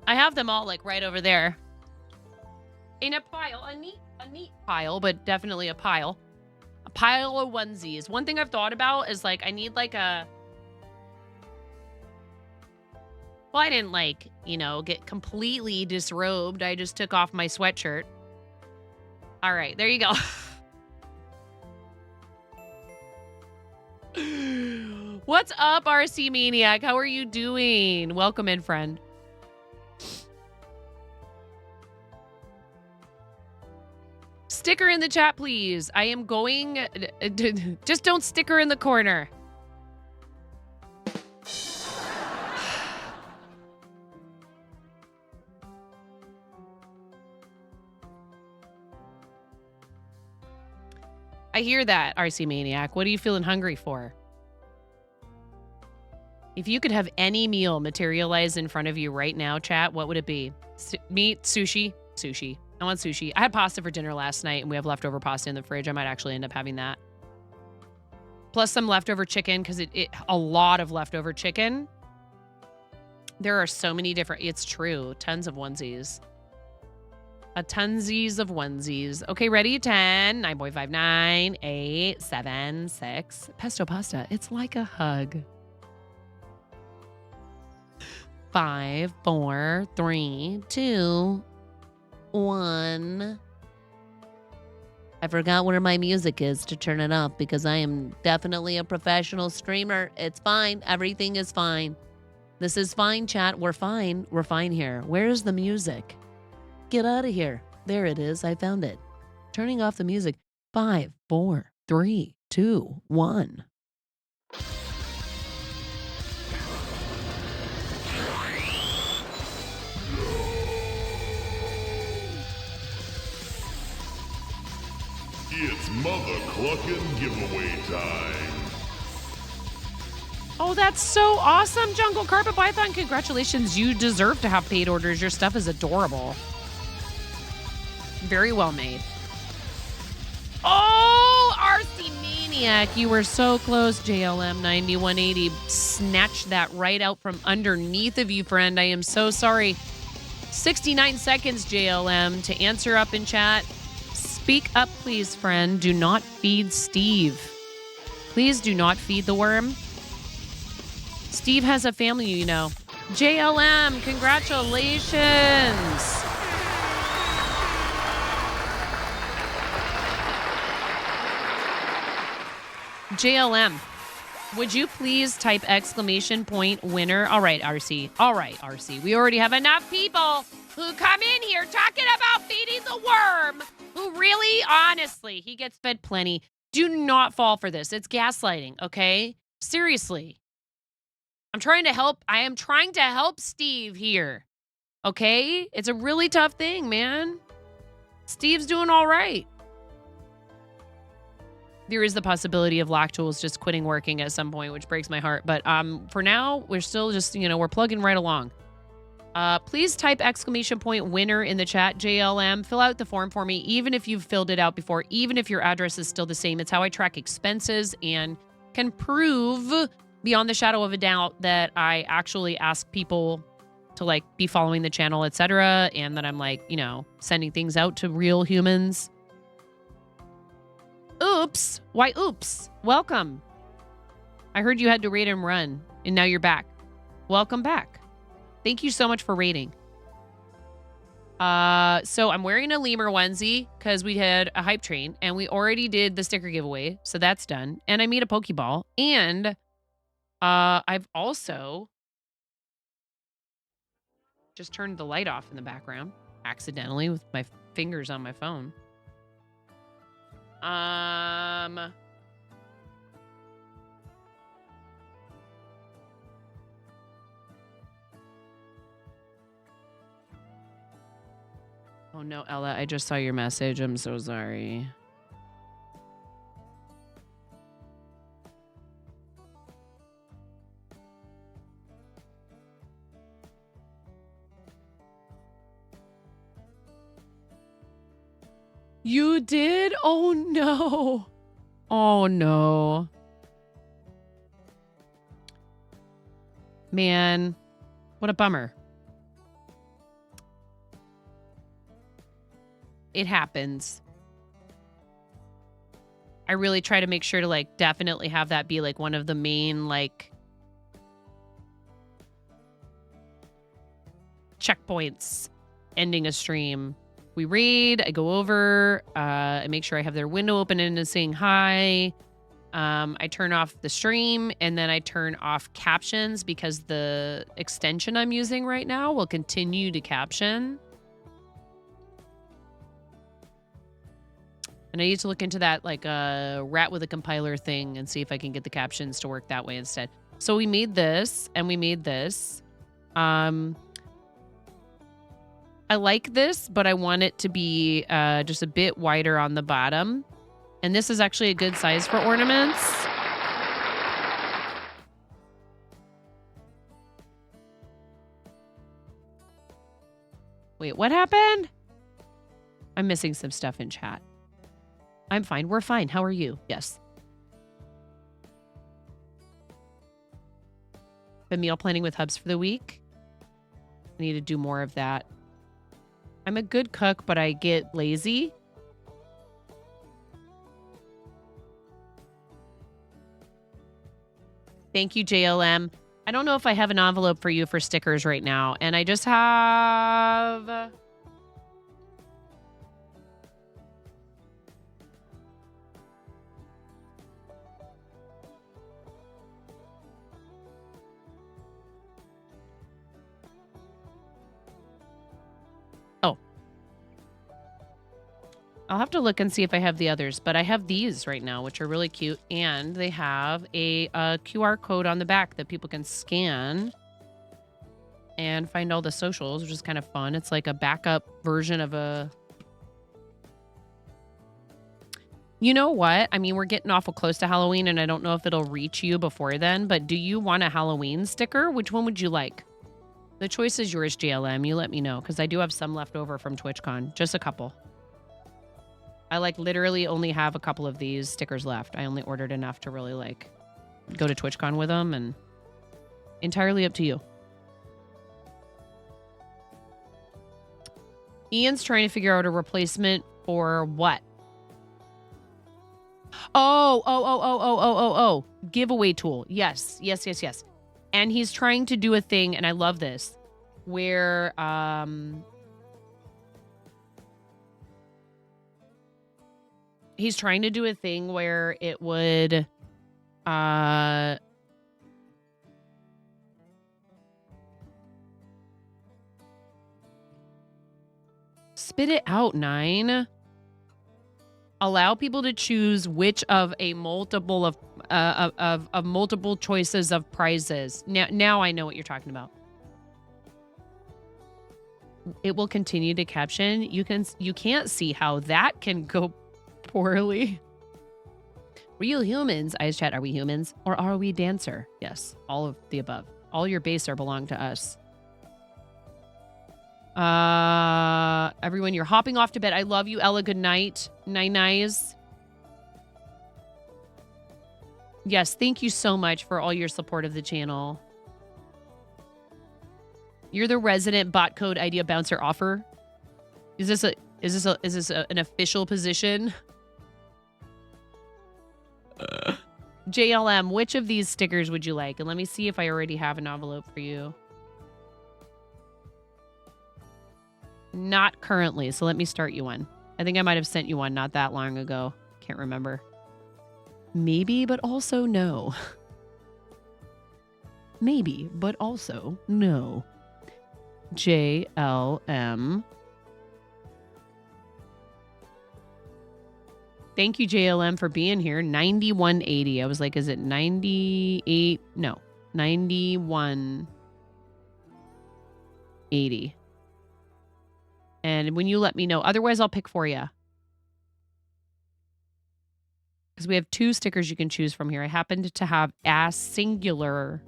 I have them all like right over there in a pile, a neat pile, but definitely a pile of onesies. One thing I've thought about is like, I need like a, well, I didn't like, you know, get completely disrobed. I just took off my sweatshirt. All right, there you go. What's up, RC Maniac? How are you doing? Welcome in, friend. Sticker in the chat, please. I am going... Just don't sticker in the corner. I hear that, RC Maniac. What are you feeling hungry for? If you could have any meal materialize in front of you right now, chat, what would it be? Meat, sushi? Sushi. I want sushi. I had pasta for dinner last night, and we have leftover pasta in the fridge. I might actually end up having that. Plus some leftover chicken, because a lot of leftover chicken. There are so many different... It's true. Tons of onesies. A tonsies of onesies. Okay, ready? 10, 9.5, 9, 8, 7, 6. Pesto pasta. It's like a hug. 5, 4, 3, 2... 1. I forgot where my music is to turn it up because I am definitely a professional streamer. It's fine. Everything is fine. This is fine, chat. We're fine. We're fine here. Where's the music? Get out of here. There it is. I found it. Turning off the music. 5, 4, 3, 2, 1. It's Mother Cluckin' giveaway time. Oh, that's so awesome, Jungle Carpet Python. Congratulations. You deserve to have paid orders. Your stuff is adorable. Very well made. Oh, RC Maniac. You were so close, JLM 9180. Snatched that right out from underneath of you, friend. I am so sorry. 69 seconds, JLM, to answer up in chat. Speak up, please, friend. Do not feed Steve. Please do not feed the worm. Steve has a family, you know. JLM, congratulations. JLM, would you please type !winner? All right, RC. All right, RC. We already have enough people who come in here talking about feeding the worm, who really, honestly, he gets fed plenty. Do not fall for this. It's gaslighting, okay? Seriously. I'm trying to help. I am trying to help Steve here, okay? It's a really tough thing, man. Steve's doing all right. There is the possibility of Lactools just quitting working at some point, which breaks my heart. But for now, we're still just, we're plugging right along. Please type !winner in the chat, JLM. Fill out the form for me, even if you've filled it out before, even if your address is still the same. It's how I track expenses and can prove beyond the shadow of a doubt that I actually ask people to like be following the channel, etc., and that I'm like, you know, sending things out to real humans. Oops. Why oops? Welcome. I heard you had to raid and run, and now you're back. Welcome back. Thank you so much for raiding. So I'm wearing a lemur onesie because we had a hype train, and we already did the sticker giveaway, so that's done. And I made a Pokeball, and I've also just turned the light off in the background accidentally with my fingers on my phone. Oh no, Ella, I just saw your message. I'm so sorry. You did? Oh no. Oh no. Man, what a bummer. It happens. I really try to make sure to like definitely have that be like one of the main like checkpoints ending a stream. We raid, I go over, I make sure I have their window open and saying hi. I turn off the stream and then I turn off captions because the extension I'm using right now will continue to caption. And I need to look into that like a rat with a compiler thing and see if I can get the captions to work that way instead. So we made this and we made this. I like this, but I want it to be just a bit wider on the bottom. And this is actually a good size for ornaments. Wait, what happened? I'm missing some stuff in chat. I'm fine. We're fine. How are you? Yes. Been meal planning with Hubs for the week. I need to do more of that. I'm a good cook, but I get lazy. Thank you, JLM. I don't know if I have an envelope for you for stickers right now, and I just have... I'll have to look and see if I have the others, but I have these right now, which are really cute. And they have a QR code on the back that people can scan and find all the socials, which is kind of fun. It's like a backup version of a... You know what? I mean, we're getting awful close to Halloween, and I don't know if it'll reach you before then, but do you want a Halloween sticker? Which one would you like? The choice is yours, JLM. You let me know, because I do have some left over from TwitchCon. Just a couple. I like literally only have a couple of these stickers left. I only ordered enough to really like go to TwitchCon with them, and entirely up to you. Ian's trying to figure out a replacement for what? Oh. Giveaway tool. Yes. And he's trying to do a thing, and I love this, where he's trying to do a thing where it would spit it out, 9. Allow people to choose which of a multiple of multiple choices of prizes. Now I know what you're talking about. It will continue to caption. You can't see how that can go poorly. Real humans, Ice Chat, are we humans or are we dancer? Yes, all of the above. All your base are belong to us. Everyone, you're hopping off to bed. I love you, Ella. Good night. Nice. Yes, thank you so much for all your support of the channel. You're the resident bot code idea bouncer offer. Is this an official position? JLM, which of these stickers would you like? And let me see if I already have an envelope for you. Not currently, so let me start you one. I think I might have sent you one not that long ago. Can't remember. Maybe, but also no. Maybe, but also no. JLM. Thank you, JLM, for being here. 9180. I was like, is it 98? No, 9180. And when you let me know, otherwise I'll pick for you. Because we have 2 stickers you can choose from here. I happened to have a singular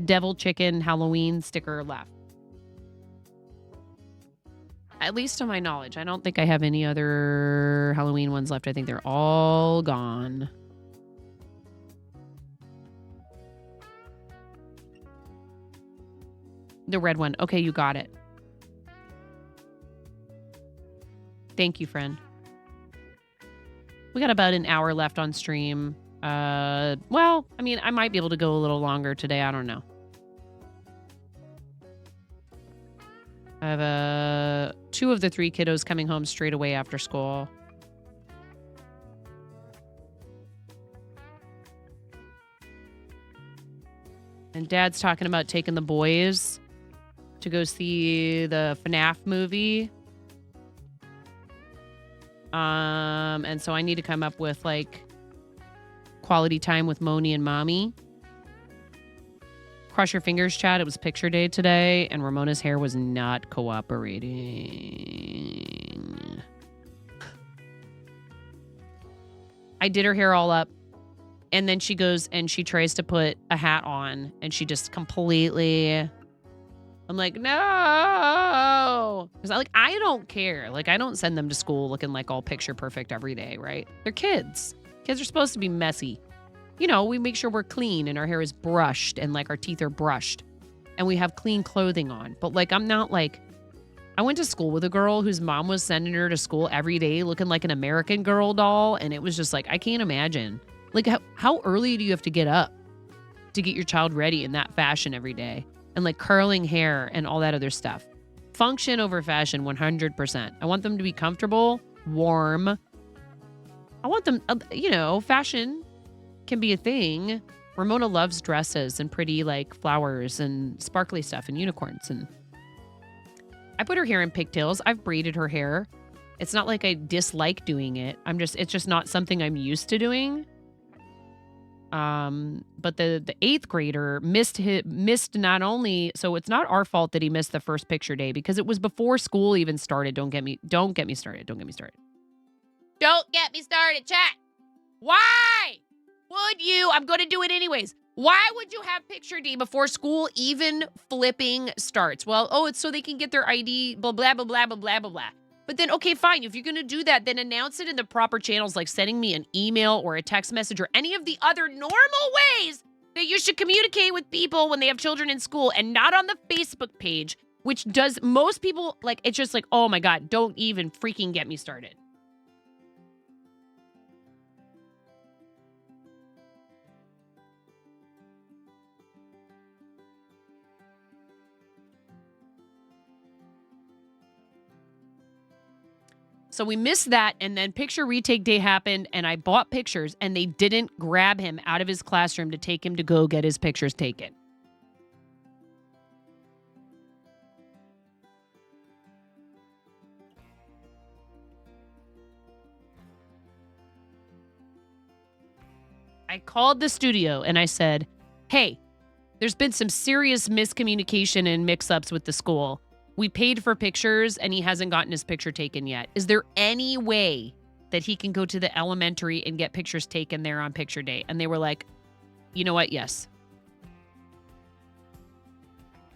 Devil Chicken Halloween sticker left. At least to my knowledge. I don't think I have any other Halloween ones left. I think they're all gone. The red one. Okay, you got it. Thank you, friend. We got about an hour left on stream. Well, I mean, I might be able to go a little longer today. I don't know. I have 2 of the 3 kiddos coming home straight away after school. And Dad's talking about taking the boys to go see the FNAF movie. And so I need to come up with like quality time with Moni and Mommy. Cross your fingers, Chad. It was picture day today, and Ramona's hair was not cooperating. I did her hair all up, and then she goes and she tries to put a hat on, and she just completely... I'm like, no! Because I don't care. Like, I don't send them to school looking like all picture perfect every day, right? They're kids. Kids are supposed to be messy. You know, we make sure we're clean and our hair is brushed and like our teeth are brushed and we have clean clothing on. But like, I'm not like, I went to school with a girl whose mom was sending her to school every day looking like an American Girl doll. And it was just like, I can't imagine. Like, how early do you have to get up to get your child ready in that fashion every day? And like curling hair and all that other stuff. Function over fashion, 100%. I want them to be comfortable, warm. I want them, you know, fashion can be a thing. Ramona loves dresses and pretty like flowers and sparkly stuff and unicorns. And I put her hair in pigtails. I've braided her hair. It's not like I dislike doing it. It's just not something I'm used to doing. But the 8th grader missed not only, so it's not our fault that he missed the first picture day because it was before school even started. Don't get me started. Don't get me started, chat. Why would you? I'm going to do it anyways. Why would you have picture day before school even flipping starts? Well, it's so they can get their ID, blah, blah, blah, blah, blah, blah, blah, blah. But then, okay, fine. If you're going to do that, then announce it in the proper channels, like sending me an email or a text message or any of the other normal ways that you should communicate with people when they have children in school and not on the Facebook page, which does most people, like, it's just like, oh my God, don't even freaking get me started. So we missed that, and then picture retake day happened, and I bought pictures, and they didn't grab him out of his classroom to take him to go get his pictures taken. I called the studio, and I said, hey, there's been some serious miscommunication and mix-ups with the school. We paid for pictures and he hasn't gotten his picture taken yet. Is there any way that he can go to the elementary and get pictures taken there on picture day? And they were like, you know what? Yes.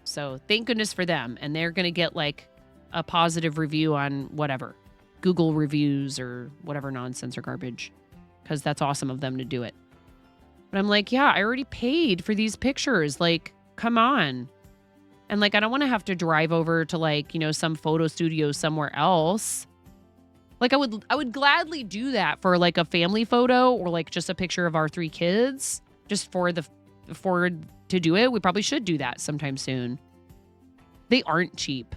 So thank goodness for them. And they're going to get like a positive review on whatever, Google reviews or whatever nonsense or garbage, because that's awesome of them to do it. But I'm like, yeah, I already paid for these pictures. Like, come on. And like, I don't want to have to drive over to like, you know, some photo studio somewhere else. Like I would gladly do that for like a family photo or like just a picture of our 3 kids just to do it. We probably should do that sometime soon. They aren't cheap.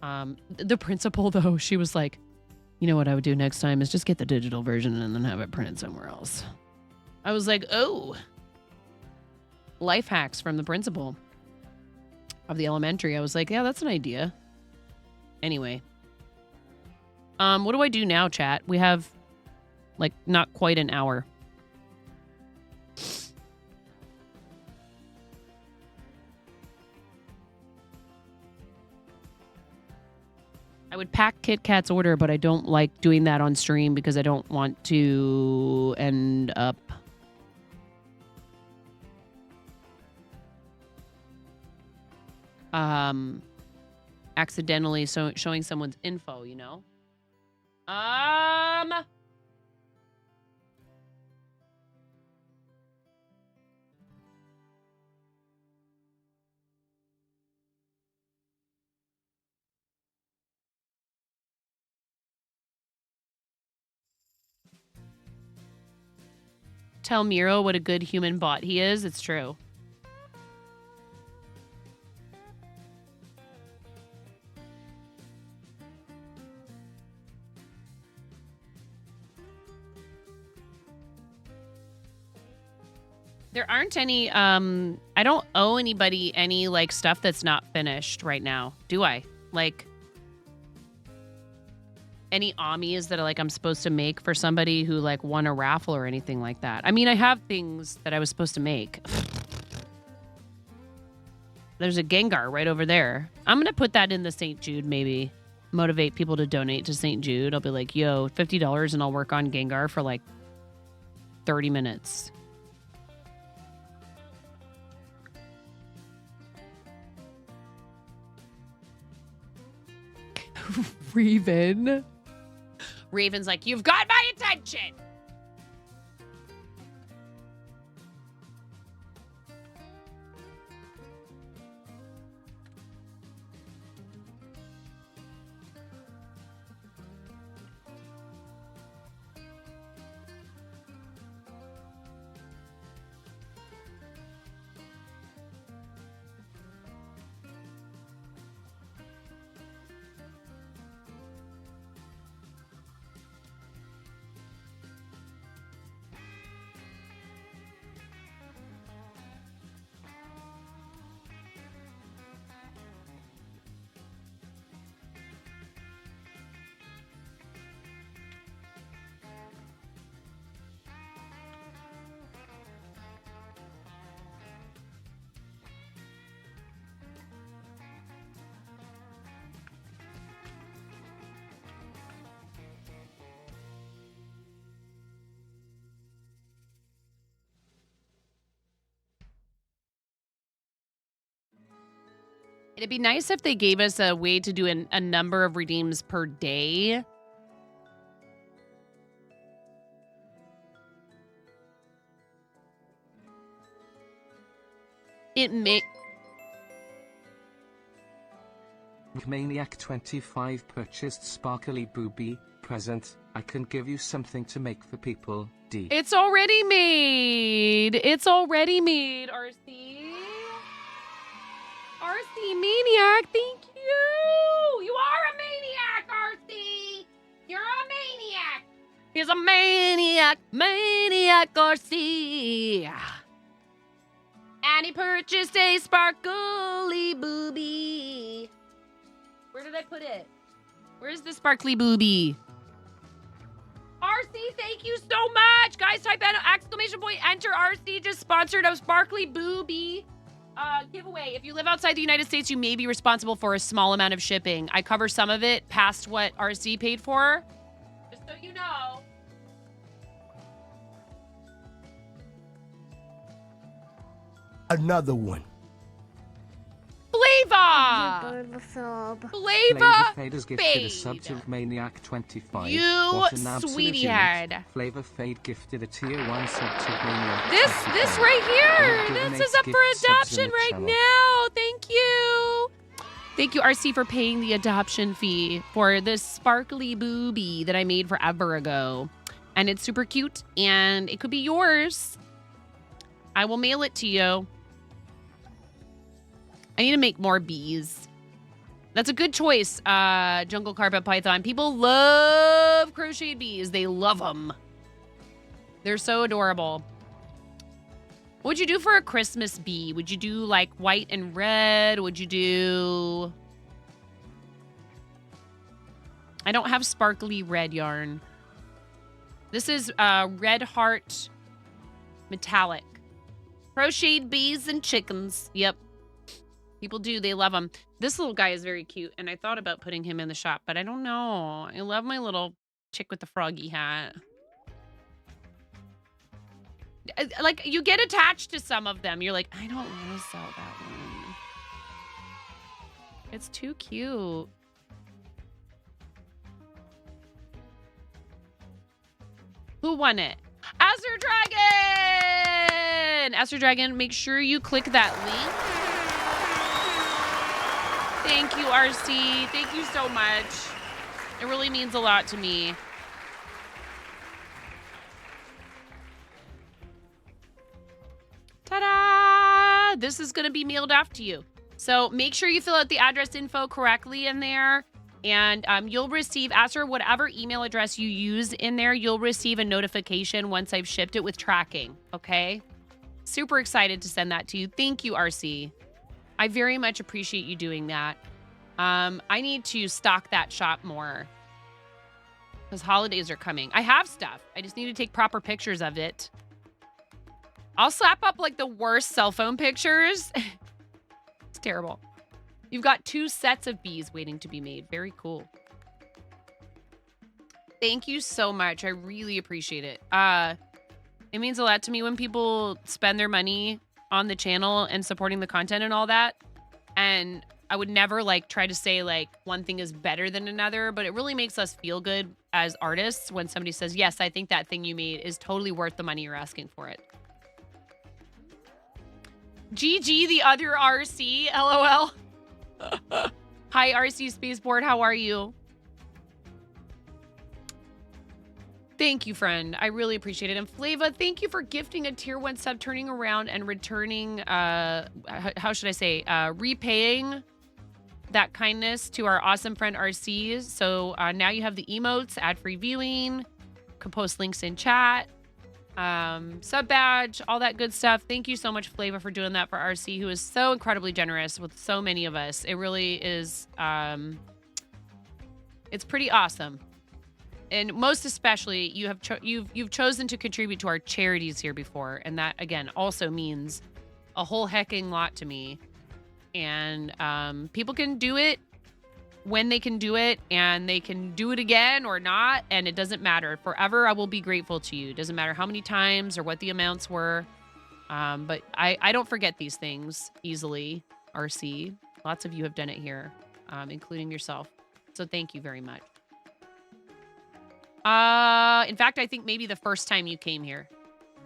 The principal though, she was like, you know what I would do next time is just get the digital version and then have it printed somewhere else. I was like, oh, life hacks from the principal of the elementary. I was like, yeah, that's an idea. Anyway. What do I do now, chat? We have like not quite an hour. I would pack Kit Kat's order, but I don't like doing that on stream because I don't want to end up accidentally showing someone's info, you know? Tell Miro what a good human bot he is. It's true. There aren't any, I don't owe anybody any, like, stuff that's not finished right now, do I? Like, any Amis that, like, I'm supposed to make for somebody who, like, won a raffle or anything like that. I mean, I have things that I was supposed to make. There's a Gengar right over there. I'm going to put that in the St. Jude, maybe. Motivate people to donate to St. Jude. I'll be like, yo, $50 and I'll work on Gengar for, like, 30 minutes. Raven's like, you've got my attention. It'd be nice if they gave us a way to do a number of redeems per day. It may... Maniac 25 purchased Sparkly Booby present. I can give you something to make for people. D. It's already made. It's already made, RC. RC Maniac, thank you. You are a maniac, RC. You're a maniac. He's a maniac, maniac RC. And he purchased a sparkly booby. Where did I put it? Where's the sparkly booby? RC, thank you so much. Guys, type in exclamation point, enter RC, just sponsored a sparkly booby giveaway. If you live outside the United States, you may be responsible for a small amount of shipping. I cover some of it past what RC paid for. Just so you know. Another one. Flava! Flava Fade has gifted a Fade. sub to Maniac 25. You What an absolute sweetie unit. head. Flavor Fade gifted a tier 1 sub to Maniac This 25. right here. Given This eight is up for gift subs in adoption the right channel. now. Thank you. Thank you, RC, for paying the adoption fee for this sparkly booby that I made forever ago. And it's super cute, and it could be yours. I will mail it to you. I need to make more bees. That's a good choice, Jungle Carpet Python. People love crocheted bees. They love them. They're so adorable. What would you do for a Christmas bee? Would you do like white and red? Would you do... I don't have sparkly red yarn. This is Red Heart Metallic. Crocheted bees and chickens. Yep. People do. They love them. This little guy is very cute, and I thought about putting him in the shop, but I don't know. I love my little chick with the froggy hat. Like, you get attached to some of them. You're like, I don't want to sell that one. It's too cute. Who won it? Aster Dragon! Aster Dragon, make sure you click that link. Thank you, RC. Thank you so much. It really means a lot to me. Ta-da! This is going to be mailed off to you. So make sure you fill out the address info correctly in there. And you'll receive, Aster, whatever email address you use in there, you'll receive a notification once I've shipped it with tracking, okay? Super excited to send that to you. Thank you, RC. I very much appreciate you doing that. I need to stock that shop more because holidays are coming. I have stuff. I just need to take proper pictures of it. I'll slap up like the worst cell phone pictures. It's terrible. You've got 2 sets of bees waiting to be made. Very cool. Thank you so much. I really appreciate it. It means a lot to me when people spend their money on the channel and supporting the content and all that. And I would never like try to say like one thing is better than another, but it really makes us feel good as artists when somebody says, yes, I think that thing you made is totally worth the money you're asking for it. GG, the other RC, LOL. Hi, RC Spaceport. How are you? Thank you, friend. I really appreciate it. And Flava, thank you for gifting a tier 1 sub, turning around and returning, how should I say, repaying that kindness to our awesome friend RC. So now you have the emotes, ad-free viewing, can post links in chat, sub badge, all that good stuff. Thank you so much, Flava, for doing that for RC, who is so incredibly generous with so many of us. It really is, it's pretty awesome. And most especially, you've chosen to contribute to our charities here before, and that again also means a whole hecking lot to me. And people can do it when they can do it, and they can do it again or not, and it doesn't matter. Forever, I will be grateful to you. It doesn't matter how many times or what the amounts were. But I don't forget these things easily, RC. Lots of you have done it here, including yourself. So thank you very much. In fact, I think maybe the first time you came here,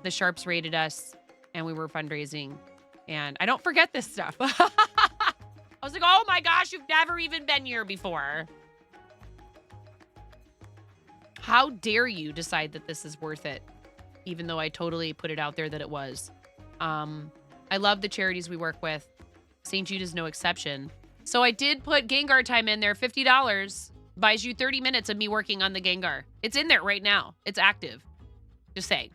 the Sharps rated us and we were fundraising, and I don't forget this stuff. I was like, oh my gosh, you've never even been here before. How dare you decide that this is worth it, even though I totally put it out there that it was. I love the charities we work with. St. Jude is no exception. So I did put Gengar time in there, $50. Buys you 30 minutes of me working on the Gengar. It's in there right now. It's active. Just saying.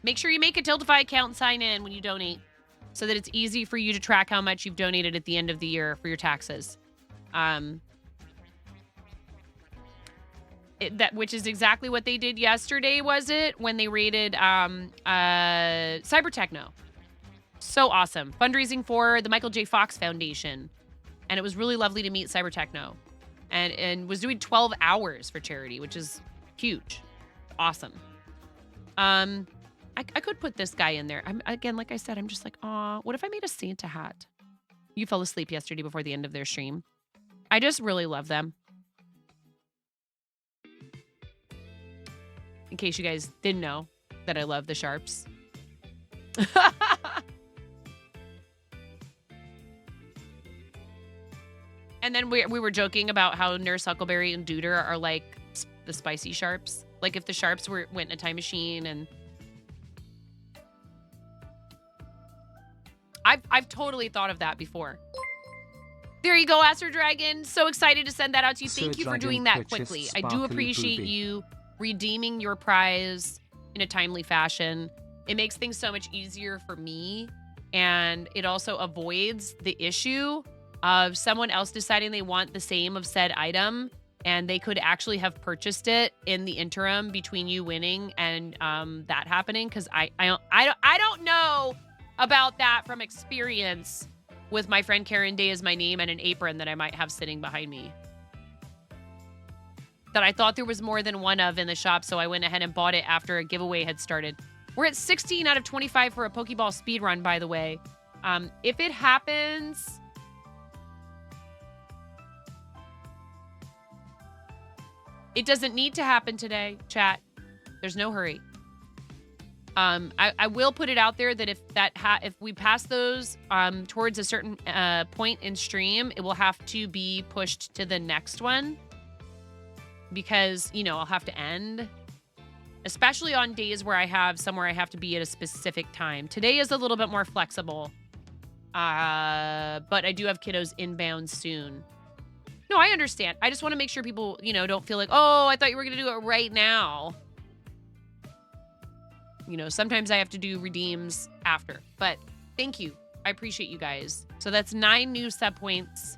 Make sure you make a Tiltify account and sign in when you donate so that it's easy for you to track how much you've donated at the end of the year for your taxes. Which is exactly what they did yesterday, was it? When they rated Cyber Techno. So awesome. Fundraising for the Michael J. Fox Foundation. And it was really lovely to meet Cyber Techno. And was doing 12 hours for charity, which is huge. Awesome. I could put this guy in there. Again, like I said, I'm just like, aw, what if I made a Santa hat? You fell asleep yesterday before the end of their stream. I just really love them. In case you guys didn't know that I love the Sharps. And then we were joking about how Nurse Huckleberry and Duder are like the spicy Sharps. Like if the Sharps went in a time machine and... I've totally thought of that before. There you go, Aster Dragon. So excited to send that out to you. Thank you for doing that quickly. I do appreciate you redeeming your prize in a timely fashion. It makes things so much easier for me. And it also avoids the issue of someone else deciding they want the same of said item. And they could actually have purchased it in the interim between you winning and that happening. Because I don't know about that from experience with my friend Karen Day as my name and an apron that I might have sitting behind me. That I thought there was more than one of in the shop, so I went ahead and bought it after a giveaway had started. We're at 16 out of 25 for a Pokeball speed run, by the way. If it happens... It doesn't need to happen today, chat. There's no hurry. I will put it out there that if we pass those towards a certain point in stream, it will have to be pushed to the next one because, you know, I'll have to end, especially on days where I have somewhere I have to be at a specific time. Today is a little bit more flexible, but I do have kiddos inbound soon. No, I understand. I just want to make sure people, you know, don't feel like, oh, I thought you were going to do it right now. You know, sometimes I have to do redeems after, but thank you. I appreciate you guys. So that's 9 new sub points,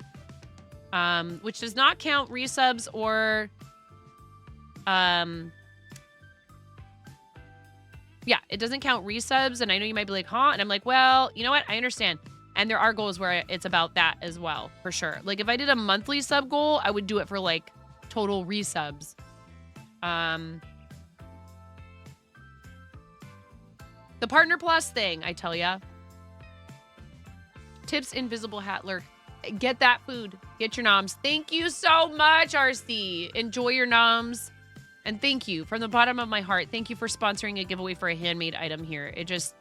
which does not count resubs or, yeah, it doesn't count resubs. And I know you might be like, huh? And I'm like, well, you know what? I understand. And there are goals where it's about that as well, for sure. Like if I did a monthly sub goal, I would do it for like total resubs. The Partner Plus thing, I tell ya. Tips, Invisible Hat Lurk. Get that food. Get your noms. Thank you so much, RC. Enjoy your noms. And thank you from the bottom of my heart. Thank you for sponsoring a giveaway for a handmade item here. It just...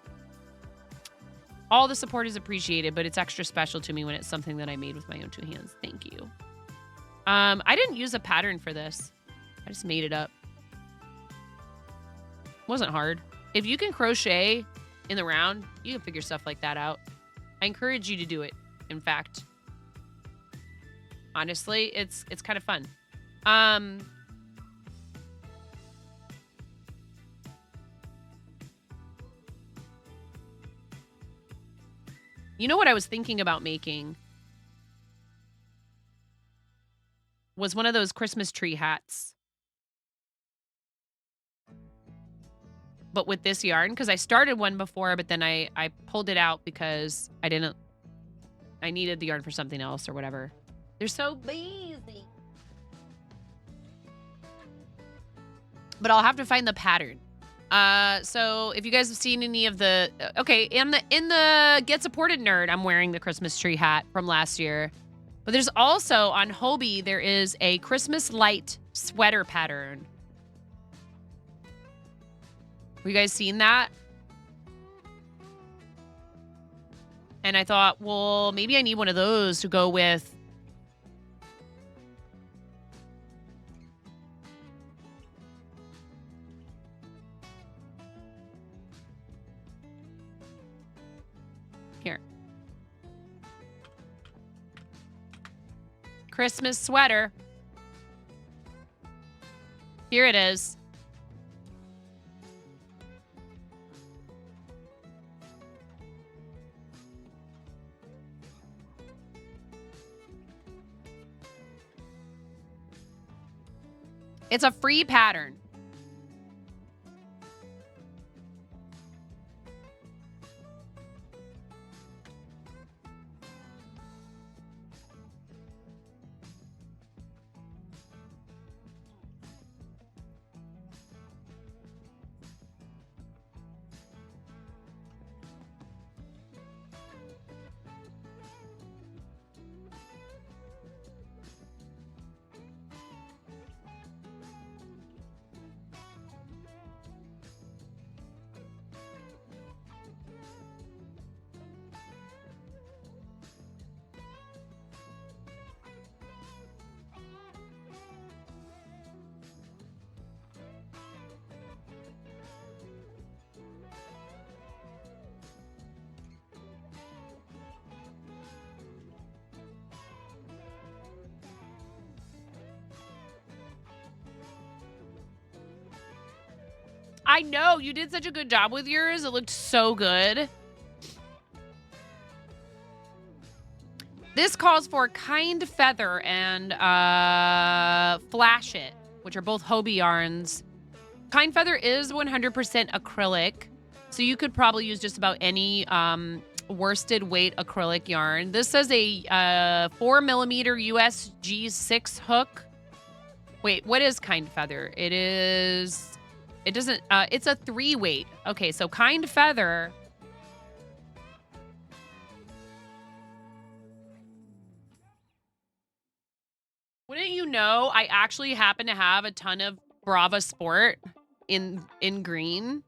All the support is appreciated, but it's extra special to me when it's something that I made with my own 2 hands. Thank you. I didn't use a pattern for this. I just made it up. Wasn't hard. If you can crochet in the round, you can figure stuff like that out. I encourage you to do it, in fact. Honestly, it's kind of fun. You know what I was thinking about making? Was one of those Christmas tree hats. But with this yarn, because I started one before, but then I pulled it out because I needed the yarn for something else or whatever. They're so busy. But I'll have to find the pattern. So if you guys have seen any of the, okay, in the Get Supported Nerd, I'm wearing the Christmas tree hat from last year. But there's also on Hobie, there is a Christmas light sweater pattern. Have you guys seen that? And I thought, well, maybe I need one of those to go with. Here. Christmas sweater. Here it is. It's a free pattern. I know, you did such a good job with yours. It looked so good. This calls for Kind Feather and Flash It, which are both Hobie yarns. Kind Feather is 100% acrylic, so you could probably use just about any worsted weight acrylic yarn. This says a 4mm USG 6 hook. Wait, what is Kind Feather? It's a 3 weight. Okay, so Kind Feather. Wouldn't you know, I actually happen to have a ton of Brava Sport in green.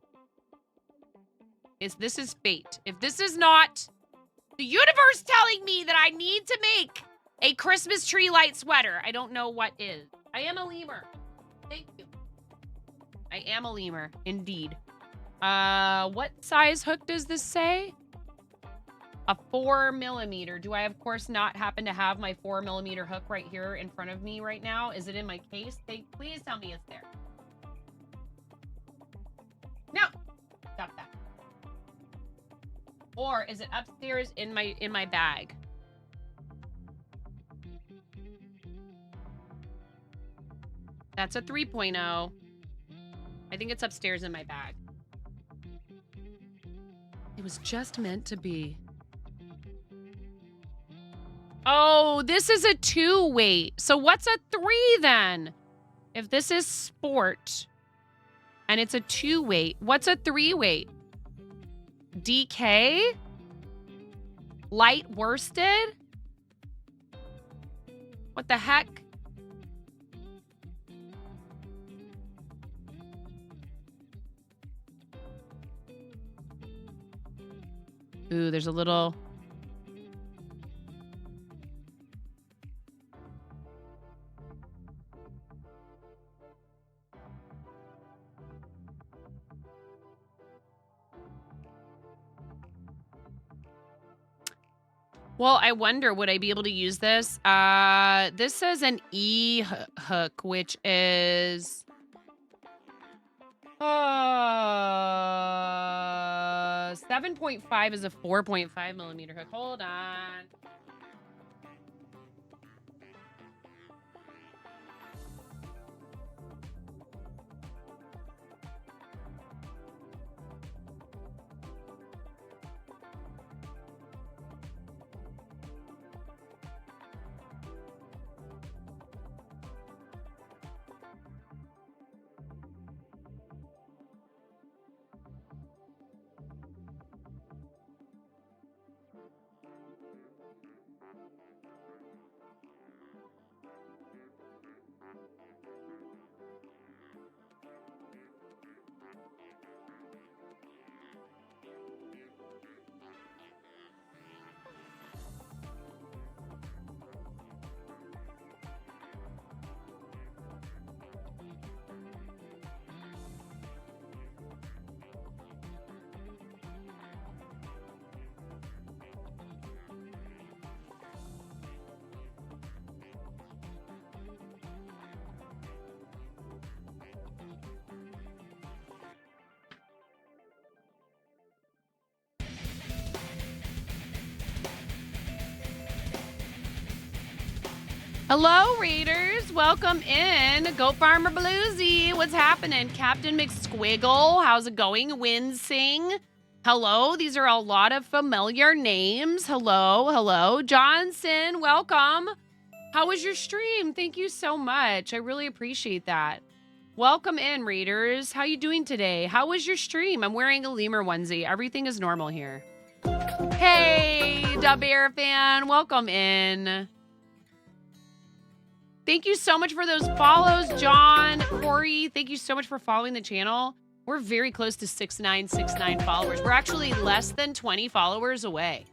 This is fate. If this is not the universe telling me that I need to make a Christmas tree light sweater, I don't know what is. I am a lemur. Thank you. I am a lemur, indeed. What size hook does this say? A 4mm. Do I, of course, not happen to have my 4mm hook right here in front of me right now? Is it in my case? Please tell me it's there. No. Stop that. Or is it upstairs in my bag? That's a 3.0. I think it's upstairs in my bag. It was just meant to be. Oh, this is a 2 weight. So what's a 3 then? If this is sport and it's a 2 weight, what's a 3 weight? DK? Light worsted? What the heck? Ooh, there's a little... Well, I wonder, would I be able to use this? This says an E hook, which is 7.5 is a 4.5mm hook. Hold on. Hello, readers. Welcome in. Goat Farmer Bluesy. What's happening? Captain McSquiggle. How's it going? Winsing. Hello. These are a lot of familiar names. Hello. Hello. Johnson, welcome. How was your stream? Thank you so much. I really appreciate that. Welcome in, readers. How you doing today? How was your stream? I'm wearing a lemur onesie. Everything is normal here. Hey, Dub Air fan. Welcome in. Thank you so much for those follows, John, Corey. Thank you so much for following the channel. We're very close to 6969 followers. We're actually less than 20 followers away.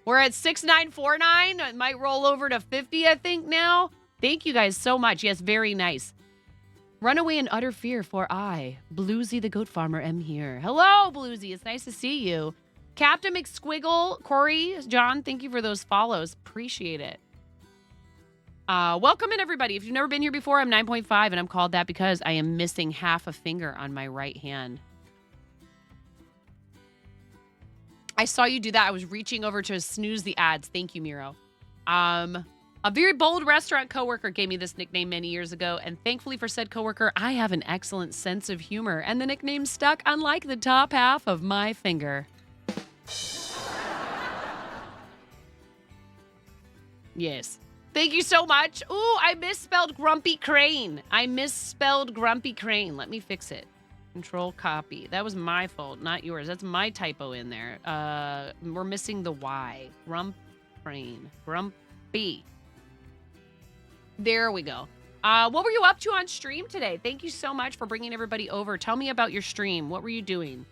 We're at 6949. It might roll over to 50, I think, now. Thank you guys so much. Yes, very nice. Runaway in utter fear, for I, Bluesy the Goat Farmer, am here. Hello, Bluesy. It's nice to see you. Captain McSquiggle, Corey, John, thank you for those follows. Appreciate it. Welcome in, everybody. If you've never been here before, I'm 9.5, and I'm called that because I am missing half a finger on my right hand. I saw you do that. I was reaching over to snooze the ads. Thank you, Miro. A very bold restaurant coworker gave me this nickname many years ago, and thankfully for said coworker, I have an excellent sense of humor, and the nickname stuck, unlike the top half of my finger. Yes. Thank you so much. Ooh, I misspelled Grumpy Crane. Let me fix it. Control copy. That was my fault, not yours. That's my typo in there. We're missing the Y. Crane. Grumpy. There we go. What were you up to on stream today? Thank you so much for bringing everybody over. Tell me about your stream. What were you doing?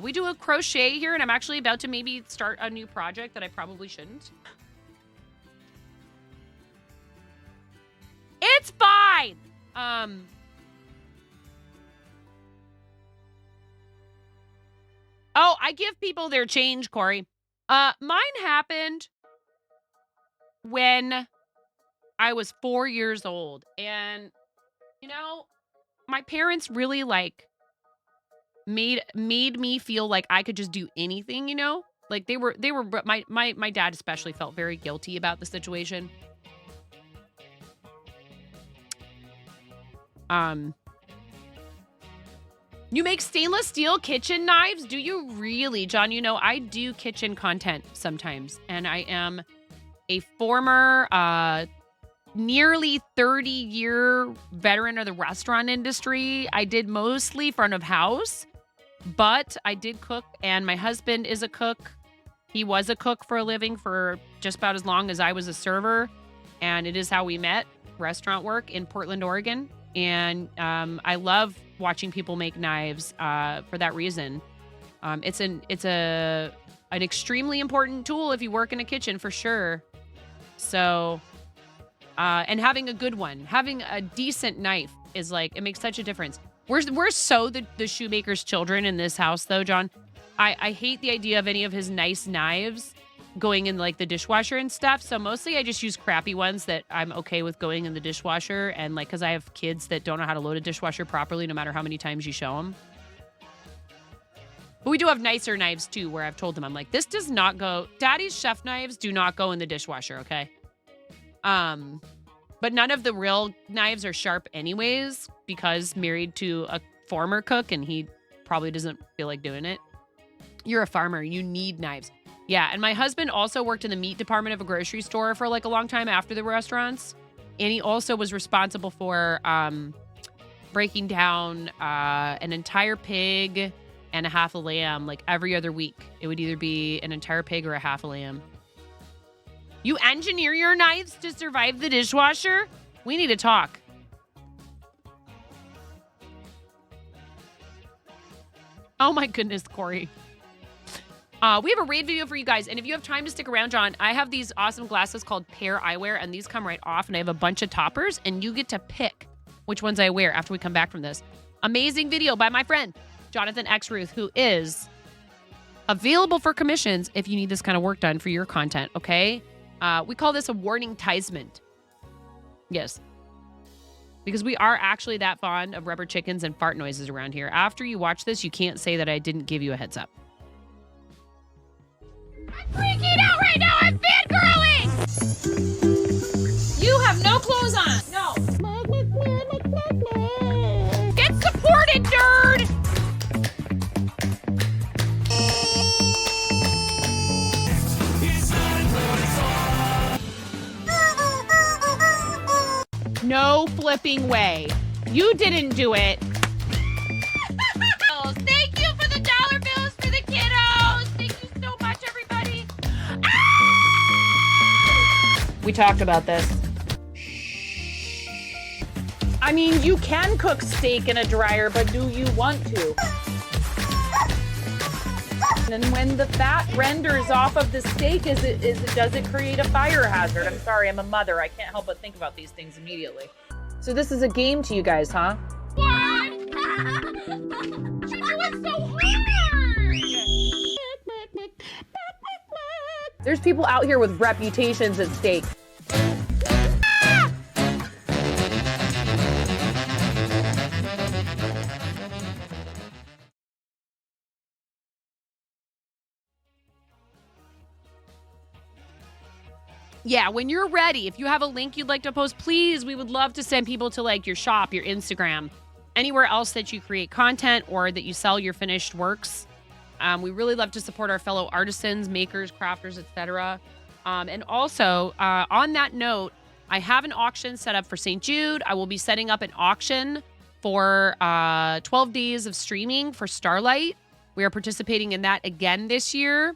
We do a crochet here, and I'm actually about to maybe start a new project that I probably shouldn't. It's fine. Oh, I give people their change, Corey. Mine happened when I was 4 years old, and you know, my parents really like made me feel like I could just do anything, you know? Like they were my dad especially felt very guilty about the situation. You make stainless steel kitchen knives? Do you really, John? You know, I do kitchen content sometimes, and I am a former, nearly 30-year veteran of the restaurant industry. I did mostly front of house, but I did cook, and my husband is a cook. He was a cook for a living for just about as long as I was a server, and it is how we met, restaurant work in Portland, Oregon. And I love watching people make knives for that reason. It's an extremely important tool if you work in a kitchen, for sure. So, and having a good one, having a decent knife is like, it makes such a difference. We're so the shoemaker's children in this house, though, John. I hate the idea of any of his nice knives going in like the dishwasher and stuff. So mostly I just use crappy ones that I'm okay with going in the dishwasher. And like, cause I have kids that don't know how to load a dishwasher properly, no matter how many times you show them. But we do have nicer knives too, where I've told them, I'm like, this does not go, Daddy's chef knives do not go in the dishwasher. Okay. But none of the real knives are sharp anyways, because married to a former cook and he probably doesn't feel like doing it. You're a farmer. You need knives. Yeah, and my husband also worked in the meat department of a grocery store for like a long time after the restaurants. And he also was responsible for breaking down an entire pig and a half a lamb like every other week. It would either be an entire pig or a half a lamb. You engineer your knives to survive the dishwasher? We need to talk. Oh my goodness, Corey. We have a raid video for you guys, and if you have time to stick around, John, I have these awesome glasses called Pair Eyewear, and these come right off, and I have a bunch of toppers, and you get to pick which ones I wear after we come back from this. Amazing video by my friend, Jonathan X. Ruth, who is available for commissions if you need this kind of work done for your content, okay? We call this a warning-tisement. Yes. Because we are actually that fond of rubber chickens and fart noises around here. After you watch this, you can't say that I didn't give you a heads up. I'm freaking out right now. I'm fangirling. You have no clothes on. No. Get supported, nerd. No flipping way. You didn't do it. Thank you for the dollar bills for the kiddos. Thank you so much, everybody. We talked about this. I mean, you can cook steak in a dryer, but do you want to? And when the fat renders off of the steak, does it create a fire hazard? I'm sorry, I'm a mother. I can't help but think about these things immediately. So this is a game to you guys, huh? What? You're doing so hard. There's people out here with reputations at stake. Yeah, when you're ready, if you have a link you'd like to post, please, we would love to send people to like your shop, your Instagram, anywhere else that you create content or that you sell your finished works. We really love to support our fellow artisans, makers, crafters, etc. And also, on that note, I have an auction set up for St. Jude. I will be setting up an auction for 12 days of streaming for Starlight. We are participating in that again this year.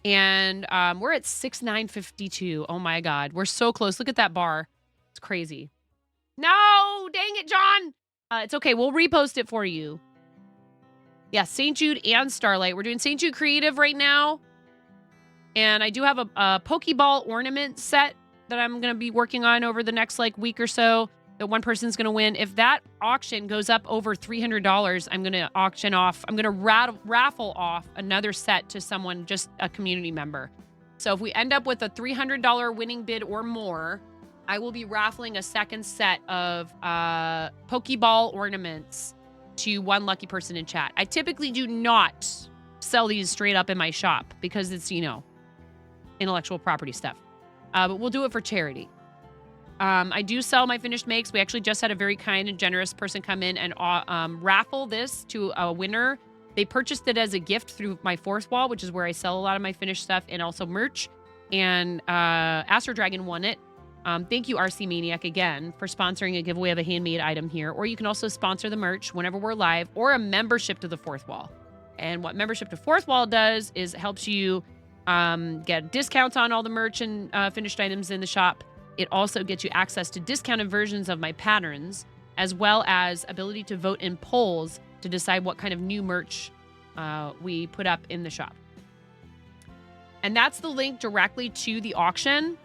And we're at 6,952. Oh my God. We're so close. Look at that bar. It's crazy. No, dang it, John. It's okay. We'll repost it for you. Yeah, St. Jude and Starlight. We're doing St. Jude Creative right now. And I do have a Pokeball ornament set that I'm going to be working on over the next like week or so that one person's going to win. If that auction goes up over $300, I'm going to auction off. I'm going to raffle off another set to someone, just a community member. So if we end up with a $300 winning bid or more, I will be raffling a second set of Pokeball ornaments to one lucky person in chat. I typically do not sell these straight up in my shop because it's, intellectual property stuff. But we'll do it for charity. I do sell my finished makes. We actually just had a very kind and generous person come in and raffle this to a winner. They purchased it as a gift through my fourth wall, which is where I sell a lot of my finished stuff and also merch. And Astro Dragon won it. Thank you, RC Maniac, again, for sponsoring a giveaway of a handmade item here. Or you can also sponsor the merch whenever we're live or a membership to the fourth wall. And what membership to fourth wall does is helps you get discounts on all the merch and finished items in the shop. It also gets you access to discounted versions of my patterns, as well as ability to vote in polls to decide what kind of new merch we put up in the shop. And that's the link directly to the auction.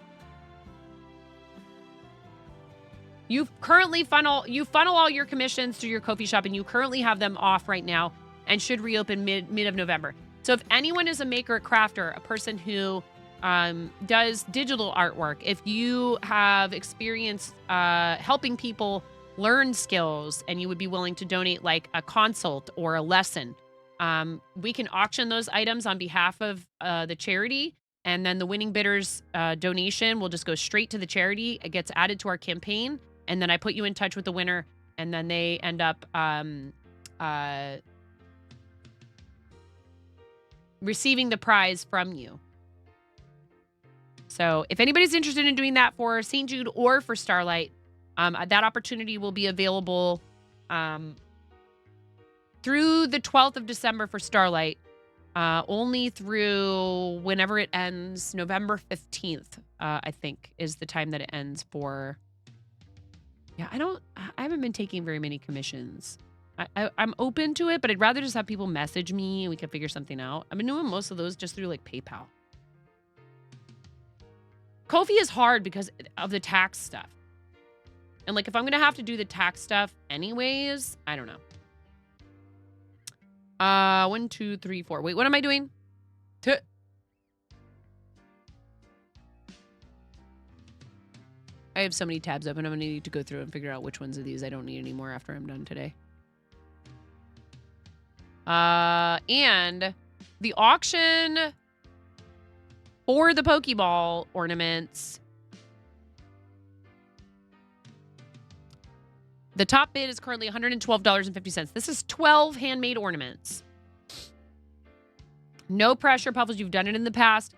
You funnel all your commissions through your Ko-fi shop, and you currently have them off right now and should reopen mid of November. So if anyone is a maker, a crafter, a person who does digital artwork, if you have experience helping people learn skills and you would be willing to donate like a consult or a lesson, we can auction those items on behalf of the charity. And then the winning bidder's donation will just go straight to the charity. It gets added to our campaign. And then I put you in touch with the winner. And then they end up receiving the prize from you. So if anybody's interested in doing that for St. Jude or for Starlight, that opportunity will be available through the 12th of December for Starlight, only through whenever it ends, November 15th, I think, is the time that it ends for. Yeah, I haven't been taking very many commissions. I'm open to it, but I'd rather just have people message me and we can figure something out. I've been doing most of those just through like PayPal. Ko-fi is hard because of the tax stuff. And like if I'm going to have to do the tax stuff anyways, I don't know. 1, 2, 3, 4. Wait, what am I doing? I have so many tabs open. I'm going to need to go through and figure out which ones of these I don't need anymore after I'm done today. And the auction for the Pokeball ornaments, the top bid is currently $112.50. This is 12 handmade ornaments. No pressure, Puffles. You've done it in the past.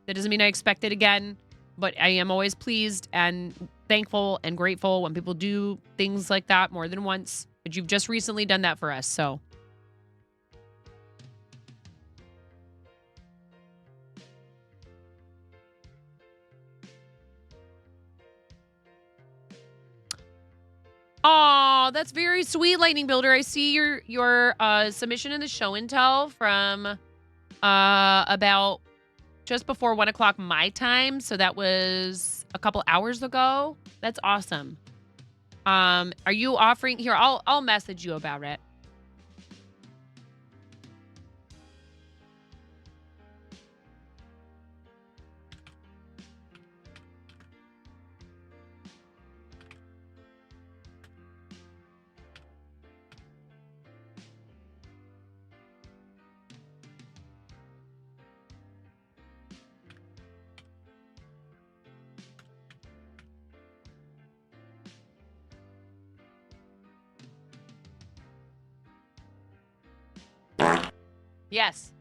That doesn't mean I expect it again. But I am always pleased and thankful and grateful when people do things like that more than once. But you've just recently done that for us, so. Oh, that's very sweet, Lightning Builder. I see your submission in the show and tell from about just before 1 o'clock my time. So that was a couple hours ago. That's awesome. Are you offering here? I'll message you about it. Yes.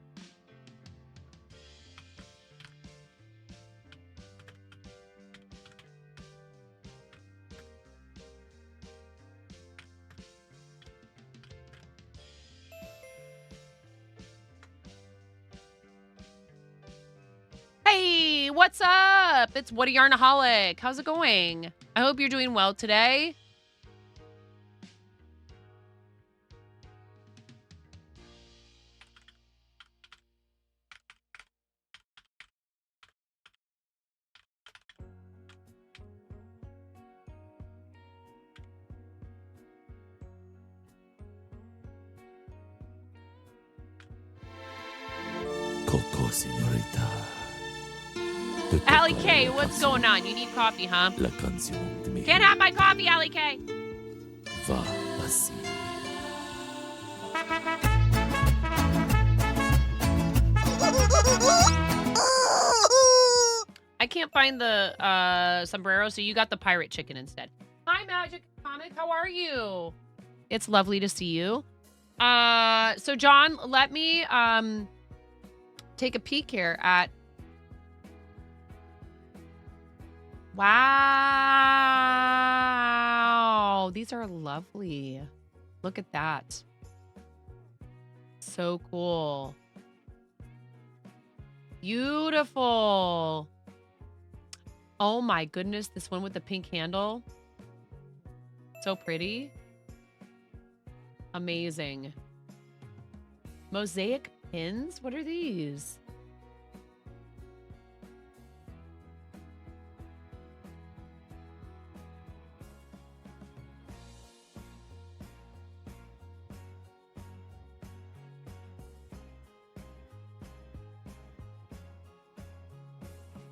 Hey, what's up? It's Woody Yarnaholic. How's it going? I hope you're doing well today. Coco, señorita. Allie K, what's going on? You need coffee, huh? La canción de mi Can't have my coffee, Allie K. va así. I can't find the sombrero, so you got the pirate chicken instead. Hi, Magic Comic. How are you? It's lovely to see you. So John, let me take a peek here at. Wow, these are lovely. Look at that. So cool. Beautiful. Oh my goodness, this one with the pink handle. So pretty. Amazing. Mosaic pins? What are these?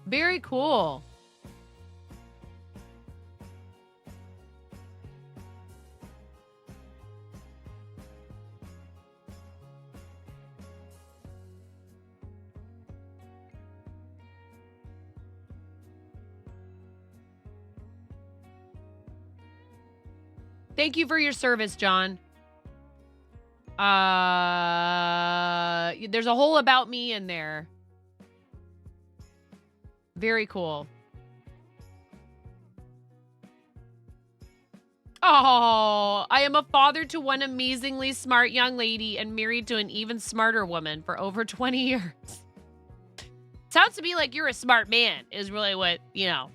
Very cool. Thank you for your service, John. There's a whole about me in there. Very cool. Oh, I am a father to one amazingly smart young lady and married to an even smarter woman for over 20 years. Sounds to me like you're a smart man is really what, you know.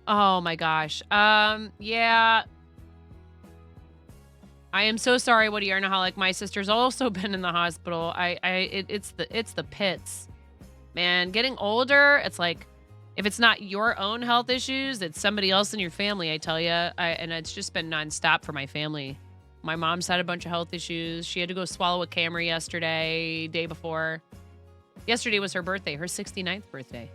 Oh my gosh. Yeah. I am so sorry, Woody Yarnaholic. My sister's also been in the hospital. It's the pits. Man, getting older, it's like, if it's not your own health issues, it's somebody else in your family, I tell you. And it's just been nonstop for my family. My mom's had a bunch of health issues. She had to go swallow a Camry yesterday, day before. Yesterday was her birthday, her 69th birthday.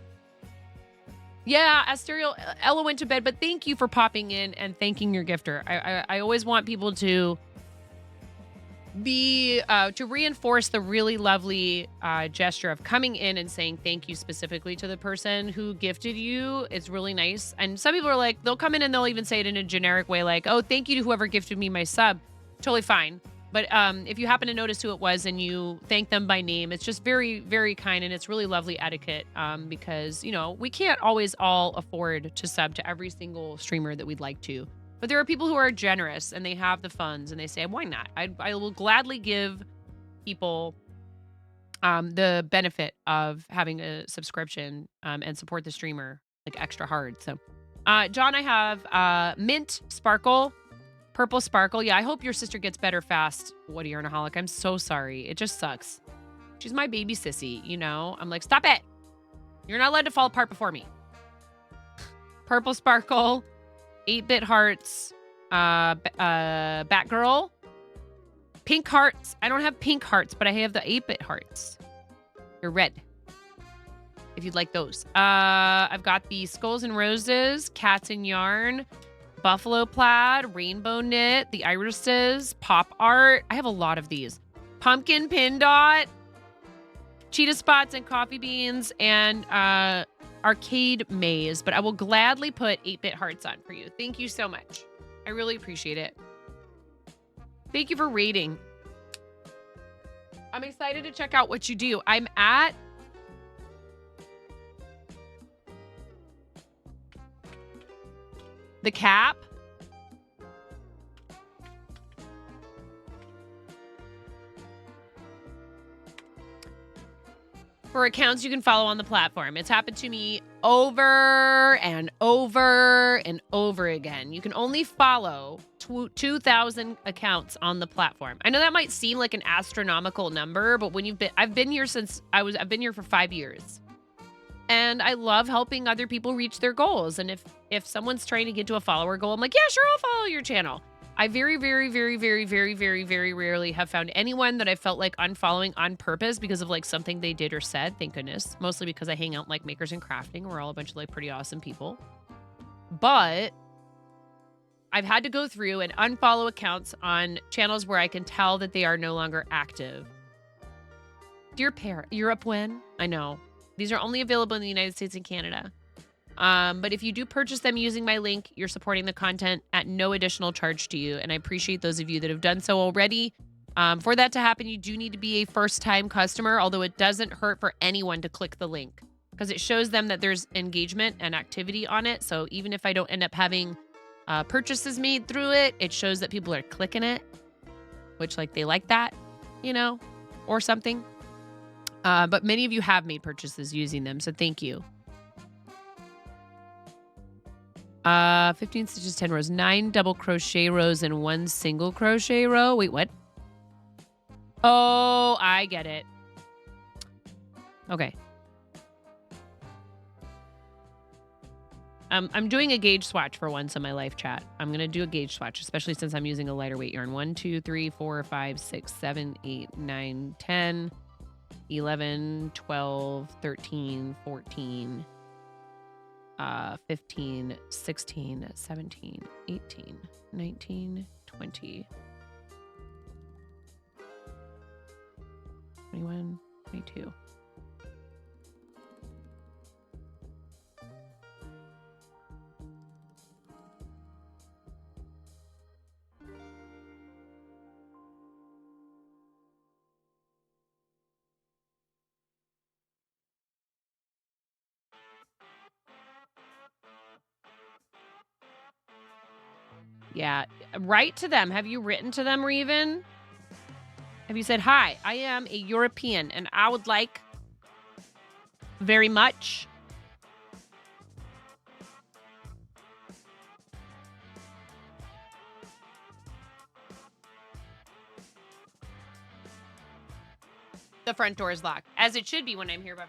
Yeah, Asterial, Ella went to bed, but thank you for popping in and thanking your gifter. I always want people to to reinforce the really lovely gesture of coming in and saying thank you specifically to the person who gifted you. It's really nice. And some people are like, they'll come in and they'll even say it in a generic way, like, oh, thank you to whoever gifted me my sub. Totally fine. But if you happen to notice who it was and you thank them by name, it's just very, very kind. And it's really lovely etiquette because, you know, we can't always all afford to sub to every single streamer that we'd like to. But there are people who are generous and they have the funds and they say, why not? I will gladly give people the benefit of having a subscription and support the streamer like extra hard. So, John, I have Mint Sparkle. Purple Sparkle. Yeah, I hope your sister gets better fast, Woody Yarnaholic. I'm so sorry. It just sucks. She's my baby sissy, you know? I'm like, stop it. You're not allowed to fall apart before me. Purple Sparkle, 8-bit hearts, Batgirl, pink hearts. I don't have pink hearts, but I have the 8-bit hearts. They're red. If you'd like those. I've got the Skulls and Roses, Cats and Yarn, Buffalo Plaid, Rainbow Knit, the Irises, Pop Art. I have a lot of these. Pumpkin Pin Dot, Cheetah Spots and Coffee Beans, and Arcade Maze. But I will gladly put 8-bit hearts on for you. Thank you so much. I really appreciate it. Thank you for rating. I'm excited to check out what you do. I'm at the cap. For accounts you can follow on the platform. It's happened to me over and over and over again. You can only follow 2,000 accounts on the platform. I know that might seem like an astronomical number, but when I've been here since I've been here for 5 years. And I love helping other people reach their goals. And if someone's trying to get to a follower goal, I'm like, yeah, sure, I'll follow your channel. I very, very, very, very, very, very, very rarely have found anyone that I felt like unfollowing on purpose because of like something they did or said. Thank goodness. Mostly because I hang out like Makers and Crafting. We're all a bunch of like pretty awesome people. But I've had to go through and unfollow accounts on channels where I can tell that they are no longer active. Dear parent, Europe when? I know. These are only available in the United States and Canada. But if you do purchase them using my link, you're supporting the content at no additional charge to you. And I appreciate those of you that have done so already. For that to happen, you do need to be a first-time customer, although it doesn't hurt for anyone to click the link because it shows them that there's engagement and activity on it. So even if I don't end up having purchases made through it, it shows that people are clicking it, which like they like that, you know, or something. But many of you have made purchases using them, so thank you. 15 stitches, 10 rows, 9 double crochet rows, and 1 single crochet row. Wait, what? Oh, I get it. Okay. I'm doing a gauge swatch for once in my life, chat. I'm going to do a gauge swatch, especially since I'm using a lighter weight yarn. 1, 2, 3, 4, 5, 6, 7, 8, 9, 10, 11, 12, 13, 14, 15, 16, 17, 18, 19, 20, 21, 22. Yeah, write to them. Have you written to them, Reven? Have you said, hi, I am a European and I would like very much the front door is locked, as it should be when I'm here by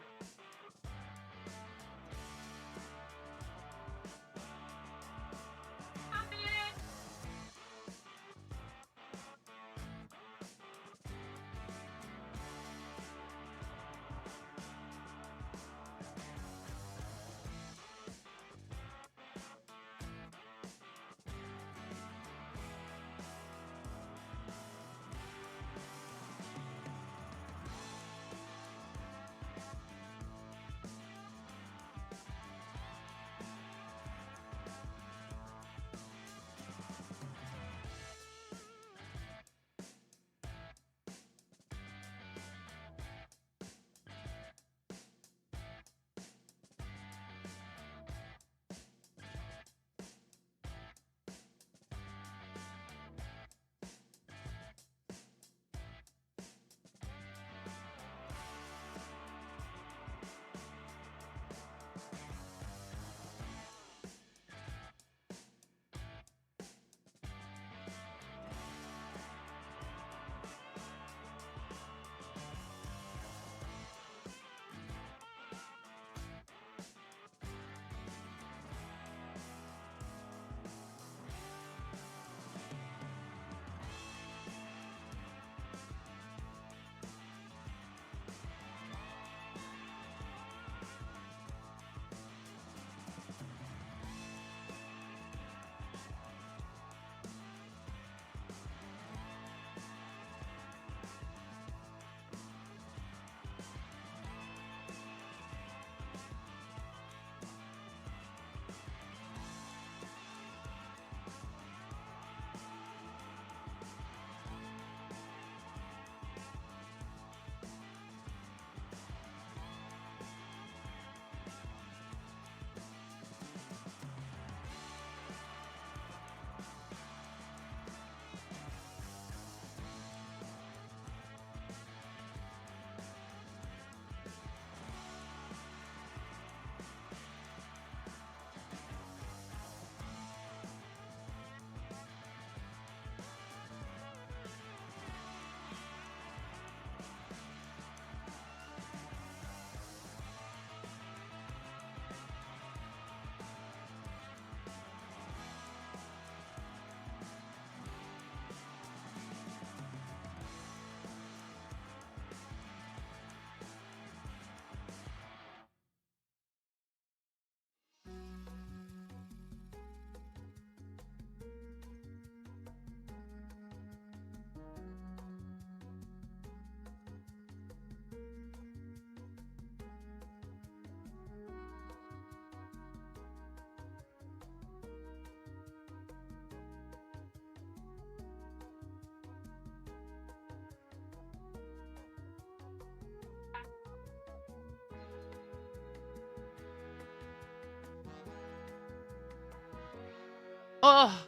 Oh.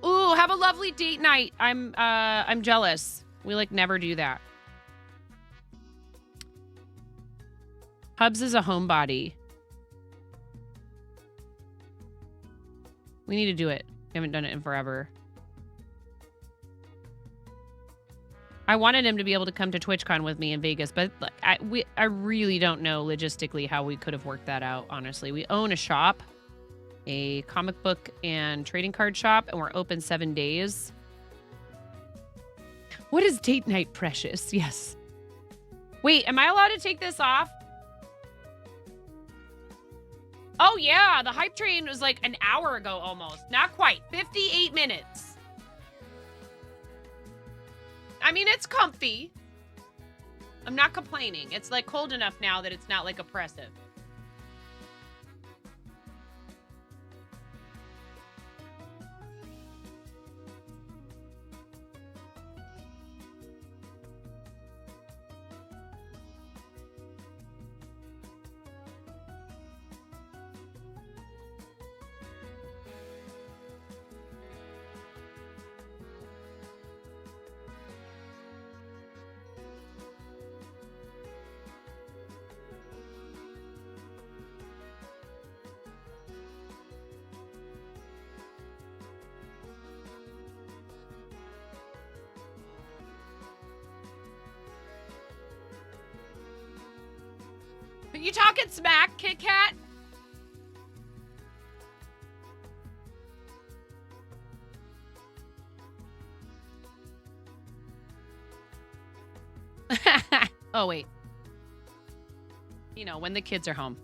Ooh, have a lovely date night. I'm jealous. We like never do that. Hubs is a homebody. We need to do it. We haven't done it in forever. I wanted him to be able to come to TwitchCon with me in Vegas, but like, I really don't know logistically how we could have worked that out, honestly. We own a shop, a comic book and trading card shop, and we're open 7 days. What is date night, Precious? Yes. Wait, am I allowed to take this off? Oh, yeah. The hype train was like an hour ago almost. Not quite. 58 minutes. I mean, it's comfy. I'm not complaining. It's like cold enough now that it's not like oppressive. Are you talking smack, Kit Kat? Oh, wait. You know, when the kids are home.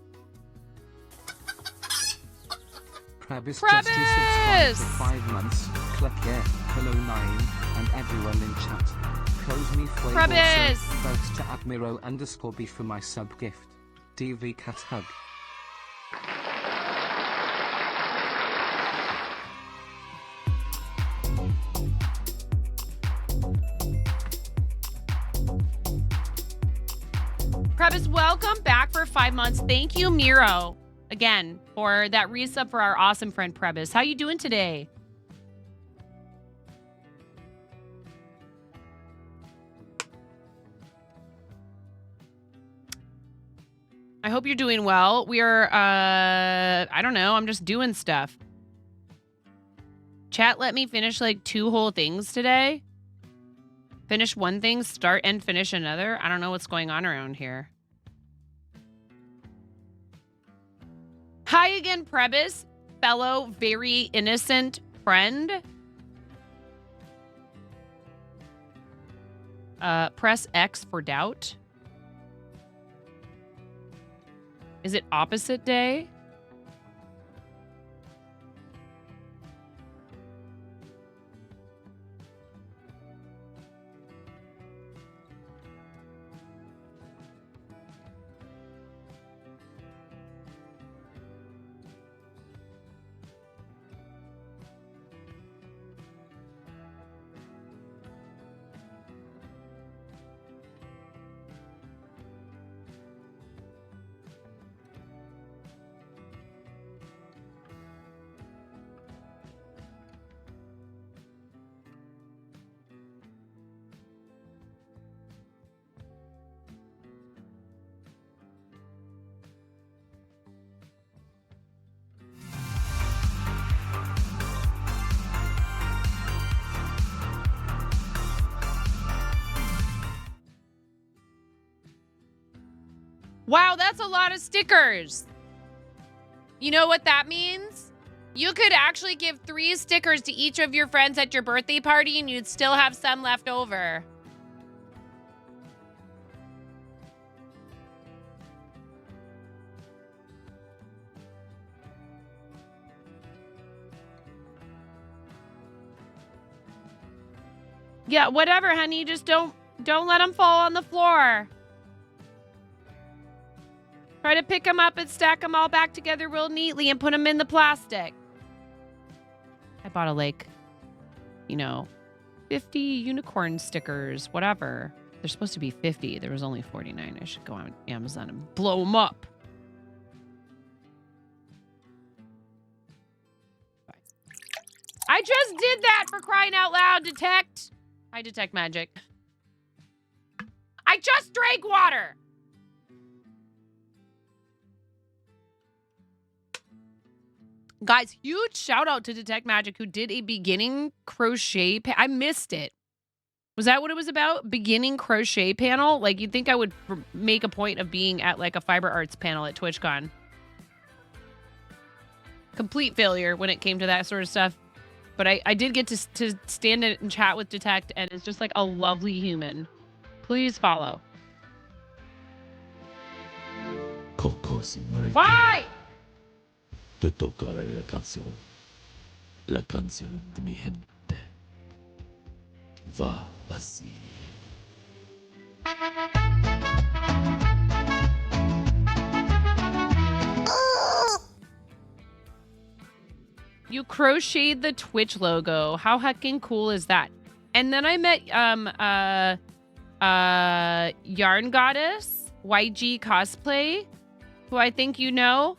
Prabis just subscribed for 5 months. Click yeah, hello 9, and everyone in chat. Close me for Prabis! Votes to Admiro_B for my sub gift. DV cat hug. Prebis, welcome back for 5 months. Thank you, Miro, again, for that resub for our awesome friend Prebis. How you doing today? I hope you're doing well. We are, I don't know. I'm just doing stuff. Chat let me finish like 2 whole things today. Finish one thing, start and finish another. I don't know what's going on around here. Hi again, Prebis, fellow very innocent friend. Press X for doubt. Is it opposite day? Wow, that's a lot of stickers. You know what that means? You could actually give 3 stickers to each of your friends at your birthday party and you'd still have some left over. Yeah, whatever, honey. Just don't let them fall on the floor. Try to pick them up and stack them all back together real neatly and put them in the plastic. I bought like, 50 unicorn stickers, whatever. They're supposed to be 50. There was only 49. I should go on Amazon and blow them up. I just did that for crying out loud, Detect. I detect magic. I just drank water. Guys, huge shout out to Detect Magic who did a beginning crochet. I missed it. Was that what it was about? Beginning crochet panel? Like, you'd think I would make a point of being at like a fiber arts panel at TwitchCon. Complete failure when it came to that sort of stuff. But I did get to stand and chat with Detect, and it's just like a lovely human. Please follow. Why? Te tocaré la canción. La canción de mi gente. Va así. You crocheted the Twitch logo. How heckin' cool is that? And then I met Yarn Goddess, YG Cosplay, who I think you know.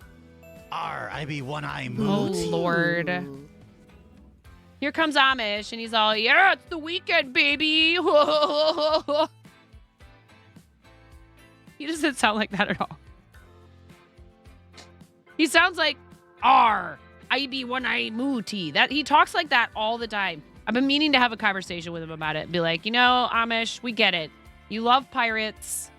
I be one-eye Oh, moot. Lord. Here comes Amish, and he's all, yeah, it's the weekend, baby. He doesn't sound like that at all. He sounds like, I be one-eye mooty. That he talks like that all the time. I've been meaning to have a conversation with him about it. Be like, you know, Amish, we get it. You love pirates.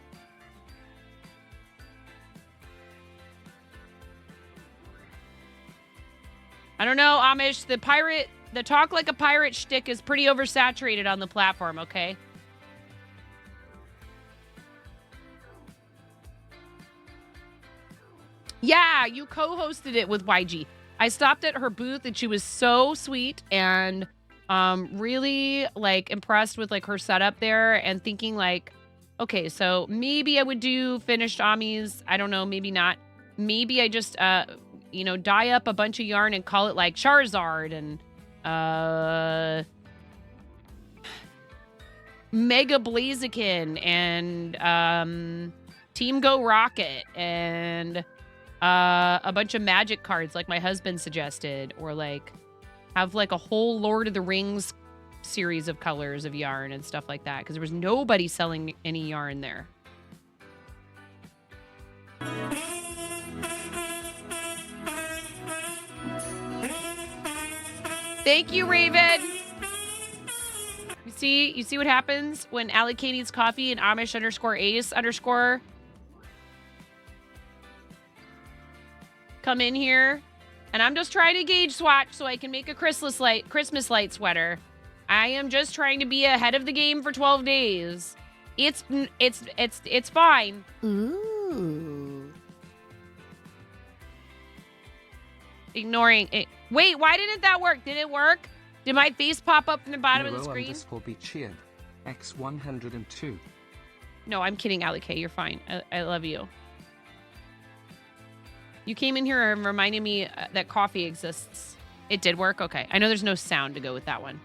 I don't know, Amish. The talk like a pirate shtick is pretty oversaturated on the platform, okay? Yeah, you co-hosted it with YG. I stopped at her booth and she was so sweet and really like impressed with like her setup there and thinking like, okay, so maybe I would do finished Amis. I don't know, maybe not. Maybe I just you know, dye up a bunch of yarn and call it like Charizard and Mega Blaziken and Team Go Rocket and a bunch of magic cards like my husband suggested, or like have like a whole Lord of the Rings series of colors of yarn and stuff like that, because there was nobody selling any yarn there. Thank you, Raven. You see what happens when Allie K needs coffee and Amish _Ace_ come in here, and I'm just trying to gauge swatch so I can make a Christmas light sweater. I am just trying to be ahead of the game for 12 days. It's fine. Ooh. Ignoring it. Wait, why didn't that work? Did it work? Did my face pop up in the bottom of the screen? Be cheered. X102. No, I'm kidding, Allie K. You're fine. I love you. You came in here and reminded me that coffee exists. It did work? Okay. I know there's no sound to go with that one.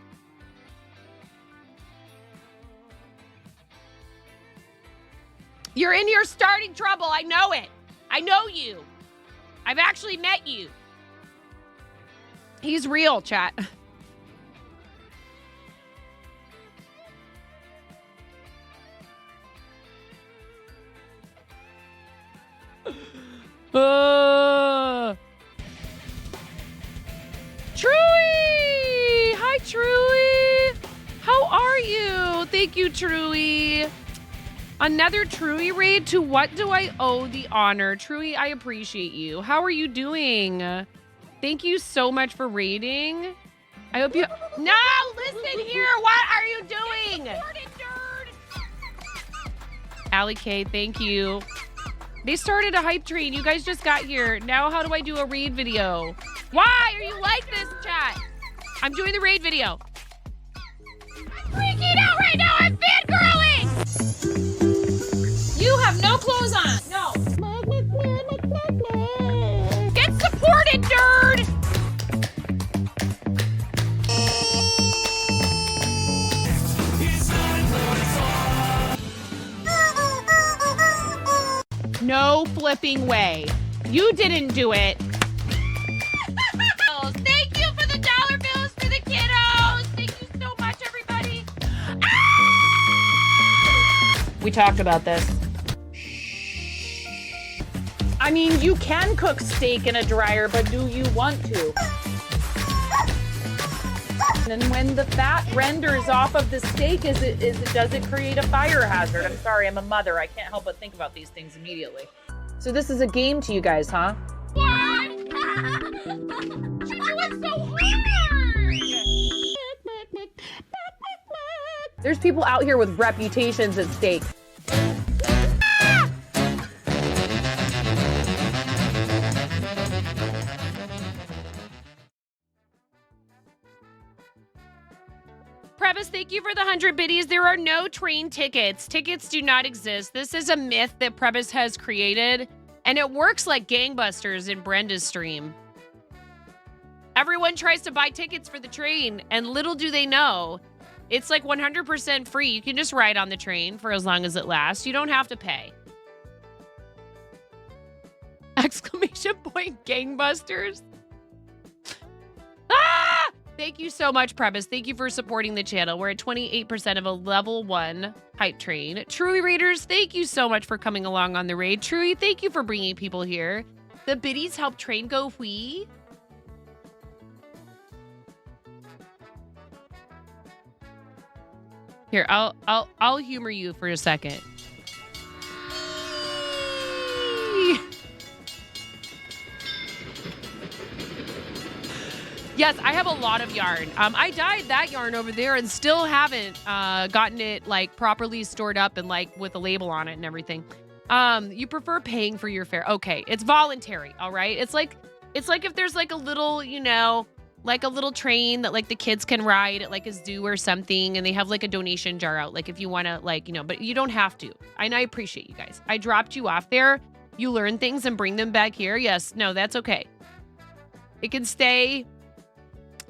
You're in here starting trouble. I know it. I know you. I've actually met you. He's real, chat. Truey! Hi, Truey! How are you? Thank you, Truey. Another Truey raid? To what do I owe the honor? Truey, I appreciate you. How are you doing? Thank you so much for raiding. I hope you... No! Listen here! What are you doing? Allie K, thank you. They started a hype train. You guys just got here. Now how do I do a raid video? Why are you like this, chat? I'm doing the raid video. I'm freaking out right now. I'm fangirling. You have no clothes on. No. Get supported, nerd. No flipping way. You didn't do it. Thank you for the dollar bills for the We talked about this. I mean, you can cook steak in a dryer, but do you want to? And when the fat renders off of the steak, does it create a fire hazard? I'm sorry, I'm a mother. I can't help but think about these things immediately. So this is a game to you guys, huh? Why? She do it so hard! There's people out here with reputations at stake. Previs, thank you for the 100 biddies. There are no train tickets. Tickets do not exist. This is a myth that Previs has created, and it works like gangbusters in Brenda's stream. Everyone tries to buy tickets for the train, and little do they know, it's like 100% free. You can just ride on the train for as long as it lasts. You don't have to pay. Exclamation point gangbusters. Ah! Thank you so much, Previs. Thank you for supporting the channel. We're at 28% of a level 1 hype train. Truey Raiders, thank you so much for coming along on the raid. Truey, thank you for bringing people here. The biddies help train go whee. Here, I'll humor you for a second. Yes, I have a lot of yarn. I dyed that yarn over there and still haven't gotten it like properly stored up and like with a label on it and everything. You prefer paying for your fare. Okay, it's voluntary, all right? It's like if there's like a little, you know, like a little train that like the kids can ride at like a zoo or something, and they have like a donation jar out, like if you want to, like, you know, but you don't have to. And I appreciate you guys. I dropped you off there. You learn things and bring them back here. Yes, no, that's okay. It can stay.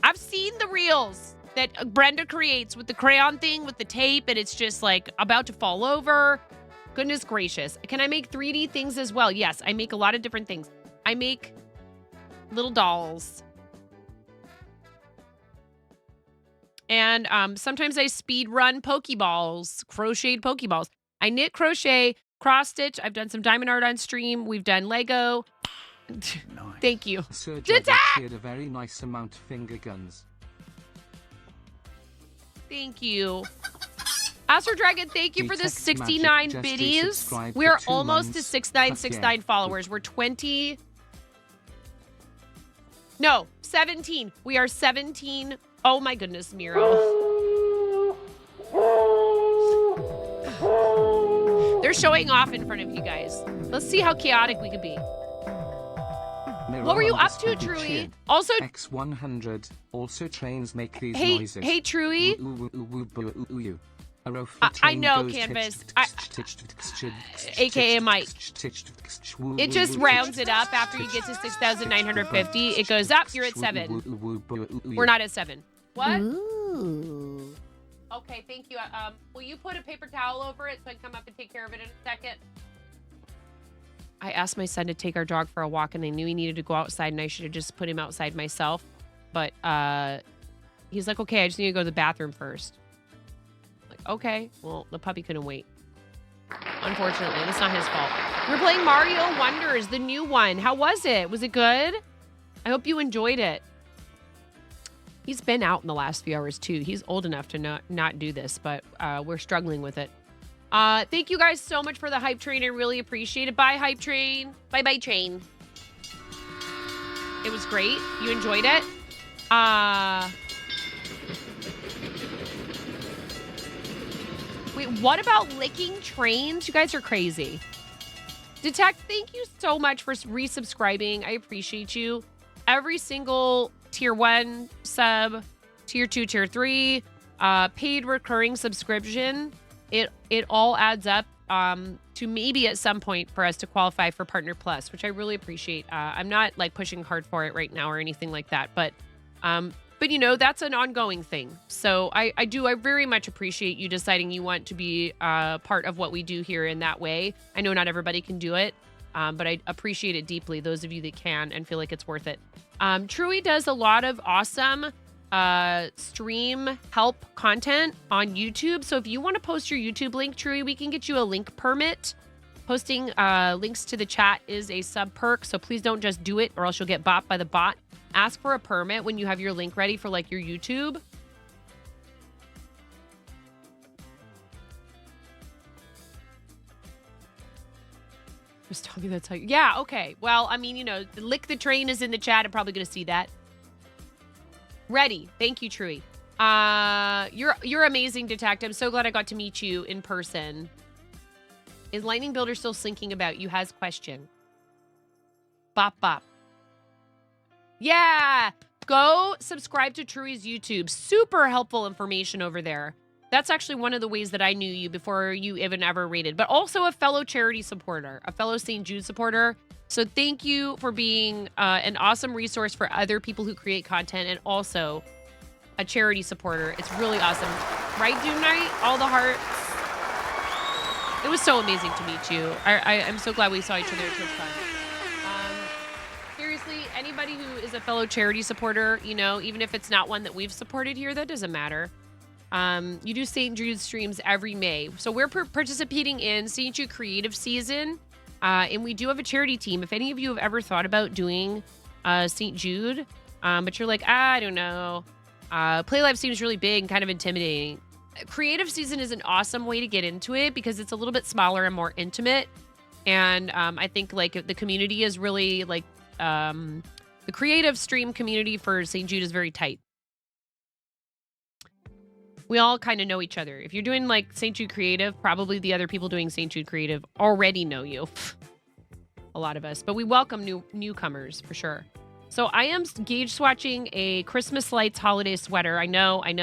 I've seen the reels that Brenda creates with the crayon thing, with the tape, and it's just like about to fall over. Goodness gracious. Can I make 3D things as well? Yes, I make a lot of different things. I make little dolls. And sometimes I speed run Pokeballs, crocheted Pokeballs. I knit, crochet, cross stitch. I've done some diamond art on stream. We've done Lego. Thank you. Sir Jagged shared a very nice amount of finger guns. Thank you. Astro Dragon, thank you for the 69 biddies. We're almost to 6969 followers. We're 20. No, 17. We are 17. Oh my goodness, Miro. They're showing off in front of you guys. Let's see how chaotic we could be. What were you up to, Truey? Also, X100. Also, trains make these hey, noises. Hey, Truey. I know, Canvas. AKA Mike. It just rounds it up after you get to 6,950. It goes up. You're at 7. We're not at 7. What? Ooh. Okay, thank you. Will you put a paper towel over it so I can come up and take care of it in a second? I asked my son to take our dog for a walk, and I knew he needed to go outside, and I should have just put him outside myself. But he's like, okay, I just need to go to the bathroom first. I'm like, okay. Well, the puppy couldn't wait. Unfortunately, that's not his fault. We're playing Mario Wonders, the new one. How was it? Was it good? I hope you enjoyed it. He's been out in the last few hours, too. He's old enough to not do this, but we're struggling with it. Thank you guys so much for the hype train. I really appreciate it. Bye, hype train. Bye, train. It was great. You enjoyed it. Wait, what about licking trains? You guys are crazy. Detect, thank you so much for resubscribing. I appreciate you. Every single tier 1 sub, tier 2, tier 3, paid recurring subscription, it all adds up to maybe at some point for us to qualify for Partner Plus, which I really appreciate. I'm not like pushing hard for it right now or anything like that, but you know, that's an ongoing thing. So I very much appreciate you deciding you want to be part of what we do here in that way. I know not everybody can do it, but I appreciate it deeply, those of you that can and feel like it's worth it. Truey does a lot of awesome stream help content on YouTube. So if you want to post your YouTube link, Truey, we can get you a link permit. Posting links to the chat is a sub perk, so please don't just do it or else you'll get bought by the bot. Ask for a permit when you have your link ready for like your YouTube. Just tell me that's how you... Yeah, okay. Well, I mean, you know, Lick the Train is in the chat. I'm probably going to see that. Ready. Thank you, Truey. You're amazing, Detective. I'm so glad I got to meet you in person. Is Lightning Builder still sinking about you? Has question. Bop, bop. Yeah! Go subscribe to Truey's YouTube. Super helpful information over there. That's actually one of the ways that I knew you before you even ever rated. But also a fellow charity supporter. A fellow St. Jude supporter. So thank you for being an awesome resource for other people who create content. And also a charity supporter. It's really awesome. Right, Doom Knight? All the hearts. It was so amazing to meet you. I'm so glad we saw each other at TwitchCon. Seriously, anybody who is a fellow charity supporter, you know, even if it's not one that we've supported here, that doesn't matter. You do St. Jude streams every May. So we're participating in St. Jude Creative Season. And we do have a charity team. If any of you have ever thought about doing St. Jude, but you're like, I don't know. Play Live seems really big and kind of intimidating. Creative Season is an awesome way to get into it because it's a little bit smaller and more intimate. And I think like the community is really like the creative stream community for St. Jude is very tight. We all kind of know each other. If you're doing like St. Jude Creative, probably the other people doing St. Jude Creative already know you. A lot of us, but we welcome newcomers for sure. So I am gauge swatching a Christmas lights holiday sweater. I know. I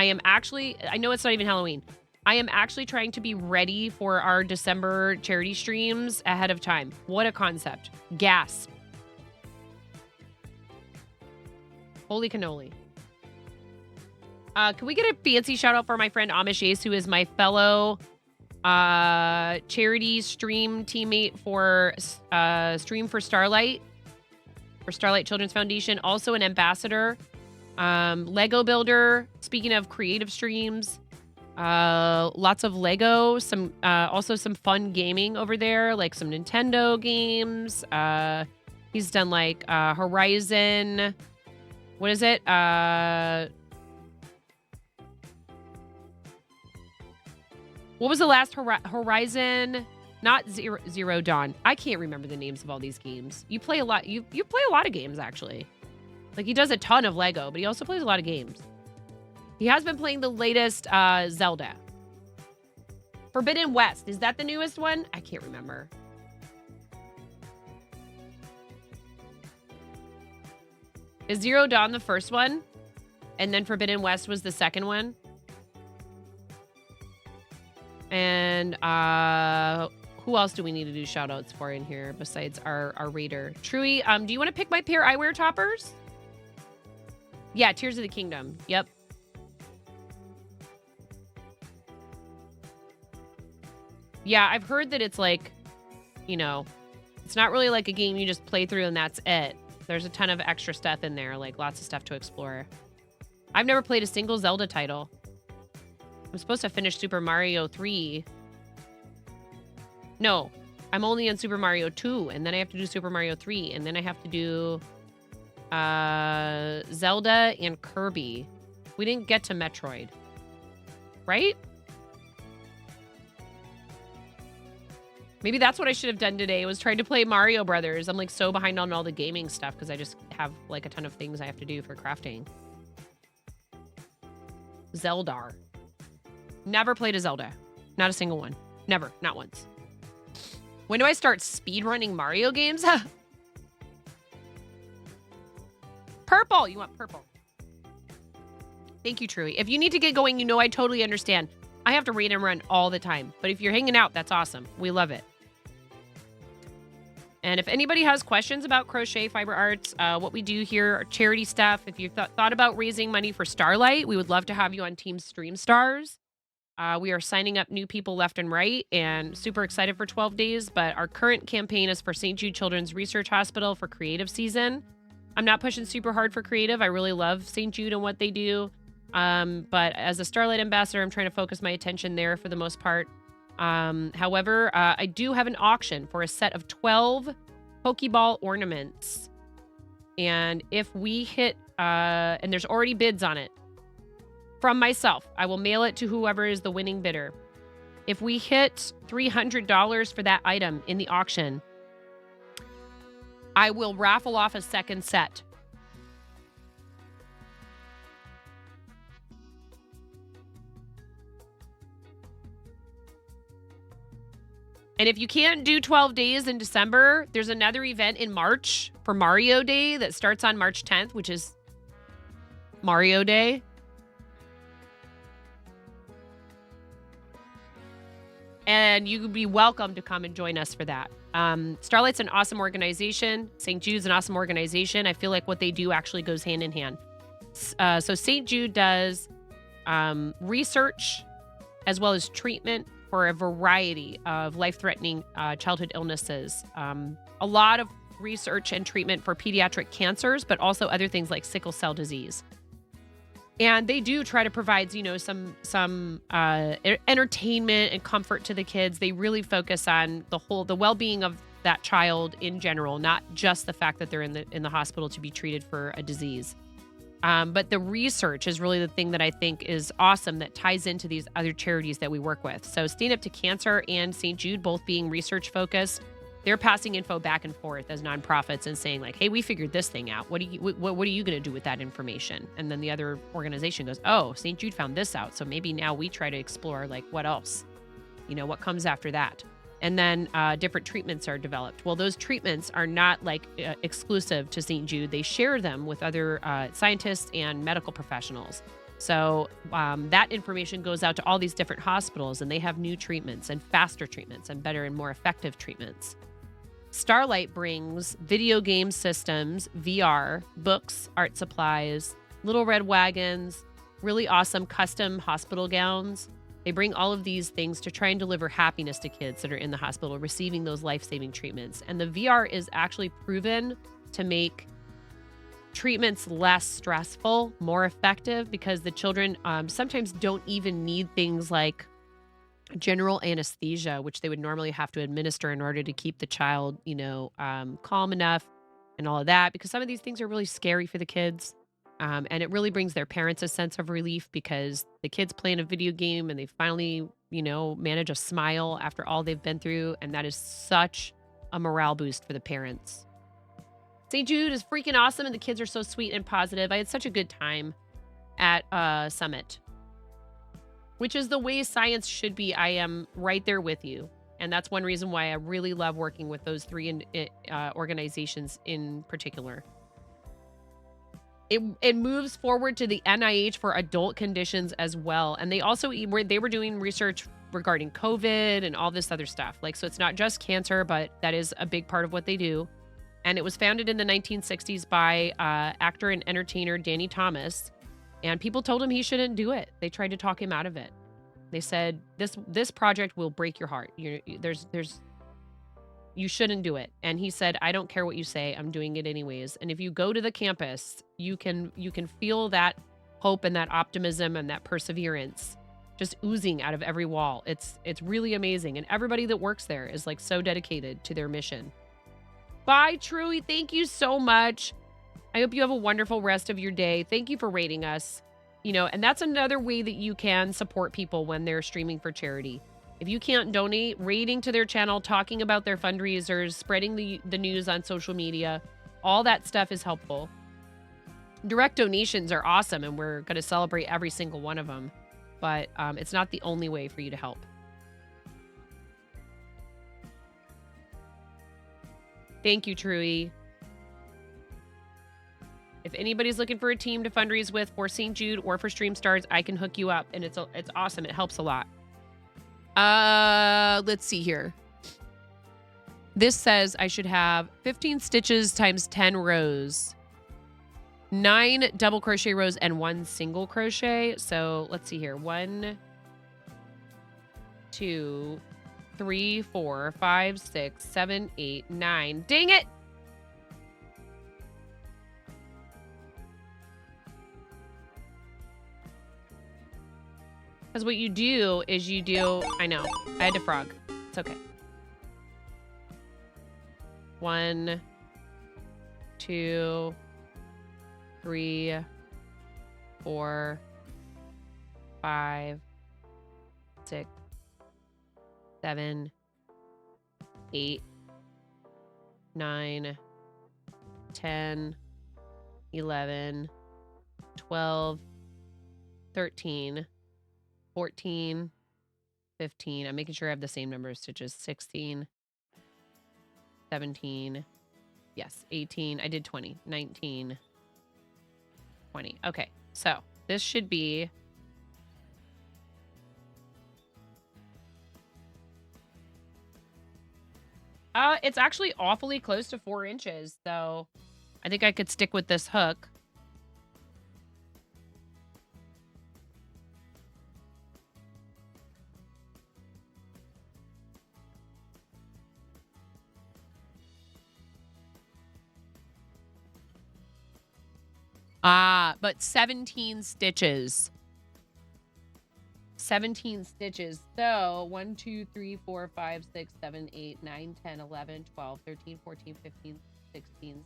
am actually, I know it's not even Halloween. I am actually trying to be ready for our December charity streams ahead of time. What a concept. Gasp. Holy cannoli. Can we get a fancy shout out for my friend Amish Ace, who is my fellow charity stream teammate for Stream for Starlight Children's Foundation, also an ambassador, Lego builder. Speaking of creative streams, lots of Lego, some also some fun gaming over there, like some Nintendo games. He's done like Horizon. What is it? What was the last Horizon? Not Zero Dawn. I can't remember the names of all these games. You play a lot. You play a lot of games, actually. Like, he does a ton of Lego, but he also plays a lot of games. He has been playing the latest Zelda. Forbidden West. Is that the newest one? I can't remember. Is Zero Dawn the first one? And then Forbidden West was the second one? And who else do we need to do shout outs for in here besides our raider? Truey, do you want to pick my pair eyewear toppers? Yeah, Tears of the Kingdom. Yep. Yeah, I've heard that it's like, you know, it's not really like a game you just play through and that's it. There's a ton of extra stuff in there, like lots of stuff to explore. I've never played a single Zelda title. I'm supposed to finish Super Mario 3. No, I'm only on Super Mario 2, and then I have to do Super Mario 3, and then I have to do Zelda and Kirby. We didn't get to Metroid. Right? Maybe that's what I should have done today, was trying to play Mario Brothers. I'm like so behind on all the gaming stuff because I just have like a ton of things I have to do for crafting. Zeldar. Never played a Zelda. Not a single one. Never. Not once. When do I start speedrunning Mario games? Purple. You want purple. Thank you, Truey. If you need to get going, you know I totally understand. I have to read and run all the time. But if you're hanging out, that's awesome. We love it. And if anybody has questions about crochet, fiber arts, what we do here, our charity stuff, if you thought about raising money for Starlight, we would love to have you on Team Stream Stars. We are signing up new people left and right and super excited for 12 days. But our current campaign is for St. Jude Children's Research Hospital for creative season. I'm not pushing super hard for creative. I really love St. Jude and what they do. But as a Starlight ambassador, I'm trying to focus my attention there for the most part. However, I do have an auction for a set of 12 Pokeball ornaments. And if we hit, and there's already bids on it from myself, I will mail it to whoever is the winning bidder. If we hit $300 for that item in the auction, I will raffle off a second set. And if you can't do 12 days in December, there's another event in March for Mario Day that starts on March 10th, which is Mario Day. And you would be welcome to come and join us for that. Starlight's an awesome organization. St. Jude's an awesome organization. I feel like what they do actually goes hand in hand. So St. Jude does research as well as treatment for a variety of life-threatening childhood illnesses. A lot of research and treatment for pediatric cancers, but also other things like sickle cell disease. And they do try to provide, you know, some entertainment and comfort to the kids. They really focus on the well-being of that child in general, not just the fact that they're in the hospital to be treated for a disease. But the research is really the thing that I think is awesome that ties into these other charities that we work with. So Stand Up to Cancer and St. Jude, both being research focused, they're passing info back and forth as nonprofits and saying like, hey, we figured this thing out. What are you going to do with that information? And then the other organization goes, oh, St. Jude found this out. So maybe now we try to explore like what else, you know, what comes after that. And then different treatments are developed. Well, those treatments are not like exclusive to St. Jude. They share them with other scientists and medical professionals. So that information goes out to all these different hospitals, and they have new treatments and faster treatments and better and more effective treatments. Starlight brings video game systems, VR, books, art supplies, little red wagons, really awesome custom hospital gowns. They bring all of these things to try and deliver happiness to kids that are in the hospital receiving those life-saving treatments. And the VR is actually proven to make treatments less stressful, more effective, because the children sometimes don't even need things like general anesthesia, which they would normally have to administer in order to keep the child, you know, calm enough and all of that, because some of these things are really scary for the kids. And it really brings their parents a sense of relief because the kids playing a video game and they finally, you know, manage a smile after all they've been through. And that is such a morale boost for the parents. St. Jude is freaking awesome and the kids are so sweet and positive. I had such a good time at Summit, which is the way science should be. I am right there with you. And that's one reason why I really love working with those three organizations in particular. It moves forward to the NIH for adult conditions as well. And they also they were doing research regarding COVID and all this other stuff. Like, so it's not just cancer, but that is a big part of what they do. And it was founded in the 1960s by actor and entertainer Danny Thomas. And people told him he shouldn't do it. They tried to talk him out of it. They said, this project will break your heart. You shouldn't do it. And he said, I don't care what you say. I'm doing it anyways. And if you go to the campus, you can feel that hope and that optimism and that perseverance just oozing out of every wall. It's really amazing. And everybody that works there is like so dedicated to their mission. Bye, Truey. Thank you so much. I hope you have a wonderful rest of your day. Thank you for rating us. You know, and that's another way that you can support people when they're streaming for charity. If you can't donate, rating to their channel, talking about their fundraisers, spreading the news on social media, all that stuff is helpful. Direct donations are awesome, and we're going to celebrate every single one of them. But it's not the only way for you to help. Thank you, Truey. If anybody's looking for a team to fundraise with for St. Jude or for Stream Stars, I can hook you up, and it's awesome. It helps a lot. Let's see here. This says I should have 15 stitches times 10 rows, 9 double crochet rows, and 1 single crochet. So let's see here. 1, 2, 3, 4, 5, 6, 7, 8, 9. Dang it! Because what you do is you do, I know, I had to frog. It's okay. 1, 2, 3, 4, 5, 6, 7, 8, 9, 10, 11, 12, 13, 14, 15. I'm making sure I have the same number of stitches. 16, 17, yes, 18. I did 20, 19, 20. Okay, so this should be it's actually awfully close to 4 inches, so I think I could stick with this hook. But 17 stitches. 17 stitches. So 1, 2, 3, 4, 5, 6, 7, 8, 9, 10, 11, 12, 13, 14, 15, 16,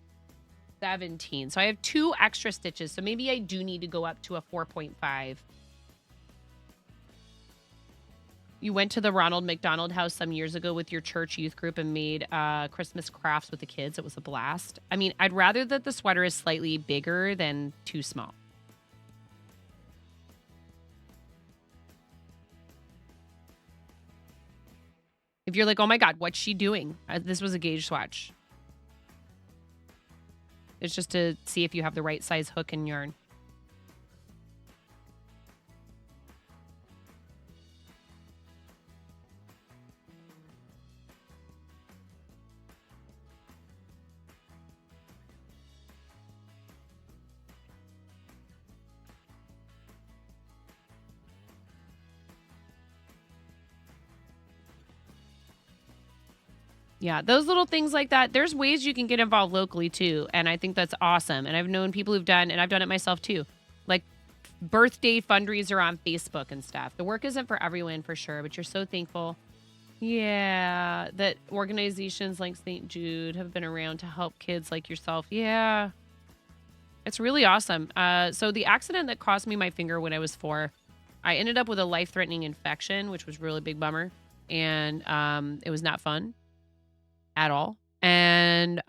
17. So I have 2 extra stitches. So maybe I do need to go up to a 4.5. You went to the Ronald McDonald House some years ago with your church youth group and made Christmas crafts with the kids. It was a blast. I mean, I'd rather that the sweater is slightly bigger than too small. If you're like, oh my God, what's she doing? This was a gauge swatch. It's just to see if you have the right size hook and yarn. Yeah, those little things like that. There's ways you can get involved locally too. And I think that's awesome. And I've known people who've done, and I've done it myself too, like birthday fundraiser on Facebook and stuff. The work isn't for everyone for sure, but you're so thankful. Yeah, that organizations like St. Jude have been around to help kids like yourself. Yeah, it's really awesome. So the accident that cost me my finger when I was 4, I ended up with a life-threatening infection, which was a really big bummer. And it was not fun at all. And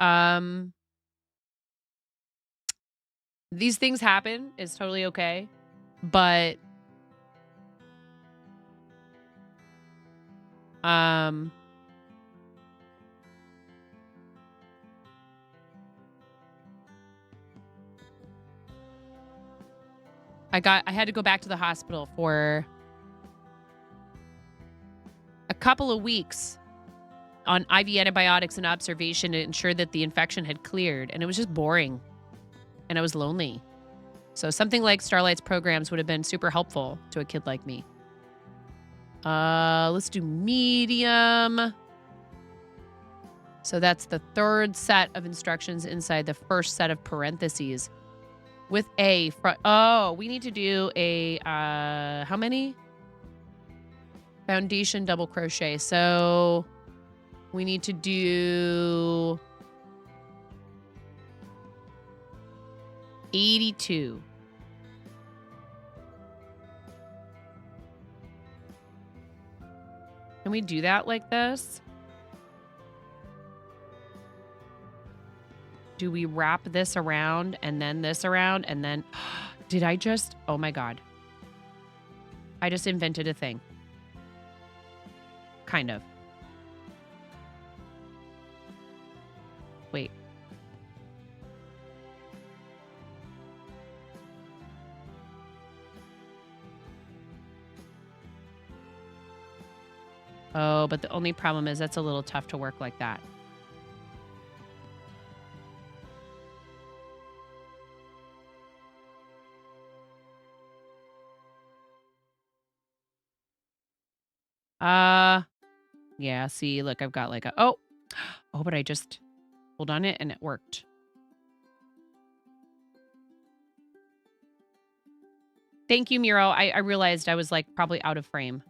these things happen. It's totally okay. But I had to go back to the hospital for a couple of weeks on IV antibiotics and observation to ensure that the infection had cleared. And it was just boring. And I was lonely. So something like Starlight's programs would have been super helpful to a kid like me. Let's do medium. So that's the 3rd set of instructions inside the 1st set of parentheses. With a front. Oh, we need to do a, how many? Foundation double crochet. So we need to do 82. Can we do that like this? Do we wrap this around and then this around and then... Did I just... Oh my God. I just invented a thing. Kind of. Wait. Oh, but the only problem is that's a little tough to work like that. Yeah, see, look, I've got like a, oh, but I just pulled on it and it worked. Thank you, Miro. I realized I was like probably out of frame.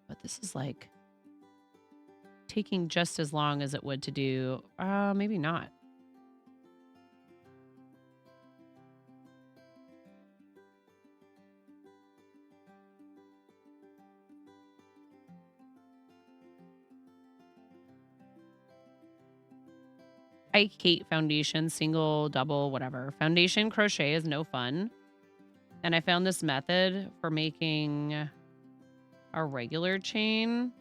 But this is like taking just as long as it would to do. Maybe not. I hate foundation, single, double, whatever. Foundation crochet is no fun. And I found this method for making a regular chain.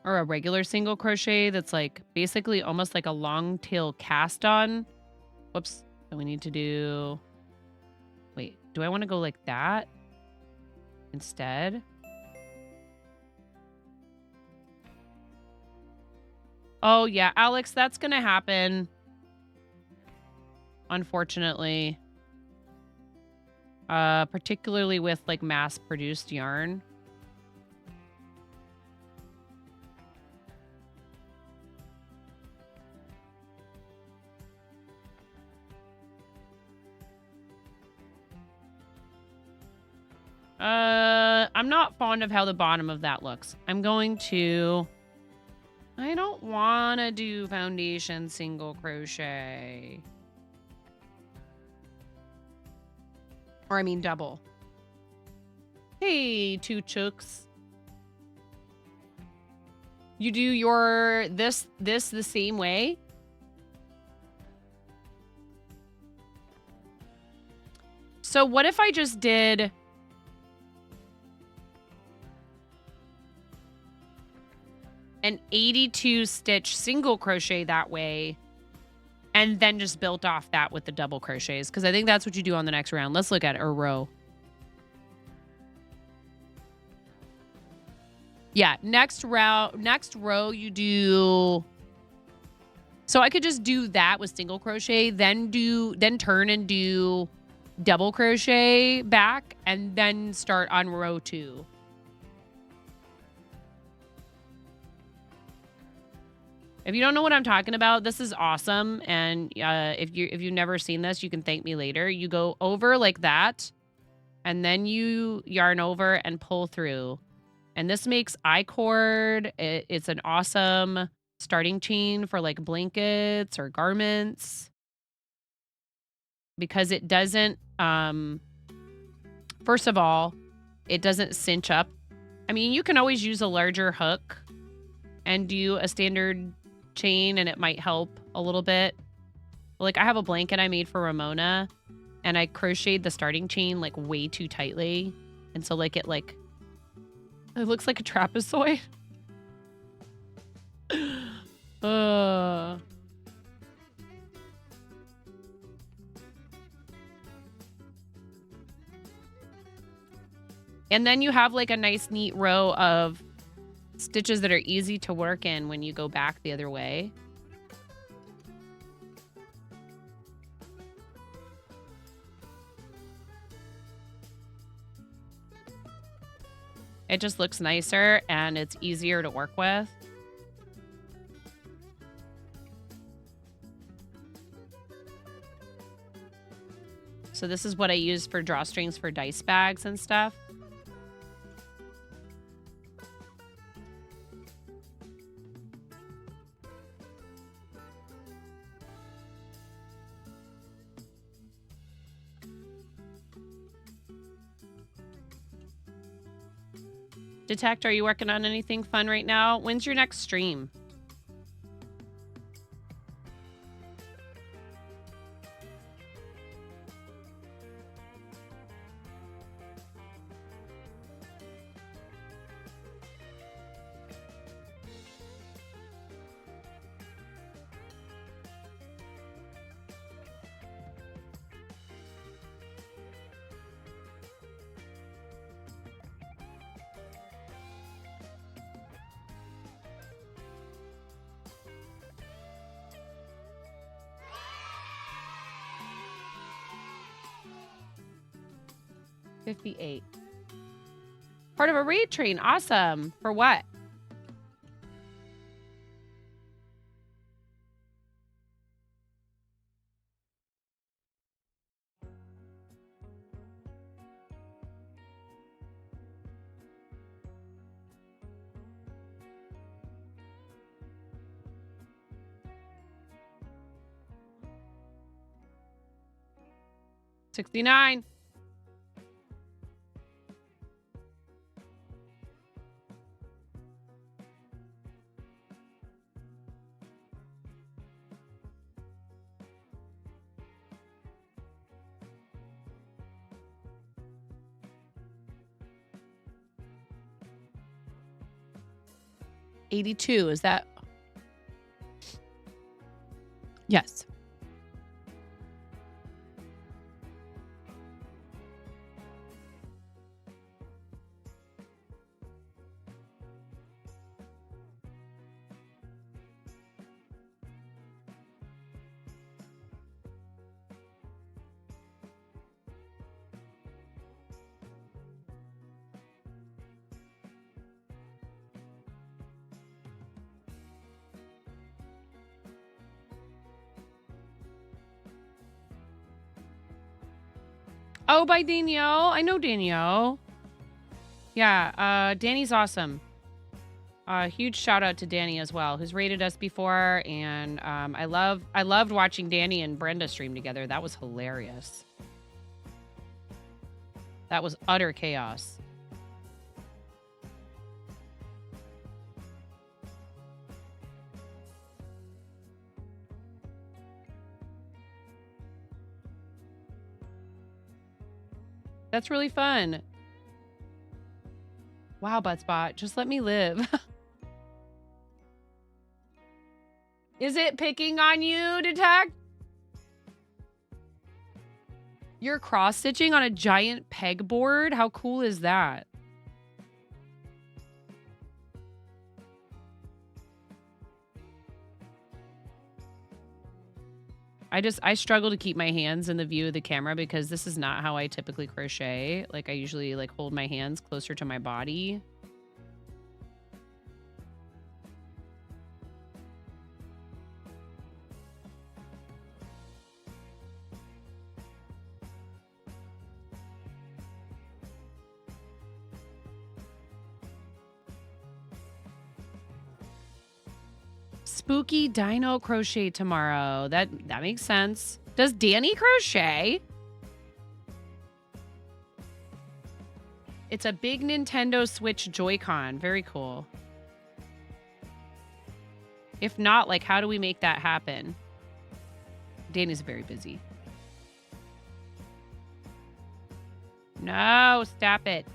Or a regular single crochet that's like basically almost like a long tail cast on. Whoops. So we need to do... Wait, do I want to go like that instead? Oh, yeah, Alex, that's going to happen. Unfortunately. Particularly with like mass-produced yarn. I'm not fond of how the bottom of that looks. I'm going to... I don't want to do foundation single crochet. Or I mean double. Hey, two chooks. You do your this the same way? So what if I just did an 82 stitch single crochet that way and then just built off that with the double crochets? Because I think that's what you do on the next round. Let's look at it, or row. Yeah, next row you do... So I could just do that with single crochet, then turn and do double crochet back, and then start on row 2. If you don't know what I'm talking about, this is awesome. And if you've never seen this, you can thank me later. You go over like that, and then you yarn over and pull through. And this makes I-cord. It's an awesome starting chain for like blankets or garments. Because it doesn't, first of all, it doesn't cinch up. I mean, you can always use a larger hook and do a standard chain, and it might help a little bit. Like, I have a blanket I made for Ramona, and I crocheted the starting chain like way too tightly, and so like it looks like a trapezoid. And then you have like a nice neat row of stitches that are easy to work in when you go back the other way. It just looks nicer and it's easier to work with. So this is what I use for drawstrings for dice bags and stuff. Detect, are you working on anything fun right now? When's your next stream? Part of a raid train. Awesome. For what? $69. $82. Is that? Yes. Oh, by Danielle. I know Danielle. Yeah, Danny's awesome. Huge shout out to Danny as well, who's rated us before, and I loved watching Danny and Brenda stream together. That was hilarious. That was utter chaos. That's really fun. Wow, Buttspot, just let me live. Is it picking on you, Detect? You're cross-stitching on a giant pegboard? How cool is that? I struggle to keep my hands in the view of the camera because this is not how I typically crochet. Like I usually like hold my hands closer to my body. Spooky dino crochet tomorrow. That makes sense. Does Danny crochet? It's a big Nintendo Switch Joy-Con. Very cool. If not, like, how do we make that happen? Danny's very busy. No, stop it.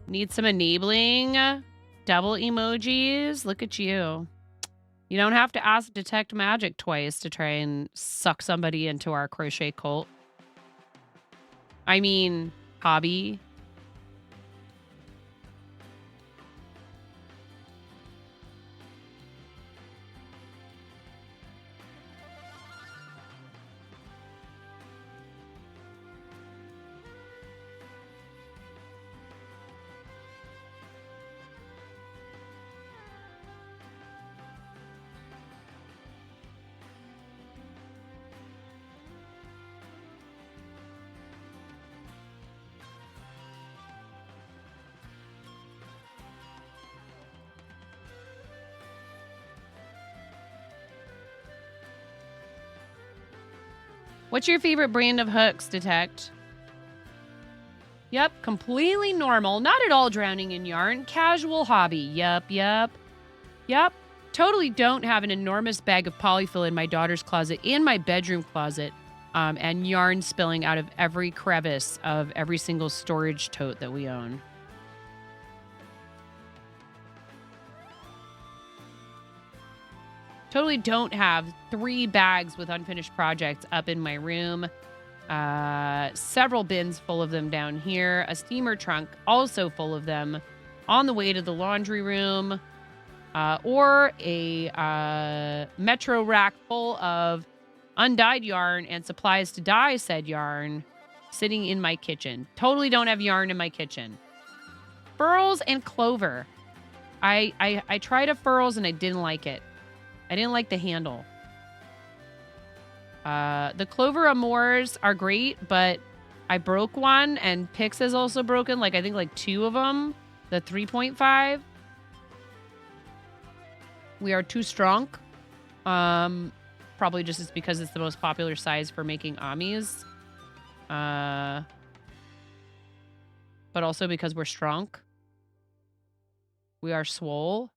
Need some enabling double emojis. Look at you. You don't have to ask Detect Magic twice to try and suck somebody into our crochet cult. I mean, hobby. What's your favorite brand of hooks, Detect? Yep, completely normal. Not at all drowning in yarn. Casual hobby. Yep. Totally don't have an enormous bag of polyfill in my daughter's closet, in my bedroom closet, and yarn spilling out of every crevice of every single storage tote that we own. Totally don't have 3 bags with unfinished projects up in my room. Several bins full of them down here. A steamer trunk also full of them on the way to the laundry room. Or a metro rack full of undyed yarn and supplies to dye said yarn sitting in my kitchen. Totally don't have yarn in my kitchen. Furls and clover. I tried a furls and I didn't like it. I didn't like the handle. The Clover Amours are great, but I broke one and Pix has also broken, like, I think like 2 of them. The 3.5. We are too strong. Probably just is because it's the most popular size for making amis. But also because we're strong. We are swole.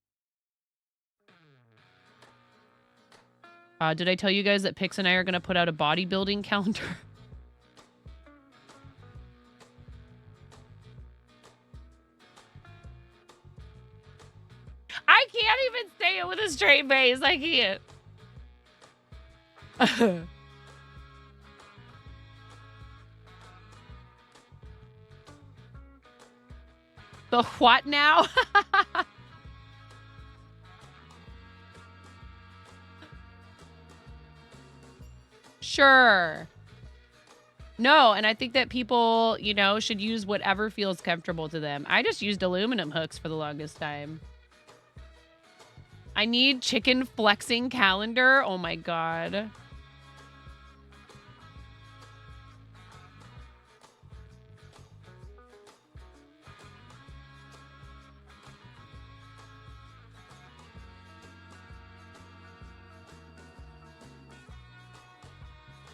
Did I tell you guys that Pix and I are going to put out a bodybuilding calendar? I can't even say it with a straight face. I can't. The what now? Sure. No, and I think that people, you know, should use whatever feels comfortable to them. I just used aluminum hooks for the longest time. I need chicken flexing calendar. Oh my God.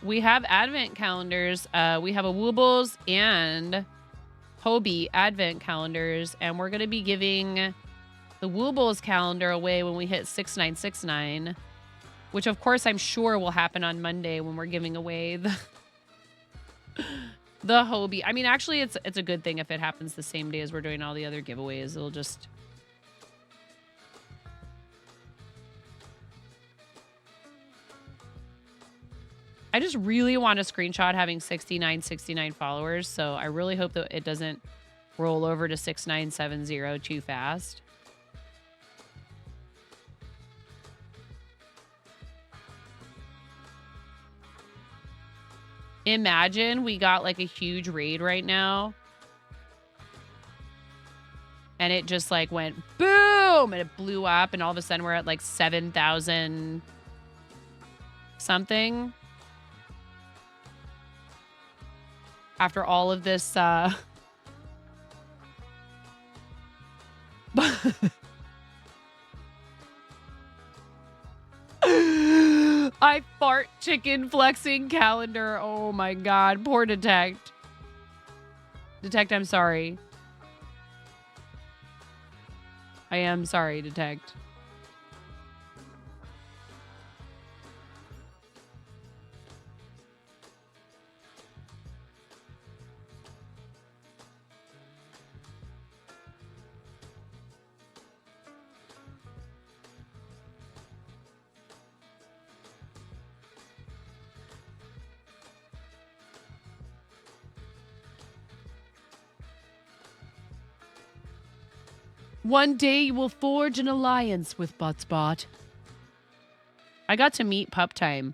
We have advent calendars. We have a Woobles and Hobie advent calendars, and we're going to be giving the Woobles calendar away when we hit 6969, which of course I'm sure will happen on Monday when we're giving away the Hobie. I mean, actually, it's a good thing if it happens the same day as we're doing all the other giveaways. It'll just... I just really want a screenshot having 6969 followers, so I really hope that it doesn't roll over to 6970 too fast. Imagine we got like a huge raid right now and it just like went boom and it blew up and all of a sudden we're at like 7,000 something. After all of this, I fart chicken flexing calendar. Oh my God. Poor Detect. Detect, I'm sorry. I am sorry, Detect. One day you will forge an alliance with Buttsbot. I got to meet Pup Time.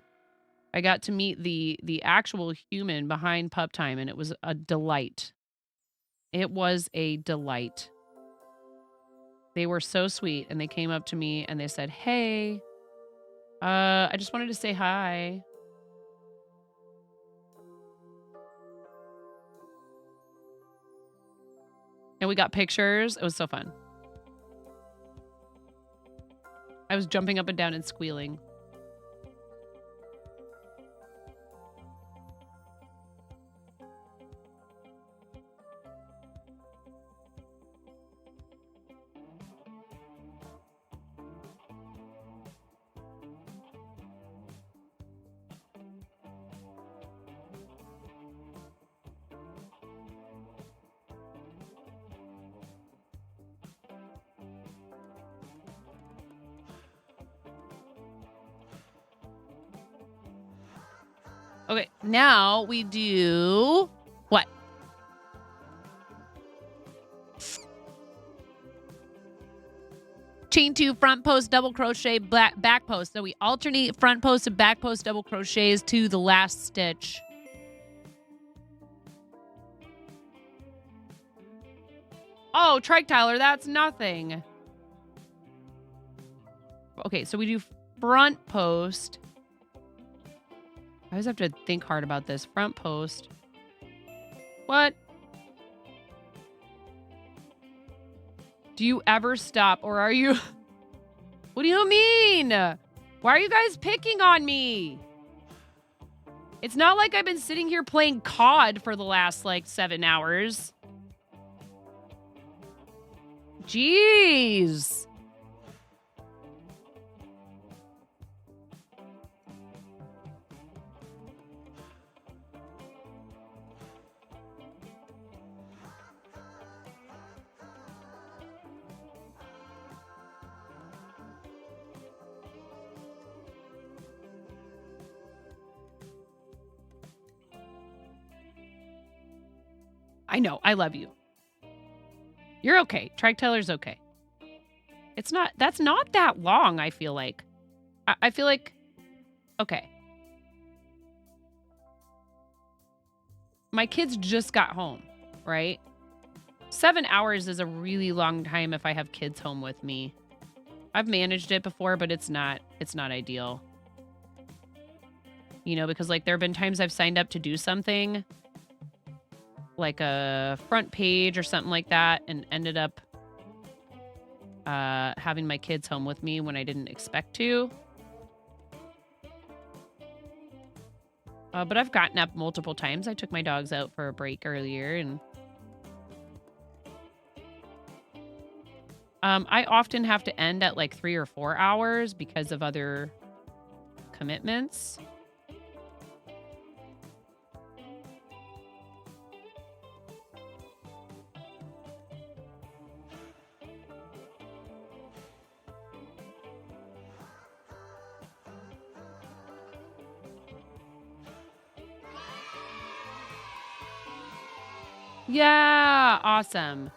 I got to meet the actual human behind Pup Time, and it was a delight. It was a delight. They were so sweet, and they came up to me and they said, "Hey, I just wanted to say hi." And we got pictures. It was so fun. I was jumping up and down and squealing. Okay, now we do what? Chain 2, front post, double crochet, back post. So we alternate front post and back post double crochets to the last stitch. Oh, trike Tyler, that's nothing. Okay, so we do front post. I always have to think hard about this. Front post. What? Do you ever stop or are you... What do you mean? Why are you guys picking on me? It's not like I've been sitting here playing COD for the last, like, 7 hours. Jeez. I know. I love you. You're okay. Trike Teller's okay. It's not... That's not that long, I feel like. I feel like... Okay. My kids just got home, right? 7 hours is a really long time if I have kids home with me. I've managed it before, but it's not ideal. You know, because like there have been times I've signed up to do something like a front page or something like that and ended up having my kids home with me when I didn't expect to. But I've gotten up multiple times. I took my dogs out for a break earlier and I often have to end at like 3 or 4 hours because of other commitments. Yeah, awesome.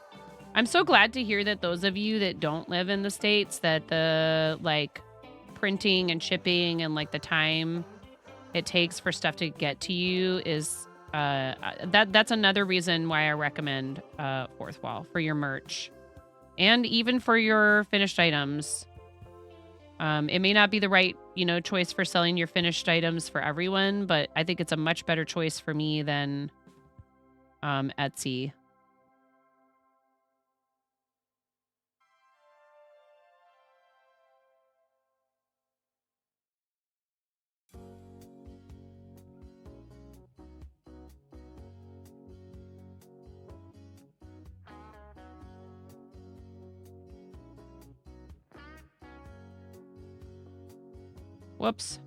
I'm so glad to hear that those of you that don't live in the States, that the like printing and shipping and like the time it takes for stuff to get to you is that's another reason why I recommend Fourth Wall for your merch and even for your finished items. It may not be the right, choice for selling your finished items for everyone, but I think it's a much better choice for me than Etsy. Whoops.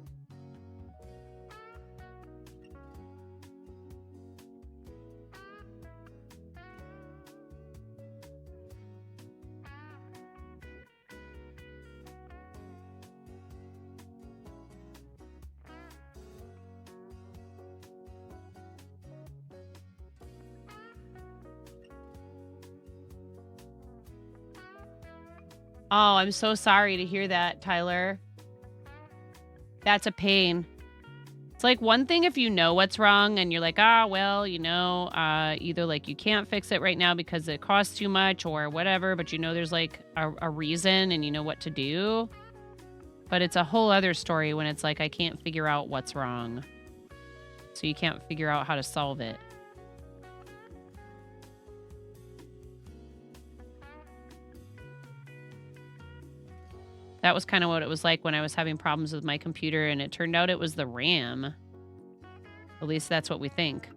Oh, I'm so sorry to hear that, Tyler. That's a pain. It's like one thing if you know what's wrong and you're like, well, either like you can't fix it right now because it costs too much or whatever, but there's like a reason and you know what to do. But it's a whole other story when it's like, I can't figure out what's wrong. So you can't figure out how to solve it. That was kind of what it was like when I was having problems with my computer, and it turned out it was the RAM. At least that's what we think.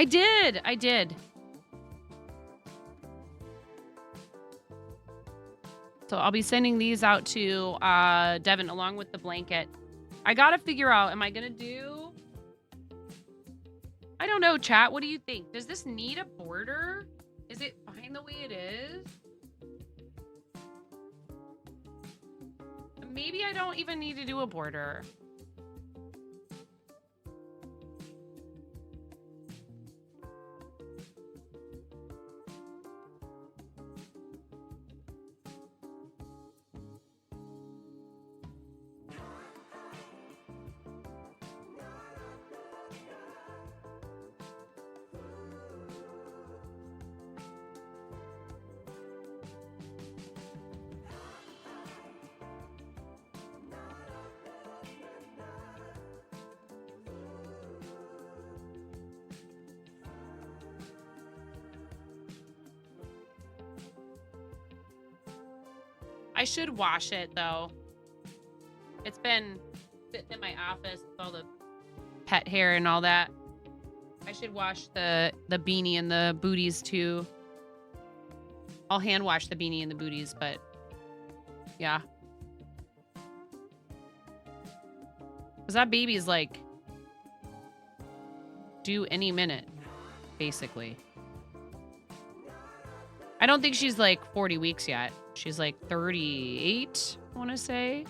I did. So I'll be sending these out to Devin along with the blanket. I gotta figure out, am I gonna do... I don't know, chat. What do you think? Does this need a border? Is it fine the way it is? Maybe I don't even need to do a border. I should wash it though. It's been sitting in my office with all the pet hair and all that. I should wash the beanie and the booties too. I'll hand wash the beanie and the booties, but yeah. Because that baby's like due any minute, basically. I don't think she's like 40 weeks yet. She's like 38, I want to say.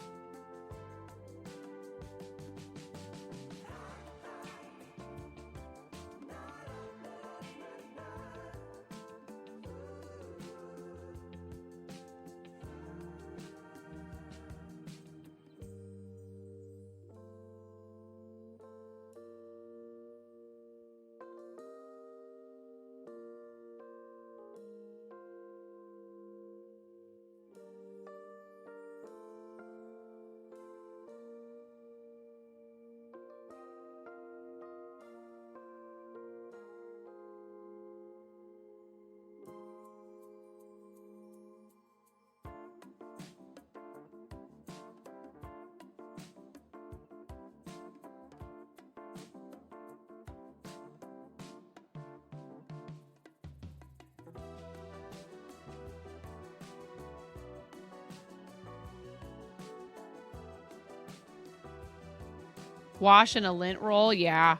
Wash in a lint roll, yeah.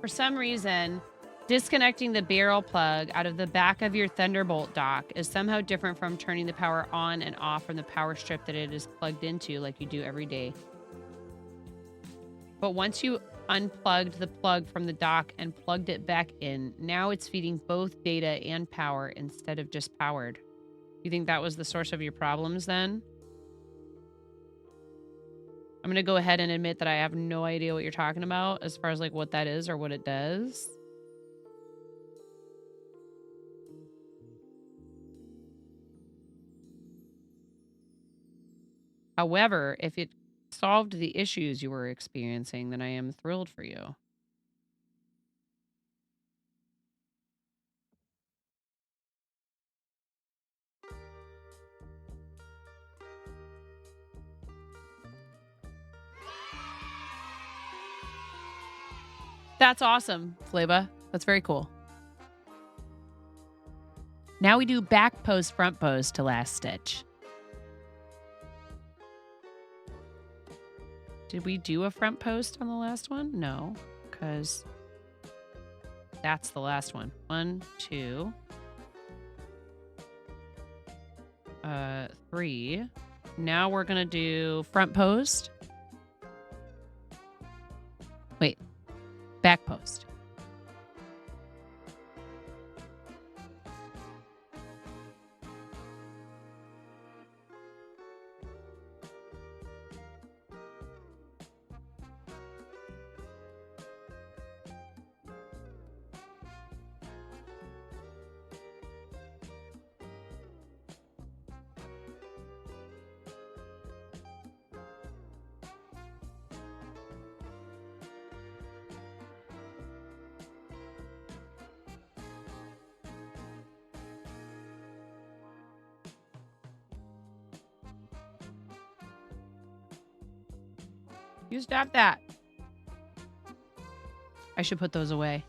For some reason, disconnecting the barrel plug out of the back of your Thunderbolt dock is somehow different from turning the power on and off from the power strip that it is plugged into like you do every day. But once you unplugged the plug from the dock and plugged it back in, now it's feeding both data and power instead of just powered. You think that was the source of your problems then? I'm going to go ahead and admit that I have no idea what you're talking about as far as like what that is or what it does. However, if it solved the issues you were experiencing, then I am thrilled for you. That's awesome, Flava. That's very cool. Now we do back post, front post to last stitch. Did we do a front post on the last one? No, because that's the last one. 1, 2, 3. Now we're going to do front post. Wait, back post. You stop that. I should put those away.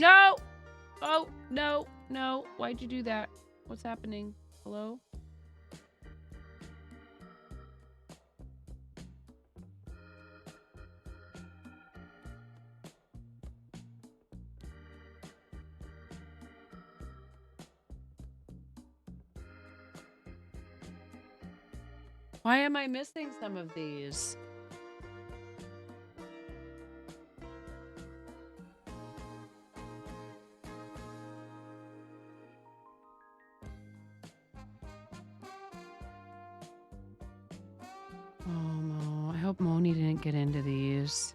No! Oh, no, no. Why'd you do that? What's happening? Hello? Why am I missing some of these? Oh, Mo. I hope Moni didn't get into these.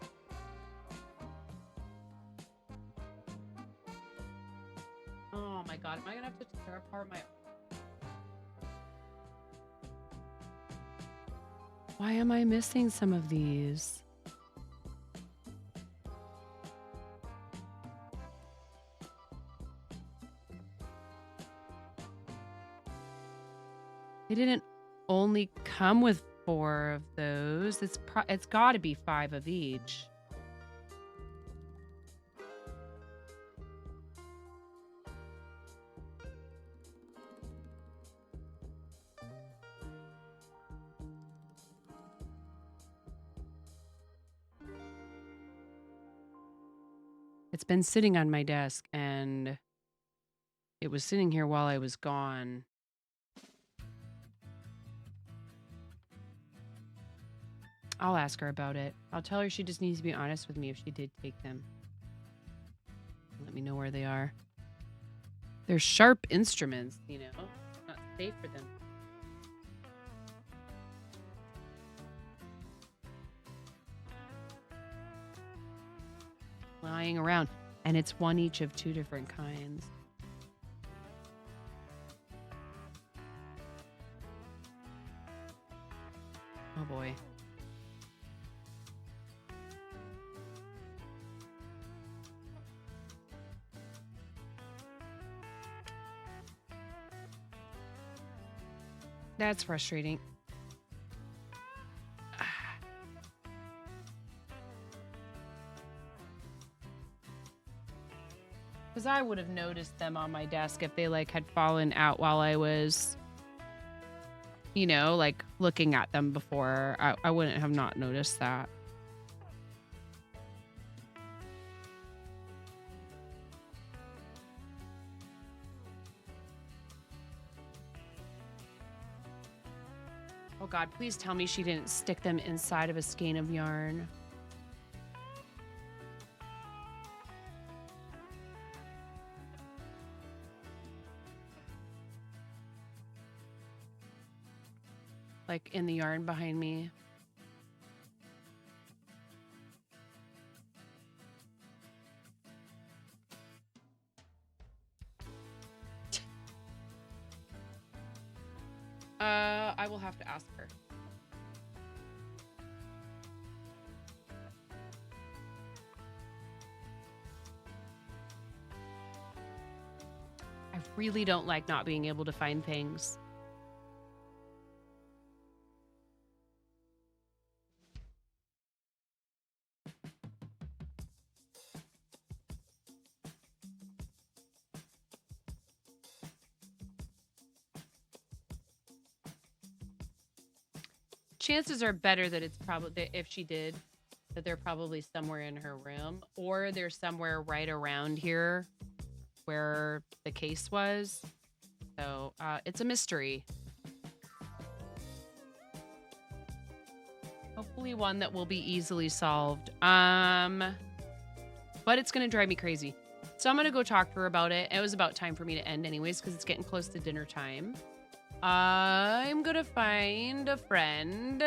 Oh my god, am I gonna have to tear apart my... Why am I missing some of these? They didn't only come with 4 of those. It's got to be 5 of each. It's been sitting on my desk, and it was sitting here while I was gone. I'll ask her about it. I'll tell her she just needs to be honest with me if she did take them. Let me know where they are. They're sharp instruments, you know. It's not safe for them. Lying around. And it's one each of 2 different kinds. Oh boy. That's frustrating. Because I would have noticed them on my desk if they like had fallen out while I was, you know, like looking at them before. I wouldn't have not noticed that. Oh God, please tell me she didn't stick them inside of a skein of yarn. Like in the yarn behind me. I will have to ask her. I really don't like not being able to find things. Chances are better that it's probably, if she did, that they're probably somewhere in her room, or they're somewhere right around here where the case was. So it's a mystery. Hopefully one that will be easily solved. But it's gonna drive me crazy. So I'm gonna go talk to her about it. It was about time for me to end anyways, because it's getting close to dinner time. I'm gonna find a friend.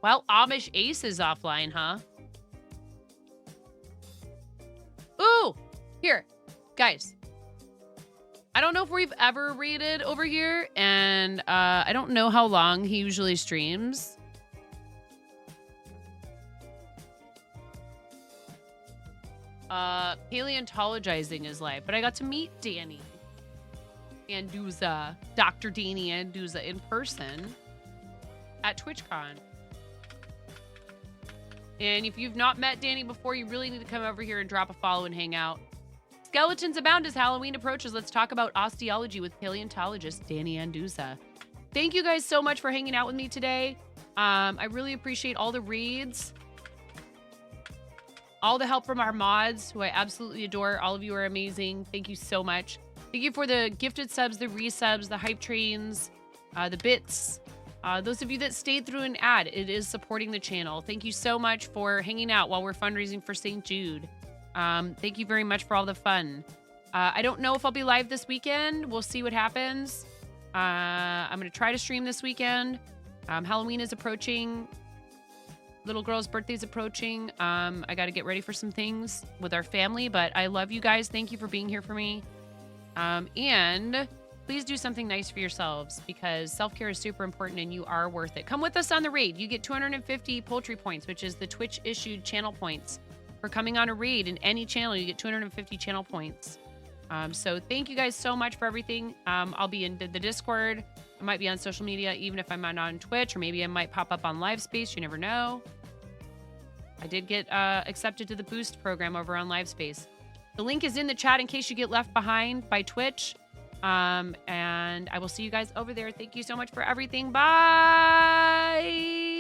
Well, Amish Ace is offline, huh? Ooh! Here, guys. I don't know if we've ever raided over here, and I don't know how long he usually streams. Paleontologizing is live, but I got to meet Danny Anduza, Dr. Danny Anduza in person at TwitchCon. And if you've not met Danny before, you really need to come over here and drop a follow and hang out. Skeletons abound as Halloween approaches. Let's talk about osteology with paleontologist Danny Anduza. Thank you guys so much for hanging out with me today. I really appreciate all the raids, all the help from our mods, who I absolutely adore. All of you are amazing. Thank you so much. Thank you for the gifted subs, the resubs, the hype trains, the bits. Those of you that stayed through an ad, it is supporting the channel. Thank you so much for hanging out while we're fundraising for St. Jude. Thank you very much for all the fun. I don't know if I'll be live this weekend. We'll see what happens. I'm going to try to stream this weekend. Halloween is approaching. Little girl's birthday's approaching. I got to get ready for some things with our family, but I love you guys. Thank you for being here for me. And please do something nice for yourselves, because self-care is super important and you are worth it. Come with us on the raid. You get 250 poultry points, which is the Twitch issued channel points. For coming on a raid in any channel, you get 250 channel points. So thank you guys so much for everything. I'll be in the Discord. I might be on social media, even if I'm not on Twitch, or maybe I might pop up on LiveSpace. You never know. I did get accepted to the Boost program over on LiveSpace. The link is in the chat in case you get left behind by Twitch. And I will see you guys over there. Thank you so much for everything. Bye.